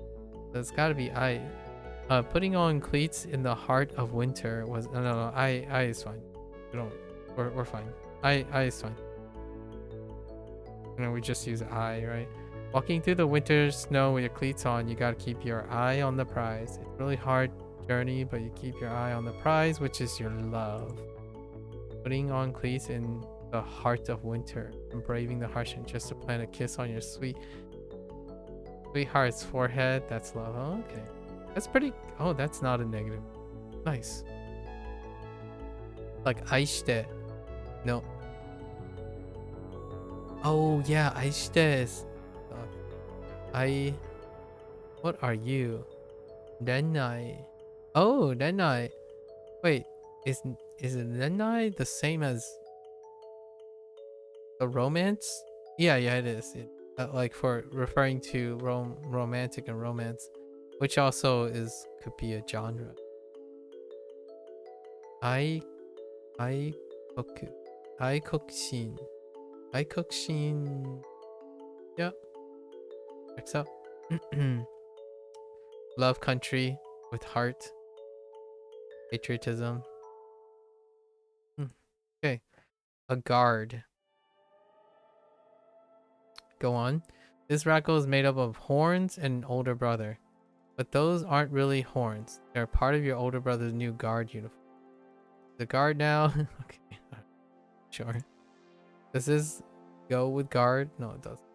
It's gotta be I. Putting on cleats in the heart of winter was no. I is fine. We're fine. I is fine. We just use I, right? Walking through the winter snow with your cleats on, you gotta keep your eye on the prize. It's really hard journey, but you keep your eye on the prize, which is your love. Putting on cleats in the heart of winter and braving the harsh and just to plant a kiss on your sweetheart's forehead. That's love. Oh, okay. That's pretty. Oh, that's not a negative. Nice. Like aishite. No. Oh yeah, aishite is. What are you? Renai. Oh, Renai. Wait, is Renai the same as the romance? Yeah, it is. Like for referring to romantic and romance, which also could be a genre. Aikoku. Aikokushin. Aikokushin. Yeah. Checks out. Love country with heart. Patriotism. Okay. A guard. Go on. This rackle is made up of horns and an older brother. But those aren't really horns. They're part of your older brother's new guard uniform. The guard now? Okay. Sure. Does this go with guard? No, it doesn't.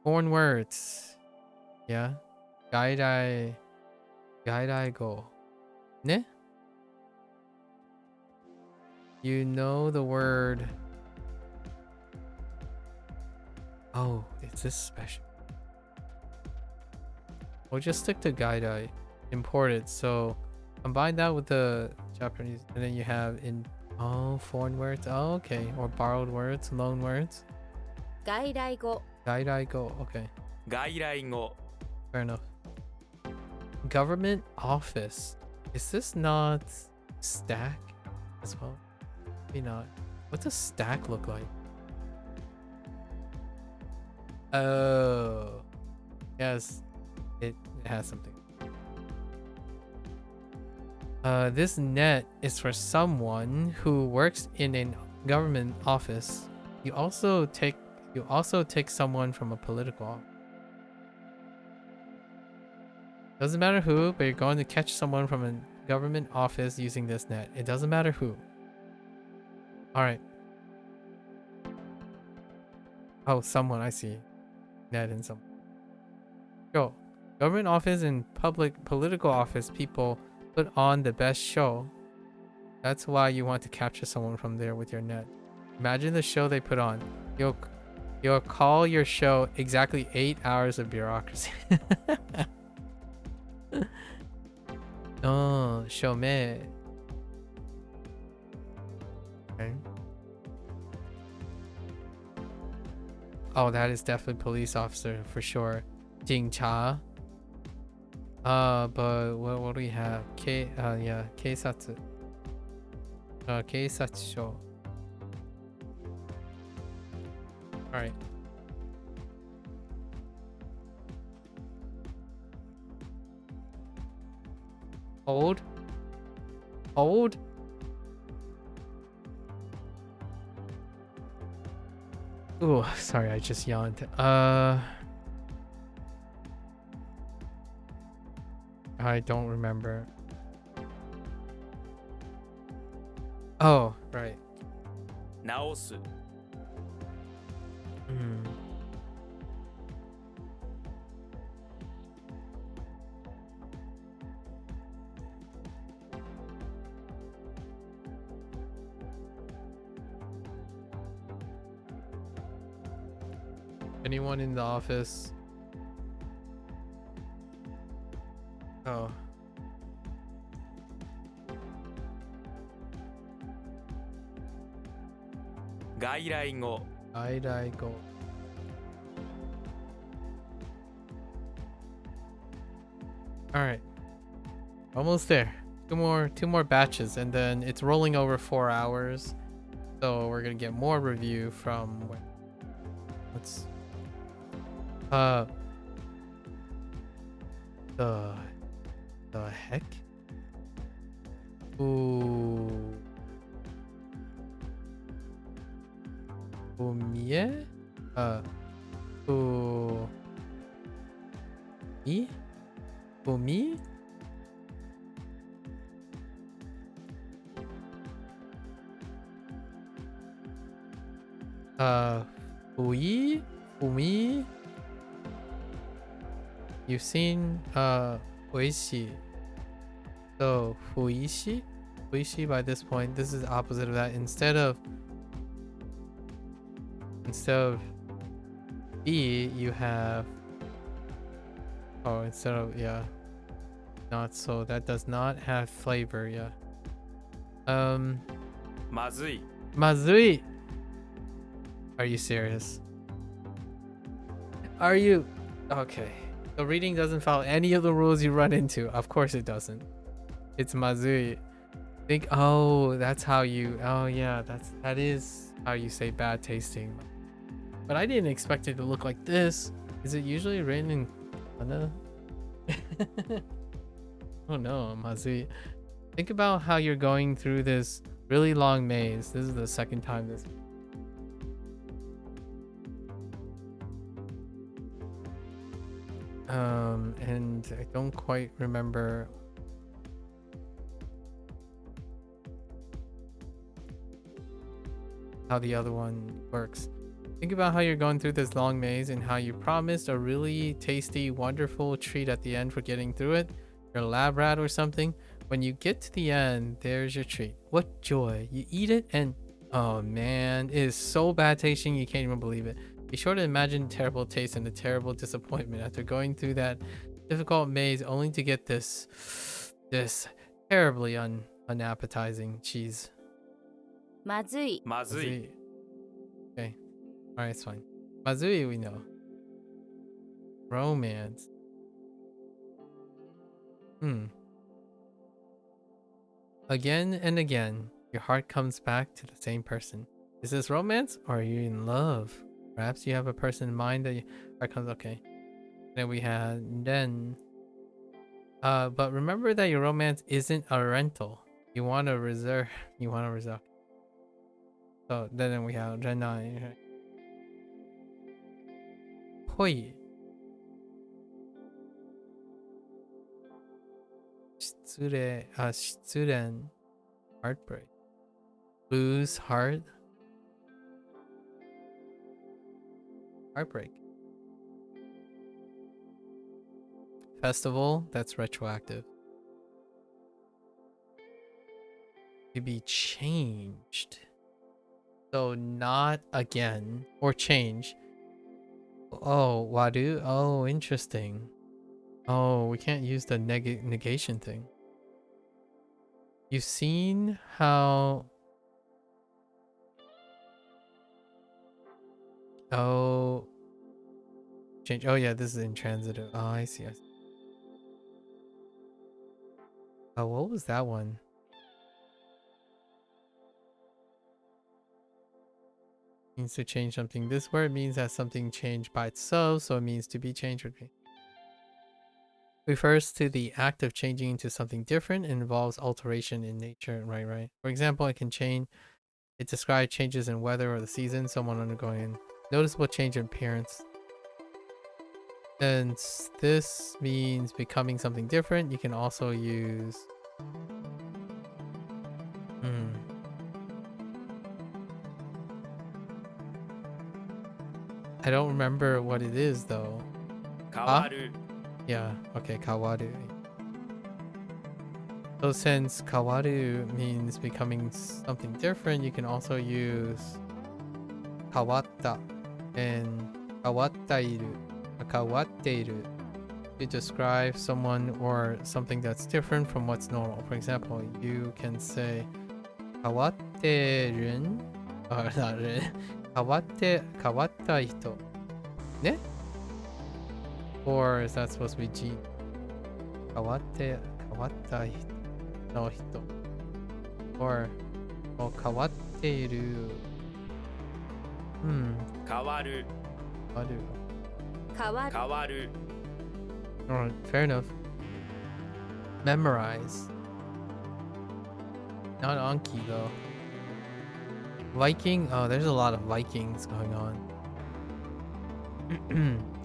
Horn words. Yeah. Gaidai go. Ne? You know the word. Oh, is this special? We'll just stick to gaidai. Imported. So combine that with the Japanese, and then you have foreign words. Oh, okay. Or borrowed words, loan words. 外来語 Gaidai go. Okay. 外来語 Fair enough. Government office. Is this not stack as well? Maybe not. What's a stack look like? Oh. Yes, it has something. This net is for someone who works in a government office. You also take someone from a political office. Doesn't matter who, but you're going to catch someone from a government office using this net. It doesn't matter who. All right. Oh, someone, I see. Net and someone. Go. Government office and public political office people put on the best show. That's why you want to capture someone from there with your net. Imagine the show they put on. You'll call your show exactly 8 hours of bureaucracy. Oh, show me. Okay. Oh, that is definitely police officer for sure. 警察. But what do we have? Yeah, 警察. 警察署. All right. Hold. Hold. Ooh, sorry, I just yawned. I don't remember. Oh, right. 直す Hmm. Anyone in the office? Oh. Gairaigo. Go. All right. Almost there. Two more batches, and then it's rolling over 4 hours. So we're gonna get more review from when. Let's. The heck? Ooh. Umie? Me? Umi? Ui? Umi? You've seen Koichi. So Fuishi? Fuishi by this point, this is the opposite of that. Instead of B, you have instead of not so that does not have flavor, yeah. まずい Mazui. Are you serious? Are you okay? The reading doesn't follow any of the rules you run into. Of course it doesn't. It's mazui. Think that's how you that is how you say bad tasting. But I didn't expect it to look like this. Is it usually written in kana? Oh no, mazui. Think about how you're going through this really long maze. This is the second time this. And I don't quite remember how the other one works. Think about how you're going through this long maze and how you promised a really tasty, wonderful treat at the end for getting through it. You're a lab rat or something. When you get to the end, there's your treat. What joy. You eat it and oh man, it is so bad tasting you can't even believe it. Be sure to imagine terrible taste and the terrible disappointment after going through that difficult maze only to get this terribly unappetizing cheese. まずい まずい Okay. Alright, it's fine. Mazui we know. Romance. Again and again, your heart comes back to the same person. Is this romance or are you in love? Perhaps you have a person in mind that your heart comes. Okay. Then we had then. But remember that your romance isn't a rental. You want to reserve. You want to reserve. So then we have Renai. Hoi. Student. Heartbreak. Lose heart. Heartbreak. Festival. That's retroactive. To be changed. So not again. Or change. Oh, Wadu. Oh, interesting. Oh, we can't use the negation thing. You've seen how... Oh... Change. Oh yeah, this is intransitive. Oh, I see. Oh, what was that one? Means to change something. This word means that something changed by itself, so it means to be changed would be. Refers to the act of changing into something different and involves alteration in nature. Right. For example, it can change. It describes changes in weather or the season, someone undergoing noticeable change in appearance. And this means becoming something different. You can also use... I don't remember what it is though. 変わる Yeah, okay, kawaru. So since kawaru means becoming something different, you can also use kawatta and kawattairu, kawatteiru to describe someone or something that's different from what's normal. For example, you can say kawatterun or not ren, kawatta hito. Ne? Or is that supposed to be G? Kawatta hito no hito. Or kawatteru. 変わる Kawaru. 変わる変わる Alright, fair enough. Memorize. Not Anki though. Viking? Oh, there's a lot of Vikings going on.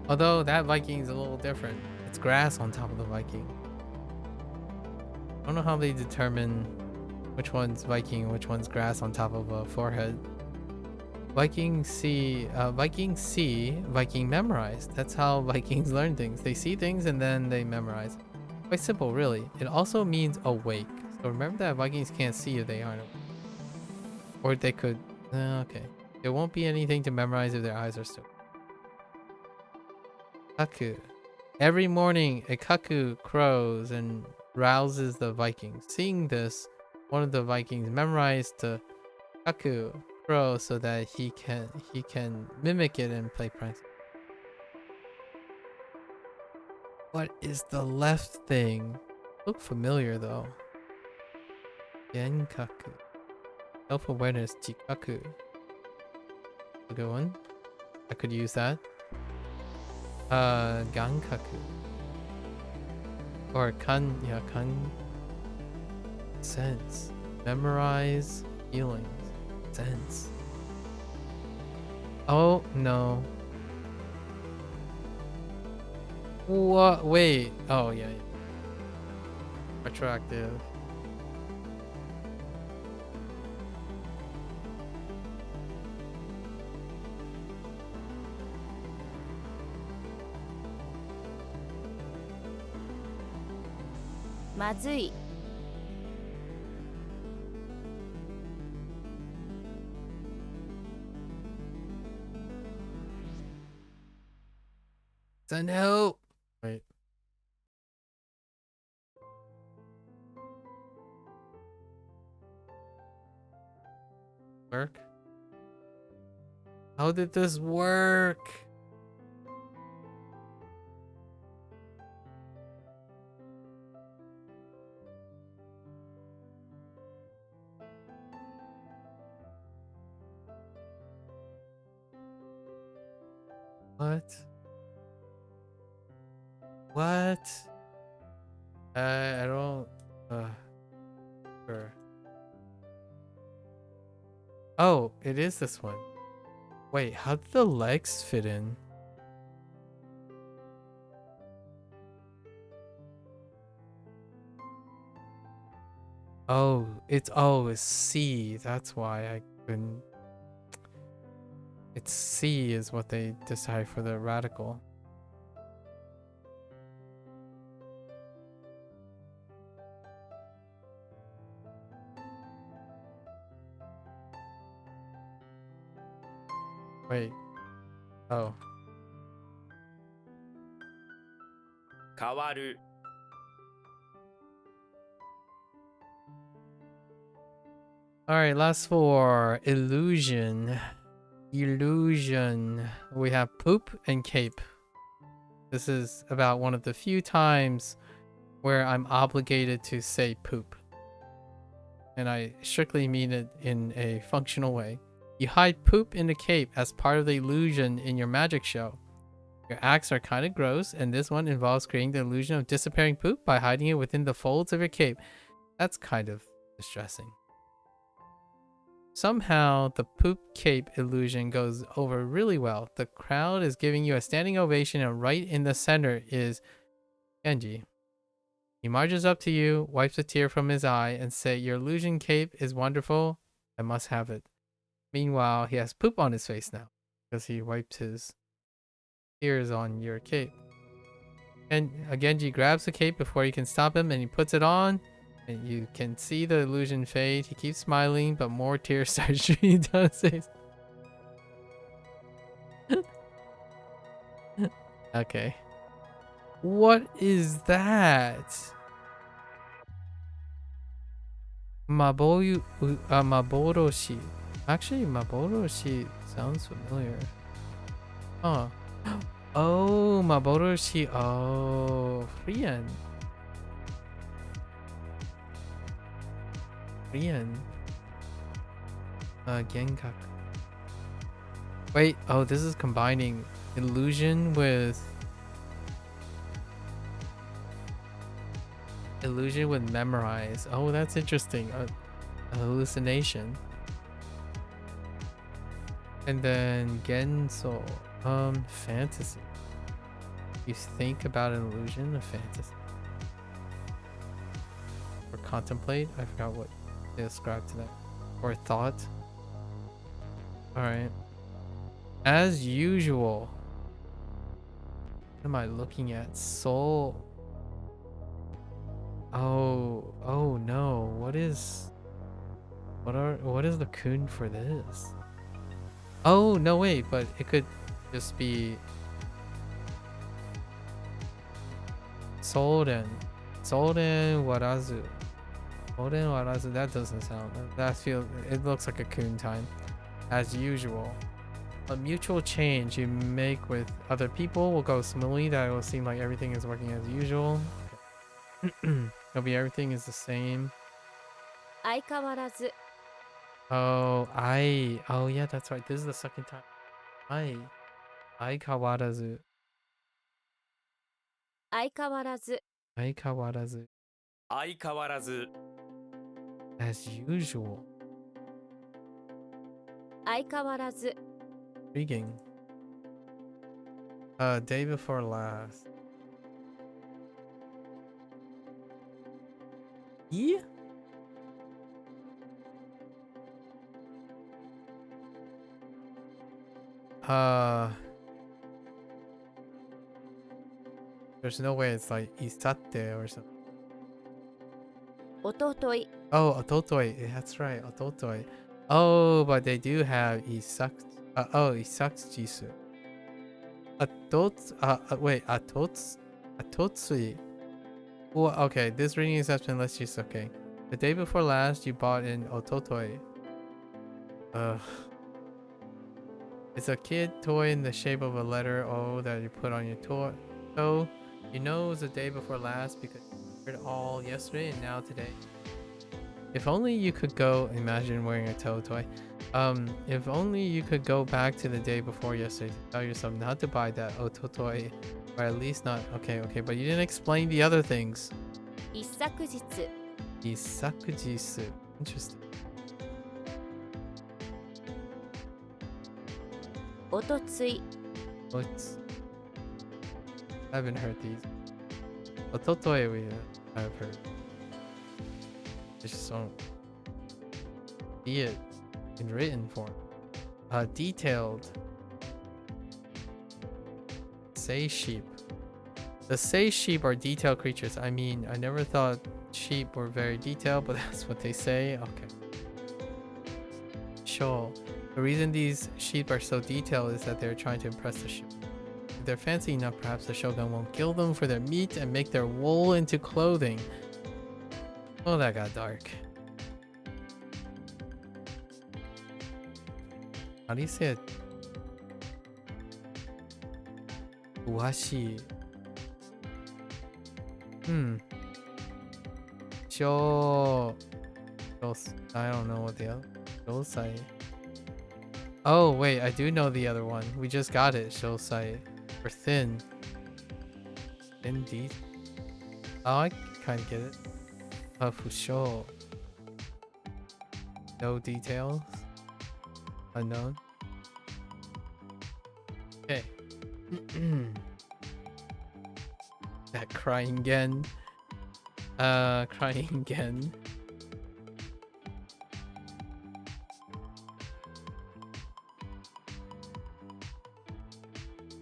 Although that Viking is a little different. It's grass on top of the Viking. I don't know how they determine which one's Viking and which one's grass on top of a forehead. Viking see, Viking memorize. That's how Vikings learn things. They see things and then they memorize. Quite simple, really. It also means awake. So remember that Vikings can't see if they aren't awake. Or they could... okay. There won't be anything to memorize if their eyes are still. Kaku. Every morning, a cuckoo crows and rouses the Vikings. Seeing this, one of the Vikings memorized the cuckoo crow so that he can mimic it and play pranks. What is the left thing? Look familiar though. Genkaku. Self-awareness, Jikaku. A good one. I could use that. Gankaku. Or kan. Sense. Memorize feelings. Sense. Oh no. What? Wait. Oh yeah. Retroactive. Mazui. Send help. Wait. Work? How did this work? What? What? I don't. Sure. Oh, it is this one. Wait, how did the legs fit in? Oh, it's C. That's why I couldn't. It's C is what they decide for the radical. Wait. Oh. 変わる Alright, last four. Illusion. Illusion. We have poop and cape. This is about one of the few times where I'm obligated to say poop. And I strictly mean it in a functional way. You hide poop in the cape as part of the illusion in your magic show. Your acts are kind of gross, and this one involves creating the illusion of disappearing poop by hiding it within the folds of your cape. That's kind of distressing. Somehow, the poop cape illusion goes over really well. The crowd is giving you a standing ovation, and right in the center is Genji. He marches up to you, wipes a tear from his eye, and says, "Your illusion cape is wonderful. I must have it." Meanwhile, he has poop on his face now because he wiped his tears on your cape. And Genji grabs the cape before you can stop him, and he puts it on. And you can see the illusion fade. He keeps smiling, but more tears start streaming down his face. Okay. What is that? Maboroshi. Actually, Maboroshi sounds familiar. Huh. Oh, Maboroshi. Oh, Frian. Genkaku. Wait, oh, this is combining illusion with memorize. Oh, that's interesting. A hallucination. And then Genso, fantasy. You think about an illusion, a fantasy. Or contemplate. I forgot what they ascribe to that. Or thought. Alright. As usual. What am I looking at? Soul. Oh no. What is the kun for this? Oh no, wait, but it could just be Solden Warazu. Solden Warazu, that doesn't sound, it looks like a kun time. As usual. A mutual change you make with other people will go smoothly, that it will seem like everything is working as usual. It'll be everything is the same. 相変わらず Oh yeah, that's right. This is the second time. Aikawarazu. 相変わらず Aikawarazu. 相変わらず As usual. 相変わらず Intriguing. Day before last. Yeah? There's no way it's like Isate or something. おととい Oh, Ototoi. That's right, Ototoi. Oh, but they do have Isakujisu. Atotsui. Well, okay, this reading exception lets you okay. The day before last, you bought in Ototoi. Ugh. It's a kid toy in the shape of a letter O that you put on your toe. You know it was the day before last because you heard it all yesterday and now today. If only you could go, imagine wearing a toe toy. If only you could go back to the day before yesterday to tell yourself not to buy that Ototoi Or at least not. Okay, okay, but you didn't explain the other things. 一昨日 Isakujisu. Interesting. おとつい What's... I haven't heard these. Ototoi I've heard. I just don't see it in written form. Detailed. Say sheep. The say sheep are detailed creatures. I mean, I never thought sheep were very detailed, but that's what they say. Okay. Sure. The reason these sheep are so detailed is that they're trying to impress the shogun. If they're fancy enough, perhaps the shogun won't kill them for their meat and make their wool into clothing. Oh, that got dark. How do you say it? Washi. I don't know what the other. Shosai. Oh wait, I do know the other one. We just got it. Shosai. For thin. Thin deep. Oh, I kind of get it. Fusho. No details. Unknown. Okay. That crying again. Crying again.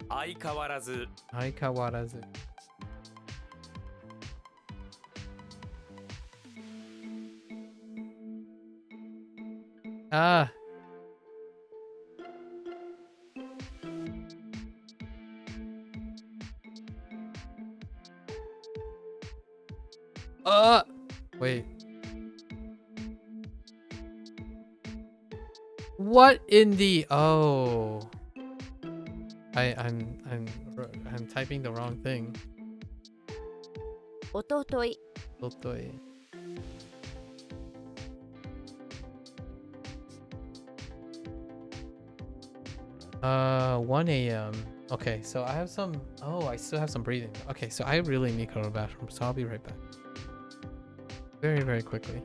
Aikawarazu. Aikawarazu. Ah. Wait. What in the... Oh. I'm typing the wrong thing. おととい Totoi. 1 a.m. Okay, so I have some... Oh, I still have some breathing. Okay, so I really need to go to the bathroom, so I'll be right back. Very, very quickly.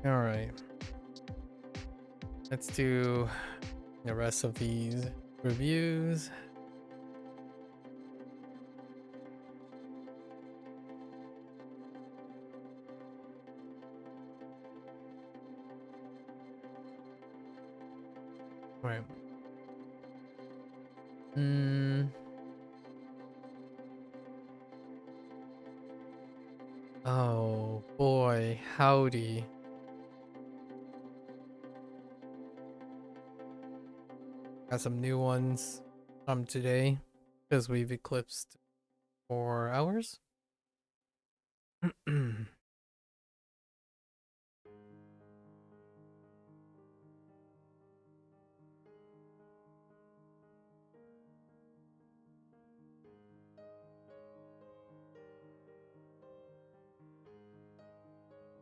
All right. Let's do the rest of these reviews. All right. Oh boy, howdy. Got some new ones from today because we've eclipsed 4 hours.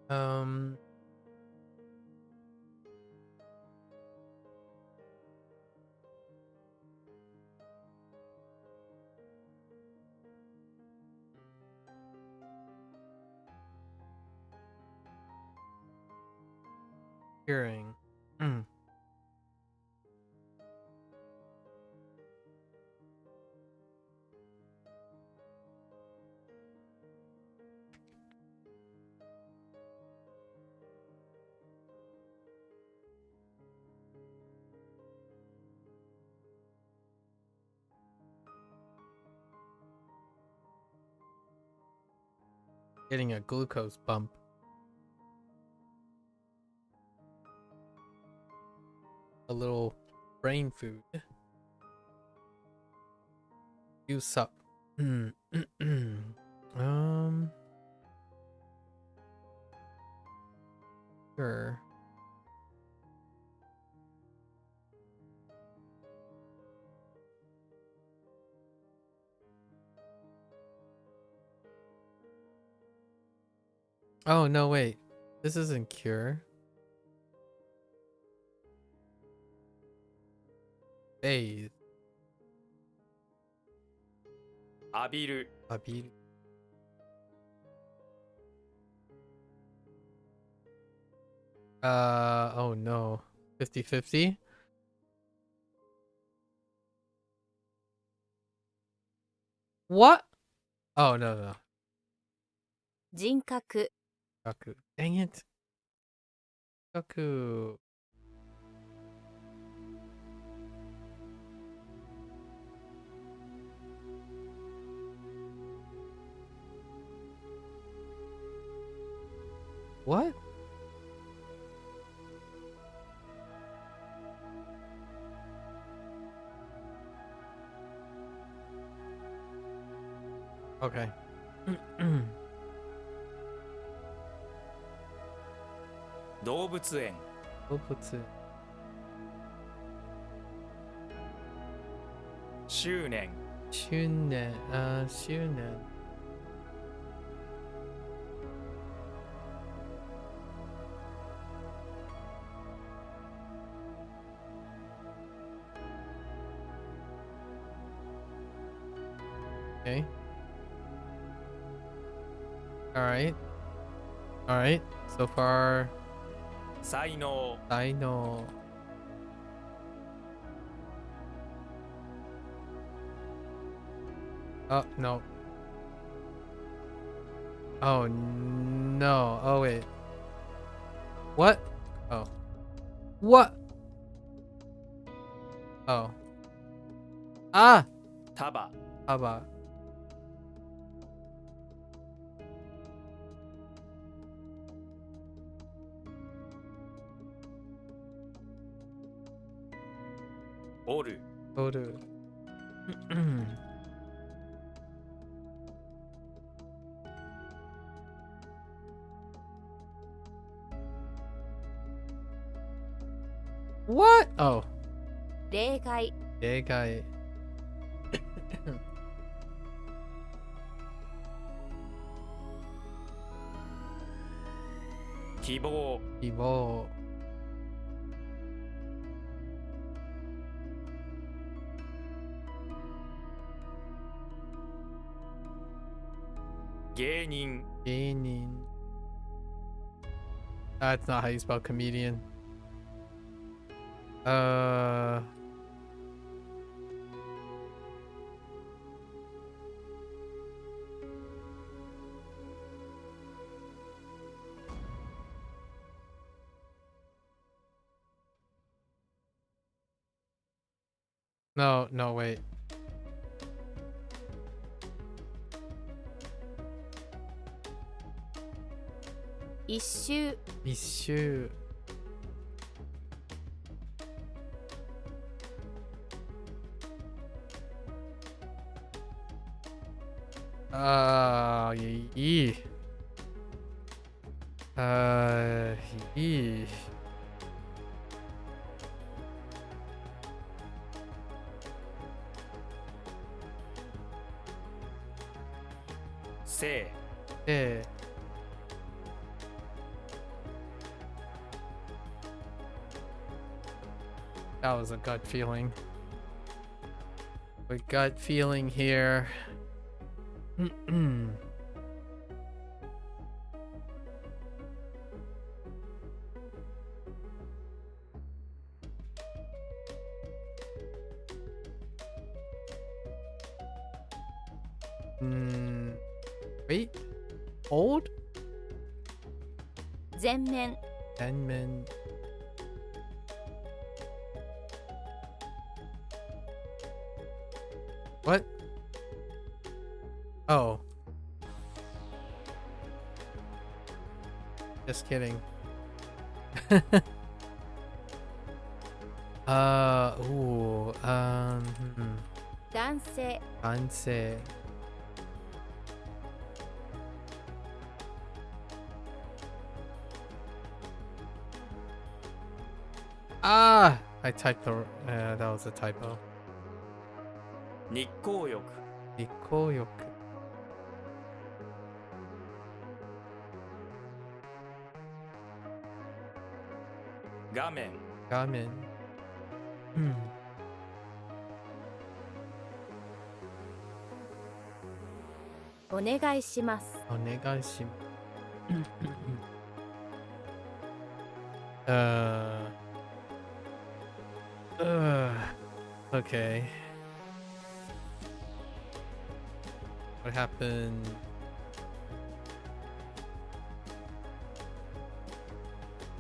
um Hearing. Getting a glucose bump. A little brain food. You suck. Sure. Oh no, wait. This isn't cure. Bathe. 浴びる Abil. Oh no. 50-50? What? Oh no no. 人格 Gaku. Dang it. Gaku. What? Okay. 動物園動物。執念執念。執念。Okay. Alright. Alright. So far, 才能 I know. Oh, no. Oh, no. Oh, wait. What? Oh. What? Oh. Ah! 束 Haba. Oru Oru. What? Oh. 例外 Degai. 希望 Evolve. 芸人 Gaining. That's not how you spell comedian. No, no, wait. Issue. Issue. Yee. Yee. Say. Eh. That was a gut feeling. A gut feeling here. Wait. Old? 全面。 Denman. What? Oh. Just kidding. Ooh, 男性。 Anse. Ah! I typed the, that was a typo. 日光浴 Ikoyoku. 画面 Gamen. お願いします。 Onegaishimasu. Okay. What happened?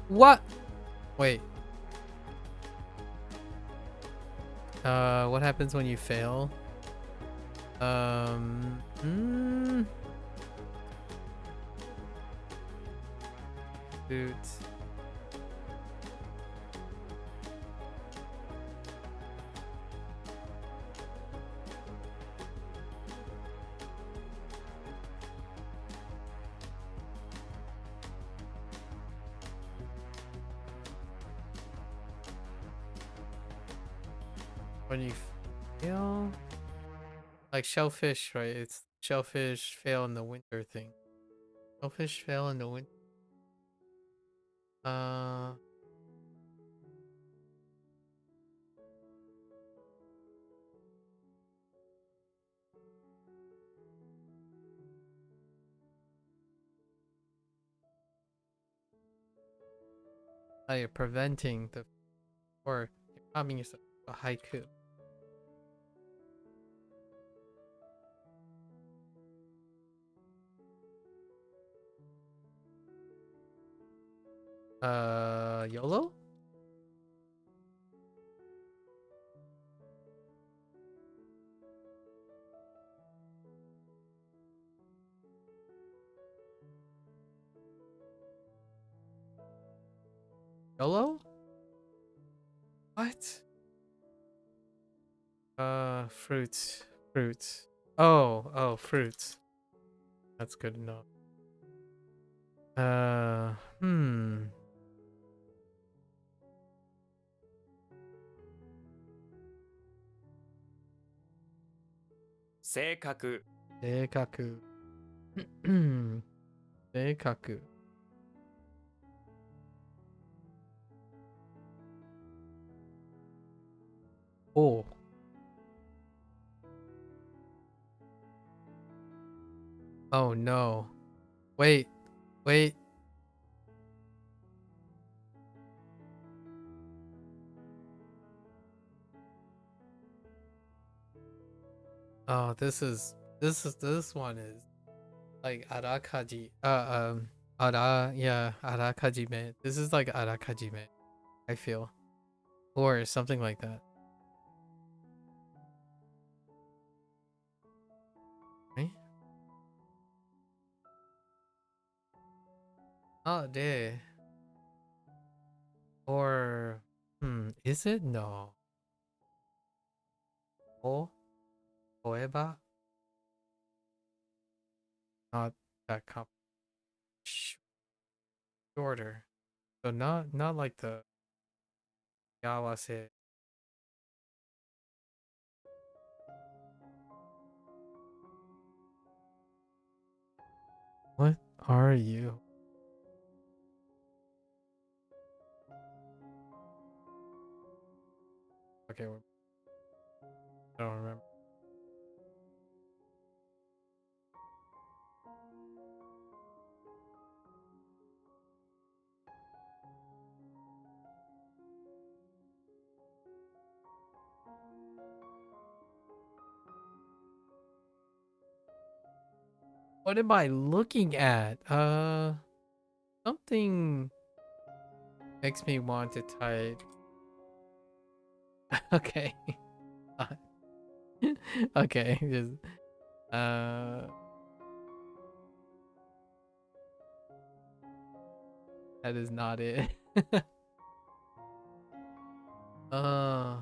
What? Wait. What happens when you fail? Boots. When you fail, like shellfish, right? It's shellfish fail in the winter thing. Shellfish fail in the winter. You're preventing the, or you're having yourself a haiku. YOLO? YOLO? What? Fruits. Fruits. Oh, fruits. That's good enough. 性格 性格。性格。Oh. Oh no. Wait. Oh, this one is like arakaji. Arakajime. This is like arakajime, I feel. Or something like that. Right? Oh, de. Or is it? No. Oh, Oeba? Not that shorter. So not like the Yawase. What are you? Okay, I don't remember. What am I looking at? Something makes me want to type. Okay. Okay, just that is not it. uh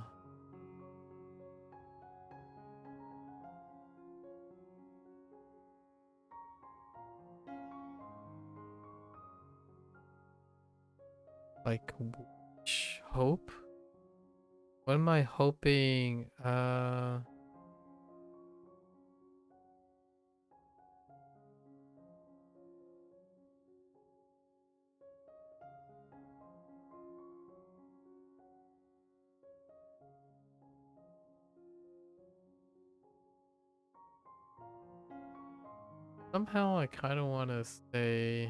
like hope? What am I hoping? Somehow I kind of want to say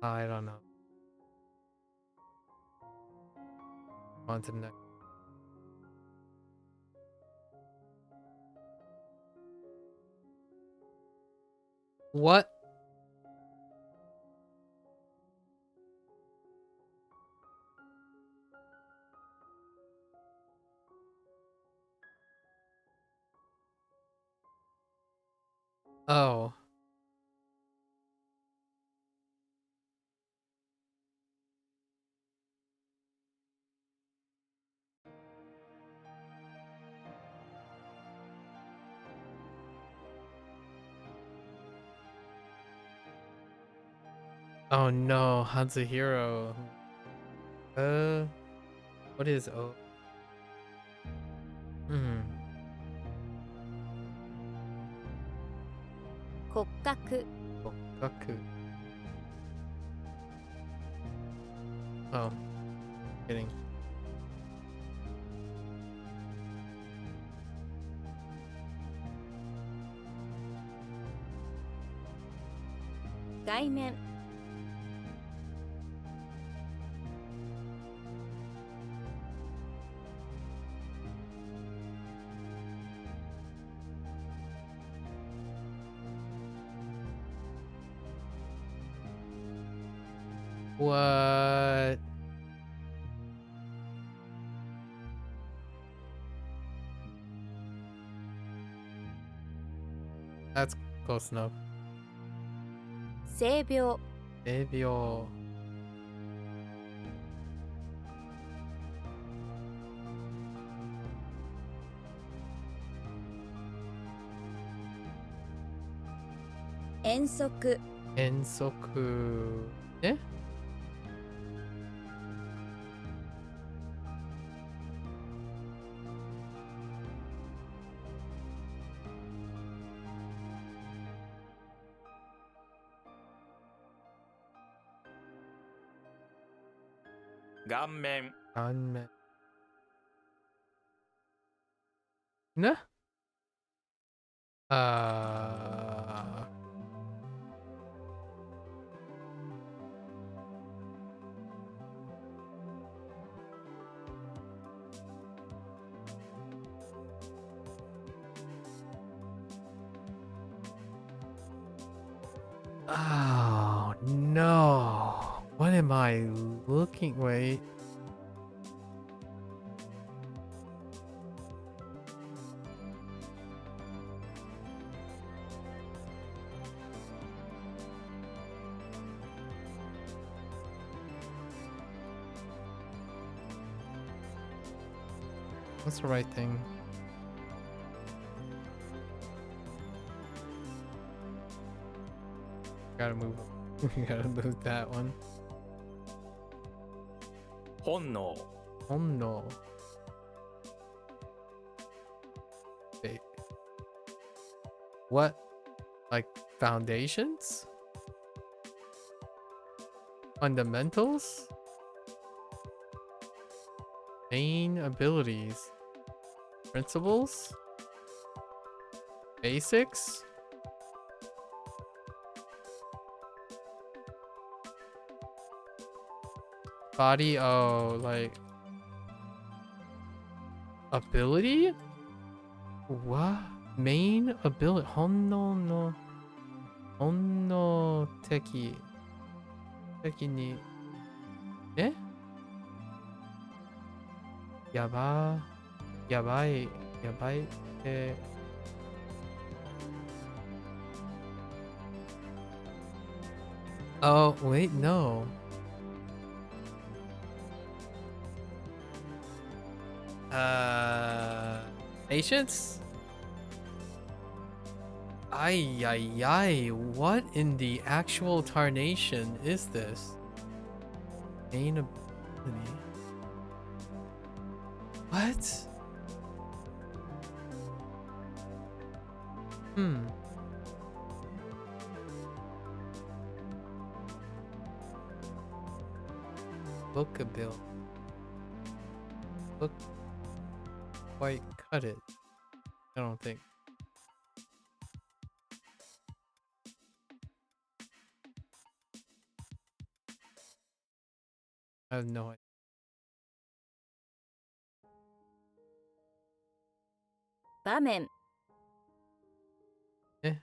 I don't know. On to the next. What? Oh. Oh no, Hanzuhiro. What is oh? Hmm. 骨格 Gaku. Oh, kidding. 外面 What? That's close enough. 性病 Ebyo. 遠足 Ensoku. Eh? 顔面 Anme. Ne? Uh, Oh no. What am I looking? Wait. What's the right thing? Gotta move. You gotta move that one. 本能 Oh no. Wait. What? Like foundations? Fundamentals? Main abilities? Principles? Basics? Body, oh, like ability? What? Main ability? Honno teki ni. Eh? Yabai. Eh. Oh, wait, no. Patience? Ay, what in the actual tarnation is this? Main ability. What? Book ability. Book quite cut it. I don't think. I have no idea. 場面 Eh.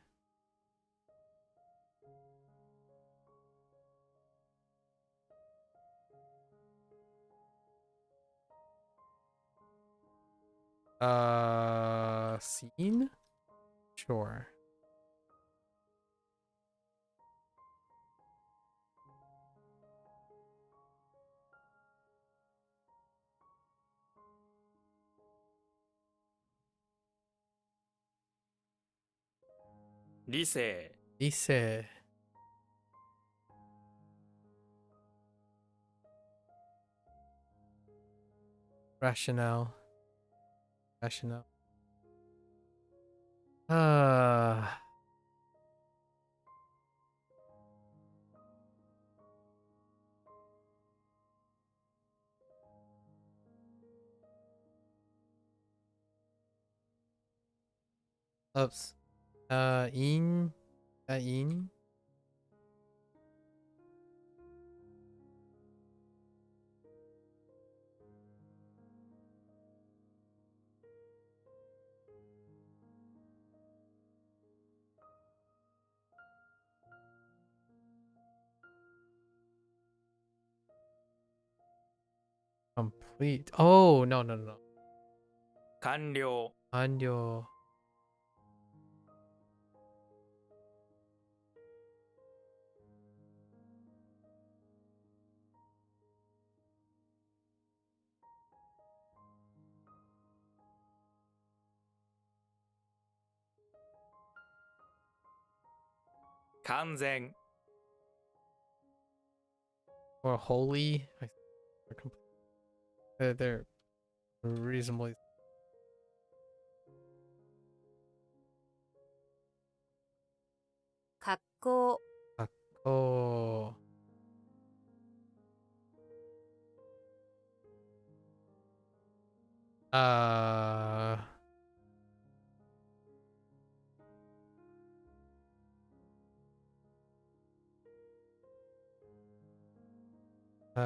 Scene? Sure. ,理性 Ise. Rationale. Ah. Ups. In. In. Complete. Oh, no. 完了 Anyo. ,完全 Or holy. They're complete. They're reasonably. 格好 Oh. Uh.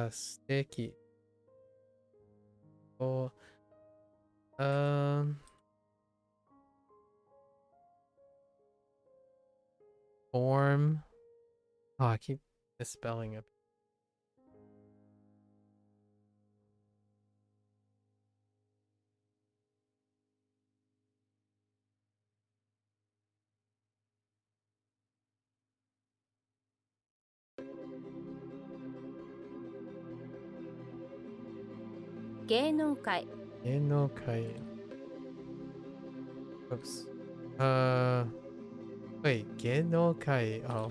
Sticky. Oh. Form. Oh, I keep misspelling it. Geinokai. Enokai. Oops. Wait, Genokai. Oh.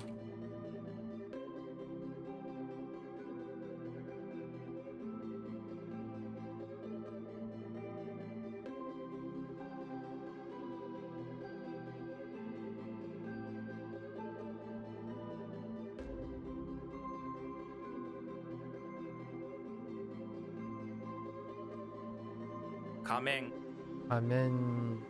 Kamen. Amen.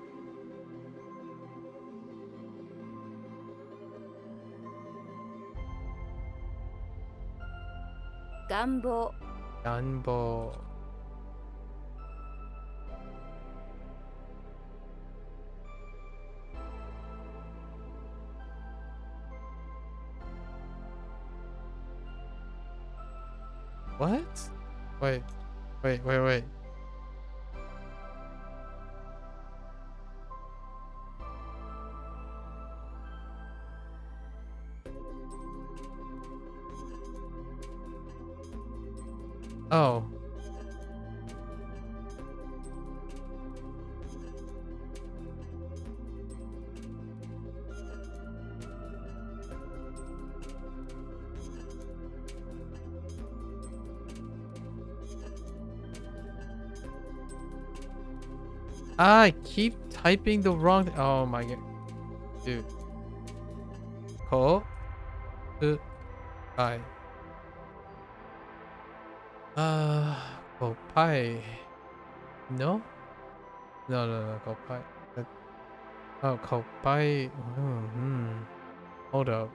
Ganbo. Ganbo. What? Wait. Wait. Oh. I keep typing the wrong. Oh my god, dude. Ko, I. Kopai. No, no, Kopai. Oh, Kopai. Hold up.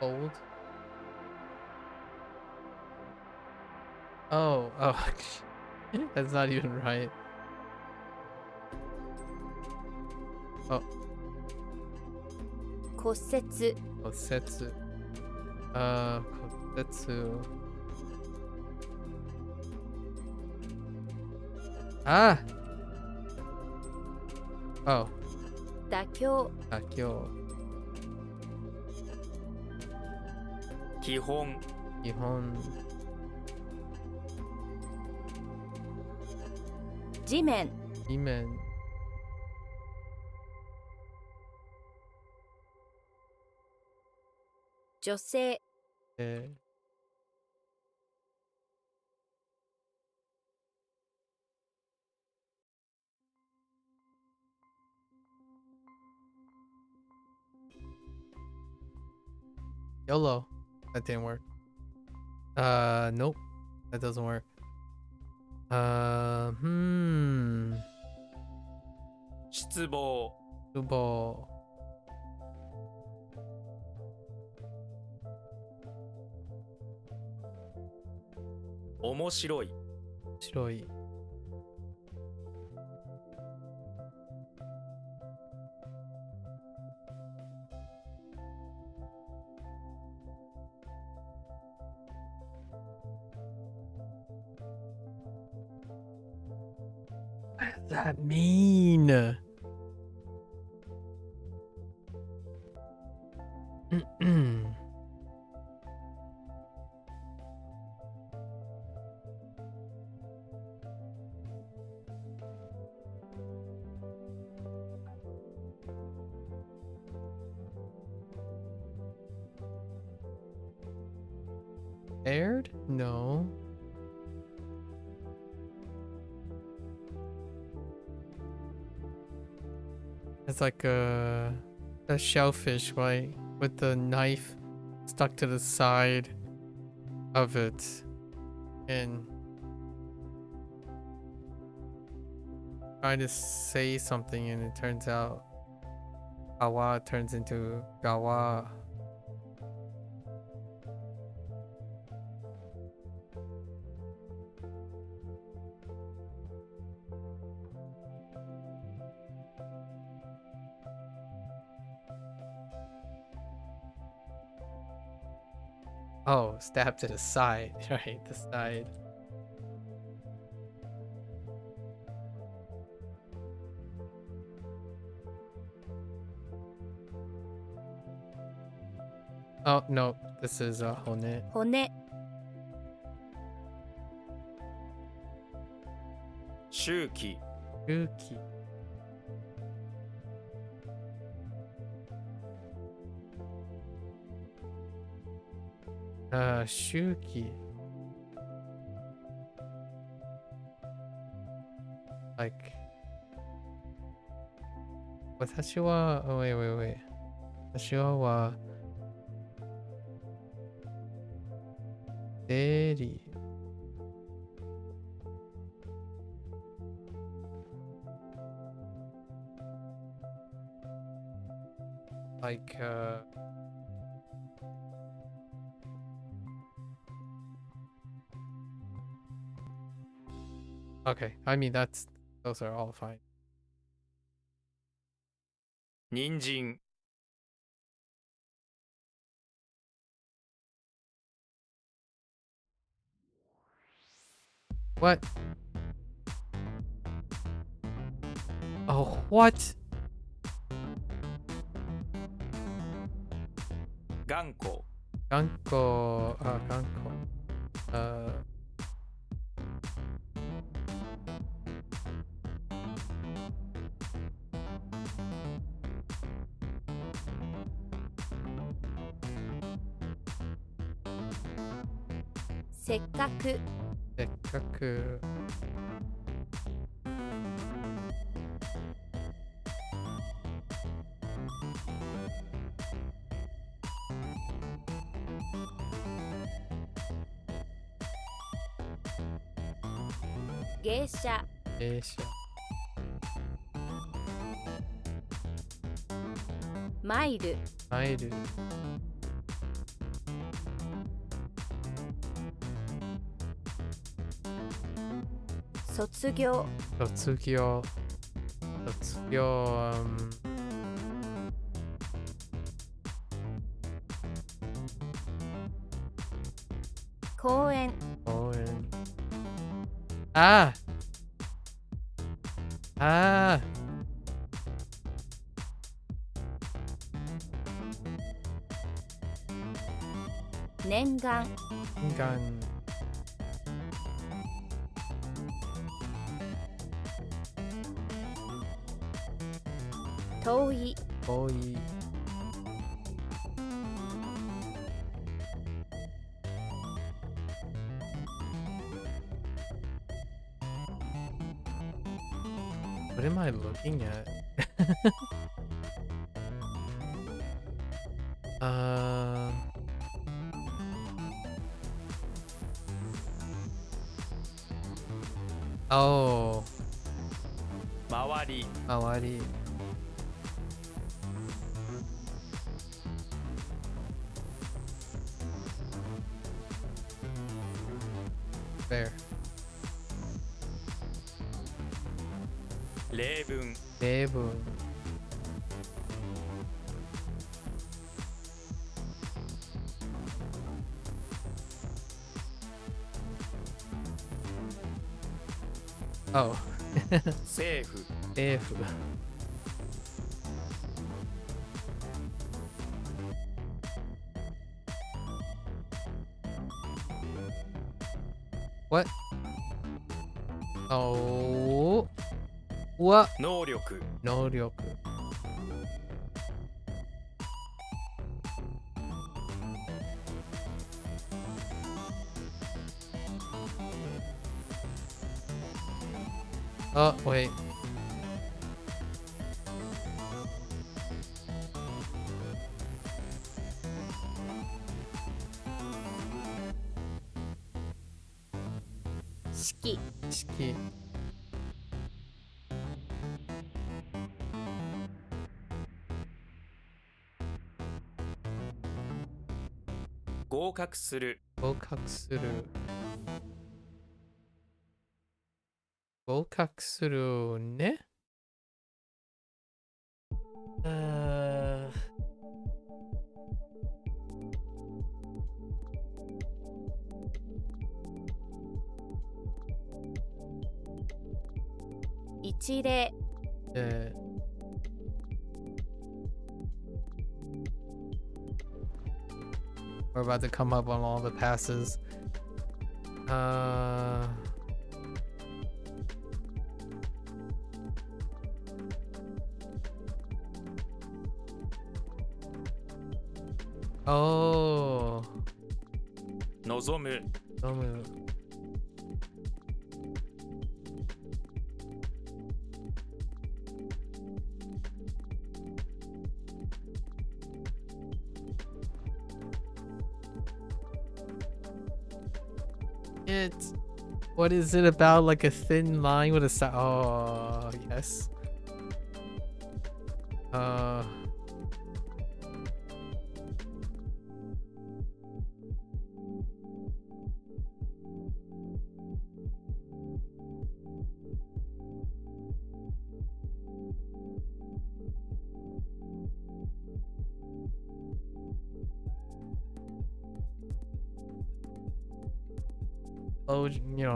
Old. Oh. That's not even right. Oh, Kosetsu. kosetsu. Kosetsu. Ah. Oh, 妥協。妥協。基本。基本。地面。地面。女性。YOLO. That didn't work. Nope. That doesn't work. Hmm. 失望。Subo. 面白い。白い。What does that mean? Aired? No. It's like a shellfish, right? With the knife stuck to the side of it. And trying to say something and it turns out Gawa turns into Gawa. Oh, stab to the side. Right, the side. Oh, no. This is hone. 骨 周期 Yuki. Shuki. Like. 私は oh, wait. 私はデリー。Like, okay, I mean, those are all fine. 人参 What? Oh, what? 頑固 Ganko, Ganko.「せっかく」 Sekkaku. 「芸者」芸者。 「マイル」マイル。 「卒業」卒業。卒業。「公園」公園。ああ。ああ。 「念願」ガン。 「遠い」遠い。 What am I looking at? Oh, 周り 周り。 There. 例文例文。 Oh. 政府 F. What? Oh. What? 能力能力。 Oh, wait.「式」式。 合格する合格する。合格するね。あ 「一例 Yeah. We're about to come up on all the passes. Oh. 望む What is it about? Like a thin line with a oh yes.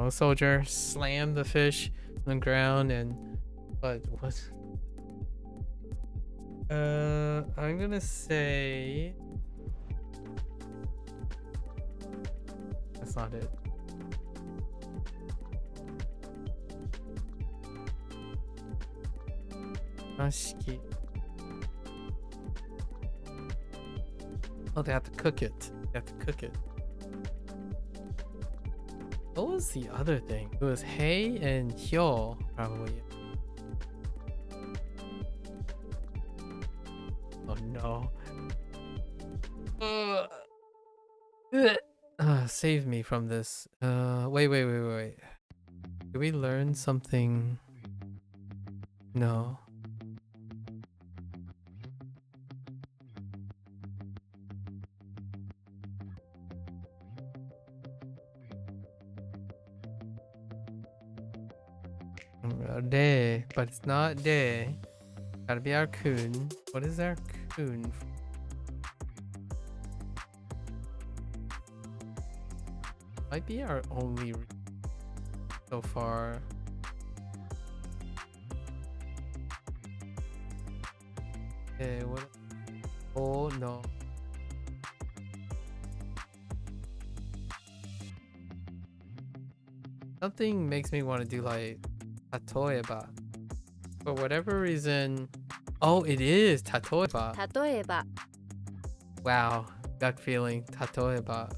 Soldier slam the fish on the ground but what? I'm gonna say that's not it. Ashiki. Oh, they have to cook it. They have to cook it. What was the other thing? It was hay and hyo, probably. Oh no. Save me from this. Wait. Did we learn something? No. Day, but it's not day. Gotta be our coon. What is our coon? Might be our only so far. Okay, what? Oh no. Something makes me want to do like Tatoeba. For whatever reason. Oh, it is Tatoeba. 例えば Wow. Gut feeling. Tatoeba.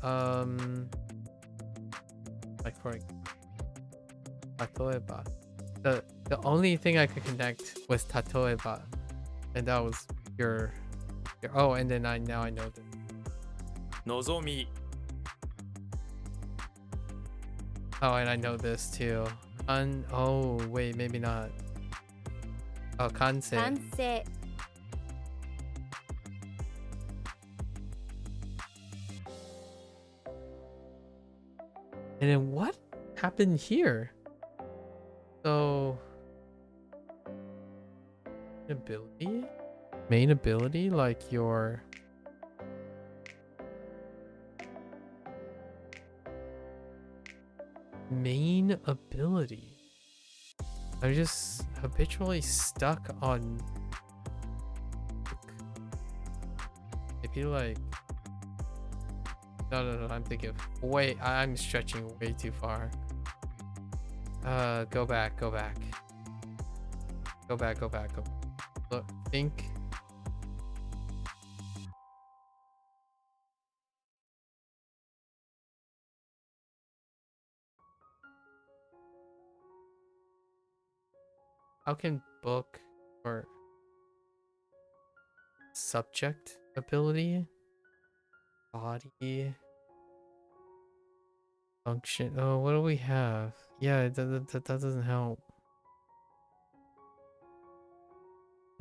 Like for Tatoeba. The only thing I could connect was Tatoeba. And that was your oh, and then now I know that. 望み Oh, and I know this too. Oh, wait, maybe not. Oh, Kansei. 完成 And then what happened here? So, ability? Main ability? Like your... Main ability? I'm just habitually stuck on... Maybe like... No, I'm thinking of... Wait, I'm stretching way too far. Go back. Go back. Look, think... How can book or subject ability, body, function? Oh, what do we have? Yeah, that doesn't help.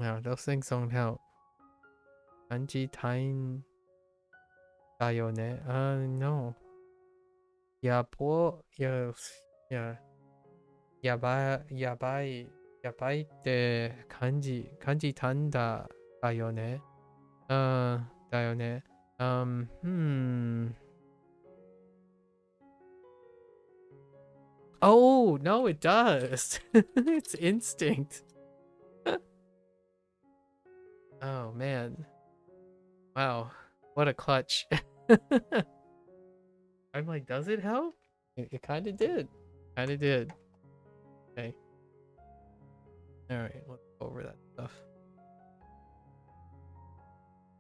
Yeah, those things don't help. Kanji time da yo ne? No. Yabo, yeah. Yabaiって漢字単だよね。だよね。Oh, no, it does. It's instinct. Oh, man. Wow. What a clutch. I'm like, does it help? It kind of did. Kind of did. Okay. All right, let's go over that stuff.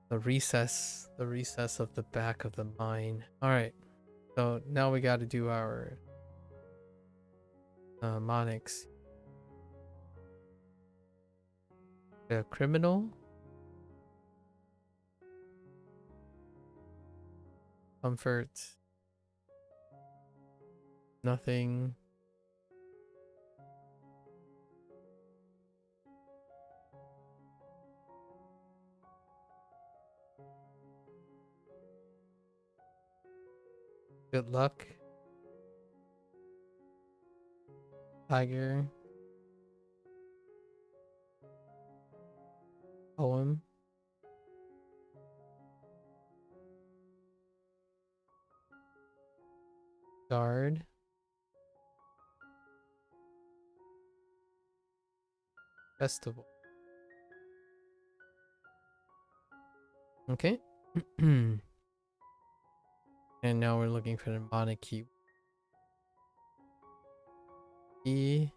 The recess of the back of the mine. All right. So now we got to do our mnemonics. The criminal. Comfort. Nothing. Good luck. Tiger. Poem. Guard. Festival. Okay. And now we're looking for the mnemonic key. E.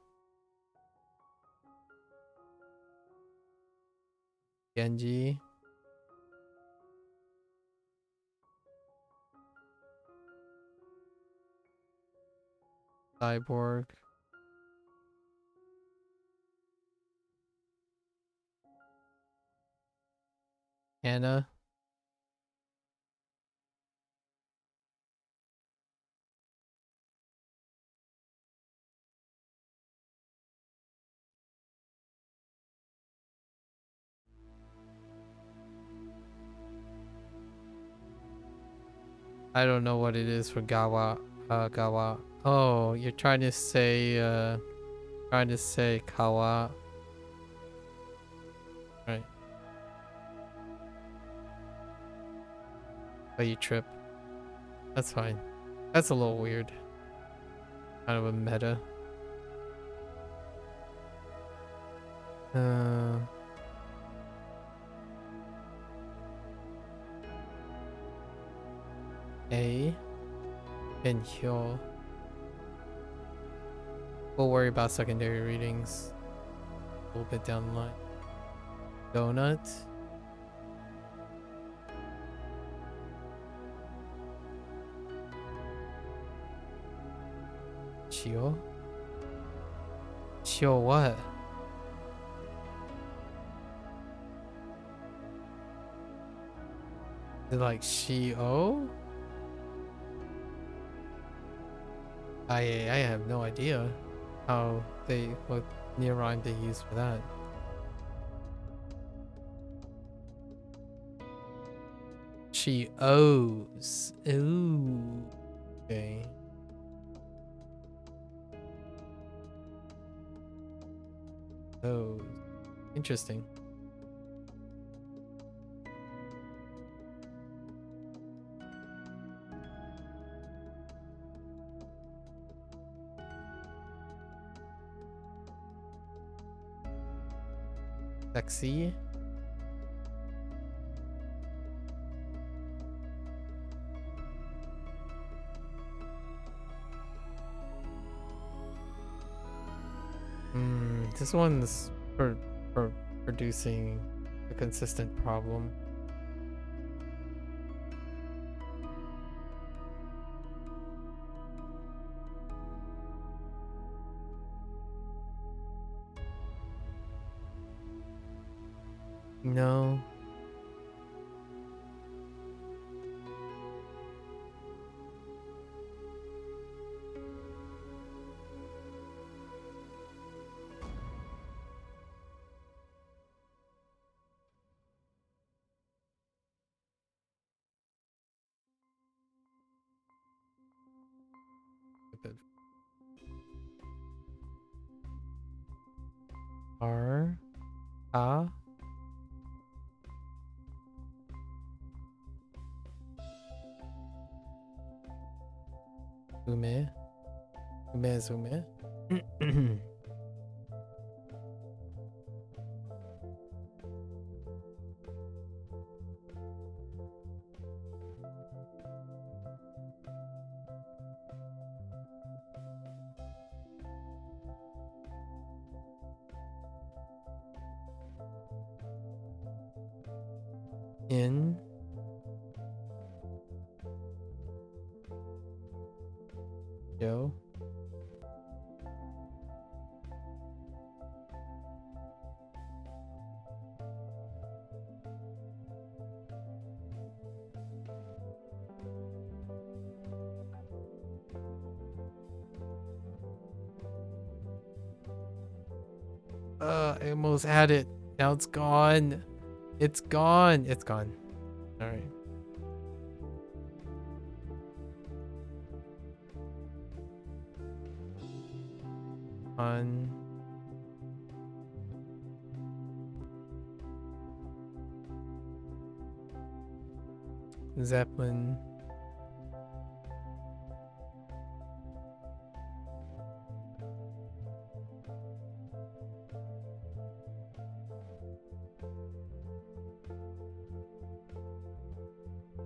Genji. Cyborg. Anna. I don't know what it is for Gawa. Gawa. Oh, you're trying to say Kawa. Right. But you trip. That's fine. That's a little weird. Kind of a meta. A. And Hyo. We'll worry about secondary readings a little bit down the line. Donut. Chio? Chio what? Is it like Shio? I have no idea what near rhyme they use for that. She owes. Ooh. Okay. Oh, interesting. Sexy. This one's for producing a consistent problem. No. R. A. Ume. Umezume. In yo. I almost had it. Now it's gone. It's gone. It's gone. All right. On. Zeppelin.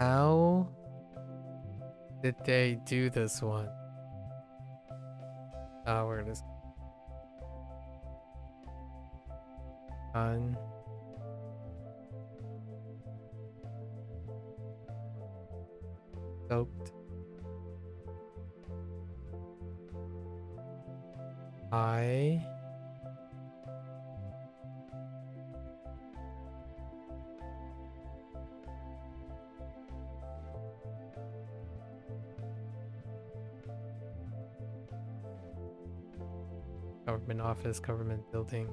How did they do this one? Oh, where it is. On. Soaked. I. Government office, government building.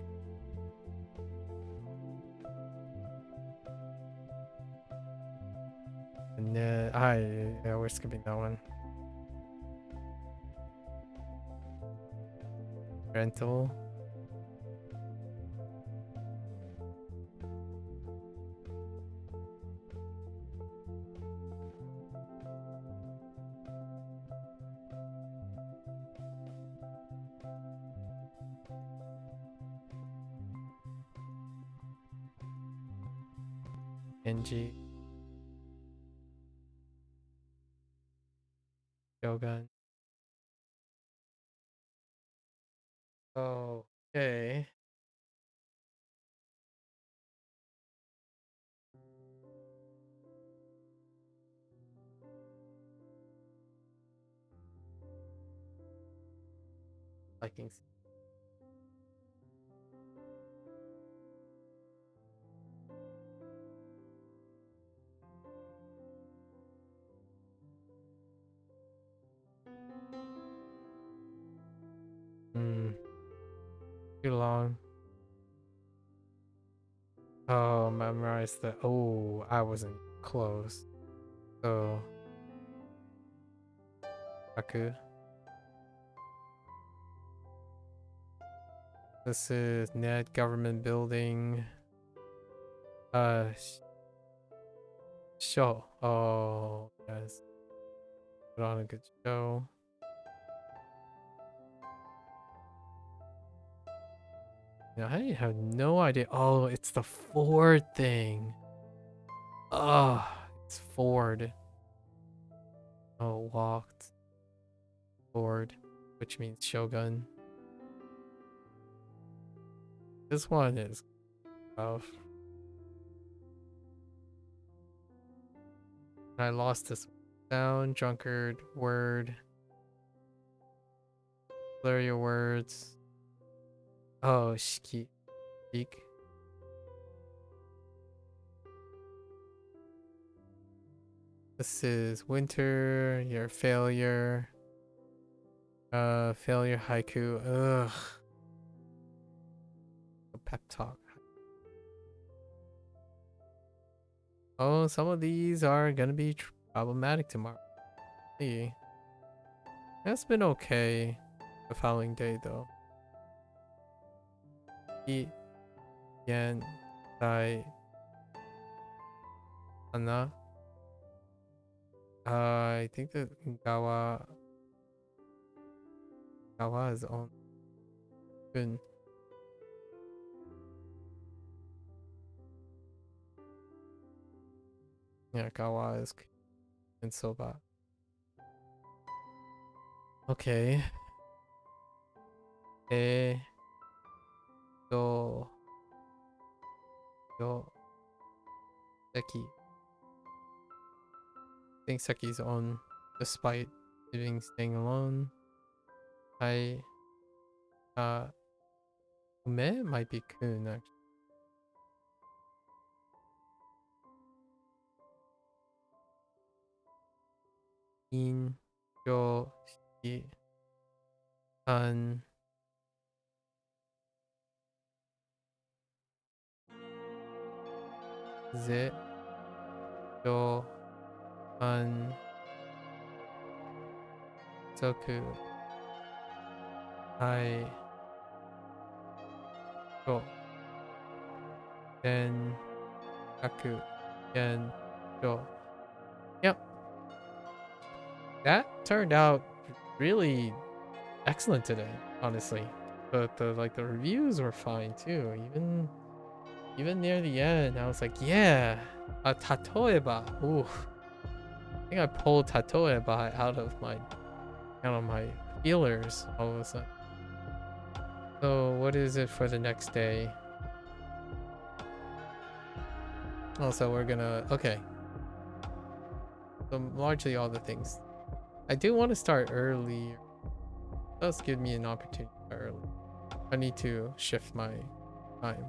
And yeah, we're skipping that one. Rental. NG. Shogun. Okay. Vikings. Too long. Oh, memorize the. Oh, I wasn't close. So. MAKU. This is net government building. Show. Oh, yes. Put on a good show. Now, I have no idea. Oh, it's the Ford thing. Oh, it's Ford. Oh, walked. Ford, which means Shogun. This one is tough. I lost this sound, drunkard, word. Blur your words. Oh, shiki. Speak. This is winter, your failure. Failure haiku. Ugh. A pep talk. Oh, some of these are gonna be problematic tomorrow. See. That's been okay the following day though. Eat. Yen. Dai. Ana. I think that Gawa. Kawa is on. Good. Yeah, Kawa is in soba. Okay. Do. Seki. I think Seki's on despite staying alone. Ume might be Kun actually. In yo shi an ze yo an soku ai go den kaku gen yo. Yep. That turned out really excellent today, honestly. But the reviews were fine too. Even near the end, I was like, yeah, a tatoeba. Ooh, I think I pulled tatoeba out of my feelers all of a sudden. So what is it for the next day? Also, we're gonna so largely all the things. I do want to start early. It does give me an opportunity to start early. I need to shift my time.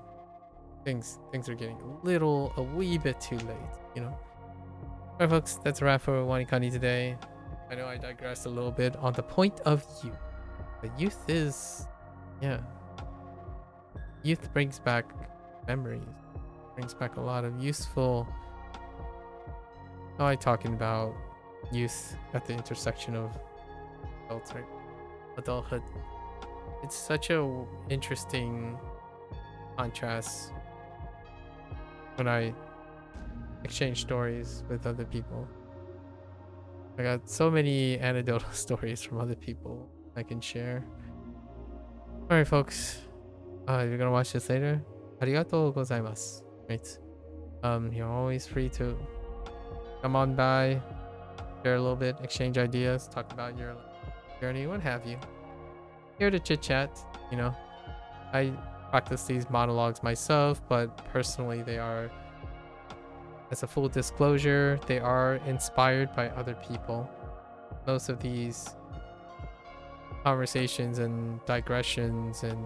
Things are getting a wee bit too late, you know. Alright folks, that's a wrap for WaniKani today. I know I digressed a little bit on the point of youth. But youth is, yeah. Youth brings back memories. Brings back a lot of useful. I'm talking about youth at the intersection of adulthood. It's such a interesting contrast when I exchange stories with other people. I got so many anecdotal stories from other people I can share. Alright folks, if you're gonna watch this later, arigatou gozaimasu. Right. You're always free to come on by, share a little bit, exchange ideas, talk about your journey, what have you. Here to chit chat, you know. I practice these monologues myself, but personally they are, as a full disclosure, they are inspired by other people. Most of these conversations and digressions and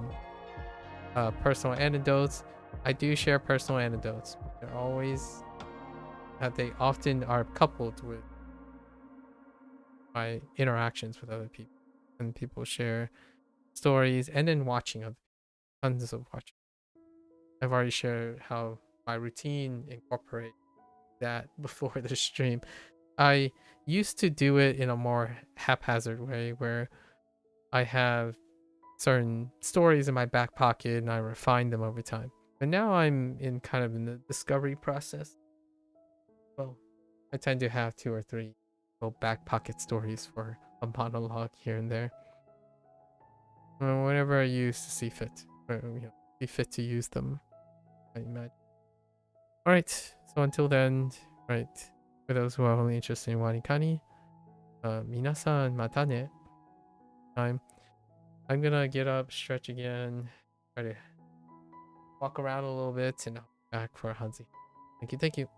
personal anecdotes, I do share personal anecdotes. They often are coupled with my interactions with other people, and people share stories, and then watching of tons of watching. I've already shared how my routine incorporates that before the stream. I used to do it in a more haphazard way where I have certain stories in my back pocket and I refine them over time. But now I'm in the discovery process. Well, I tend to have 2 or 3 little back pocket stories for a monologue here and there. Whenever I use to see fit, see fit to use them, I imagine. Alright, so until then, right, for those who are only interested in WaniKani, minasan mata ne. I'm gonna get up, stretch again, try to walk around a little bit, and I'll be back for Hanzi. Thank you.